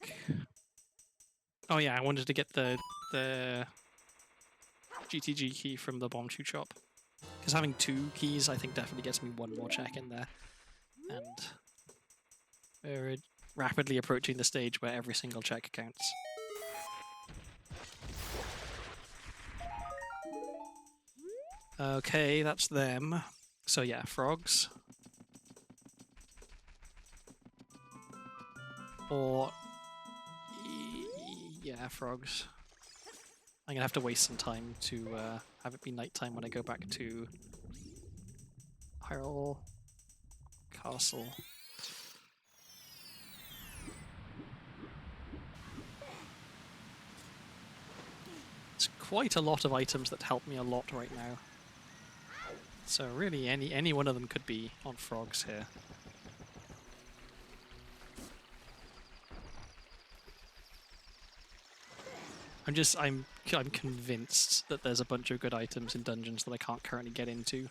Oh yeah, I wanted to get the GTG key from the bomb shoe shop. Because having 2 keys, I think, definitely gets me 1 more check in there. And we're rapidly approaching the stage where every single check counts. Okay, that's them. So yeah, frogs. Or... yeah, frogs. I'm gonna have to waste some time to have it be nighttime when I go back to Hyrule Castle. It's quite a lot of items that help me a lot right now. So really, any one of them could be on frogs here. I'm convinced that there's a bunch of good items in dungeons that I can't currently get into.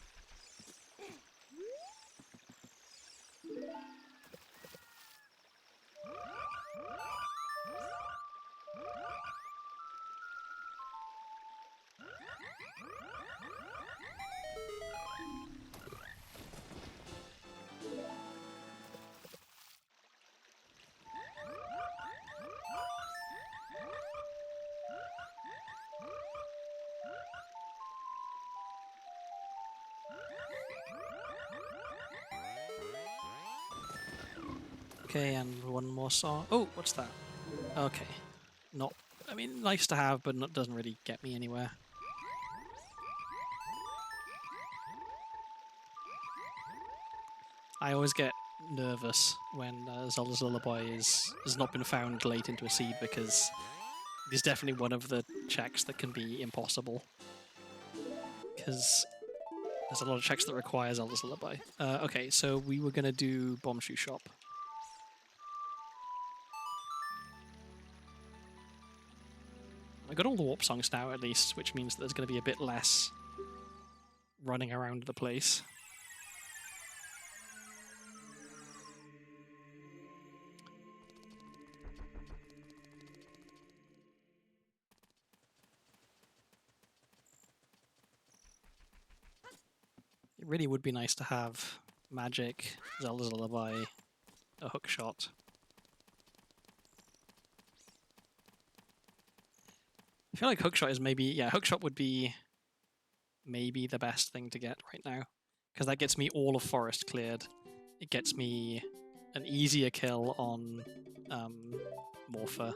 Okay, and one more song. Oh, what's that? Okay. Not... I mean, nice to have, but doesn't really get me anywhere. I always get nervous when Zelda's Lullaby has not been found late into a seed, because it's definitely one of the checks that can be impossible. Because there's a lot of checks that require Zelda's Lullaby. Okay, so we were going to do Bomb Shoe Shop. I got all the warp songs now, at least, which means that there's going to be a bit less running around the place. It really would be nice to have magic, Zelda's Lullaby, a hook shot. I feel like hookshot is maybe... yeah, hookshot would be maybe the best thing to get right now. Because that gets me all of forest cleared. It gets me an easier kill on Morpher.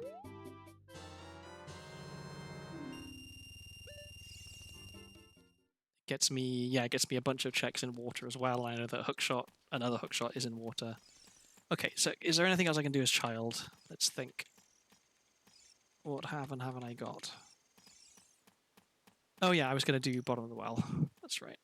Gets me... yeah, it gets me a bunch of checks in water as well. I know that hookshot, another hookshot is in water. Okay, so is there anything else I can do as child? Let's think. What haven't I got? Oh yeah, I was going to do bottom of the well. That's right.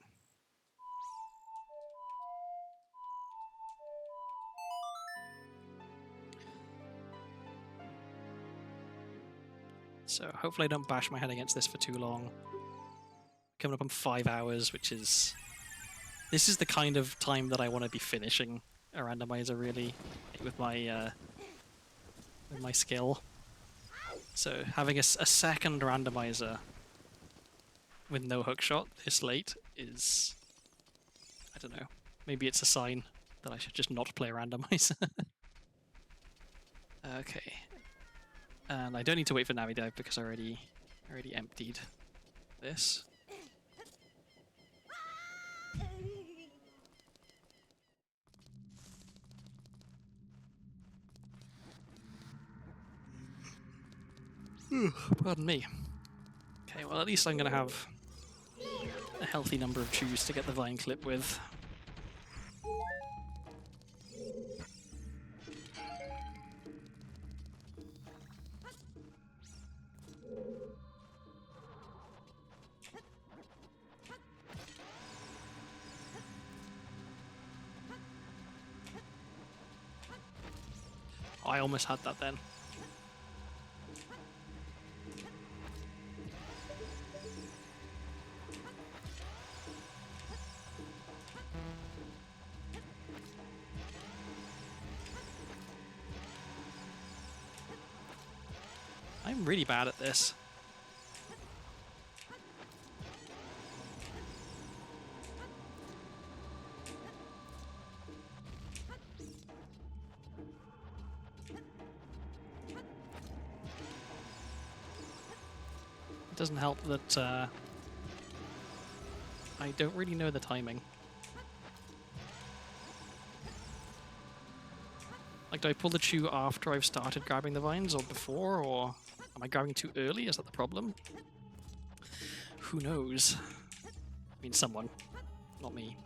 So hopefully I don't bash my head against this for too long. Coming up on 5 hours, which is... this is the kind of time that I want to be finishing a randomizer, really, with my skill. So having a second randomizer with no hookshot this late is... I don't know. Maybe it's a sign that I should just not play randomizer. Okay. And I don't need to wait for Navidive because I already emptied this. Pardon me. Okay, well at least I'm going to have a healthy number of chews to get the vine clip with. I almost had that then. I'm really bad at this. It doesn't help that I don't really know the timing. Like, do I pull the chew after I've started grabbing the vines or before, or am I grabbing too early? Is that the problem? Who knows? I mean, someone, not me.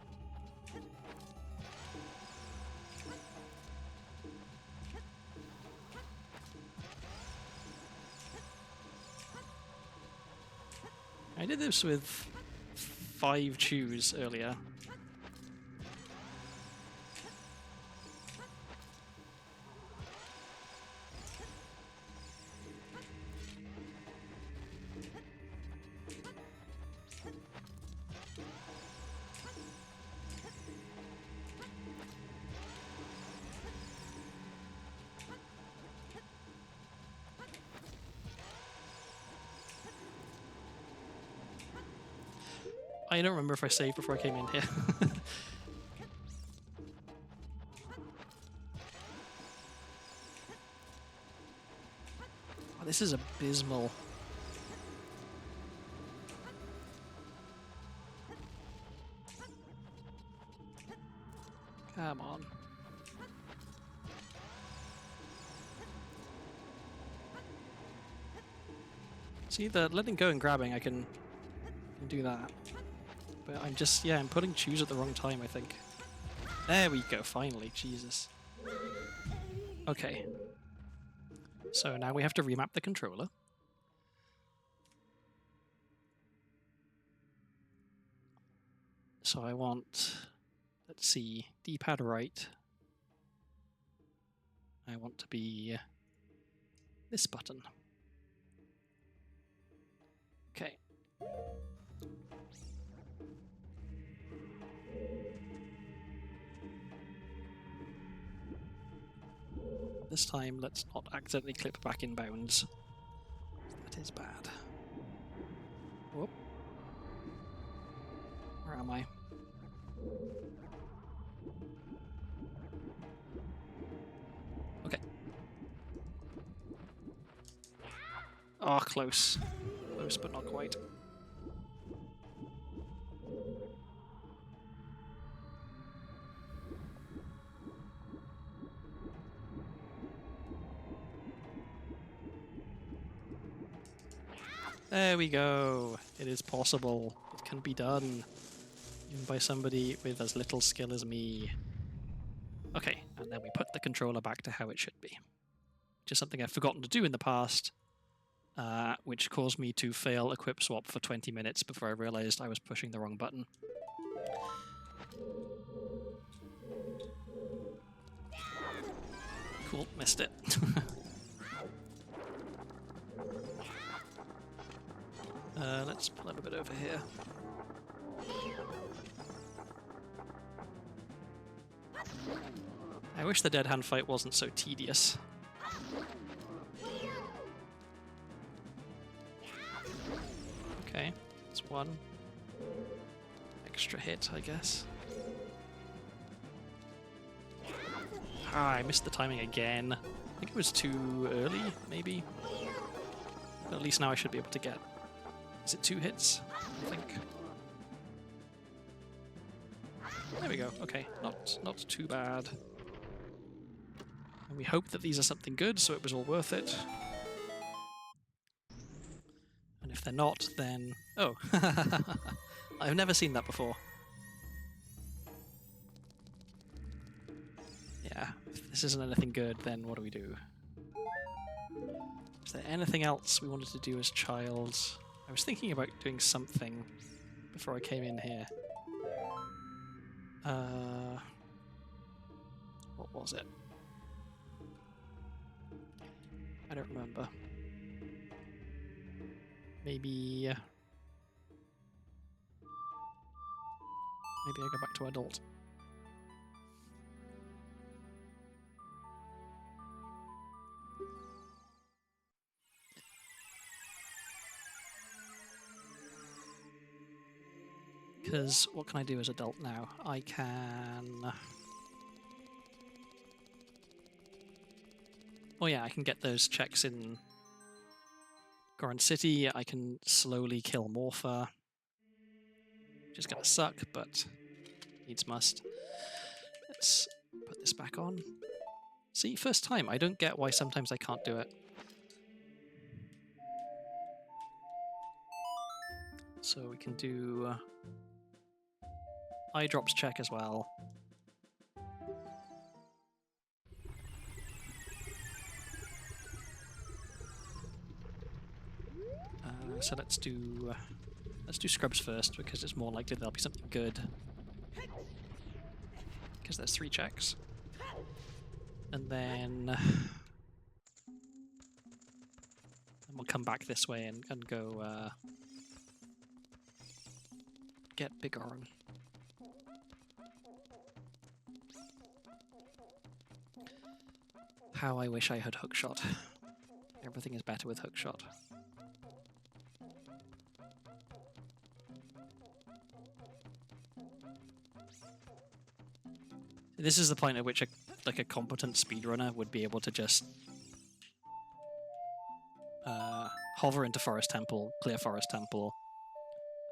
I did this with 5 chews earlier. I don't remember if I saved before I came in here. Oh, this is abysmal. Come on. See, the letting go and grabbing, I can do that. But I'm just, yeah, I'm putting chews at the wrong time, I think. There we go, finally, Jesus. Okay. So now we have to remap the controller. So I want, let's see, D-pad right. I want to be this button. Okay. This time, let's not accidentally clip back in bounds. That is bad. Whoop. Where am I? Okay. Oh, close. Close, but not quite. There we go. It is possible. It can be done. Even by somebody with as little skill as me. Okay, and then we put the controller back to how it should be. Which is something I've forgotten to do in the past, which caused me to fail equip swap for 20 minutes before I realized I was pushing the wrong button. Cool, missed it. Let's pull it a bit over here. I wish the dead hand fight wasn't so tedious. Okay, it's one extra hit, I guess. Ah, I missed the timing again. I think it was too early, maybe. But at least now I should be able to get... Is it 2 hits? I think. There we go. Okay, not too bad. And we hope that these are something good, so it was all worth it. And if they're not, then... Oh! I've never seen that before. Yeah, if this isn't anything good, then what do we do? Is there anything else we wanted to do as child? I was thinking about doing something before I came in here. What was it? don't remember. Maybe I go back to adult. Because what can I do as adult now? I can... Oh yeah, I can get those checks in Goron City. I can slowly kill Morpha. Which is going to suck, but needs must. Let's put this back on. See, first time. I don't get why sometimes I can't do it. So we can do eye drops check as well. So let's do scrubs first because it's more likely there'll be something good. Because there's 3 checks, and then we'll come back this way and go get Bigoron. How I wish I had hookshot. Everything is better with hookshot. This is the point at which a competent speedrunner would be able to just hover into Forest Temple, clear Forest Temple,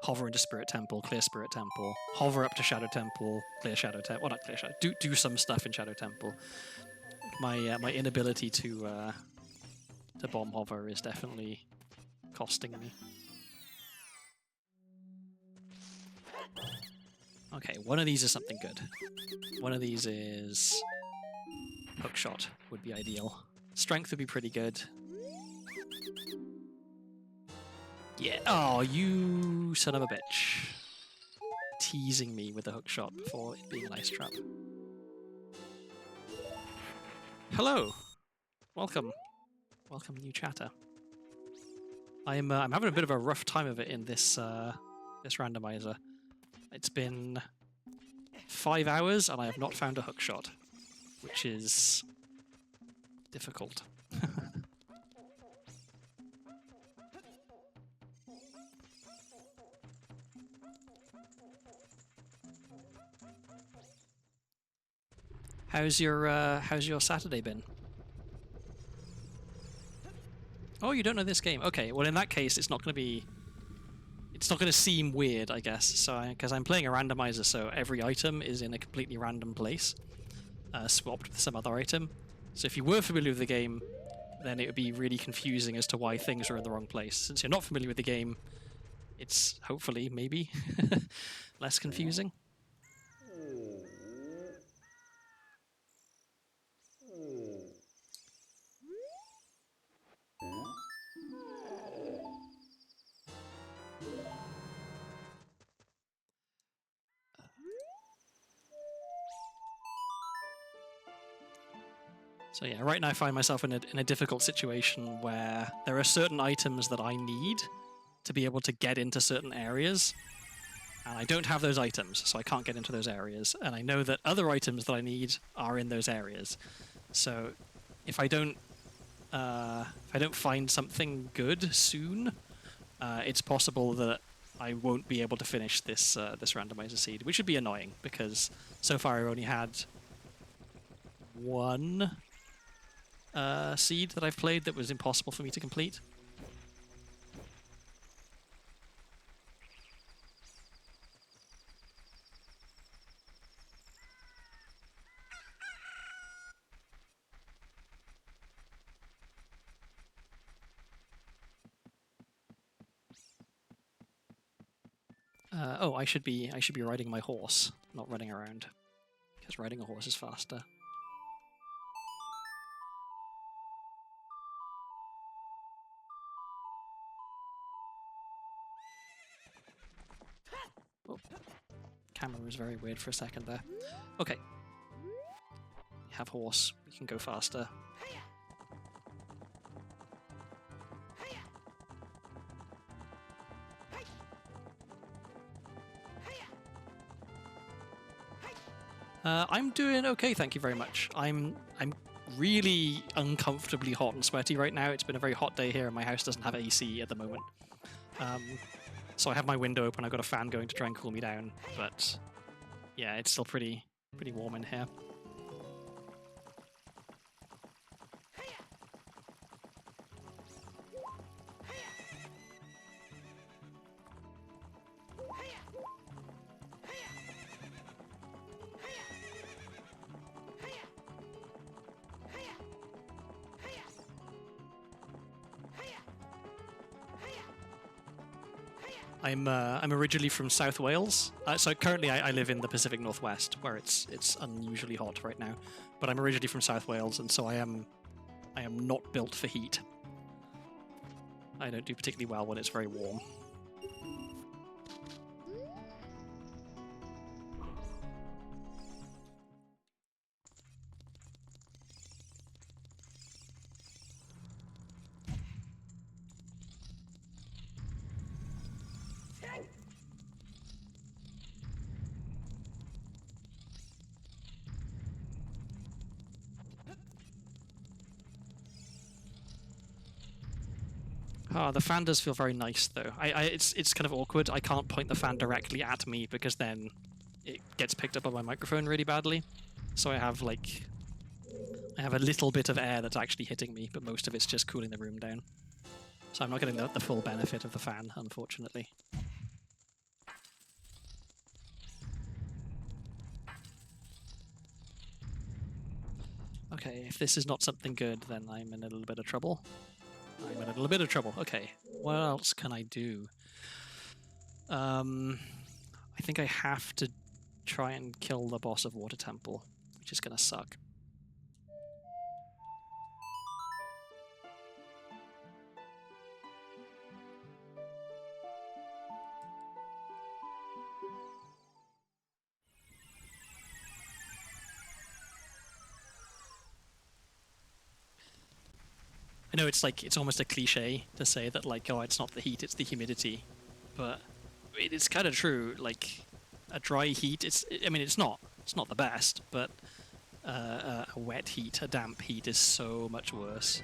hover into Spirit Temple, clear Spirit Temple, hover up to Shadow Temple, clear Shadow Temple. Well, not clear Shadow. Do some stuff in Shadow Temple. My inability to bomb hover is definitely costing me. Okay, one of these is something good. One of these is hookshot would be ideal. Strength would be pretty good. Yeah. Oh, you son of a bitch. Teasing me with a hookshot before it being an ice trap. Hello. Welcome. Welcome, new chatter. I'm having a bit of a rough time of it in this this randomizer. It's been 5 hours and I have not found a hookshot, which is difficult. How's your Saturday been? Oh, you don't know this game? Okay, well in that case, it's not going to seem weird, I guess. So, because I'm playing a randomizer, so every item is in a completely random place, swapped with some other item. So if you were familiar with the game, then it would be really confusing as to why things are in the wrong place. Since you're not familiar with the game, it's hopefully, maybe, less confusing. So yeah, right now I find myself in a difficult situation where there are certain items that I need to be able to get into certain areas, and I don't have those items, so I can't get into those areas. And I know that other items that I need are in those areas. So if I don't find something good soon, it's possible that I won't be able to finish this this randomizer seed, which would be annoying because so far I've only had one seed that I've played that was impossible for me to complete. Oh, I should be riding my horse, not running around, because riding a horse is faster. Oh, camera was very weird for a second there. Okay, we have horse. We can go faster. I'm doing okay, thank you very much. I'm really uncomfortably hot and sweaty right now. It's been a very hot day here, and my house doesn't have AC at the moment. So I have my window open. I've got a fan going to try and cool me down, but yeah, it's still pretty warm in here. I'm originally from South Wales, so currently I live in the Pacific Northwest, where it's unusually hot right now. But I'm originally from South Wales, and so I am not built for heat. I don't do particularly well when it's very warm. Oh, the fan does feel very nice, though. It's kind of awkward. I can't point the fan directly at me because then it gets picked up on my microphone really badly. So I have a little bit of air that's actually hitting me, but most of it's just cooling the room down. So I'm not getting the full benefit of the fan, unfortunately. Okay, if this is not something good, then I'm in a little bit of trouble. I'm in a little bit of trouble. Okay, what else can I do? I think I have to try and kill the boss of Water Temple, which is gonna suck. I know it's almost a cliche to say that like, oh, it's not the heat, it's the humidity, but it is kind of true. Like a dry heat, it's not the best, but a wet heat, a damp heat is so much worse.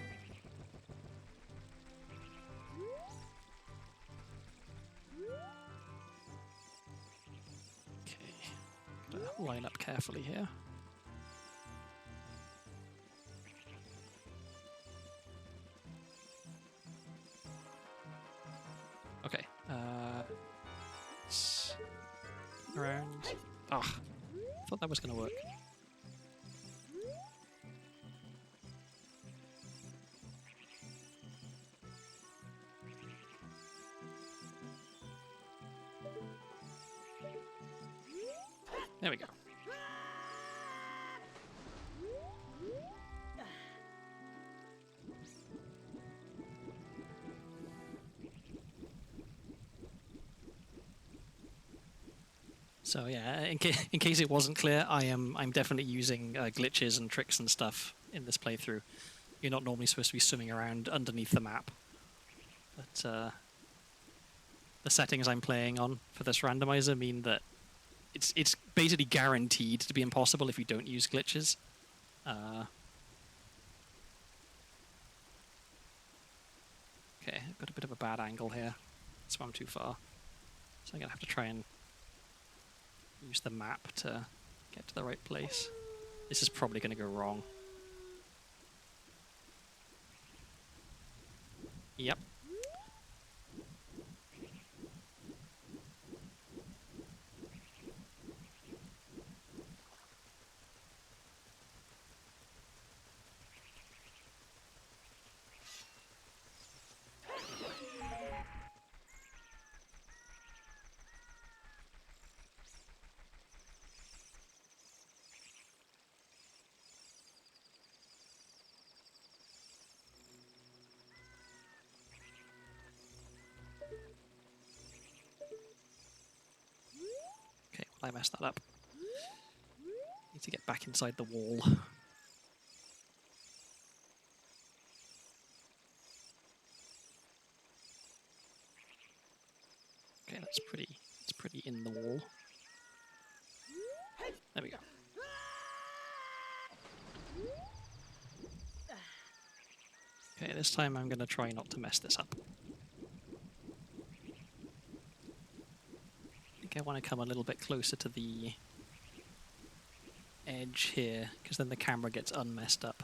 Okay, line up carefully here. Okay. Around. Ah, I thought that was going to work. There we go. So yeah, in case it wasn't clear, I'm definitely using glitches and tricks and stuff in this playthrough. You're not normally supposed to be swimming around underneath the map, but the settings I'm playing on for this randomizer mean that it's basically guaranteed to be impossible if you don't use glitches. Okay, I've got a bit of a bad angle here. Swam too far, so I'm gonna have to try and use the map to get to the right place. This is probably going to go wrong. Yep. Okay, well, I messed that up. Need to get back inside the wall. Okay, it's pretty in the wall. There we go. Okay, this time I'm going to try not to mess this up. I think I want to come a little bit closer to the edge here, because then the camera gets unmessed up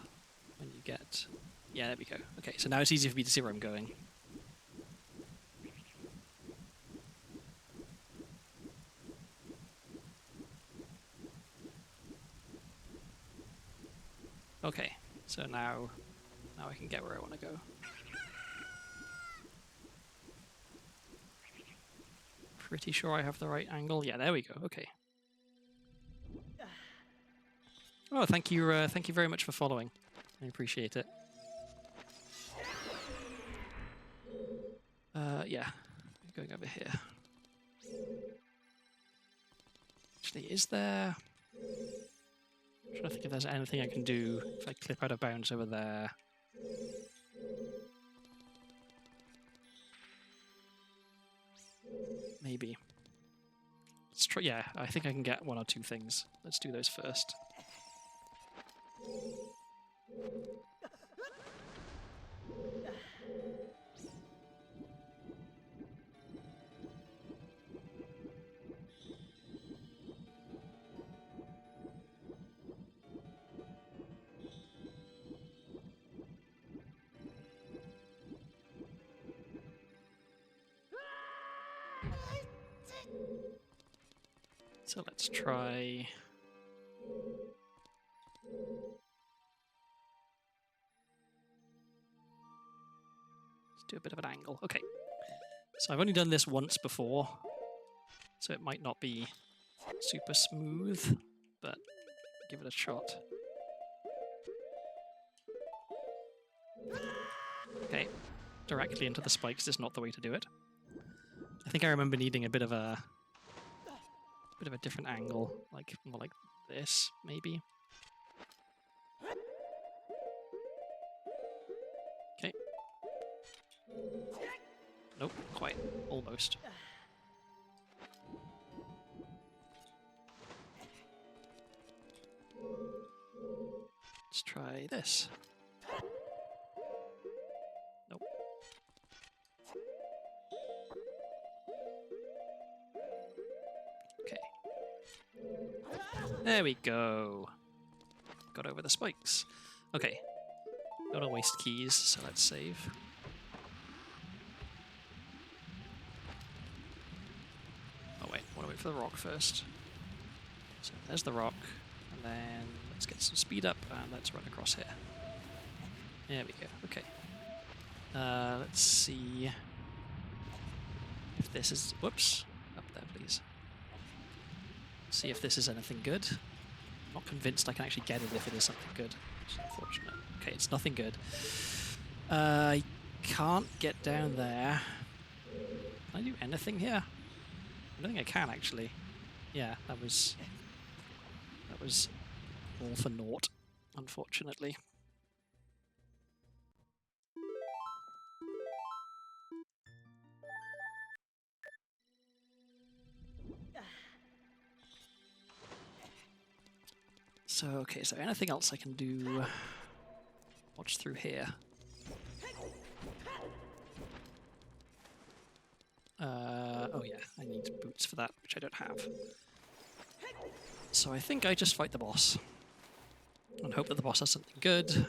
when you get... Yeah, there we go. Okay, so now it's easier for me to see where I'm going. Okay, so now I can get where I want to go. Pretty sure I have the right angle. Yeah, there we go. Okay. Oh, thank you very much for following. I appreciate it. Yeah, going over here. Actually, is there... I'm trying to think if there's anything I can do if I clip out of bounds over there. Maybe. Let's try. Yeah, I think I can get one or two things. Let's do those first. So let's try... Let's do a bit of an angle. Okay. So I've only done this once before, so it might not be super smooth, but give it a shot. Okay. Directly into the spikes is not the way to do it. I think I remember needing a bit of a different angle, like more like this, maybe. Okay. Nope, quite. Almost. Let's try this. Nope. Okay. There we go. Got over the spikes. Okay. Don't want to waste keys, so let's save. Oh wait, I want to wait for the rock first. So there's the rock, and then let's get some speed up, and let's run across here. There we go, okay. Let's see if this is... Whoops. Up there, please. See if this is anything good. Not convinced I can actually get it if it is something good. It's unfortunate. Okay, it's nothing good. I can't get down there. Can I do anything here? I don't think I can, actually. Yeah, that was all for naught, unfortunately. So, okay, is there anything else I can do? Watch through here. Oh yeah, I need boots for that, which I don't have. So I think I just fight the boss. And hope that the boss has something good.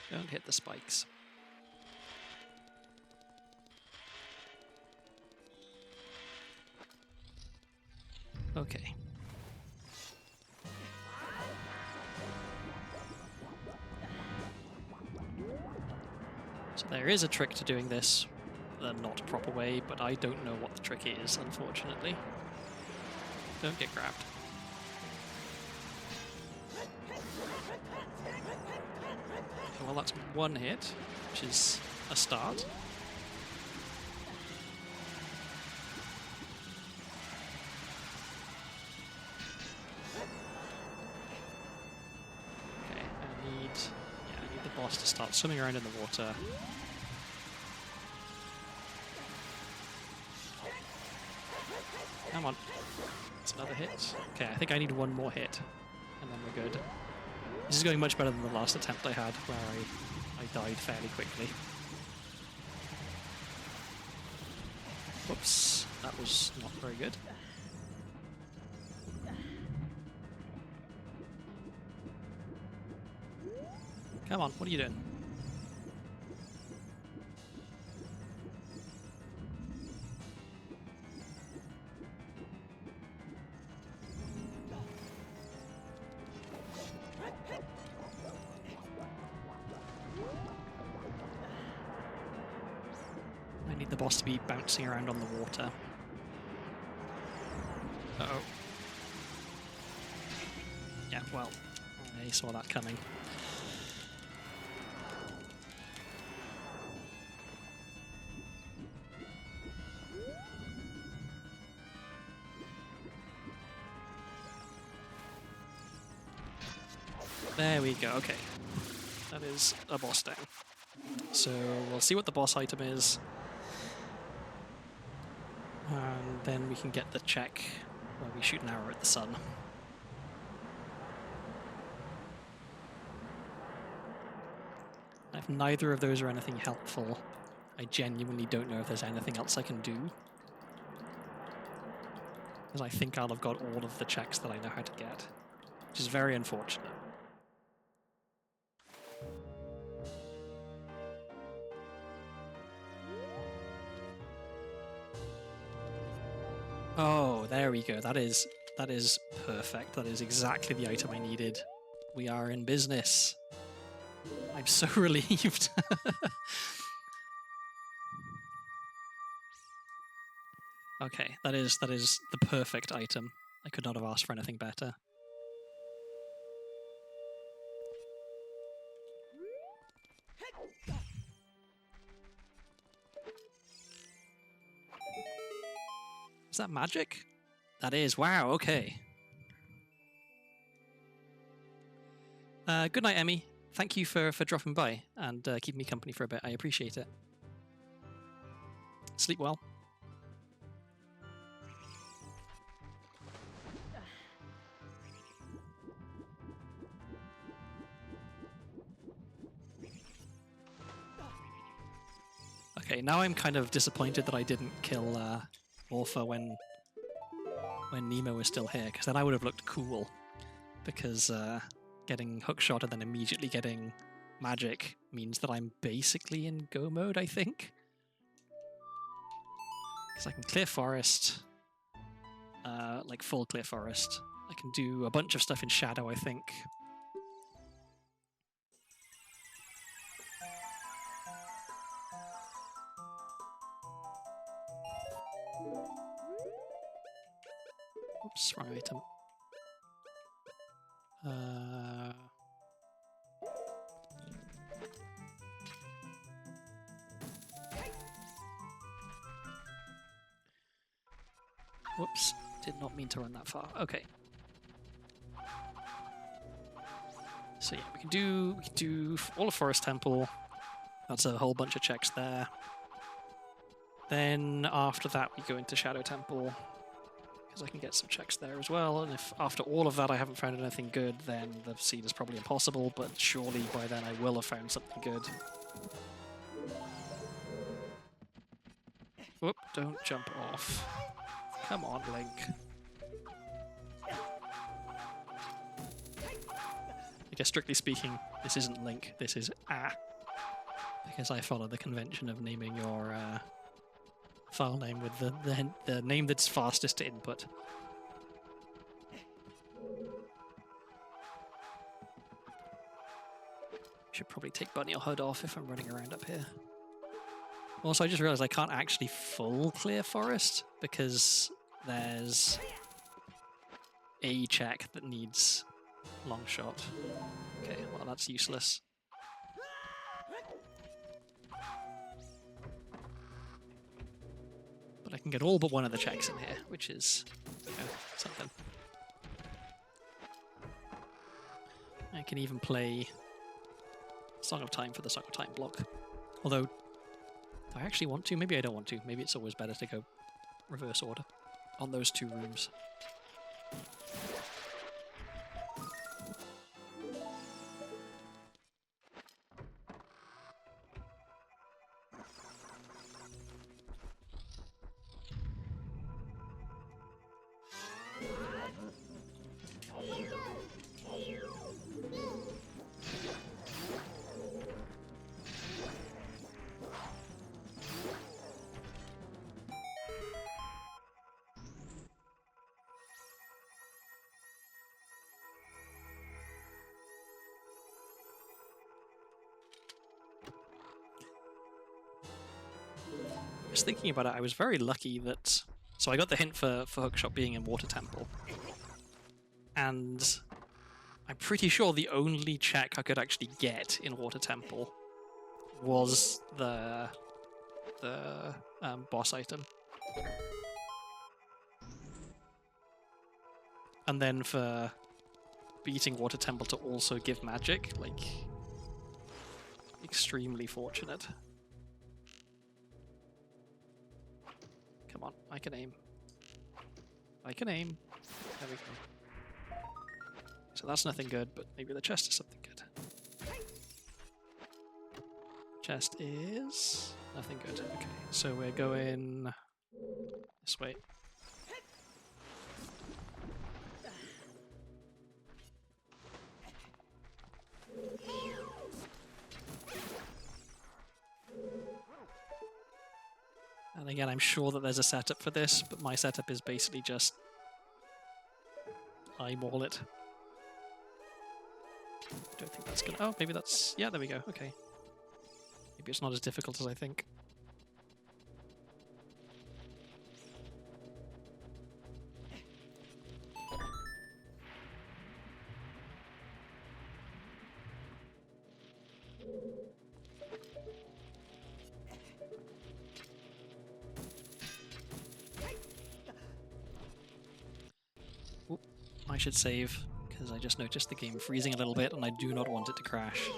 Don't hit the spikes. Okay. So there is a trick to doing this the not proper way, but I don't know what the trick is, unfortunately. Don't get grabbed. Well, that's one hit, which is a start. boss to start swimming around in the water. Come on. It's another hit. Okay, I think I need one more hit, and then we're good. This is going much better than the last attempt I had, where I died fairly quickly. Whoops, that was not very good. Come on, what are you doing? I need the boss to be bouncing around on the water. Uh-oh. Yeah, well, I saw that coming. There we go, okay. That is a boss down. So we'll see what the boss item is. And then we can get the check where we shoot an arrow at the sun. If neither of those are anything helpful, I genuinely don't know if there's anything else I can do. Because I think I'll have got all of the checks that I know how to get, which is very unfortunate. Oh, there we go. That is perfect. That is exactly the item I needed. We are in business. I'm so relieved. Okay, that is the perfect item. I could not have asked for anything better. Is that magic? That is. Wow, okay. Good night, Emmy. Thank you for dropping by and keeping me company for a bit. I appreciate it. Sleep well. Okay, now I'm kind of disappointed that I didn't kill Orpha when Nemo was still here, because then I would have looked cool. Because getting hookshot and then immediately getting magic means that I'm basically in go mode, I think. Because I can clear forest, like full clear forest. I can do a bunch of stuff in shadow, I think. Oops, wrong item. Whoops, did not mean to run that far. Okay. So yeah, we can do all of Forest Temple. That's a whole bunch of checks there. Then after that we go into Shadow Temple, because I can get some checks there as well. And if after all of that I haven't found anything good, then the seed is probably impossible, but surely by then I will have found something good. Whoop, don't jump off. Come on, Link. I guess strictly speaking, this isn't Link, this is because I follow the convention of naming your file name with the name that's fastest to input. Should probably take Bunny or Hood off if I'm running around up here. Also, I just realized I can't actually full clear forest because there's a check that needs long shot. Okay, well that's useless. But I can get all but one of the checks in here, which is, you know, something. I can even play Song of Time for the Song of Time block. Although, do I actually want to? Maybe I don't want to. Maybe it's always better to go reverse order on those two rooms. Just thinking about it, I was very lucky that... So I got the hint for Hookshot being in Water Temple. And I'm pretty sure the only check I could actually get in Water Temple was the boss item. And then for beating Water Temple to also give magic, like, extremely fortunate. Come on, I can aim. I can aim. There we go. So that's nothing good, but maybe the chest is something good. Chest is nothing good. Okay, so we're going this way. And again, I'm sure that there's a setup for this, but my setup is basically just eyeball it. Don't think that's gonna... Oh, maybe that's... Yeah, there we go. Okay. Maybe it's not as difficult as I think. Oop, I should save, because I just noticed the game freezing a little bit and I do not want it to crash.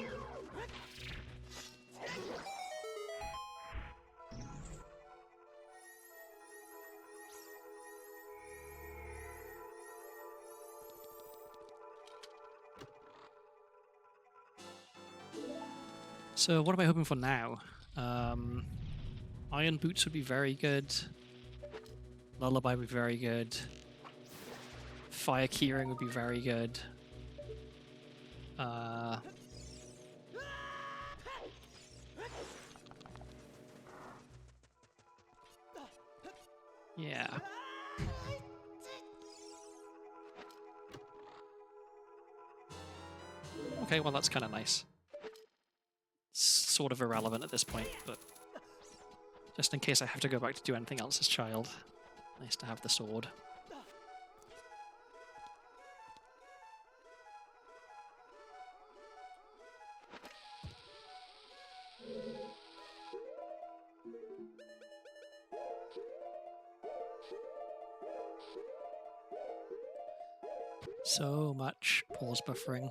So what am I hoping for now? Iron Boots would be very good. Lullaby would be very good. Fire Keyring would be very good. Yeah. Okay, well that's kind of nice. Sort of irrelevant at this point, but just in case I have to go back to do anything else as child, nice to have the sword. So much pause buffering.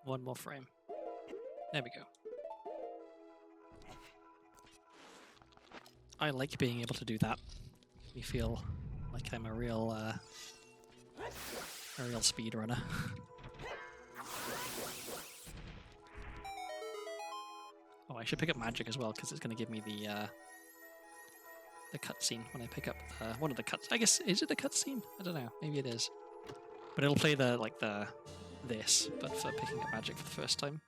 One more frame. There we go. I like being able to do that. Makes me feel like I'm a real speedrunner. Oh, I should pick up magic as well because it's going to give me the cutscene when I pick up one of the cuts. I guess, is it a cutscene? I don't know. Maybe it is. But it'll play this, but for picking up magic for the first time.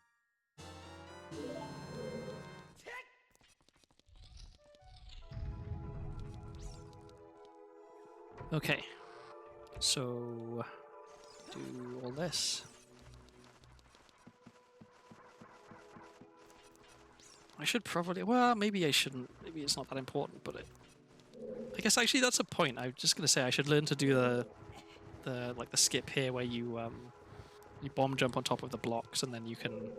Okay, so do all this. I should probably, well, maybe I shouldn't. Maybe it's not that important, but I guess actually that's a point. I'm just gonna say I should learn to do the skip here where you bomb jump on top of the blocks and then you can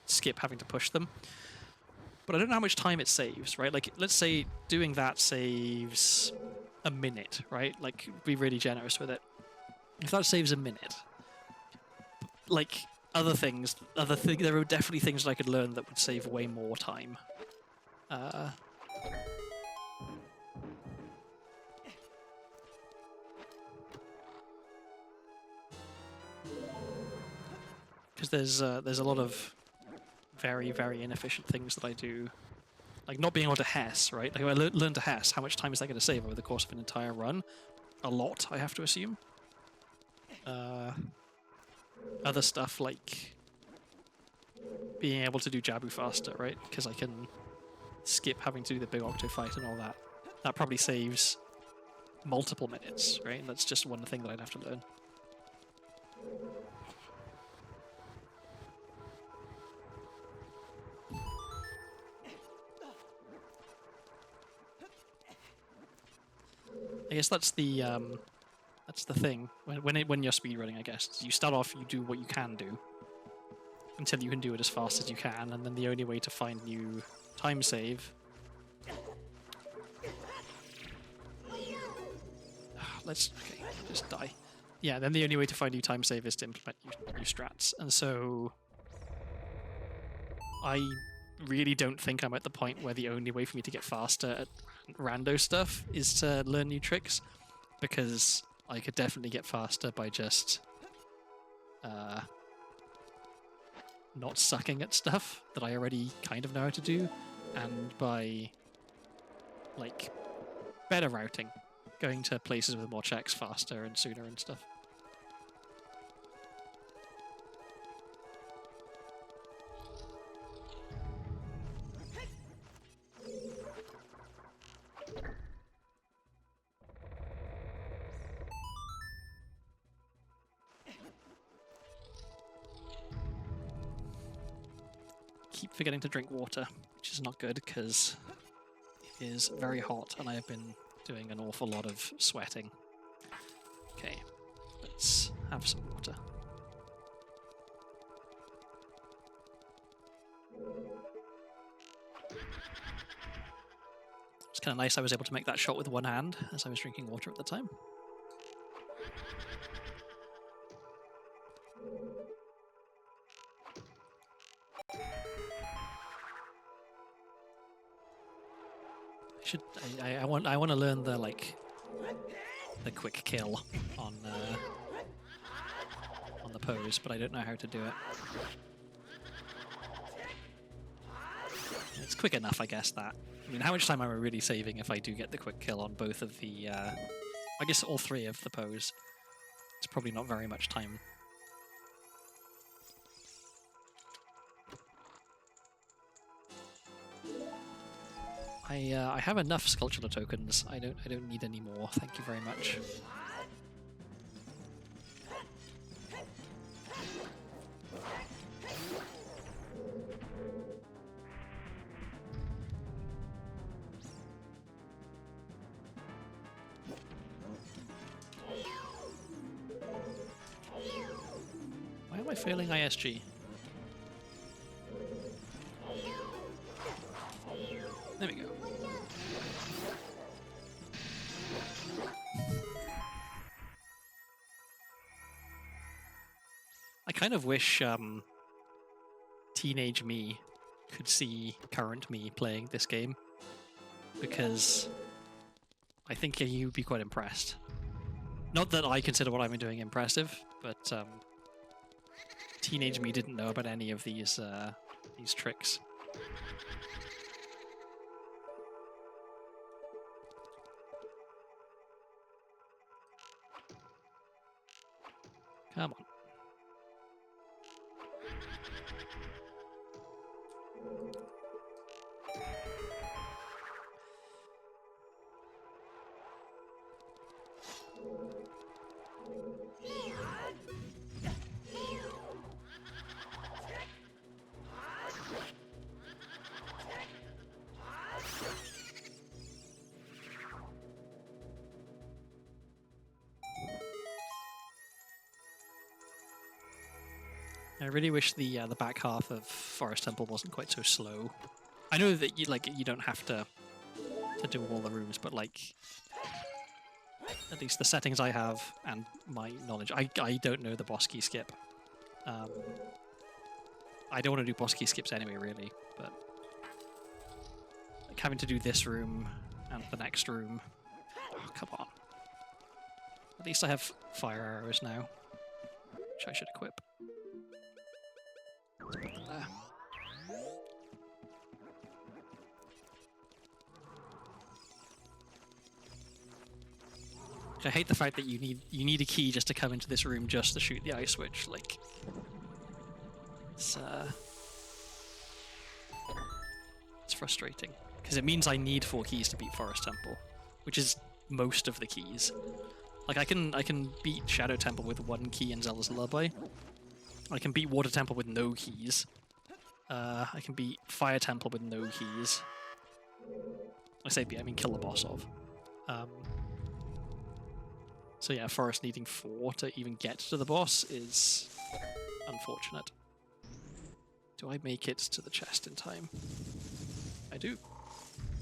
skip having to push them. But I don't know how much time it saves, right? Like, let's say doing that saves a minute, right? Like, be really generous with it. If that saves a minute, like other things, there are definitely things that I could learn that would save way more time. Because there's a lot of very inefficient things that I do, like not being able to Hess, right? Like if I learn to Hess, how much time is that going to save over the course of an entire run? A lot, I have to assume. Other stuff like being able to do Jabu faster, right? Because I can skip having to do the big octo fight and all that. That probably saves multiple minutes, right? And that's just one thing that I'd have to learn. I guess that's the thing when you're speedrunning. I guess you start off, you do what you can do until you can do it as fast as you can, and then the only way to find new time save. Okay, just die. Yeah, then the only way to find new time save is to implement new strats, and so I really don't think I'm at the point where the only way for me to get faster at rando stuff is to learn new tricks, because I could definitely get faster by just not sucking at stuff that I already kind of know how to do, and by like better routing, going to places with more checks faster and sooner and stuff. Keep forgetting to drink water, which is not good because it is very hot and I have been doing an awful lot of sweating. Okay, let's have some water. It's kind of nice I was able to make that shot with one hand as I was drinking water at the time. I want to learn the quick kill on the pose, but I don't know how to do it. It's quick enough, I guess, that. I mean, how much time am I really saving if I do get the quick kill on both of the, I guess all three of the pose? It's probably not very much time. I have enough sculptural tokens. I don't need any more. Thank you very much. Why am I failing ISG? There we go. I kind of wish teenage me could see current me playing this game, because I think he would be quite impressed. Not that I consider what I've been doing impressive, but teenage me didn't know about any of these tricks. Come on. I really wish the back half of Forest Temple wasn't quite so slow. I know that you don't have to do all the rooms, but like at least the settings I have and my knowledge. I don't know the boss key skip. I don't want to do boss key skips anyway, really, but like having to do this room and the next room. Oh, come on. At least I have fire arrows now, which I should equip. Let's put them there. I hate the fact that you need a key just to come into this room just to shoot the ice switch. Like, it's frustrating because it means I need 4 keys to beat Forest Temple, which is most of the keys. Like I can beat Shadow Temple with 1 key in Zelda's Lullaby. I can beat Water Temple with no keys. I can beat Fire Temple with no keys. I say beat, I mean kill the boss of. So yeah, Forest needing 4 to even get to the boss is unfortunate. Do I make it to the chest in time? I do.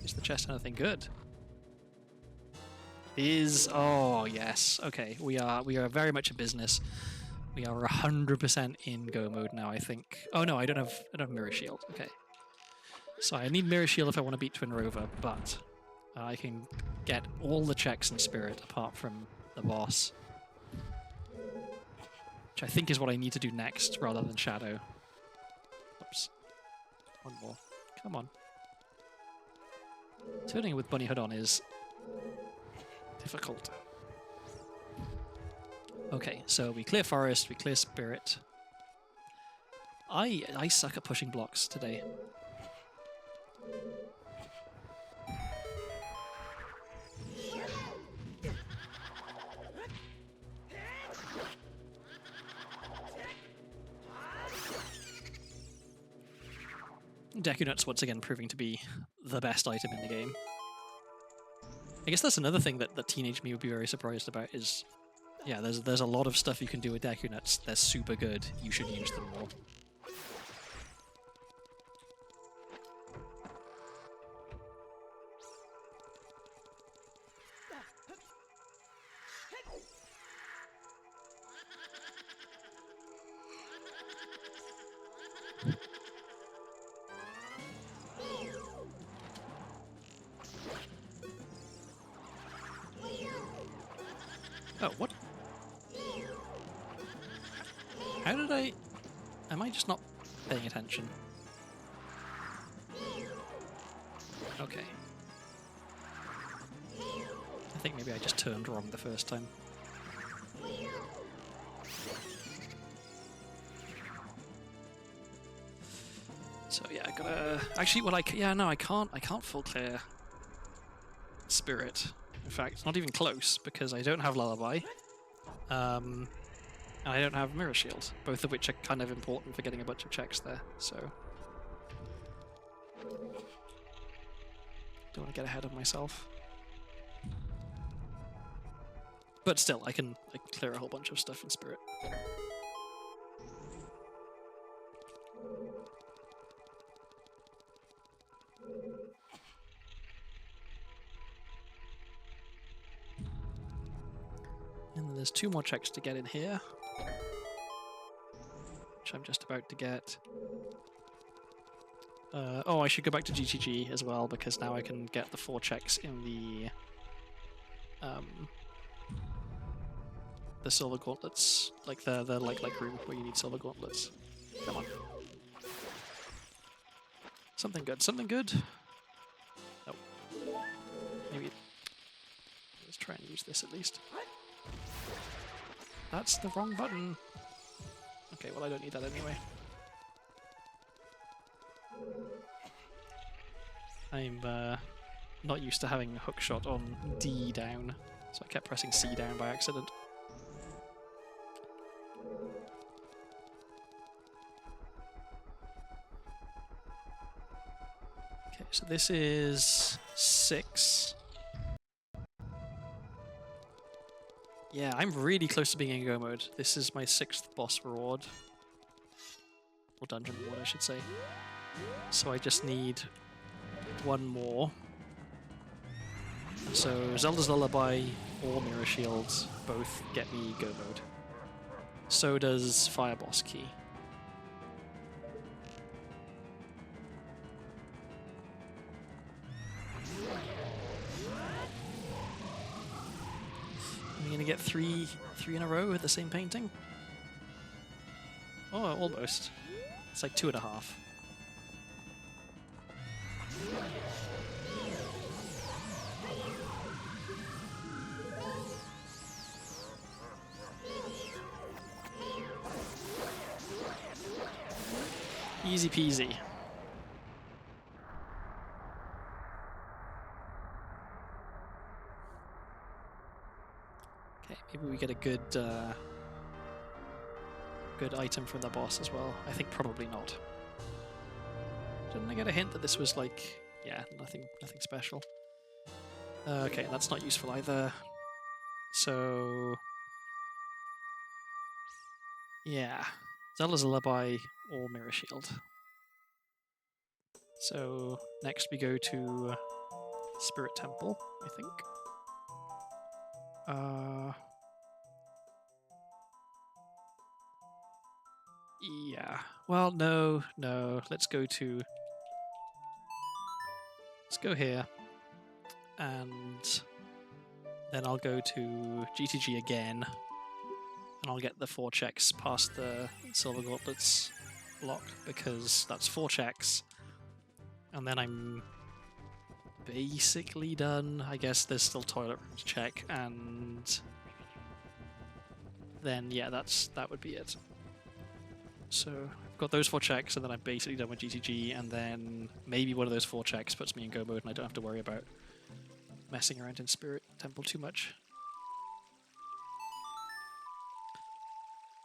Is the chest anything good? Oh yes, okay. We are very much a business. We are 100% in go mode now, I think. Oh no, I don't have Mirror Shield. Okay. So I need Mirror Shield if I want to beat Twin Rover, but I can get all the checks in Spirit apart from the boss, which I think is what I need to do next rather than Shadow. Oops. One more. Come on. Turning with Bunny Hood on is difficult. Okay, so we clear Forest, we clear Spirit. I suck at pushing blocks today. Deku Nuts once again proving to be the best item in the game. I guess that's another thing that teenage me would be very surprised about is, yeah, there's a lot of stuff you can do with Deku Nuts. They're super good. You should use them more. Oh, what? How did I... Am I just not paying attention? Okay. I think maybe I just turned wrong the first time. So yeah, I gotta... Actually, well, yeah, no, I can't full clear Spirit. In fact, not even close, because I don't have Lullaby, and I don't have Mirror Shield, both of which are kind of important for getting a bunch of checks there, so... Don't want to get ahead of myself. But still, I can clear a whole bunch of stuff in Spirit. And then there's 2 more checks to get in here, which I'm just about to get. Oh, I should go back to GTG as well, because now I can get the 4 checks in the silver gauntlets, like the like room where you need silver gauntlets. Come on. Something good, something good. Oh. Maybe... Let's try and use this at least. That's the wrong button. Okay, well I don't need that anyway. I'm not used to having a hookshot on D down, so I kept pressing C down by accident. Okay, so this is 6. Yeah, I'm really close to being in go mode. This is my 6th boss reward. Or dungeon reward, I should say. So I just need 1 more. So Zelda's Lullaby or Mirror Shield both get me Go mode. So does Fire Boss Key. Are we gonna get three in a row with the same painting? Oh, almost. It's like 2.5. Easy peasy. Okay, maybe we get a good good item from the boss as well. I think probably not. Didn't I get a hint that this was like, yeah, nothing special. Okay, that's not useful either. So yeah, Zelda's Lullaby or Mirror Shield. So next we go to Spirit Temple, I think. Yeah. Well, no. Let's go here, and then I'll go to GTG again, and I'll get the 4 checks past the Silver Gauntlets block, because that's 4 checks, and then I'm basically done. I guess there's still toilet room to check, and then yeah, that would be it. So I've got those 4 checks, and then I'm basically done with GTG, and then maybe one of those 4 checks puts me in Go mode, and I don't have to worry about messing around in Spirit Temple too much.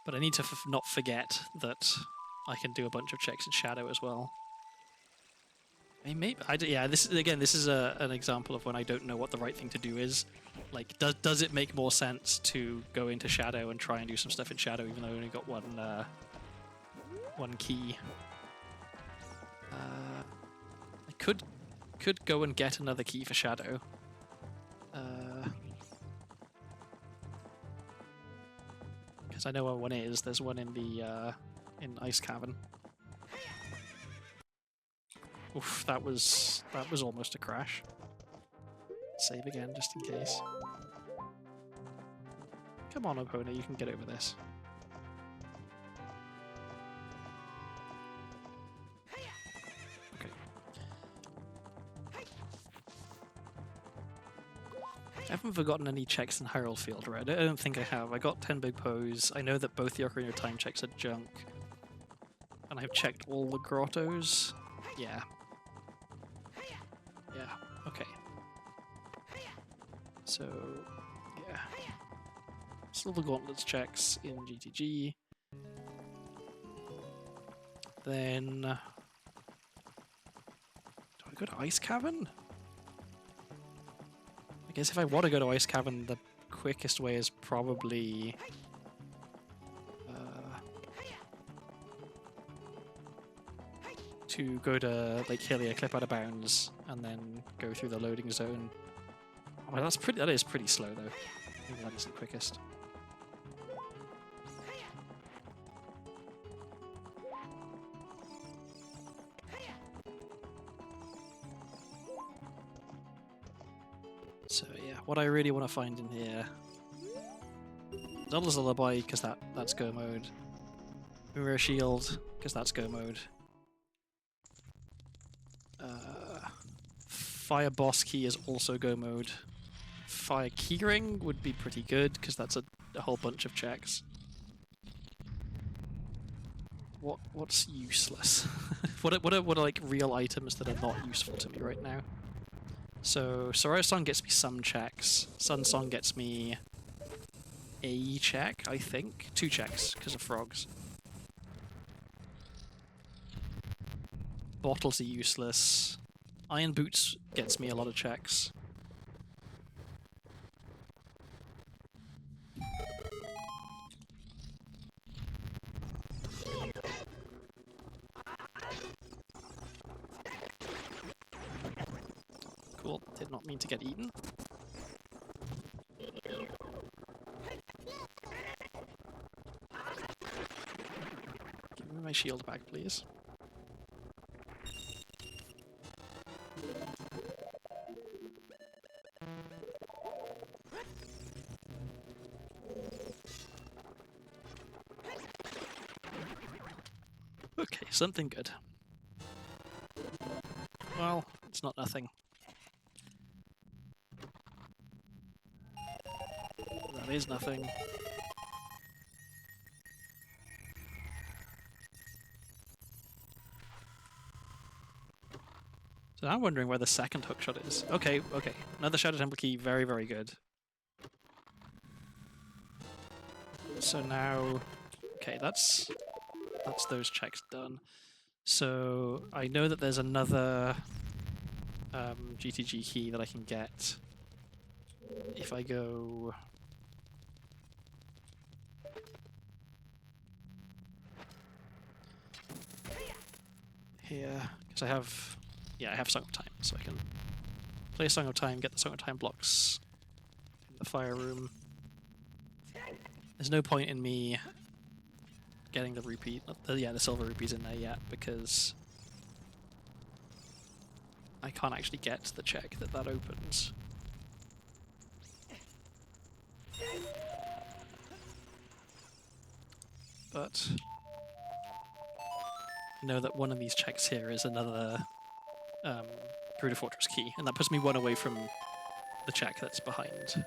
But I need to not forget that I can do a bunch of checks in Shadow as well. I mean, maybe yeah. This is an example of when I don't know what the right thing to do is. Like, does it make more sense to go into Shadow and try and do some stuff in Shadow, even though I only got one key? I could go and get another key for Shadow. Because I know where one is. There's one in the in Ice Cavern. Oof, that was almost a crash. Save again, just in case. Come on, opponent, you can get over this. Okay. I haven't forgotten any checks in Hyrule Field, right? I don't think I have. I got 10 big pose. I know that both the Ocarina of Time checks are junk. And I've checked all the grottos. Yeah. Yeah, okay. So, yeah. Silver Gauntlets checks in GTG. Then... do I go to Ice Cavern? I guess if I want to go to Ice Cavern, the quickest way is probably... to go to Lake Hylia, clip out of bounds, and then go through the loading zone. Oh, that is pretty slow though. Maybe that isn't quickest. So yeah, what I really want to find in here, Zelda's Lullaby, because that's Go mode. Mirror Shield, because that's Go mode. Fire Boss Key is also Go mode. Fire Keyring would be pretty good, because that's a whole bunch of checks. What's useless? what are like real items that are not useful to me right now? So Sorrow Song gets me some checks. Sun Song gets me a check, I think. 2 checks, because of frogs. Bottles are useless. Iron Boots gets me a lot of checks. Cool, did not mean to get eaten. shield back, please. Okay, something good. Well, it's not nothing. That is nothing. So I'm wondering where the second hookshot is. Okay, okay. Another Shadow Temple key, very, very good. So now... Okay, that's those checks done. So I know that there's another GTG key that I can get if I go... here, because I have... Yeah, I have Song of Time, so I can play Song of Time, get the Song of Time blocks in the fire room. There's no point in me getting the rupee, the silver rupees in there yet, because I can't actually get the check that opens. But I know that one of these checks here is another Gerudo Fortress key, and that puts me one away from the check that's behind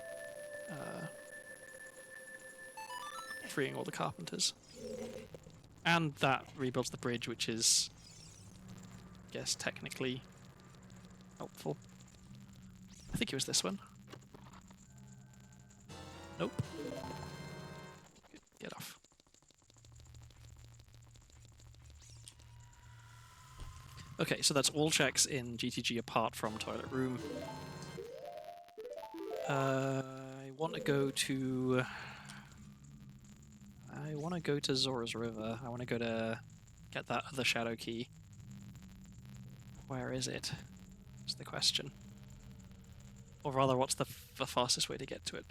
freeing all the carpenters. And that rebuilds the bridge, which is, I guess, technically helpful. I think it was this one. Nope. Get off. Okay, so that's all checks in GTG apart from Toilet Room. I want to go to... Zora's River. I want to go to get that other shadow key. Where is it? That's the question. Or rather, what's the fastest way to get to it?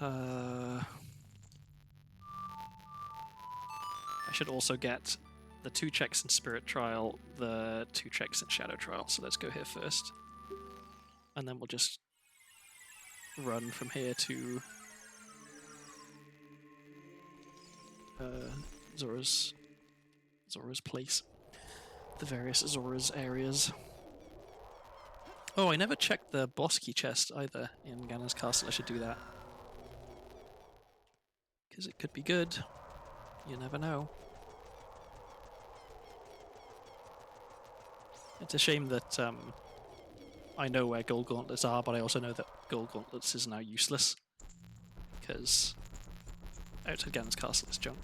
I should also get the 2 checks in Spirit Trial, the 2 checks in Shadow Trial. So let's go here first. And then we'll just run from here to Zora's place. The various Zora's areas. Oh, I never checked the boss key chest either in Ganon's castle. I should do that. Because it could be good. You never know. It's a shame that I know where gold gauntlets are, but I also know that gold gauntlets is now useless. Because outside Ganon's castle is junk.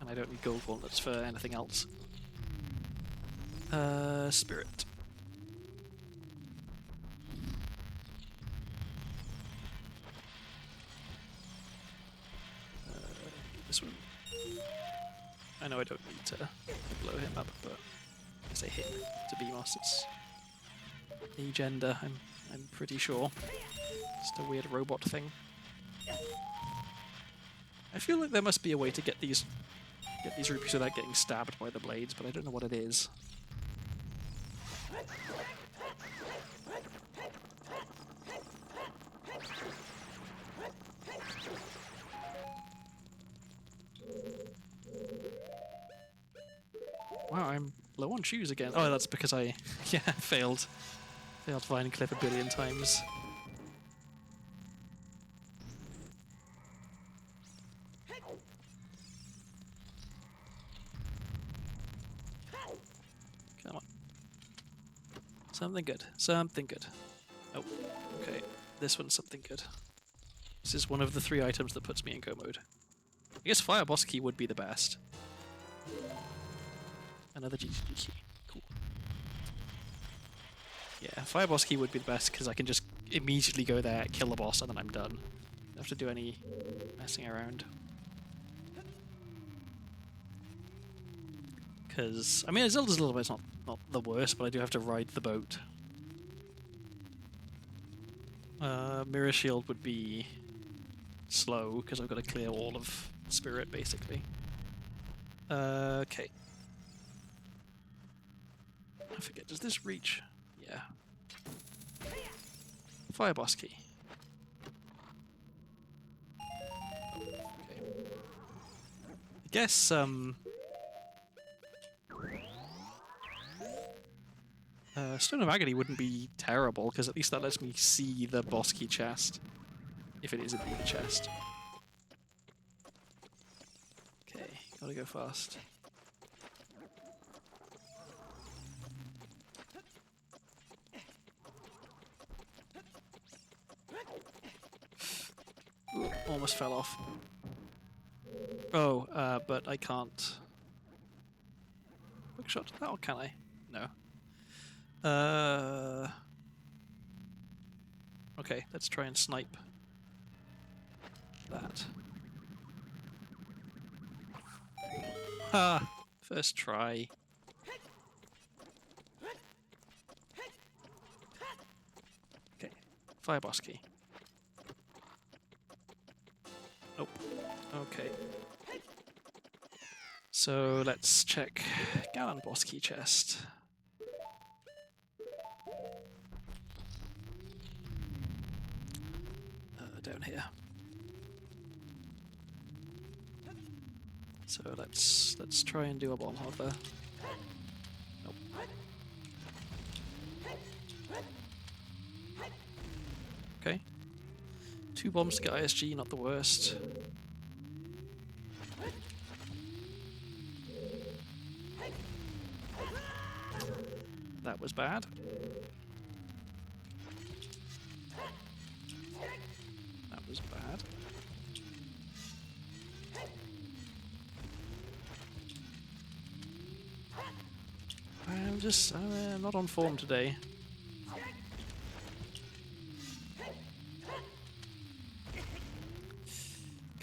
And I don't need gold gauntlets for anything else. Spirit. This one. I know I don't need to blow him up, but I say him to BMOS. It's agender, I'm pretty sure. Just a weird robot thing. I feel like there must be a way to get these rupees without getting stabbed by the blades, but I don't know what it is. Wow, I'm low on shoes again. Oh, that's because I, failed Vine Clip a billion times. Come on. Something good. Something good. Oh, okay. This one's something good. This is one of the 3 items that puts me in go mode. I guess Fire Boss Key would be the best. Another GTG key. Cool. Yeah, Fire Boss Key would be the best because I can just immediately go there, kill the boss, and then I'm done. Don't have to do any messing around. Because, I mean, Zelda's a little bit not the worst, but I do have to ride the boat. Mirror Shield would be slow because I've got to clear all of spirit, basically. Okay. I forget, does this reach? Yeah. Fire boss key. Okay. I guess, Stone of Agony wouldn't be terrible, because at least that lets me see the boss key chest. If it is indeed a chest. Okay, gotta go fast. Ooh, almost fell off. Oh, but I can't. Quick shot? Oh, can I? No. Okay, let's try and snipe that. Ha! First try. Okay, fire boss key. Nope. Okay. So let's check Ganon boss key chest. Down here. So let's try and do a bomb hover. Nope. Okay. 2 bombs to get ISG, not the worst. That was bad. That was bad. I'm not on form today.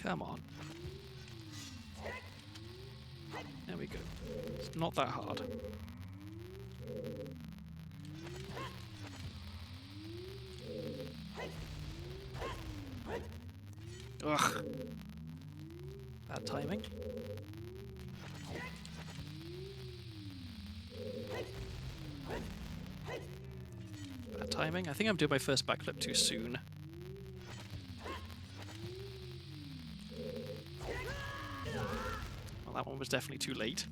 Come on. There we go. It's not that hard. Ugh. Bad timing. Bad timing. I think I'm doing my first backflip too soon. Well, that one was definitely too late.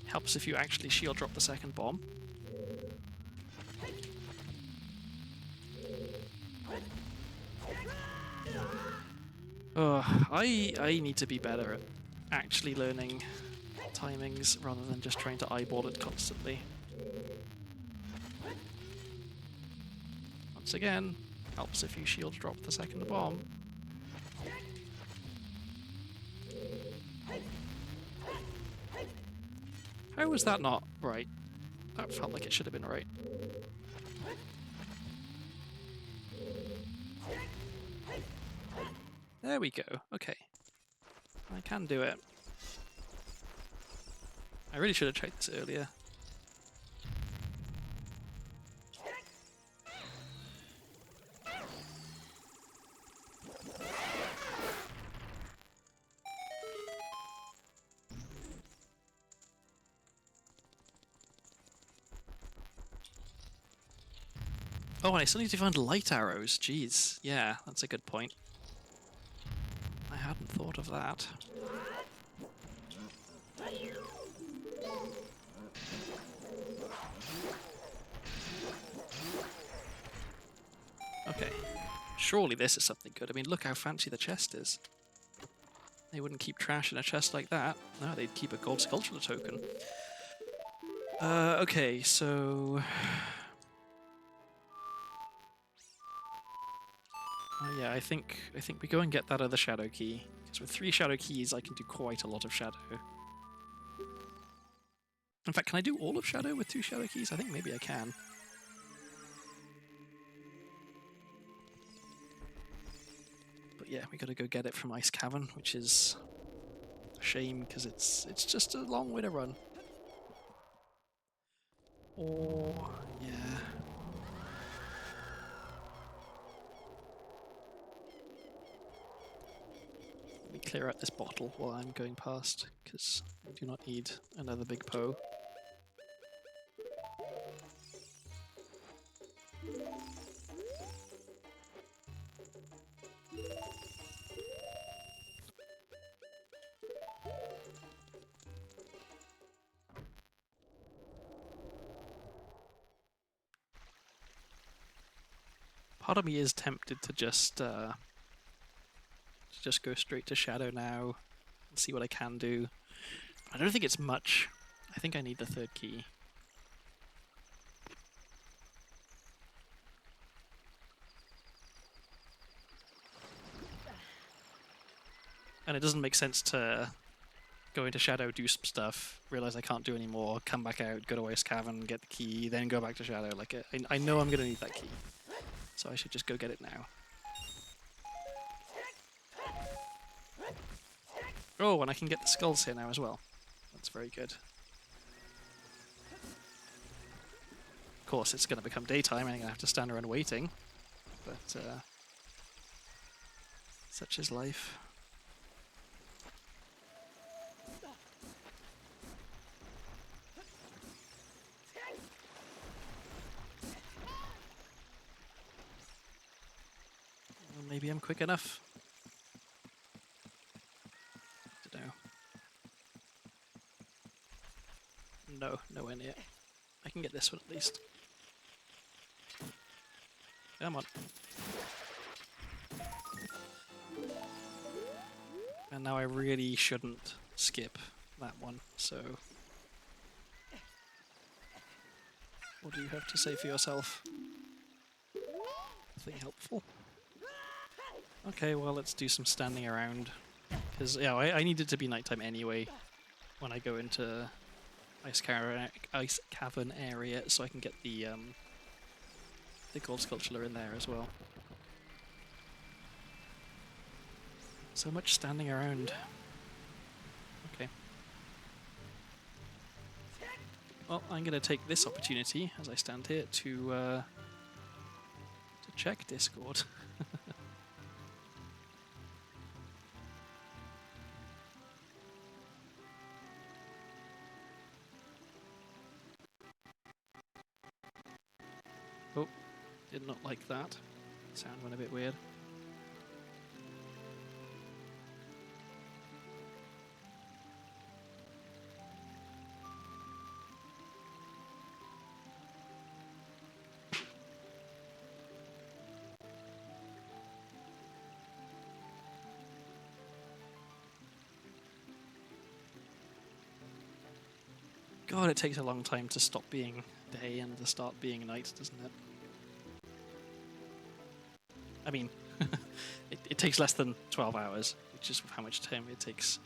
Helps if you actually shield drop the second bomb. I need to be better at actually learning timings rather than just trying to eyeball it constantly. Once again, helps if you shield drop the second bomb. How was that not right? That felt like it should have been right. There we go. Okay. I can do it. I really should have checked this earlier. Oh, and I still need to find light arrows. Jeez. Yeah, that's a good point. I hadn't thought of that. Okay. Surely this is something good. I mean, look how fancy the chest is. They wouldn't keep trash in a chest like that. No, they'd keep a gold sculpture token. Okay, so... yeah, I think we go and get that other shadow key. Because with 3 shadow keys, I can do quite a lot of shadow. In fact, can I do all of shadow with 2 shadow keys? I think maybe I can. But yeah, we gotta go get it from Ice Cavern, which is a shame because it's just a long way to run. Or... yeah. Let me clear out this bottle while I'm going past, because I do not need another big Poe. Part of me is tempted to just go straight to Shadow now and see what I can do. I don't think it's much. I think I need the third key. And it doesn't make sense to go into Shadow, do some stuff, realize I can't do any more, come back out, go to Ice Cavern, get the key, then go back to Shadow. Like, I know I'm going to need that key, so I should just go get it now. Oh, and I can get the skulls here now as well. That's very good. Of course, it's going to become daytime and I'm going to have to stand around waiting, but such is life. Well, maybe I'm quick enough. No, nowhere near. I can get this one at least. Come on. And now I really shouldn't skip that one, so... what do you have to say for yourself? Nothing helpful? Okay, well, let's do some standing around. Because, yeah, I need it to be nighttime anyway when I go into Ice Cavern area, so I can get the gold sculpture in there as well. So much standing around. Okay. Well, I'm going to take this opportunity as I stand here to check Discord. Oh, did not like that. Sound went a bit weird. God, it takes a long time to stop being day and to start being night, doesn't it? I mean, it takes less than 12 hours, which is how much time it takes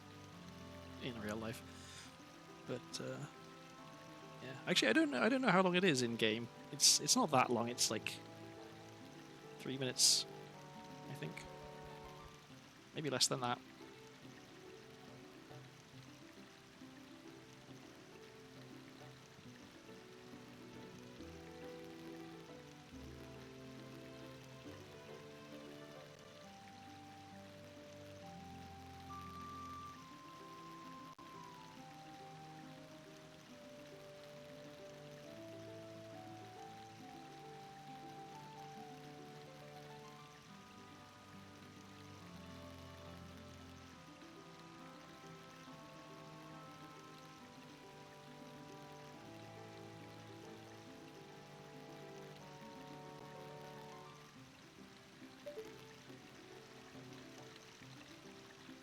in real life. But yeah, actually, I don't know how long it is in game. It's not that long. It's like 3 minutes, I think. Maybe less than that.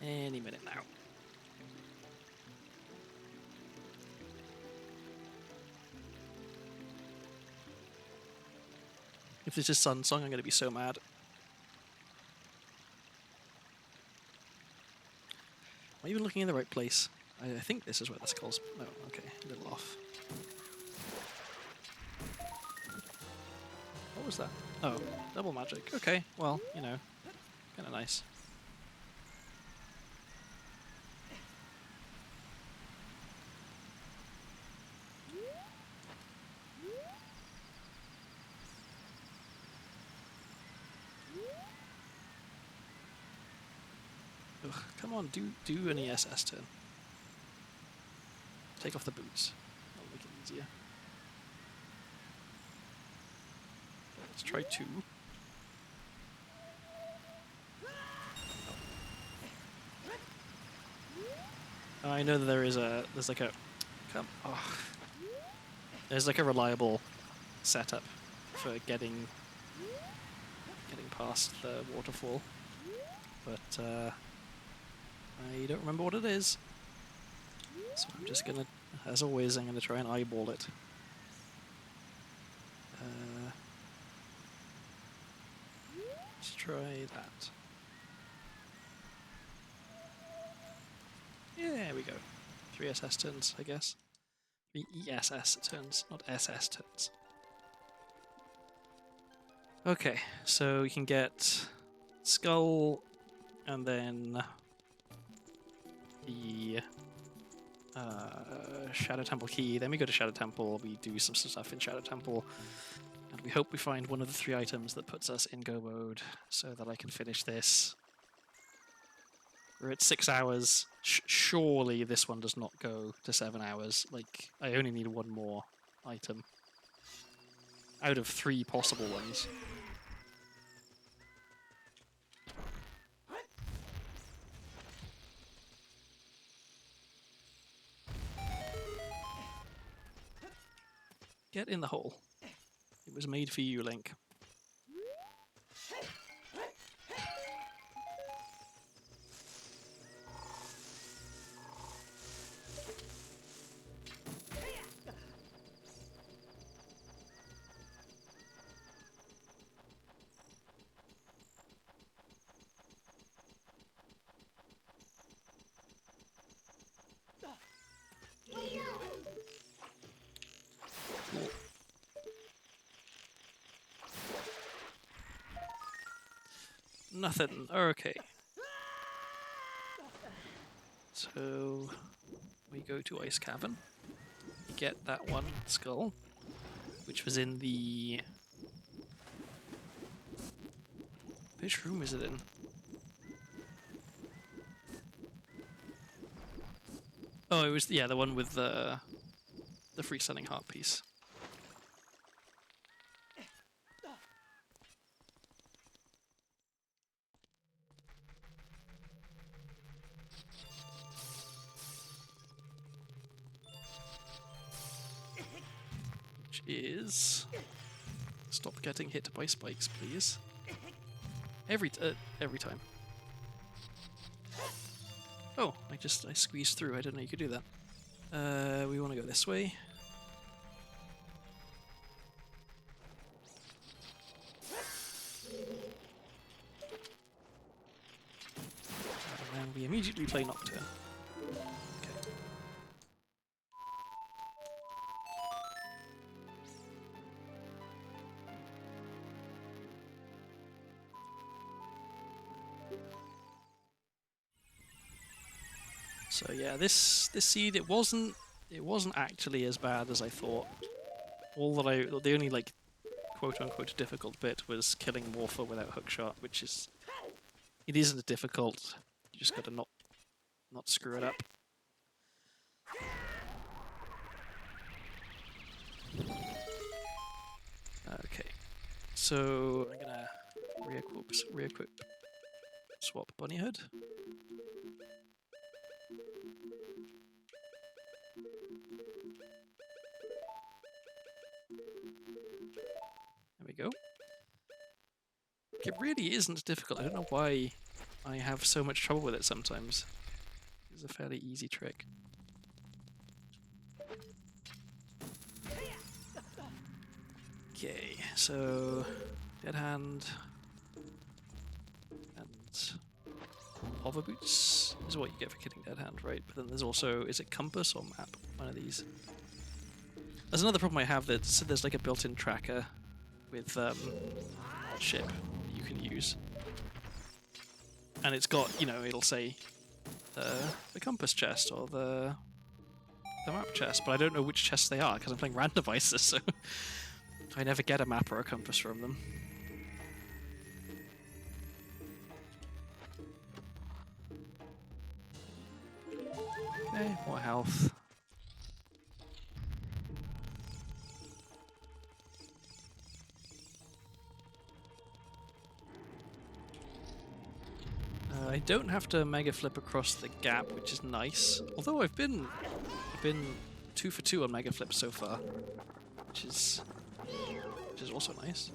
Any minute now. If this is Sun Song, I'm going to be so mad. Am I even looking in the right place? I think this is where the skull's... no, okay, a little off. What was that? Oh, double magic. Okay, well, you know, kind of nice. Ugh, come on, do an ESS turn. Take off the boots. That'll make it easier. Let's try 2. I know that there's like a there's like a reliable setup for getting past the waterfall, but I don't remember what it is. So I'm just gonna, as always, I'm gonna try and eyeball it. Let's try that. Yeah, there we go. 3 SS turns, I guess. 3 ESS turns, not SS turns. Okay, so we can get Skull, and then the Shadow Temple key. Then we go to Shadow Temple, we do some stuff in Shadow Temple, and we hope we find one of the 3 items that puts us in go mode, so that I can finish this. We're at 6 hours. Surely this one does not go to 7 hours. Like, I only need 1 more item out of 3 possible ones. Get in the hole. It was made for you, Link. Nothing. Okay. So we go to Ice Cavern. We get that one skull, which was in the... Which room is it in? Oh, it was, yeah, the one with the freestanding heart piece. Which is... Stop getting hit by spikes, please. Every time. Oh, I squeezed through. I didn't know you could do that. We want to go this way. And then we immediately play Nocturne. Okay. So yeah, this seed, it wasn't actually as bad as I thought. The only like quote unquote difficult bit was killing Morpher without hookshot, which is, it isn't difficult. You just gotta not screw it up. Okay, so I'm gonna re-equip swap Bunny Hood. There we go. It really isn't difficult. I don't know why I have so much trouble with it sometimes. It's a fairly easy trick. Okay, so Dead Hand and Hover Boots is what you get for killing Dead Hand, right? But then there's also, is it Compass or Map? One of these. There's another problem I have, that so there's like a built-in tracker with ship that you can use. And it's got, you know, it'll say the compass chest or the map chest, but I don't know which chests they are because I'm playing Randomizer, so I never get a map or a compass from them. Okay, more health. I don't have to mega flip across the gap, which is nice. Although I've been 2 for 2 on mega flips so far, which is also nice.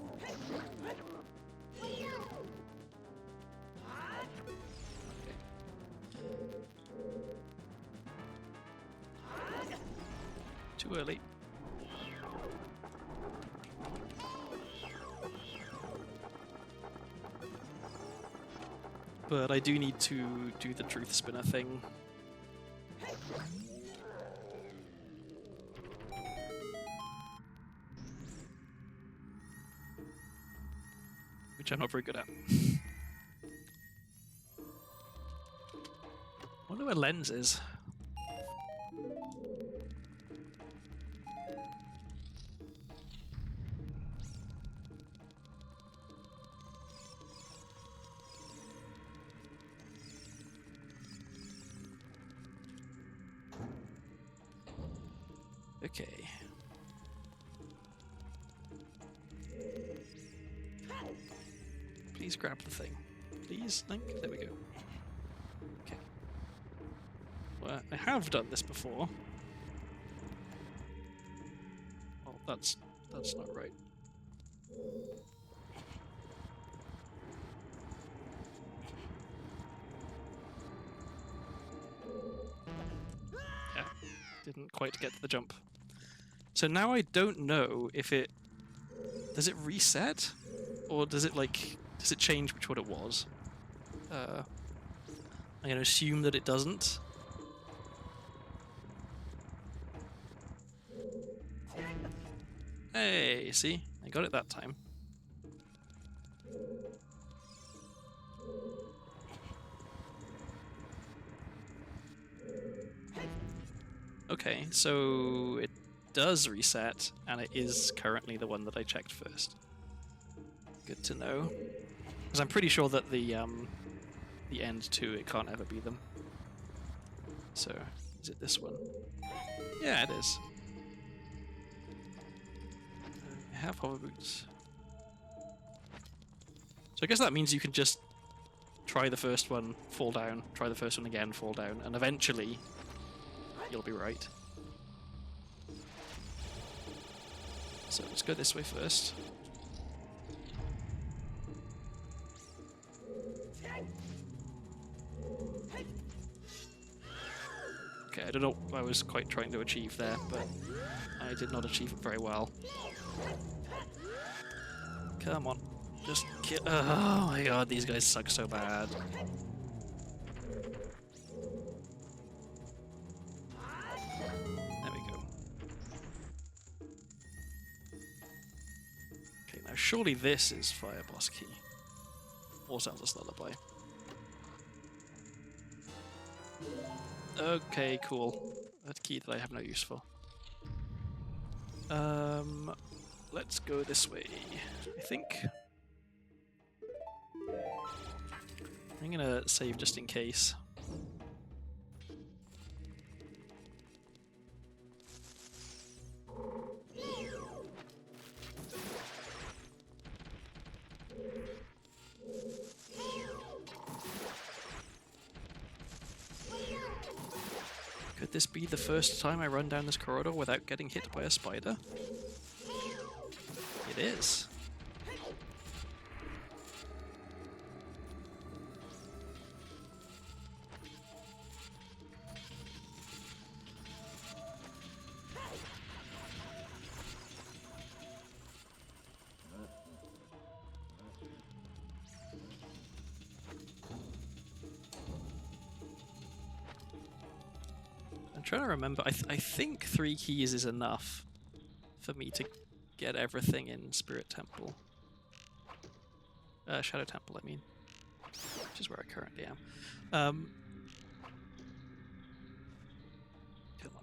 Too early. But I do need to do the truth spinner thing. Which I'm not very good at. I wonder where lens is. Okay. Please grab the thing. Please, Link. There we go. Okay. Well, I have done this before. Well, that's not right. Yeah, didn't quite get to the jump. So now I don't know if it... Does it reset? Or does it, like... Does it change which one it was? I'm going to assume that it doesn't. Hey, see? I got it that time. Okay, so it does reset, and it is currently the one that I checked first. Good to know. Because I'm pretty sure that the end 2, it can't ever be them. So, is it this one? Yeah, it is. I have hover boots. So I guess that means you can just try the first one, fall down, try the first one again, fall down, and eventually you'll be right. So let's go this way first. Okay, I don't know what I was quite trying to achieve there, but I did not achieve it very well. Come on. Just kill. Oh my god, these guys suck so bad. There we go. Okay, now surely this is Fire Boss Key. Or Zelda's Lullaby. Okay, cool. A key that I have no use for. Let's go this way, I think. I'm gonna save just in case. Could this be the first time I run down this corridor without getting hit by a spider? It is. I'm trying to remember. I think 3 keys is enough for me to get everything in Spirit Temple. Shadow Temple, I mean. Which is where I currently am. Come on.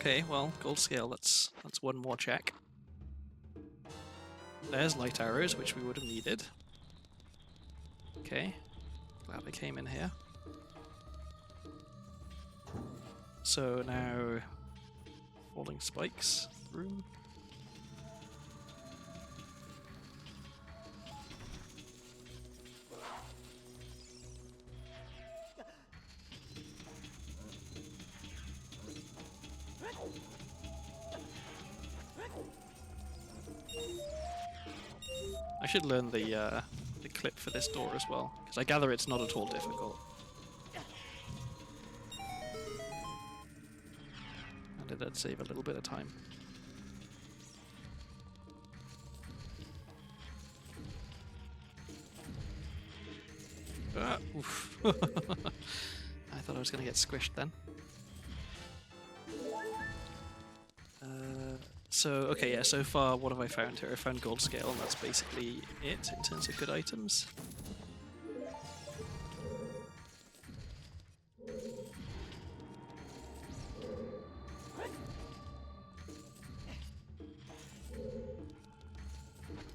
Okay, well, gold scale, that's one more check. There's light arrows, which we would have needed. Okay, glad they came in here. So now, falling spikes room. I should learn the clip for this door as well, because I gather it's not at all difficult. And it did save a little bit of time. Oof. I thought I was going to get squished then. So, okay, yeah, so far what have I found here? I found gold scale, and that's basically it in terms of good items.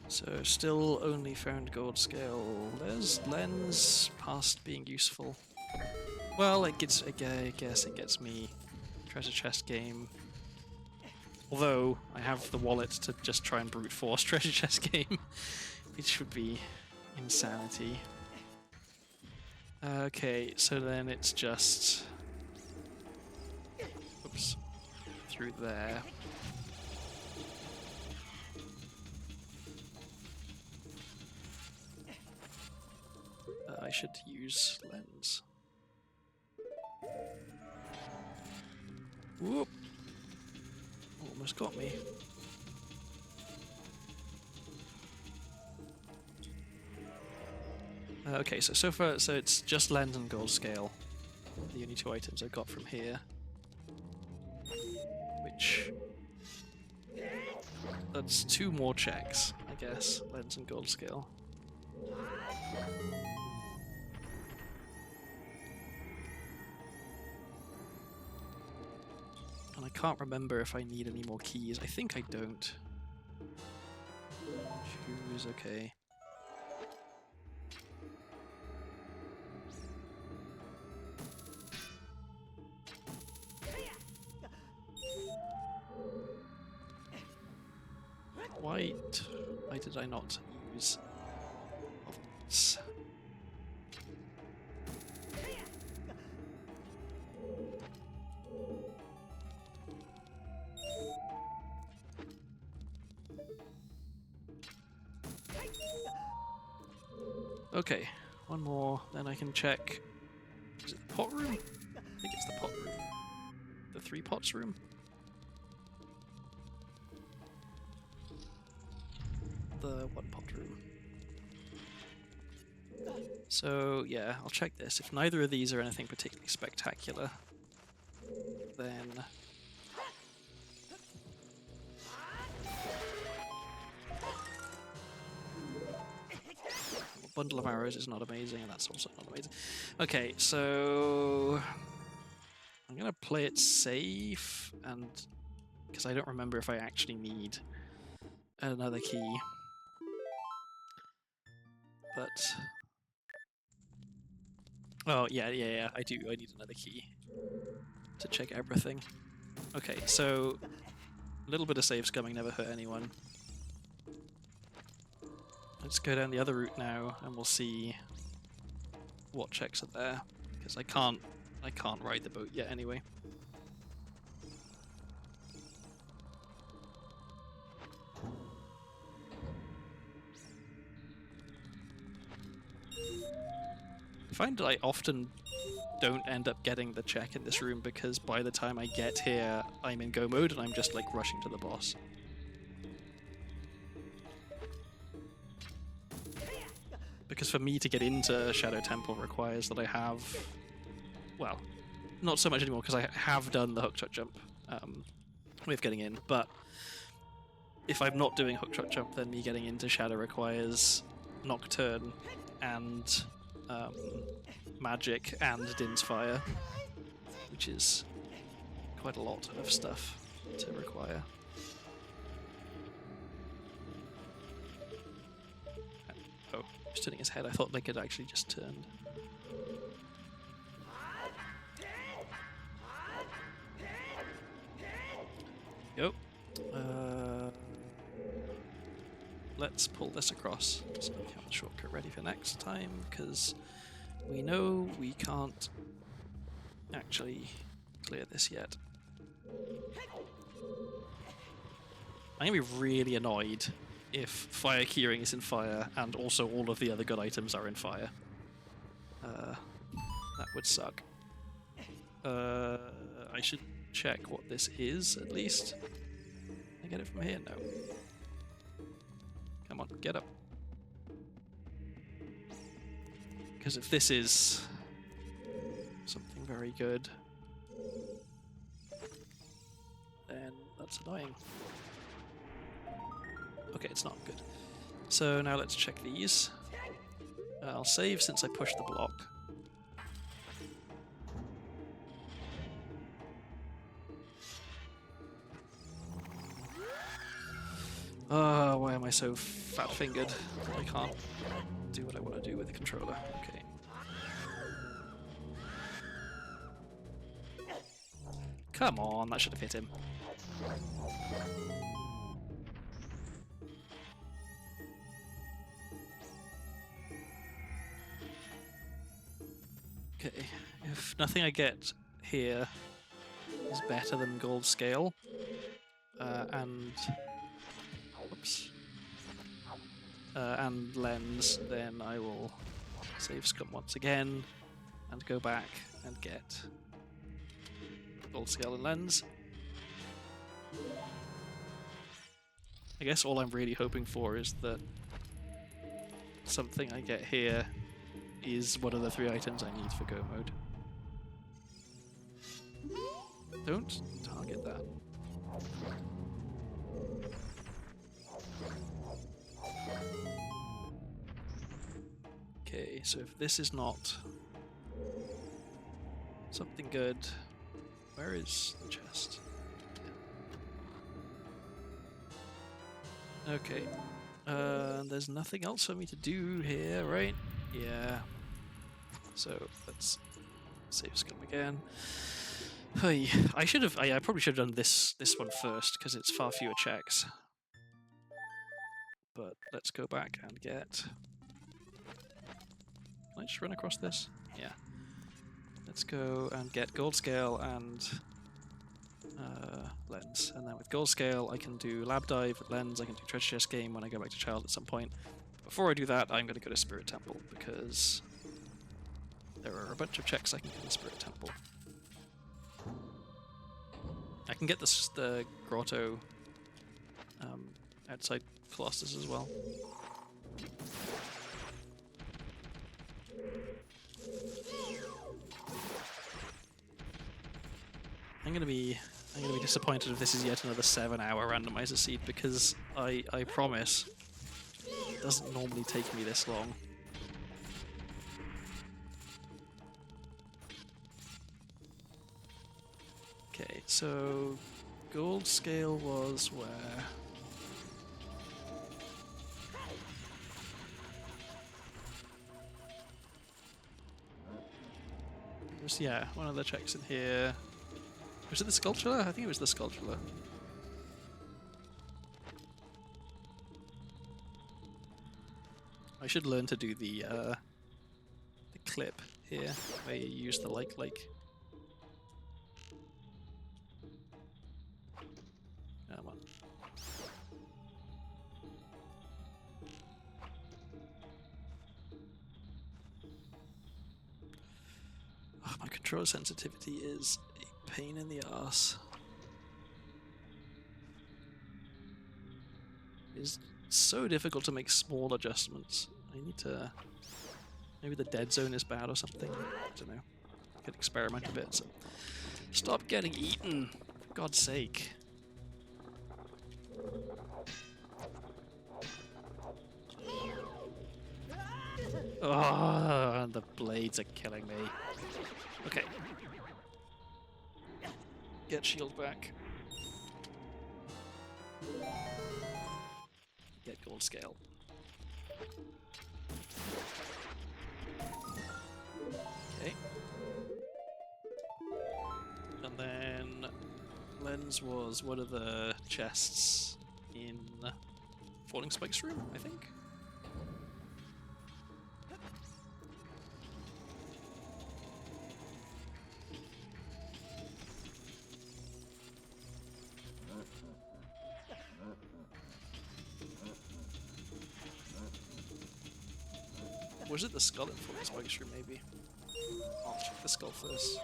So, still only found gold scale. There's lens past being useful. Well, I guess it gets me treasure chest game. Although, I have the wallet to just try and brute force treasure chest game, which would be insanity. Okay, so then it's just... Oops. Through there. I should use lens. Whoop! Almost got me. Okay, so far, so it's just lens and gold scale. The only two items I got from here. Which... That's two more checks, I guess. Lens and gold scale. And I can't remember if I need any more keys. I think I don't. Shoes, okay. Why did I not use all this? Okay, one more, then I can check. Is it the pot room? I think it's the pot room. The 3 pots room? The 1 pot room. So, yeah, I'll check this. If neither of these are anything particularly spectacular, then... Bundle of arrows is not amazing, and that's also not amazing. Okay, so... I'm gonna play it safe, and... because I don't remember if I actually need another key. But... Oh, yeah, I do. I need another key to check everything. Okay, so... a little bit of safe scumming never hurt anyone. Let's go down the other route now, and we'll see what checks are there. Because I can't ride the boat yet anyway. I find that I often don't end up getting the check in this room because by the time I get here, I'm in go mode and I'm just like rushing to the boss. Because for me to get into Shadow Temple requires that I have, well, not so much anymore because I have done the hook shot jump way of getting in, but if I'm not doing hook shot jump, then me getting into Shadow requires Nocturne and Magic and Din's Fire, which is quite a lot of stuff. to require. Oh, he's turning his head. I thought Link had actually just turned. Go. Let's pull this across so we have the shortcut ready for next time, because we know we can't actually clear this yet. I'm going to be really annoyed if fire keying is in fire and also all of the other good items are in fire. That would suck. I should check what this is, at least. Can I get it from here? No. Come on, get up. Because if this is something very good, then that's annoying. Okay, it's not good. So now let's check these. I'll save since I pushed the block. Oh, why am I so fat-fingered that I can't do what I want to do with the controller? Okay. Come on, that should have hit him. Okay, if nothing I get here is better than gold scale, and lens, then I will save scum once again and go back and get gold scale and lens. I guess all I'm really hoping for is that something I get here is one of the 3 items I need for go mode. Don't target that. Okay, so if this is not something good, where is the chest? Okay, there's nothing else for me to do here, right? Yeah. So let's save scum again. Hey, I probably should have done this one first because it's far fewer checks. But let's go back and get. Can I just run across this? Yeah. Let's go and get gold scale and lens, and then with gold scale I can do lab dive. With lens I can do treasure chest game when I go back to child at some point. Before I do that, I'm going to go to Spirit Temple because there are a bunch of checks I can get in Spirit Temple. I can get the grotto outside Colossus as well. I'm gonna be disappointed if this is yet another 7-hour randomizer seed, because I promise it doesn't normally take me this long. Okay, so gold scale was where? There's, yeah, one of the checks in here. Was it the sculpture? I think it was the sculpture. I should learn to do the clip here, where you use the like. Come on. Oh, my control sensitivity is a pain in the ass. It's so difficult to make small adjustments. I need to... Maybe the dead zone is bad or something. I don't know. I could experiment a bit. So. Stop getting eaten, for God's sake. Oh, the blades are killing me. Okay. Get shield back. Get gold scale. Okay. And then lens was one of the chests in Falling Spike's room, I think. Was it the skull in Falling Spike's room, maybe? I'll check the skull first.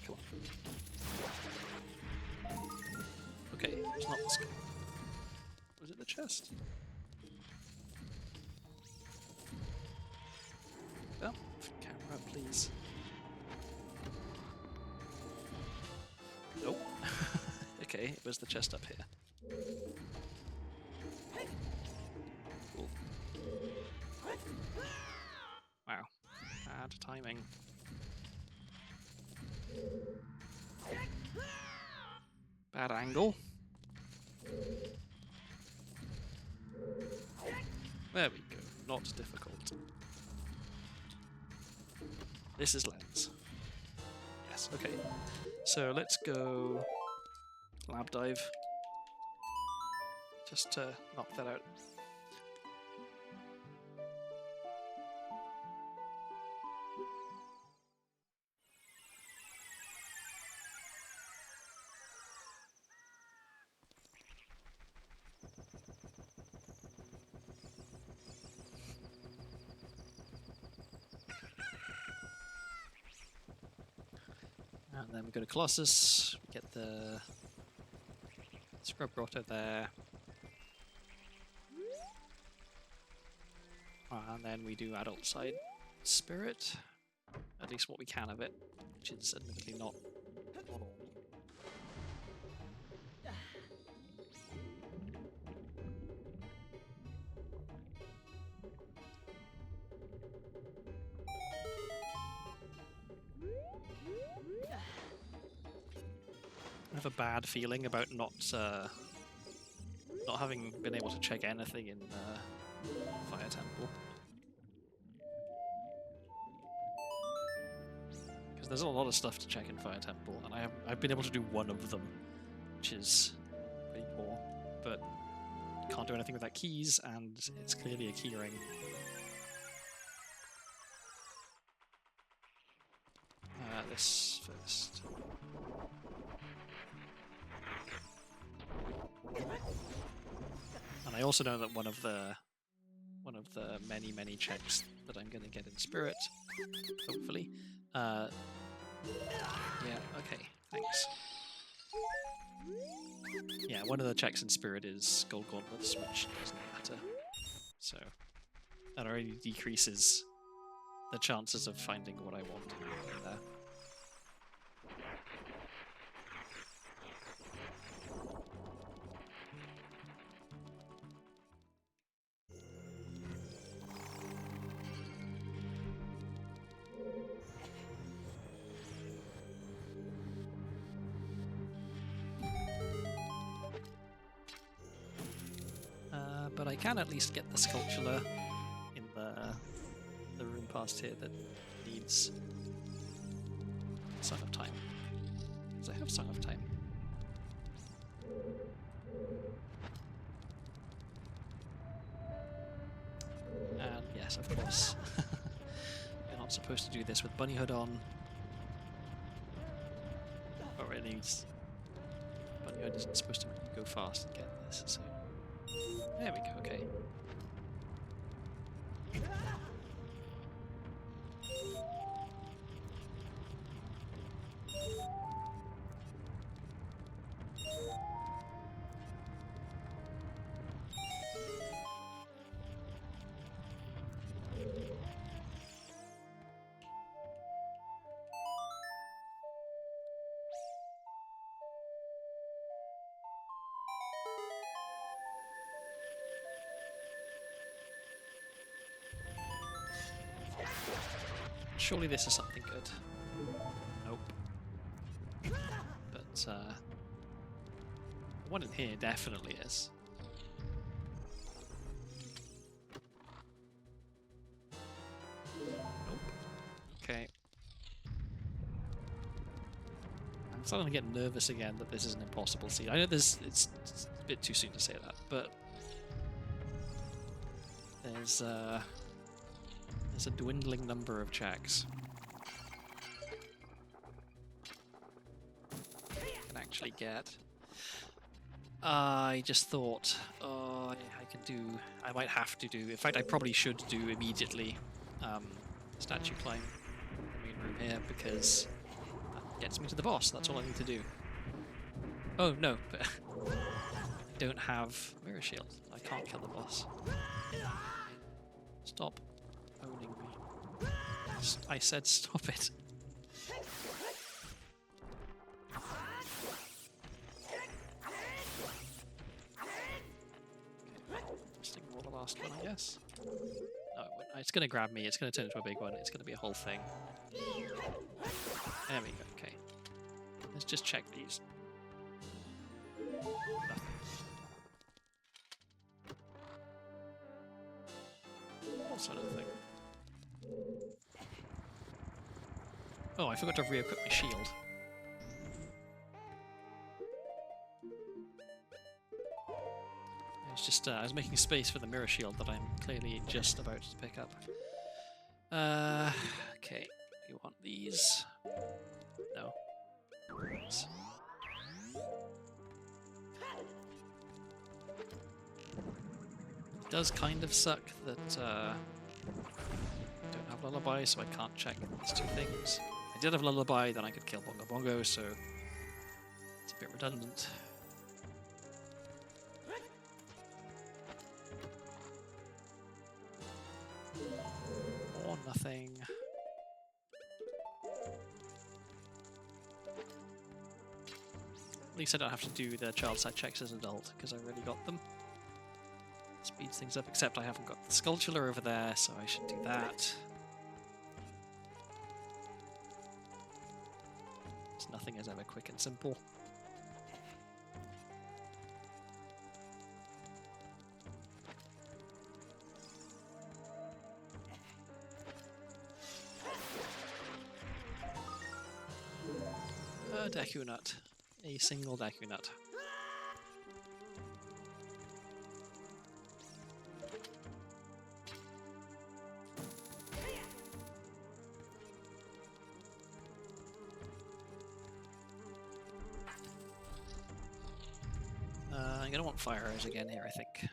Come on. Okay, it's not the skull. Was it the chest? Oh, camera, please. Nope. Okay, it was the chest up here. Cool. Wow. Bad timing. Bad angle. There we go. Not difficult. This is lens. Yes, okay. So let's go lab dive. Just to knock that out. And then we go to Colossus, we get the Scrub Grotto there. And then we do Adult Side Spirit, at least what we can of it, which is admittedly not all. I have a bad feeling about not having been able to check anything in Fire Temple. Because there's a lot of stuff to check in Fire Temple, and I've been able to do one of them, which is pretty poor, but can't do anything without keys, and it's clearly a key ring. This first. And I also know that one of the many checks that I'm going to get in Spirit, hopefully. Yeah, okay, thanks. Yeah, one of the checks in Spirit is Gold Gauntlets, which doesn't matter. So that already decreases the chances of finding what I want in there. But I can at least get the sculpture in the room past here that needs Song of Time. Because I have Song of Time. And yes, of course. You're not supposed to do this with Bunny Hood on. Or at least Bunny Hood isn't supposed to make you go fast and get this, so there we go, okay. Surely this is something good. Nope. But, the one in here definitely is. Nope. Okay. I'm starting to get nervous again that this is an impossible seed. I know it's a bit too soon to say that, but there's a dwindling number of checks. I can actually get. I just thought, oh, I might have to do. In fact, I probably should do immediately. Statue climb the main room here because that gets me to the boss. That's all I need to do. Oh no, but I don't have mirror shield. I can't kill the boss. Stop owning me. I said stop it. Just ignore the last one, I guess. No, it won't. It's going to grab me. It's going to turn into a big one. It's going to be a whole thing. There we go. Okay. Let's just check these. Nothing. Also another thing. Oh, I forgot to re-equip my shield. It's just, I was making space for the mirror shield that I'm clearly just about to pick up. Okay, you want these? No. Right. It does kind of suck that, I don't have Lullaby, so I can't check these two things. If I did have Lullaby, then I could kill Bongo Bongo, so it's a bit redundant. Or nothing. At least I don't have to do the child side checks as an adult, because I already got them. Speeds things up, except I haven't got the Skulltula over there, so I should do that. Nothing is ever quick and simple. A Deku Nut. A single Deku Nut. I'm gonna want fire arrows again here, I think.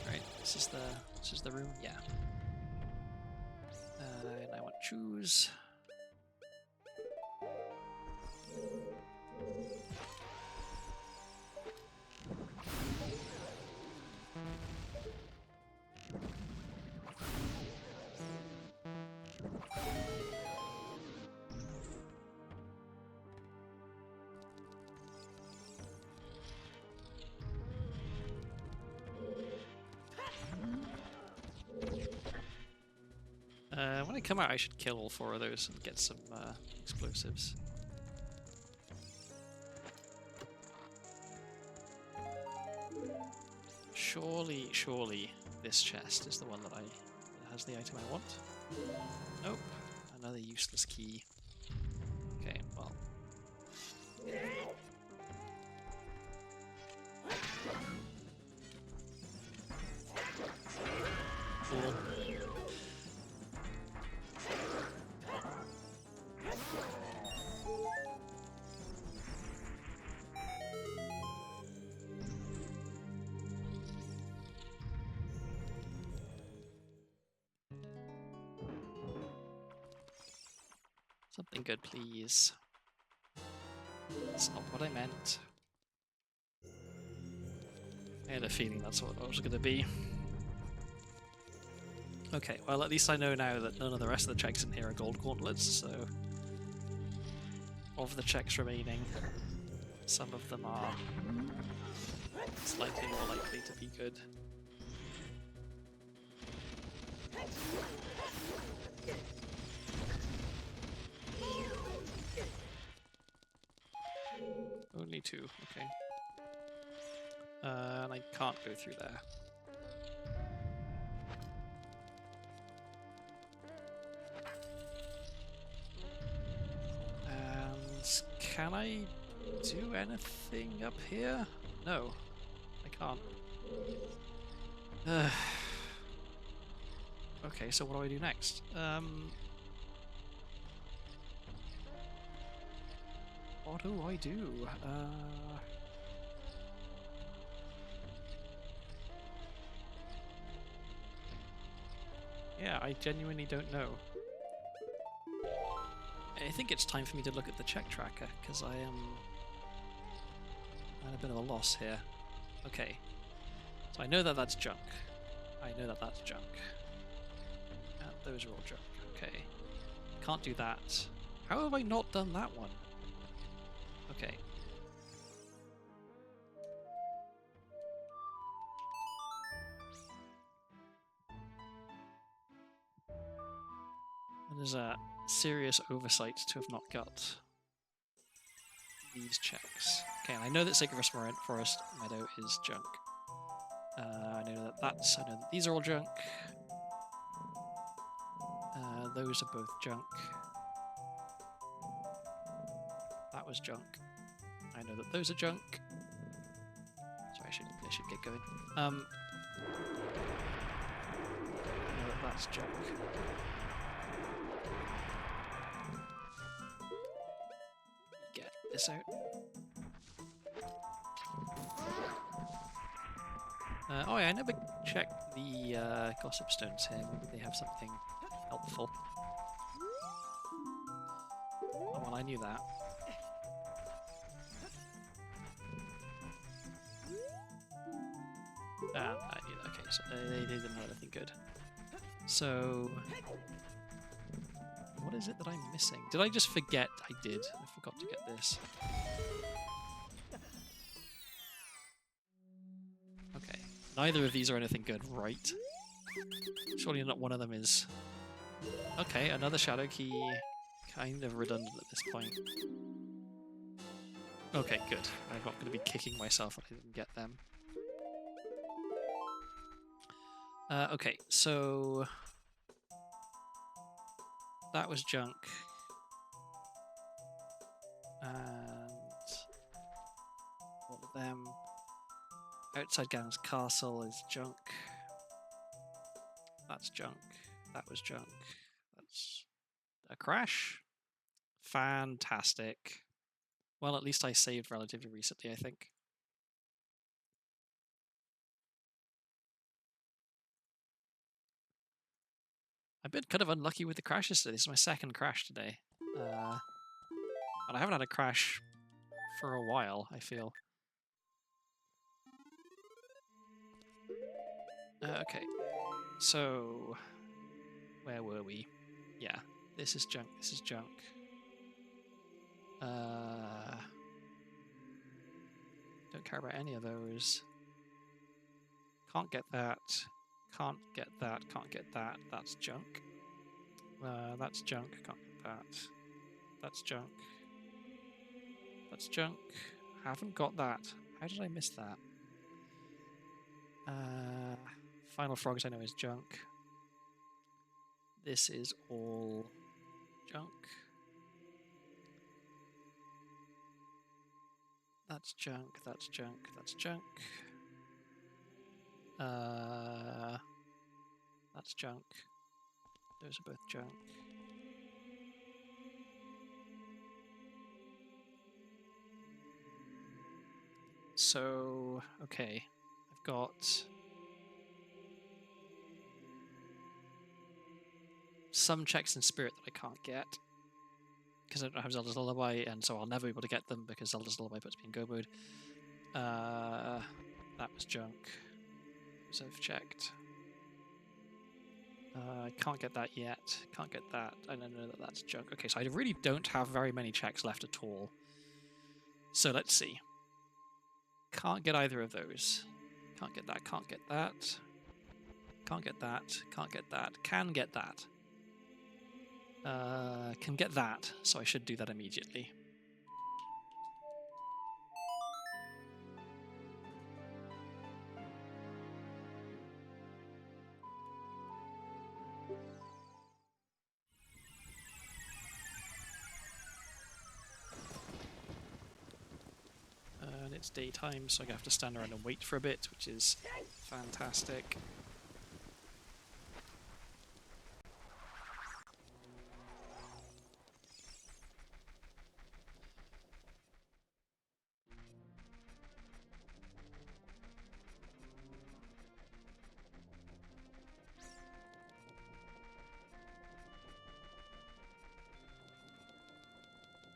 Right, this is the room, yeah. And I want choose. When I come out, I should kill all 4 of those and get some explosives. Surely this chest is the one that has the item I want. Nope, another useless key. Okay, well. Cool. Something good, please. That's not what I meant. I had a feeling that's what it was going to be. Okay, well at least I know now that none of the rest of the checks in here are gold gauntlets, so... Of the checks remaining, some of them are slightly more likely to be good. Only 2, okay. And I can't go through there. And can I do anything up here? No, I can't. Okay, so what do I do next? What do I do? Yeah, I genuinely don't know. I think it's time for me to look at the check tracker, because I am at a bit of a loss here. Okay, so I know that that's junk. I know that that's junk. And those are all junk. Okay, can't do that. How have I not done that one? Okay. And there's a serious oversight to have not got these checks. Okay, and I know that Sacred Forest Meadow is junk. I know that these are all junk. Those are both junk. That was junk. I know that those are junk. Sorry, I should get going. I know that that's junk. Get this out. Oh yeah, I never checked the gossip stones here. Maybe they have something helpful. Oh well, I knew that. I knew that. Okay, so they didn't know anything good. So, what is it that I'm missing? Did I just forget I did? I forgot to get this. Okay, neither of these are anything good, right? Surely not one of them is. Okay, another shadow key. Kind of redundant at this point. Okay, good. I'm not going to be kicking myself if I didn't get them. Okay, so that was junk. And all of them. Outside Garen's Castle is junk. That's junk. That was junk. That's a crash. Fantastic. Well, at least I saved relatively recently, I think. I've been kind of unlucky with the crashes today. This is my second crash today. And I haven't had a crash for a while, I feel. Okay. So, where were we? Yeah, this is junk, this is junk. Don't care about any of those. Can't get that. Can't get that. Can't get that. That's junk. That's junk. Can't get that. That's junk. That's junk. Haven't got that. How did I miss that? Final Frogs I know is junk. This is all junk. That's junk. That's junk. That's junk. That's junk. Those are both junk. So, okay. I've got some checks in Spirit that I can't get because I don't have Zelda's Lullaby, and so I'll never be able to get them because Zelda's Lullaby puts me in go mode. That was junk. As I've checked. I can't get that yet. Can't get that. I don't know that that's junk. Okay, so I really don't have very many checks left at all. So let's see. Can't get either of those. Can't get that. Can't get that. Can't get that. Can't get that. Can get that. Can get that, so I should do that immediately. And it's daytime, so I have to stand around and wait for a bit, which is fantastic.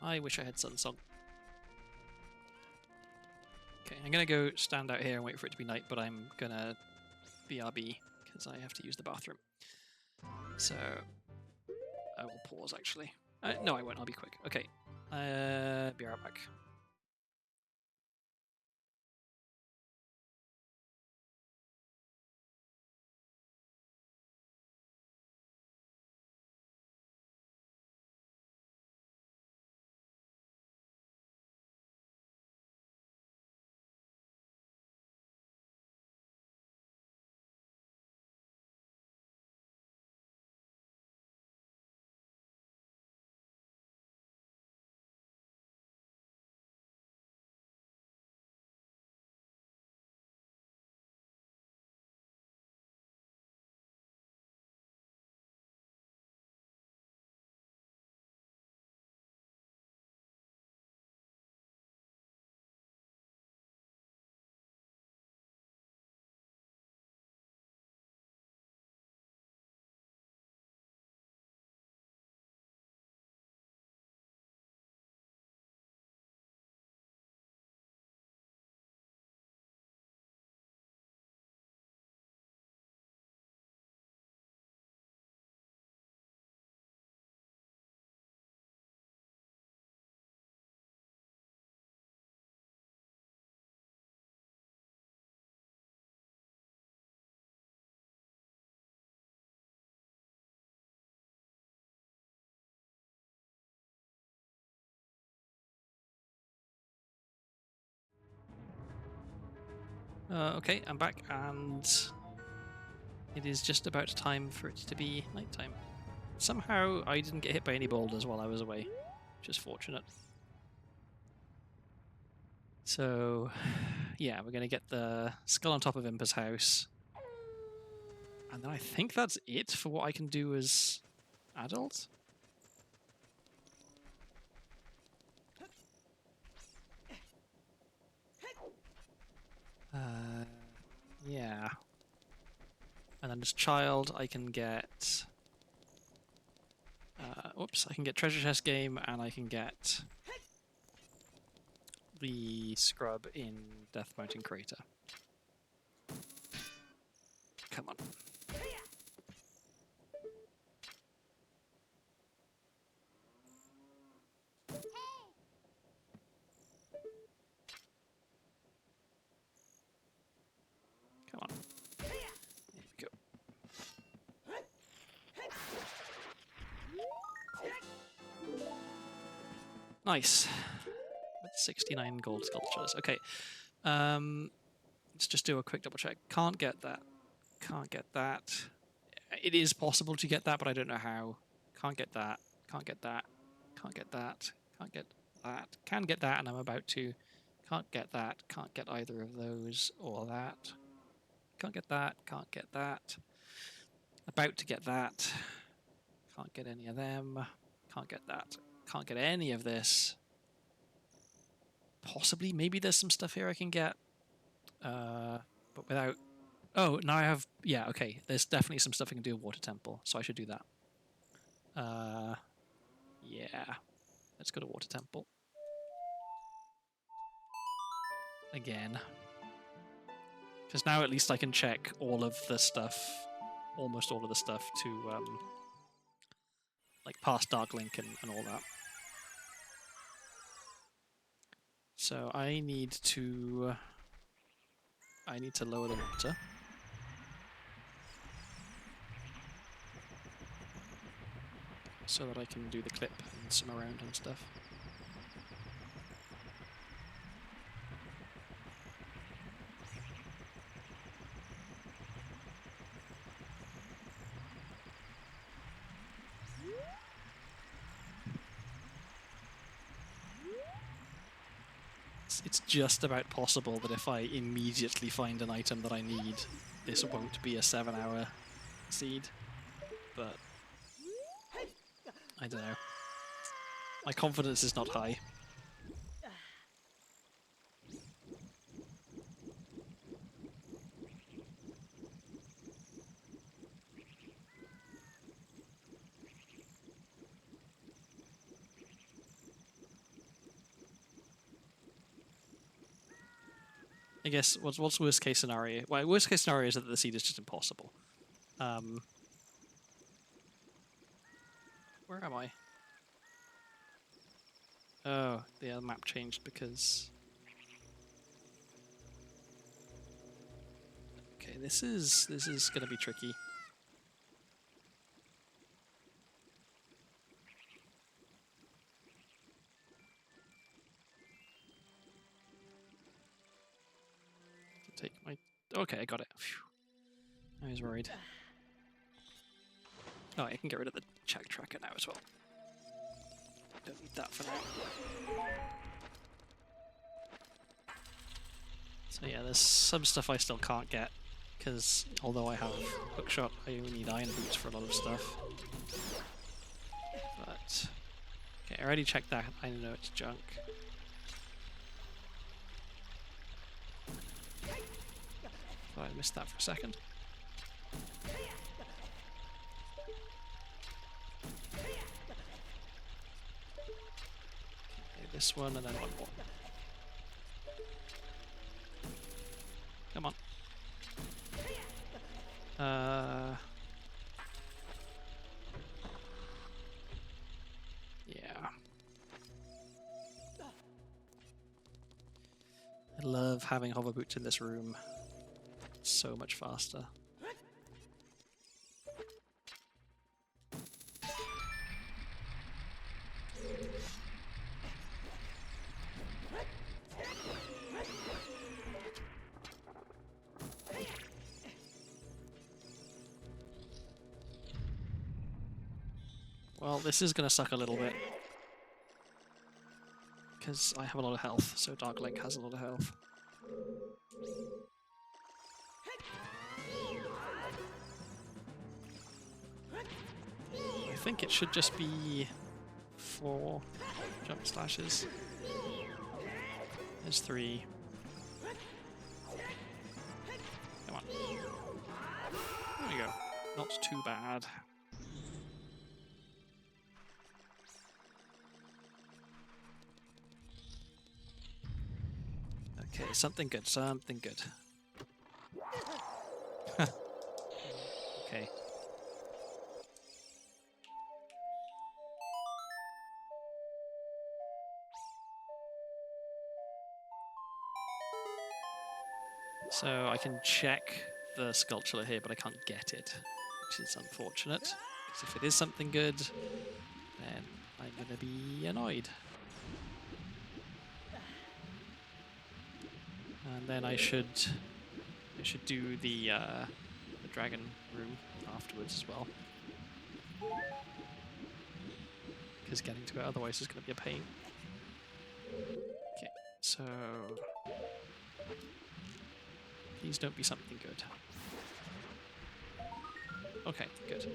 I wish I had Sunsong. Okay, I'm gonna go stand out here and wait for it to be night, but I'm gonna BRB because I have to use the bathroom. So I will pause actually. No, I won't. I'll be quick. Okay. Be right back. Okay, I'm back, and it is just about time for it to be nighttime. Somehow I didn't get hit by any boulders while I was away, which is fortunate. So, yeah, we're going to get the skull on top of Impa's house. And then I think that's it for what I can do as adult. Yeah. And then as child, I can get... whoops, I can get Treasure Chest Game, and I can get the scrub in Death Mountain Crater. Come on. Come on. There we go. Nice. That's 69 gold sculptures. Okay. Let's just do a quick double check. Can't get that. Can't get that. It is possible to get that, but I don't know how. Can't get that. Can't get that. Can't get that. Can't get that. Can get that, and I'm about to. Can't get that. Can't get either of those or that. Can't get that. Can't get that. About to get that. Can't get any of them. Can't get that. Can't get any of this. Possibly, maybe there's some stuff here I can get. But without... Oh, now I have... Yeah, okay. There's definitely some stuff I can do with Water Temple, so I should do that. Yeah. Let's go to Water Temple. Again. Because now at least I can check all of the stuff, almost all of the stuff to, like, past Dark Link and all that. So I need to lower the water. so that I can do the clip and swim around and stuff. It's just about possible that if I immediately find an item that I need, this won't be a 7-hour seed, but I don't know. My confidence is not high. I guess what's worst case scenario? Well, worst case scenario is that the seed is just impossible. Where am I? Oh, the map changed because. Okay, this is gonna be tricky. Take my. Okay, I got it. Phew. I was worried. Oh, I can get rid of the check tracker now as well. Don't need that for now. So yeah, there's some stuff I still can't get, because although I have hookshot, I only need iron boots for a lot of stuff. But okay, I already checked that. I know it's junk. Oh, I missed that for a second. Okay, this one and then one more. Come on. Yeah. I love having hover boots in this room. It's so much faster. Well, this is going to suck a little bit. Because I have a lot of health, so Dark Link has a lot of health. I think it should just be 4 jump slashes. There's 3. Come on. There we go. Not too bad. Okay, something good, something good. Okay. So I can check the sculpture here, but I can't get it, which is unfortunate. Because if it is something good, then I'm gonna be annoyed. And then I should do the dragon room afterwards as well. Because getting to it otherwise is going to be a pain. Okay, so please don't be something good. Okay, good.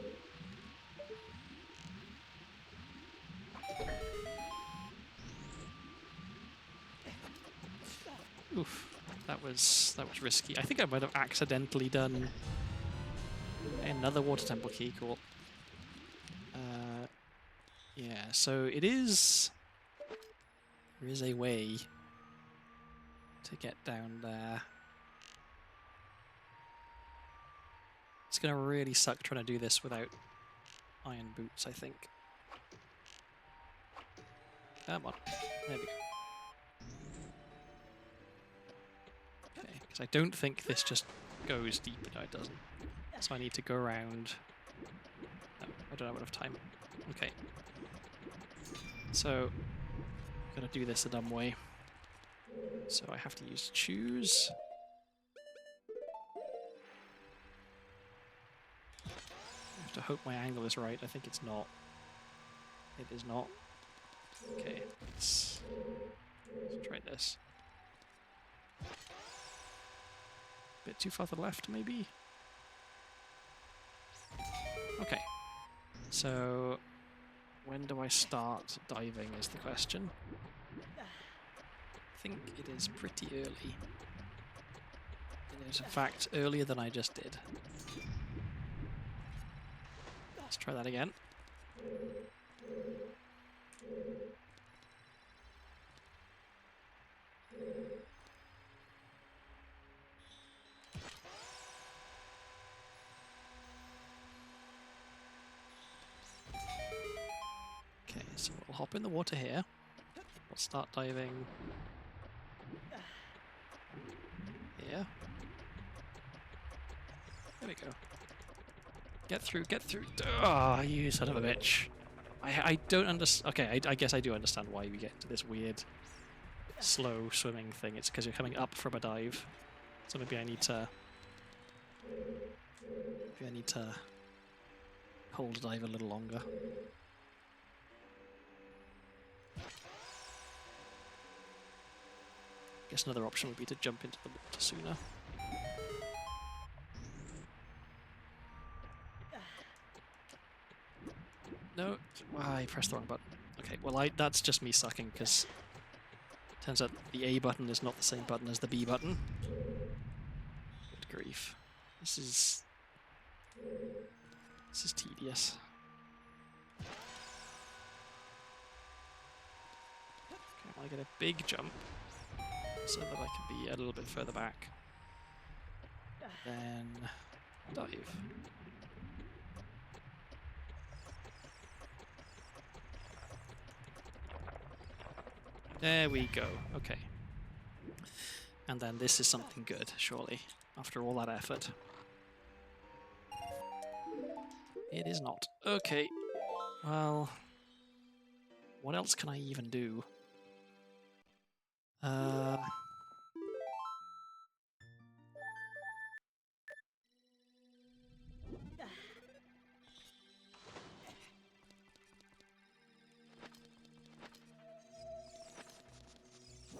Oof. That was risky. I think I might have accidentally done another water temple key. Cool. Yeah. So it is. There is a way to get down there. It's gonna really suck trying to do this without iron boots, I think. Come on. There we go. Okay, because I don't think this just goes deep. No, it doesn't. So I need to go around. No, I don't have enough time. Okay. So, I'm gonna do this a dumb way. So I have to use choose. I have to hope my angle is right. I think it's not. It is not. Okay, let's try this. Bit too far to the left, maybe? Okay. So, when do I start diving is the question. I think it is pretty early. It is, in fact, earlier than I just did. Let's try that again. Okay, so we'll hop in the water here. We'll start diving here. There we go. Get through, get through. Ah, oh, you son of a bitch. I don't understand. Okay, I guess I do understand why we get into this weird slow swimming thing. It's because you're coming up from a dive. So maybe I need to hold a dive a little longer. Guess another option would be to jump into the water sooner. No, I pressed the wrong button. Okay, well that's just me sucking because turns out the A button is not the same button as the B button. Good grief. This is tedious. Okay, I want to get a big jump so that I can be a little bit further back. Then dive. There we go. Okay. And then this is something good, surely, after all that effort. It is not. Okay. Well, what else can I even do?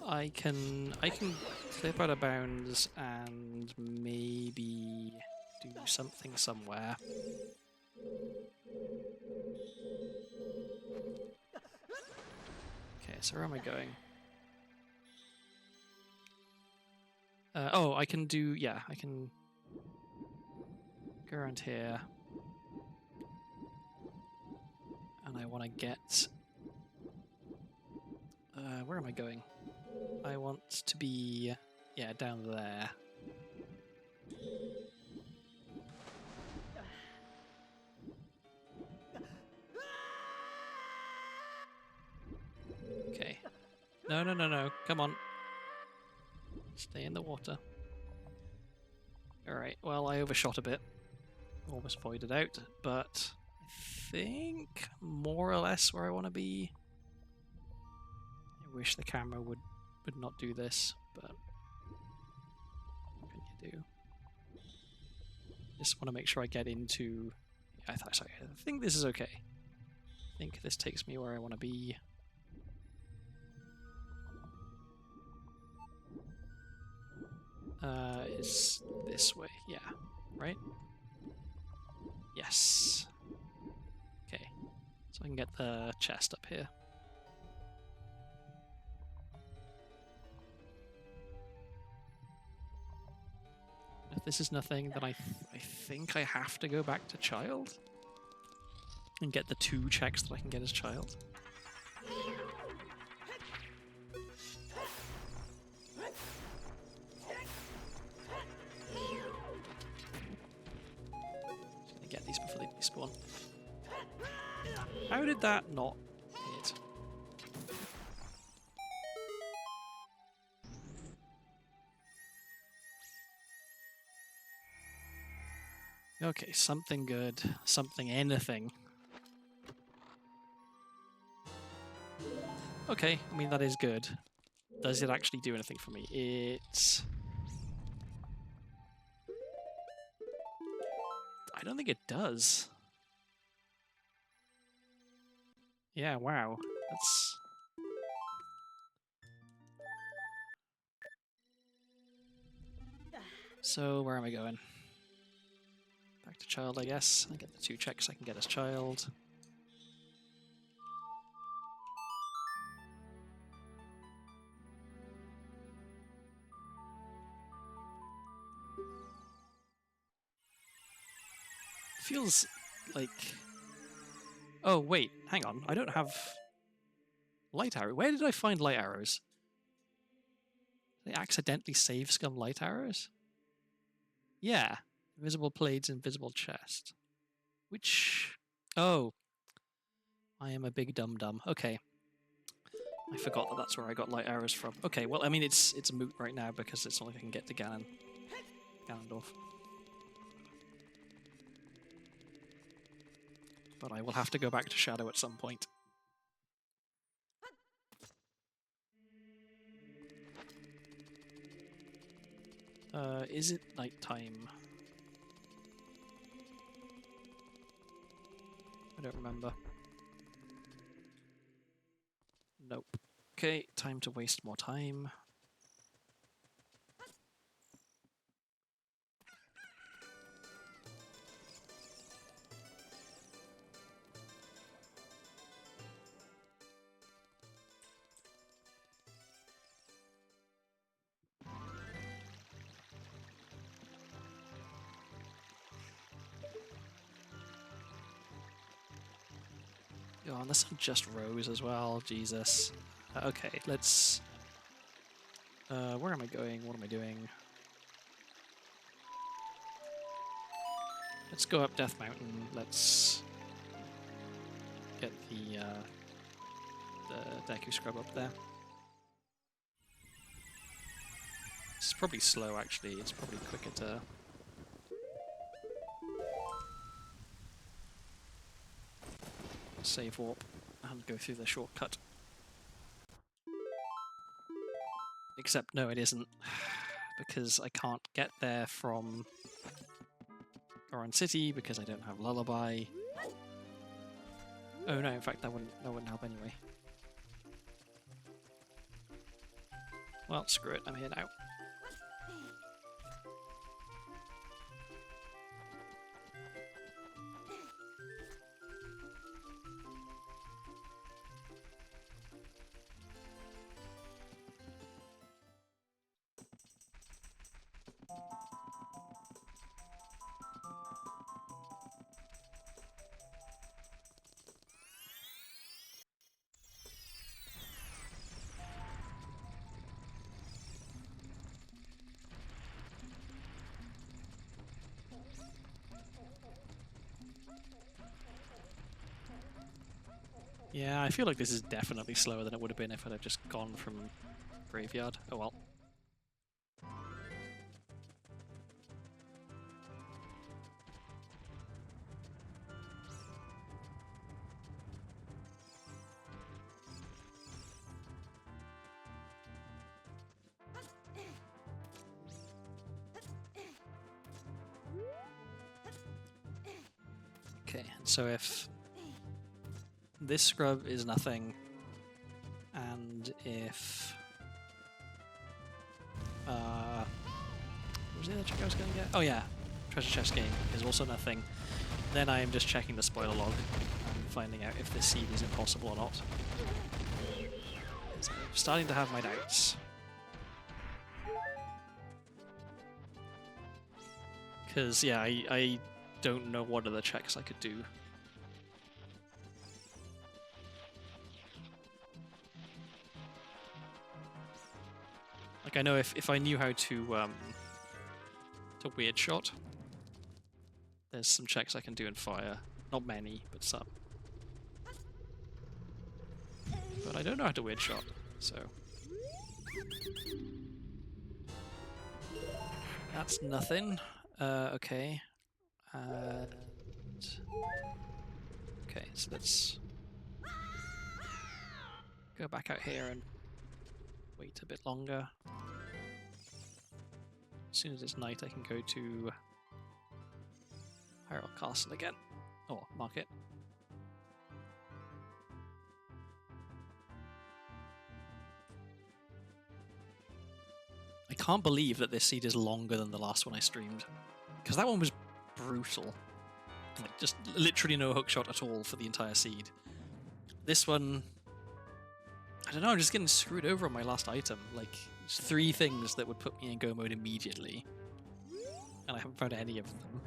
I can clip out of bounds and maybe do something somewhere. Okay, so where am I going? Oh, I can do, yeah, I can go around here. And I want to get... where am I going? I want to be, yeah, down there. Okay. No, no, no, no. Come on. Stay in the water. Alright, well, I overshot a bit. Almost voided out, but I think more or less where I want to be. I wish the camera would not do this, but what can you do? Just want to make sure I get into... Sorry, I think this is okay. I think this takes me where I want to be. Is this way? Yeah, right? Yes. Okay, so I can get the chest up here. If this is nothing, then I think I have to go back to child and get the 2 checks that I can get as child. Just gonna get these before they despawn. How did that not hit? Okay, something good. Something, anything. Okay, I mean, that is good. Does it actually do anything for me? I don't think it does. Yeah, wow. That's... So, where am I going? Back to child, I guess. I get the 2 checks I can get as child. Feels like... Oh, wait, hang on. I don't have light arrow. Where did I find light arrows? Did I accidentally save scum light arrows? Yeah. Invisible blades, invisible chest. Which... Oh. I am a big dum-dum. Okay. I forgot that that's where I got light arrows from. Okay, well, I mean, it's moot right now because it's not like I can get to Ganondorf. But I will have to go back to Shadow at some point. Is it nighttime? I don't remember. Nope. Okay, time to waste more time. Oh, and this one just rose as well. Jesus. Okay, let's... where am I going? What am I doing? Let's go up Death Mountain. Let's get the Deku Scrub up there. It's probably slow, actually. It's probably quicker to... save warp and go through the shortcut. Except, no, it isn't. Because I can't get there from Goron City because I don't have Lullaby. Oh no, in fact that wouldn't help anyway. Well, screw it, I'm here now. Yeah, I feel like this is definitely slower than it would have been if I'd have just gone from Graveyard. Oh well. Okay, so if this scrub is nothing, and if what was the other check I was going to get? Oh yeah, treasure chest game is also nothing. Then I am just checking the spoiler log and finding out if this seed is impossible or not. I'm starting to have my doubts. Because, yeah, I don't know what other checks I could do. Like, I know if I knew how to weird shot, there's some checks I can do in fire. Not many, but some. But I don't know how to weird shot, so... That's nothing. Okay. And... Okay, so let's... go back out here and wait a bit longer. As soon as it's night, I can go to Hyrule Castle again. Or Market. I can't believe that this seed is longer than the last one I streamed. Because that one was brutal. Like, just literally no hookshot at all for the entire seed. This one... I don't know, I'm just getting screwed over on my last item. Like, there's 3 things that would put me in go mode immediately. And I haven't found any of them.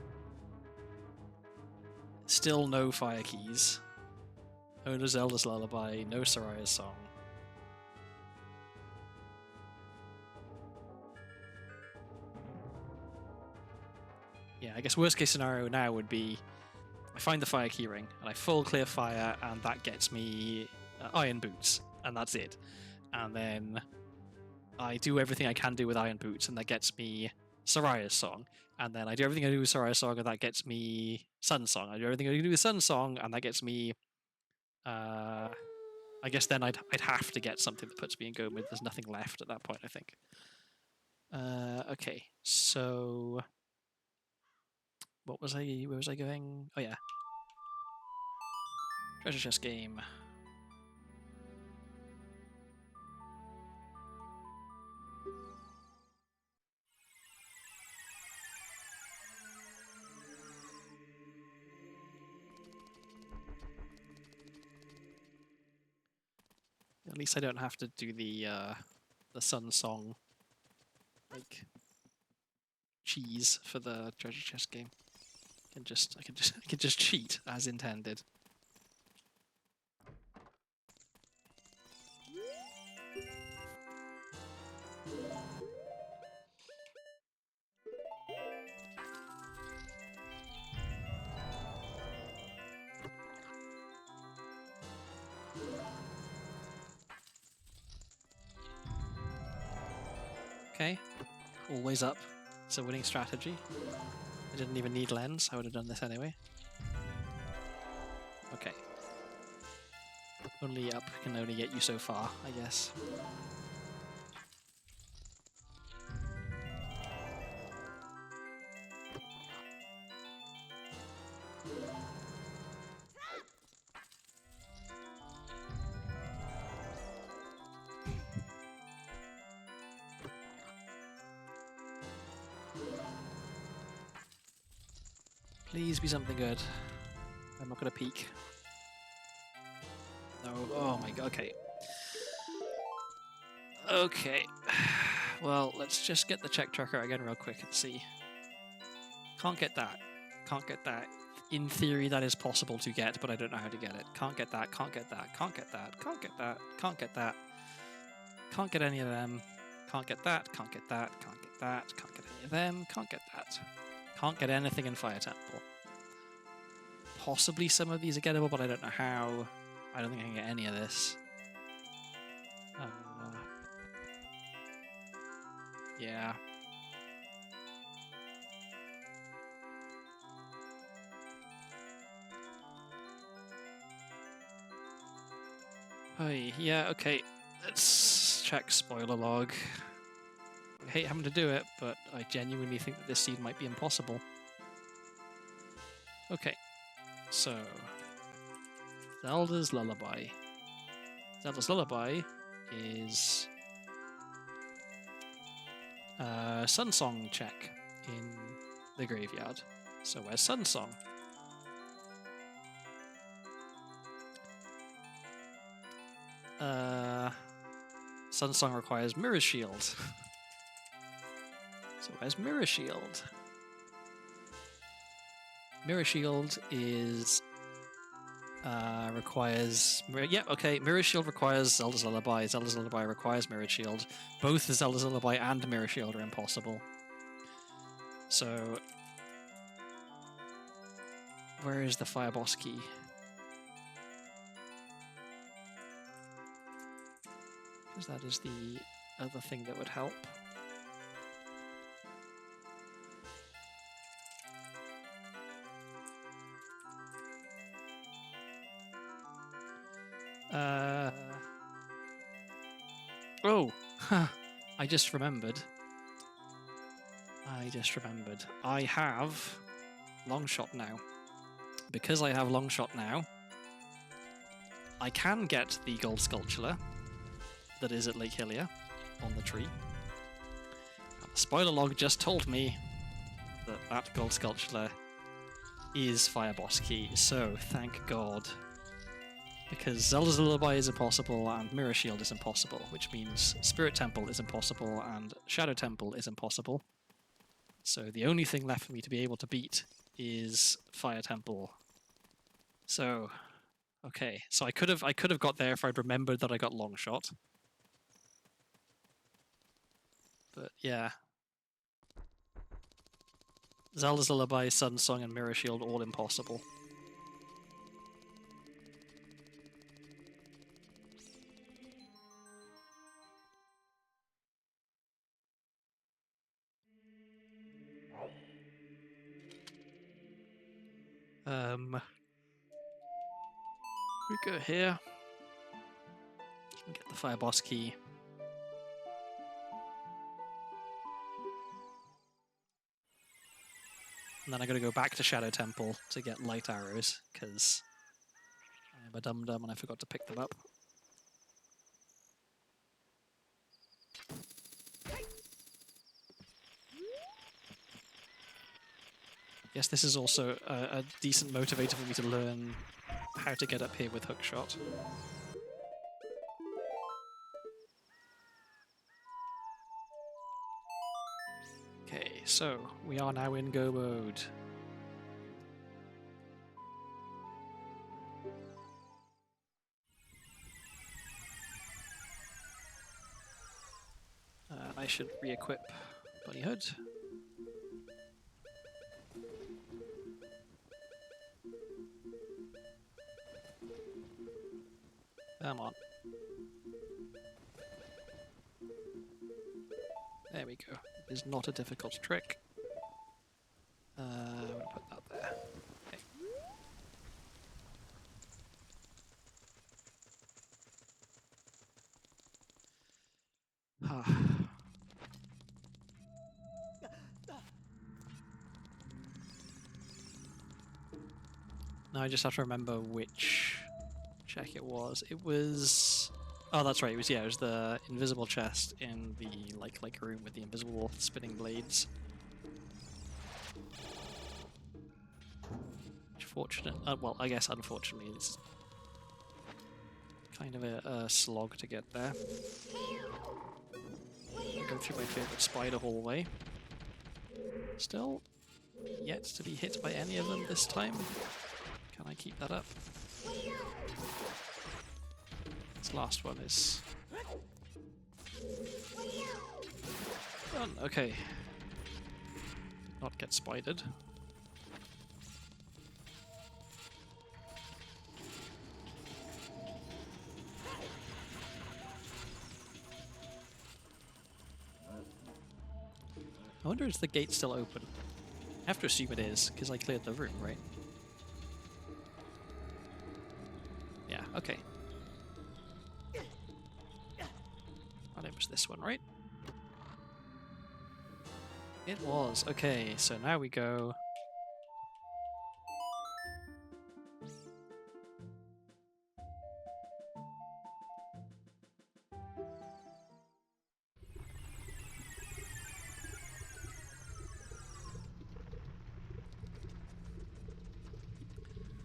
Still no fire keys. No Zelda's Lullaby, no Soraya's Song. Yeah, I guess worst case scenario now would be I find the fire keyring and I full clear fire and that gets me iron boots and that's it. And then I do everything I can do with iron boots and that gets me Soraya's Song. And then I do everything I do with Soraya's Song and that gets me Sun Song. I do everything I can do with Sun Song and that gets me... I guess then I'd have to get something that puts me in go mode. There's nothing left at that point, I think. Okay, so... Where was I going? Oh yeah. Treasure chest game. At least I don't have to do the Sun Song like cheese for the treasure chest game. I can just cheat as intended. Okay, always up. It's a winning strategy. I didn't even need lens, I would have done this anyway. Okay. Only up can only get you so far, I guess. Please be something good. I'm not gonna peek. No, oh my god, okay. Okay. Well, let's just get the check tracker again real quick and see. Can't get that. Can't get that. In theory, that is possible to get, but I don't know how to get it. Can't get that, can't get that, can't get that, can't get that, can't get that. Can't get any of them. Can't get that, can't get that, can't get that, can't get any of them, can't get that. Can't get anything in Fire Temple. Possibly some of these are gettable, but I don't know how. I don't think I can get any of this. Yeah. Hey, yeah, okay. Let's check spoiler log. I hate having to do it, but I genuinely think that this seed might be impossible. Okay, so Zelda's Lullaby. Zelda's Lullaby is Sun Song check in the graveyard. So where's Sun Song? Sun Song requires Mirror Shield. So where's Mirror Shield? Mirror Shield is requires Mirror Shield requires Zelda's Lullaby. Zelda's Lullaby requires Mirror Shield. Both the Zelda's Lullaby and Mirror Shield are impossible. So where is the Fire Boss key? Because that is the other thing that would help. Oh, I just remembered. I have Longshot now. Because I have Longshot now, I can get the gold sculpture that is at Lake Hylia on the tree. And the spoiler log just told me that that gold sculpture is Fire Boss Key, so thank God. Because Zelda's Lullaby is impossible and Mirror Shield is impossible, which means Spirit Temple is impossible and Shadow Temple is impossible. So the only thing left for me to be able to beat is Fire Temple. So, okay, so I could have got there if I'd remembered that I got Longshot. But yeah. Zelda's Lullaby, Sun Song, and Mirror Shield all impossible. We go here. Get the Fire Boss Key. And then I gotta go back to Shadow Temple to get light arrows, because I am a dum-dum and I forgot to pick them up. Yes, this is also a decent motivator for me to learn how to get up here with hookshot. Okay, so we are now in go mode. I should re-equip Bunny Hood. Come on. There we go. It is not a difficult trick. I'm gonna put that there. Okay. Now I just have to remember which check it was. It was... Oh, that's right. It was the invisible chest in the like room with the invisible spinning blades. Fortunate. Well, I guess unfortunately, it's kind of a slog to get there. Go through my favorite spider hallway. Still yet to be hit by any of them this time. Can I keep that up? This last one is done. Okay. Not get spidered. I wonder if the gate's still open. I have to assume it is, because I cleared the room, right? Yeah, okay. Oh, it was this one, right? It was. Okay, so now we go...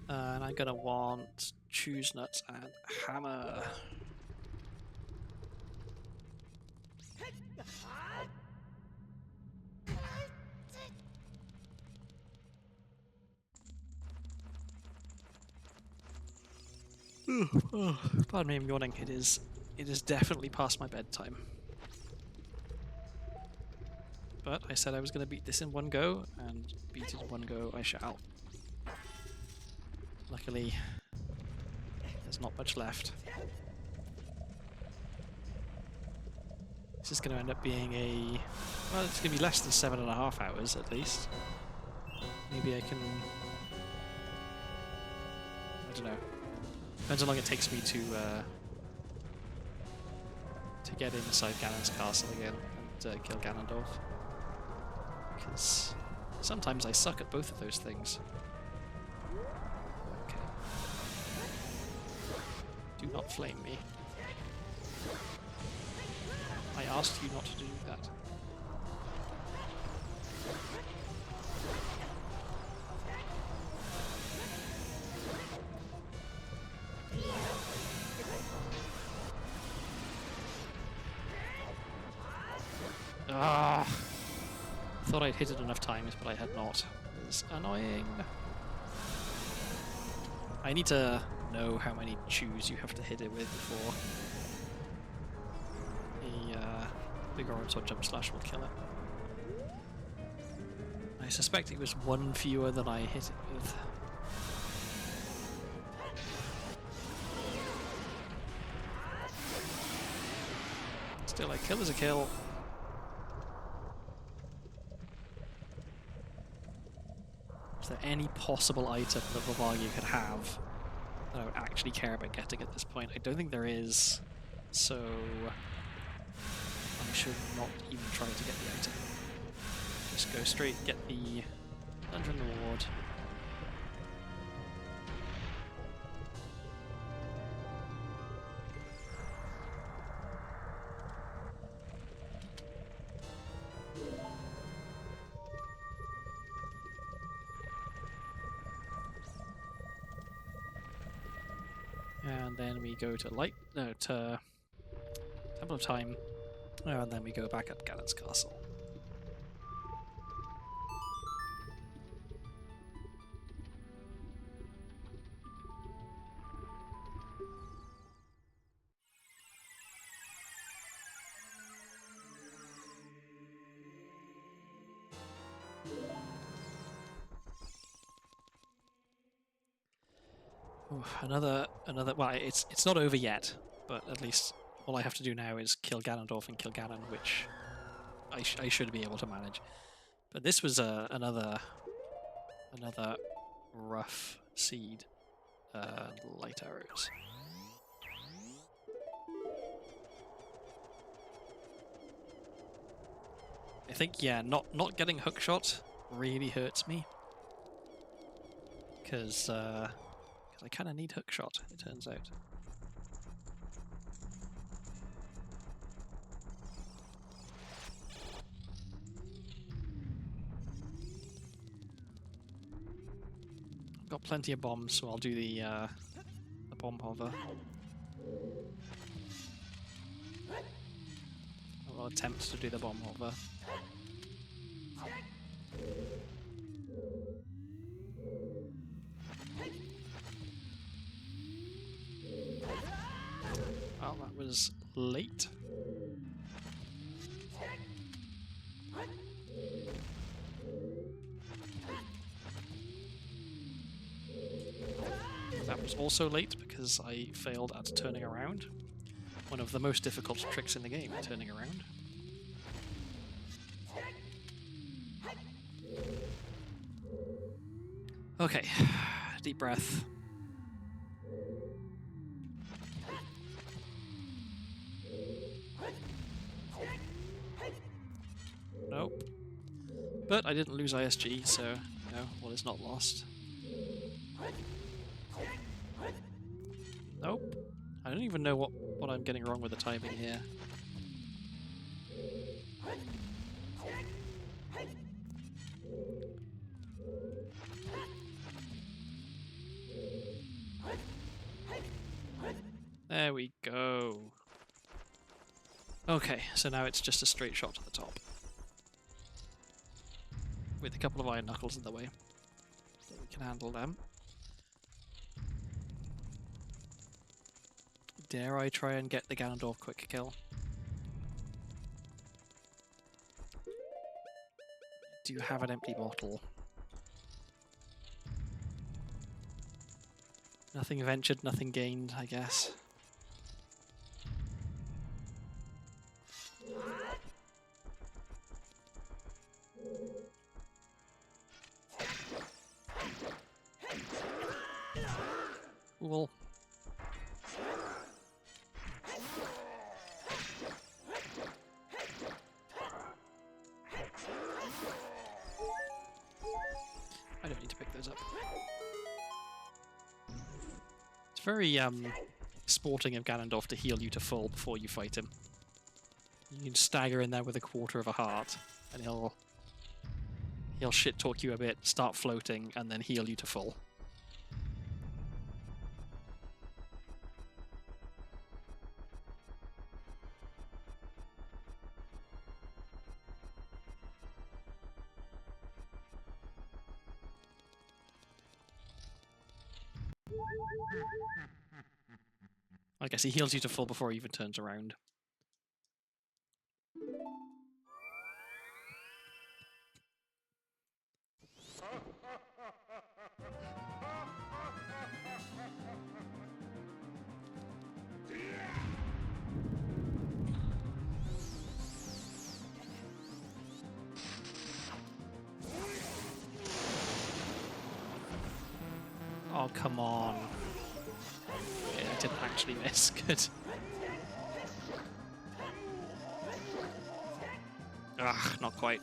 and I'm gonna want choose nuts and hammer. Pardon me, I'm yawning. It is definitely past my bedtime. But I said I was going to beat this in one go, and beat it in one go I shall. Luckily, there's not much left. This is going to end up being a... Well, it's going to be less than 7.5 hours at least. Maybe I can... I don't know. Depends how long it takes me to to get inside Ganon's castle again and kill Ganondorf. Because sometimes I suck at both of those things. Okay. Do not flame me. I asked you not to do that. Ah! Thought I'd hit it enough times, but I had not. It's annoying. I need to know how many chews you have to hit it with before the big orange or jump slash will kill it. I suspect it was one fewer than I hit it with. Still, a kill is a kill. Is there any possible item that Volvagia could have that I would actually care about getting at this point? I don't think there is, so I should not even try to get the item. Just go straight, get the dungeon reward. And then we go to to Temple of Time, and then we go back up Ganon's castle. Another. Well, it's not over yet, but at least all I have to do now is kill Ganondorf and kill Ganon, which I should be able to manage. But this was another rough seed. Light arrows. I think not getting hookshot really hurts me because I kind of need hookshot, it turns out. I've got plenty of bombs, so I'll do the bomb hover. I'll attempt to do the bomb hover. Oh, that was late. That was also late because I failed at turning around. One of the most difficult tricks in the game, turning around. Okay, deep breath. Nope. But I didn't lose ISG, so, you know, all is not lost. Nope. I don't even know what I'm getting wrong with the timing here. There we go. Okay, so now it's just a straight shot to the top. With a couple of iron knuckles in the way. So we can handle them. Dare I try and get the Ganondorf quick kill? Do you have an empty bottle? Nothing ventured, nothing gained, I guess. Cool. very sporting of Ganondorf to heal you to full before you fight him. You can stagger in there with a quarter of a heart, and he'll shit talk you a bit, start floating, and then heal you to full. I guess he heals you to full before he even turns around. Oh, come on. Yeah, I didn't actually miss. Good. Ugh, not quite.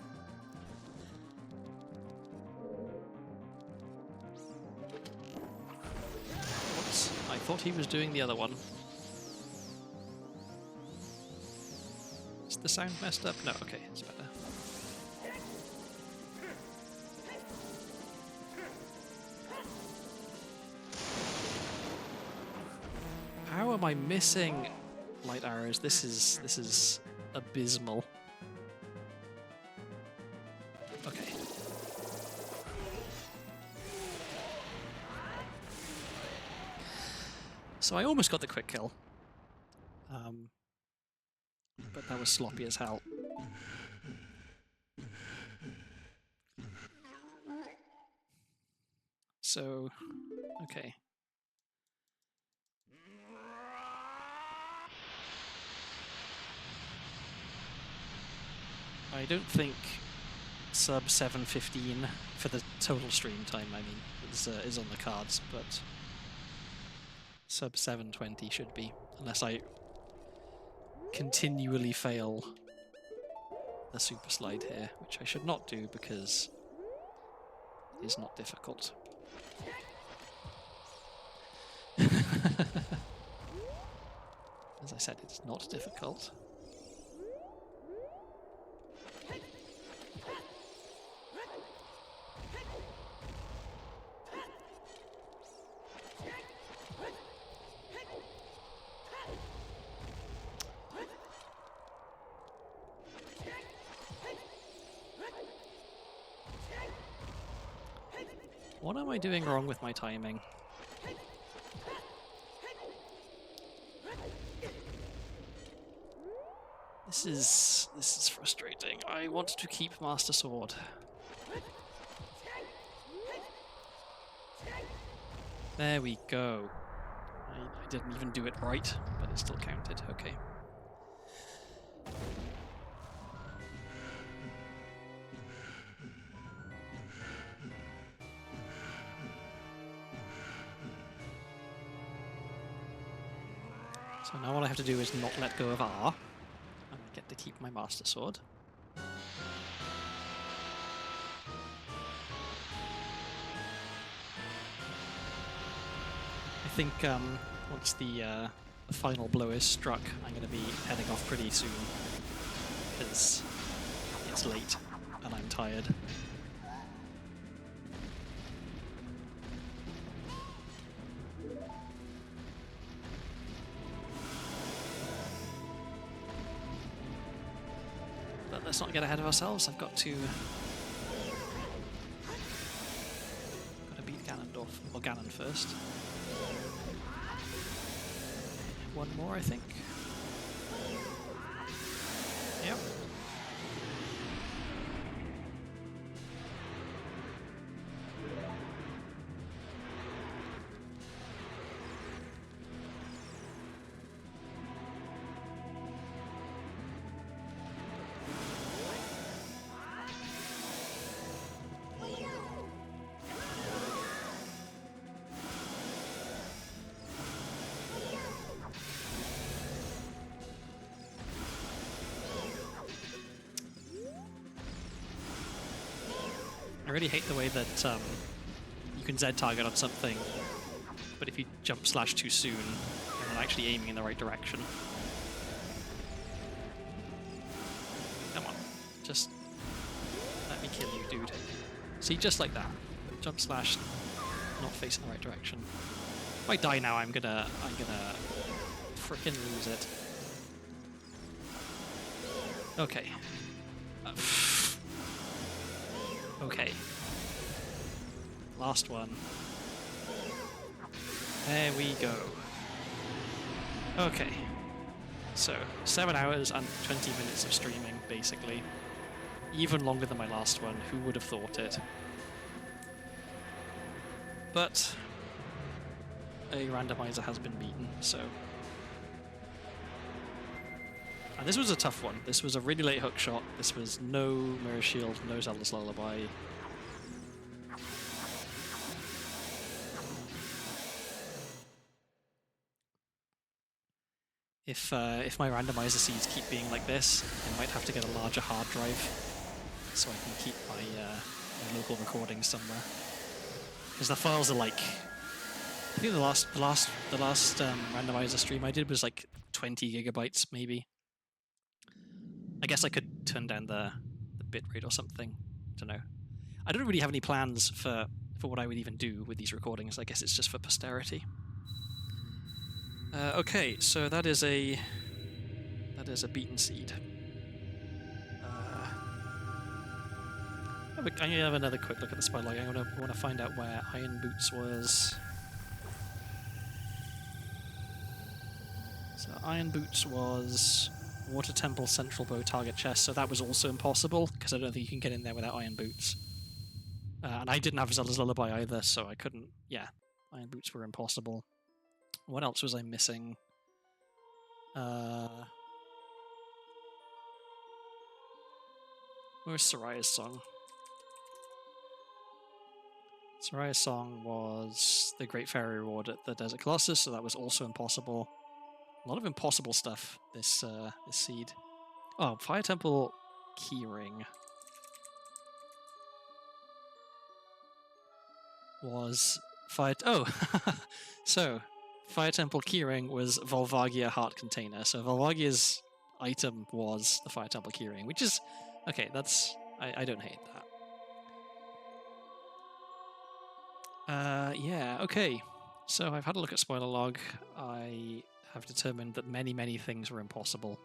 Whoops. I thought he was doing the other one. Is the sound messed up? No, okay, it's better. How am I missing light arrows? This is abysmal. Okay. So I almost got the quick kill. But that was sloppy as hell. So, okay. I don't think sub 7:15 for the total stream time, I mean, is on the cards, but sub 7:20 should be, unless I continually fail the super slide here, which I should not do because it is not difficult. As I said, it's not difficult. What am I doing wrong with my timing? This is frustrating. I want to keep Master Sword. There we go. I didn't even do it right, but it still counted. Okay. So now all I have to do is not let go of R, and I get to keep my Master Sword. I think once the final blow is struck, I'm going to be heading off pretty soon, because it's late and I'm tired. But let's not get ahead of ourselves. I've got to beat Ganondorf, or Ganon first. One more, I think. Yep. I really hate the way that you can Z target on something but if you jump slash too soon, you're not actually aiming in the right direction. Come on, just let me kill you, dude. See, just like that. Jump slash, not facing the right direction. If I die now, I'm gonna frickin' lose it. Okay. Okay. Last one. There we go. Okay. So, 7 hours and 20 minutes of streaming, basically. Even longer than my last one. Who would have thought it? But a randomizer has been beaten, so... And this was a tough one. This was a really late hookshot. This was no Mirror Shield, no Zelda's Lullaby. If my randomizer seeds keep being like this, I might have to get a larger hard drive so I can keep my local recordings somewhere. Because the files are like, I think the last randomizer stream I did was like 20 gigabytes maybe. I guess I could turn down the bitrate or something. I don't know. I don't really have any plans for what I would even do with these recordings. I guess it's just for posterity. Okay, so that is a beaten seed. I'm gonna have another quick look at the spy log. I want to find out where Iron Boots was. So Iron Boots was Water Temple Central Bow Target Chest. So that was also impossible because I don't think you can get in there without Iron Boots. And I didn't have Zelda's Lullaby either, so I couldn't. Yeah, Iron Boots were impossible. What else was I missing? Where's Soraya's song? Soraya's song was the Great Fairy Reward at the Desert Colossus, so that was also impossible. A lot of impossible stuff, this seed. Oh, Fire Temple Keyring was Fire... Oh! So, Fire Temple Keyring was Volvagia Heart Container. So Volvagia's item was the Fire Temple Keyring, which is... Okay, that's... I don't hate that. Yeah, okay. So I've had a look at spoiler log. I have determined that many, many things were impossible.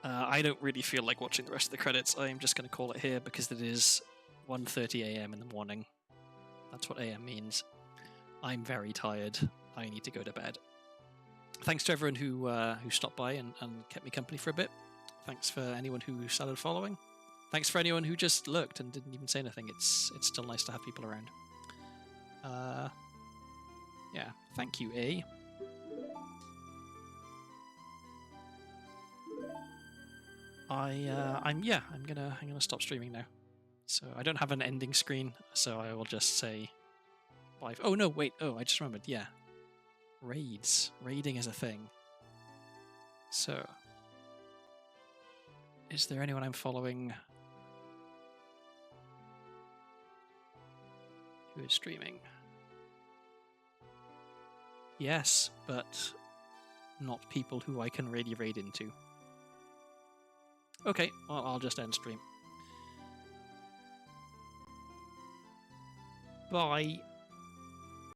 I don't really feel like watching the rest of the credits. I'm just going to call it here because it is 1:30 a.m. in the morning. That's what AM means. I'm very tired. I need to go to bed. Thanks to everyone who stopped by and kept me company for a bit. Thanks for anyone who started following. Thanks for anyone who just lurked and didn't even say anything. It's still nice to have people around. Yeah, thank you, A. I'm gonna stop streaming now. So I don't have an ending screen, so I will just say bye. Oh no, wait. Oh, I just remembered. Yeah, raids. Raiding is a thing. So, is there anyone I'm following who is streaming? Yes, but not people who I can really raid into. Okay, well, I'll just end stream. Bye.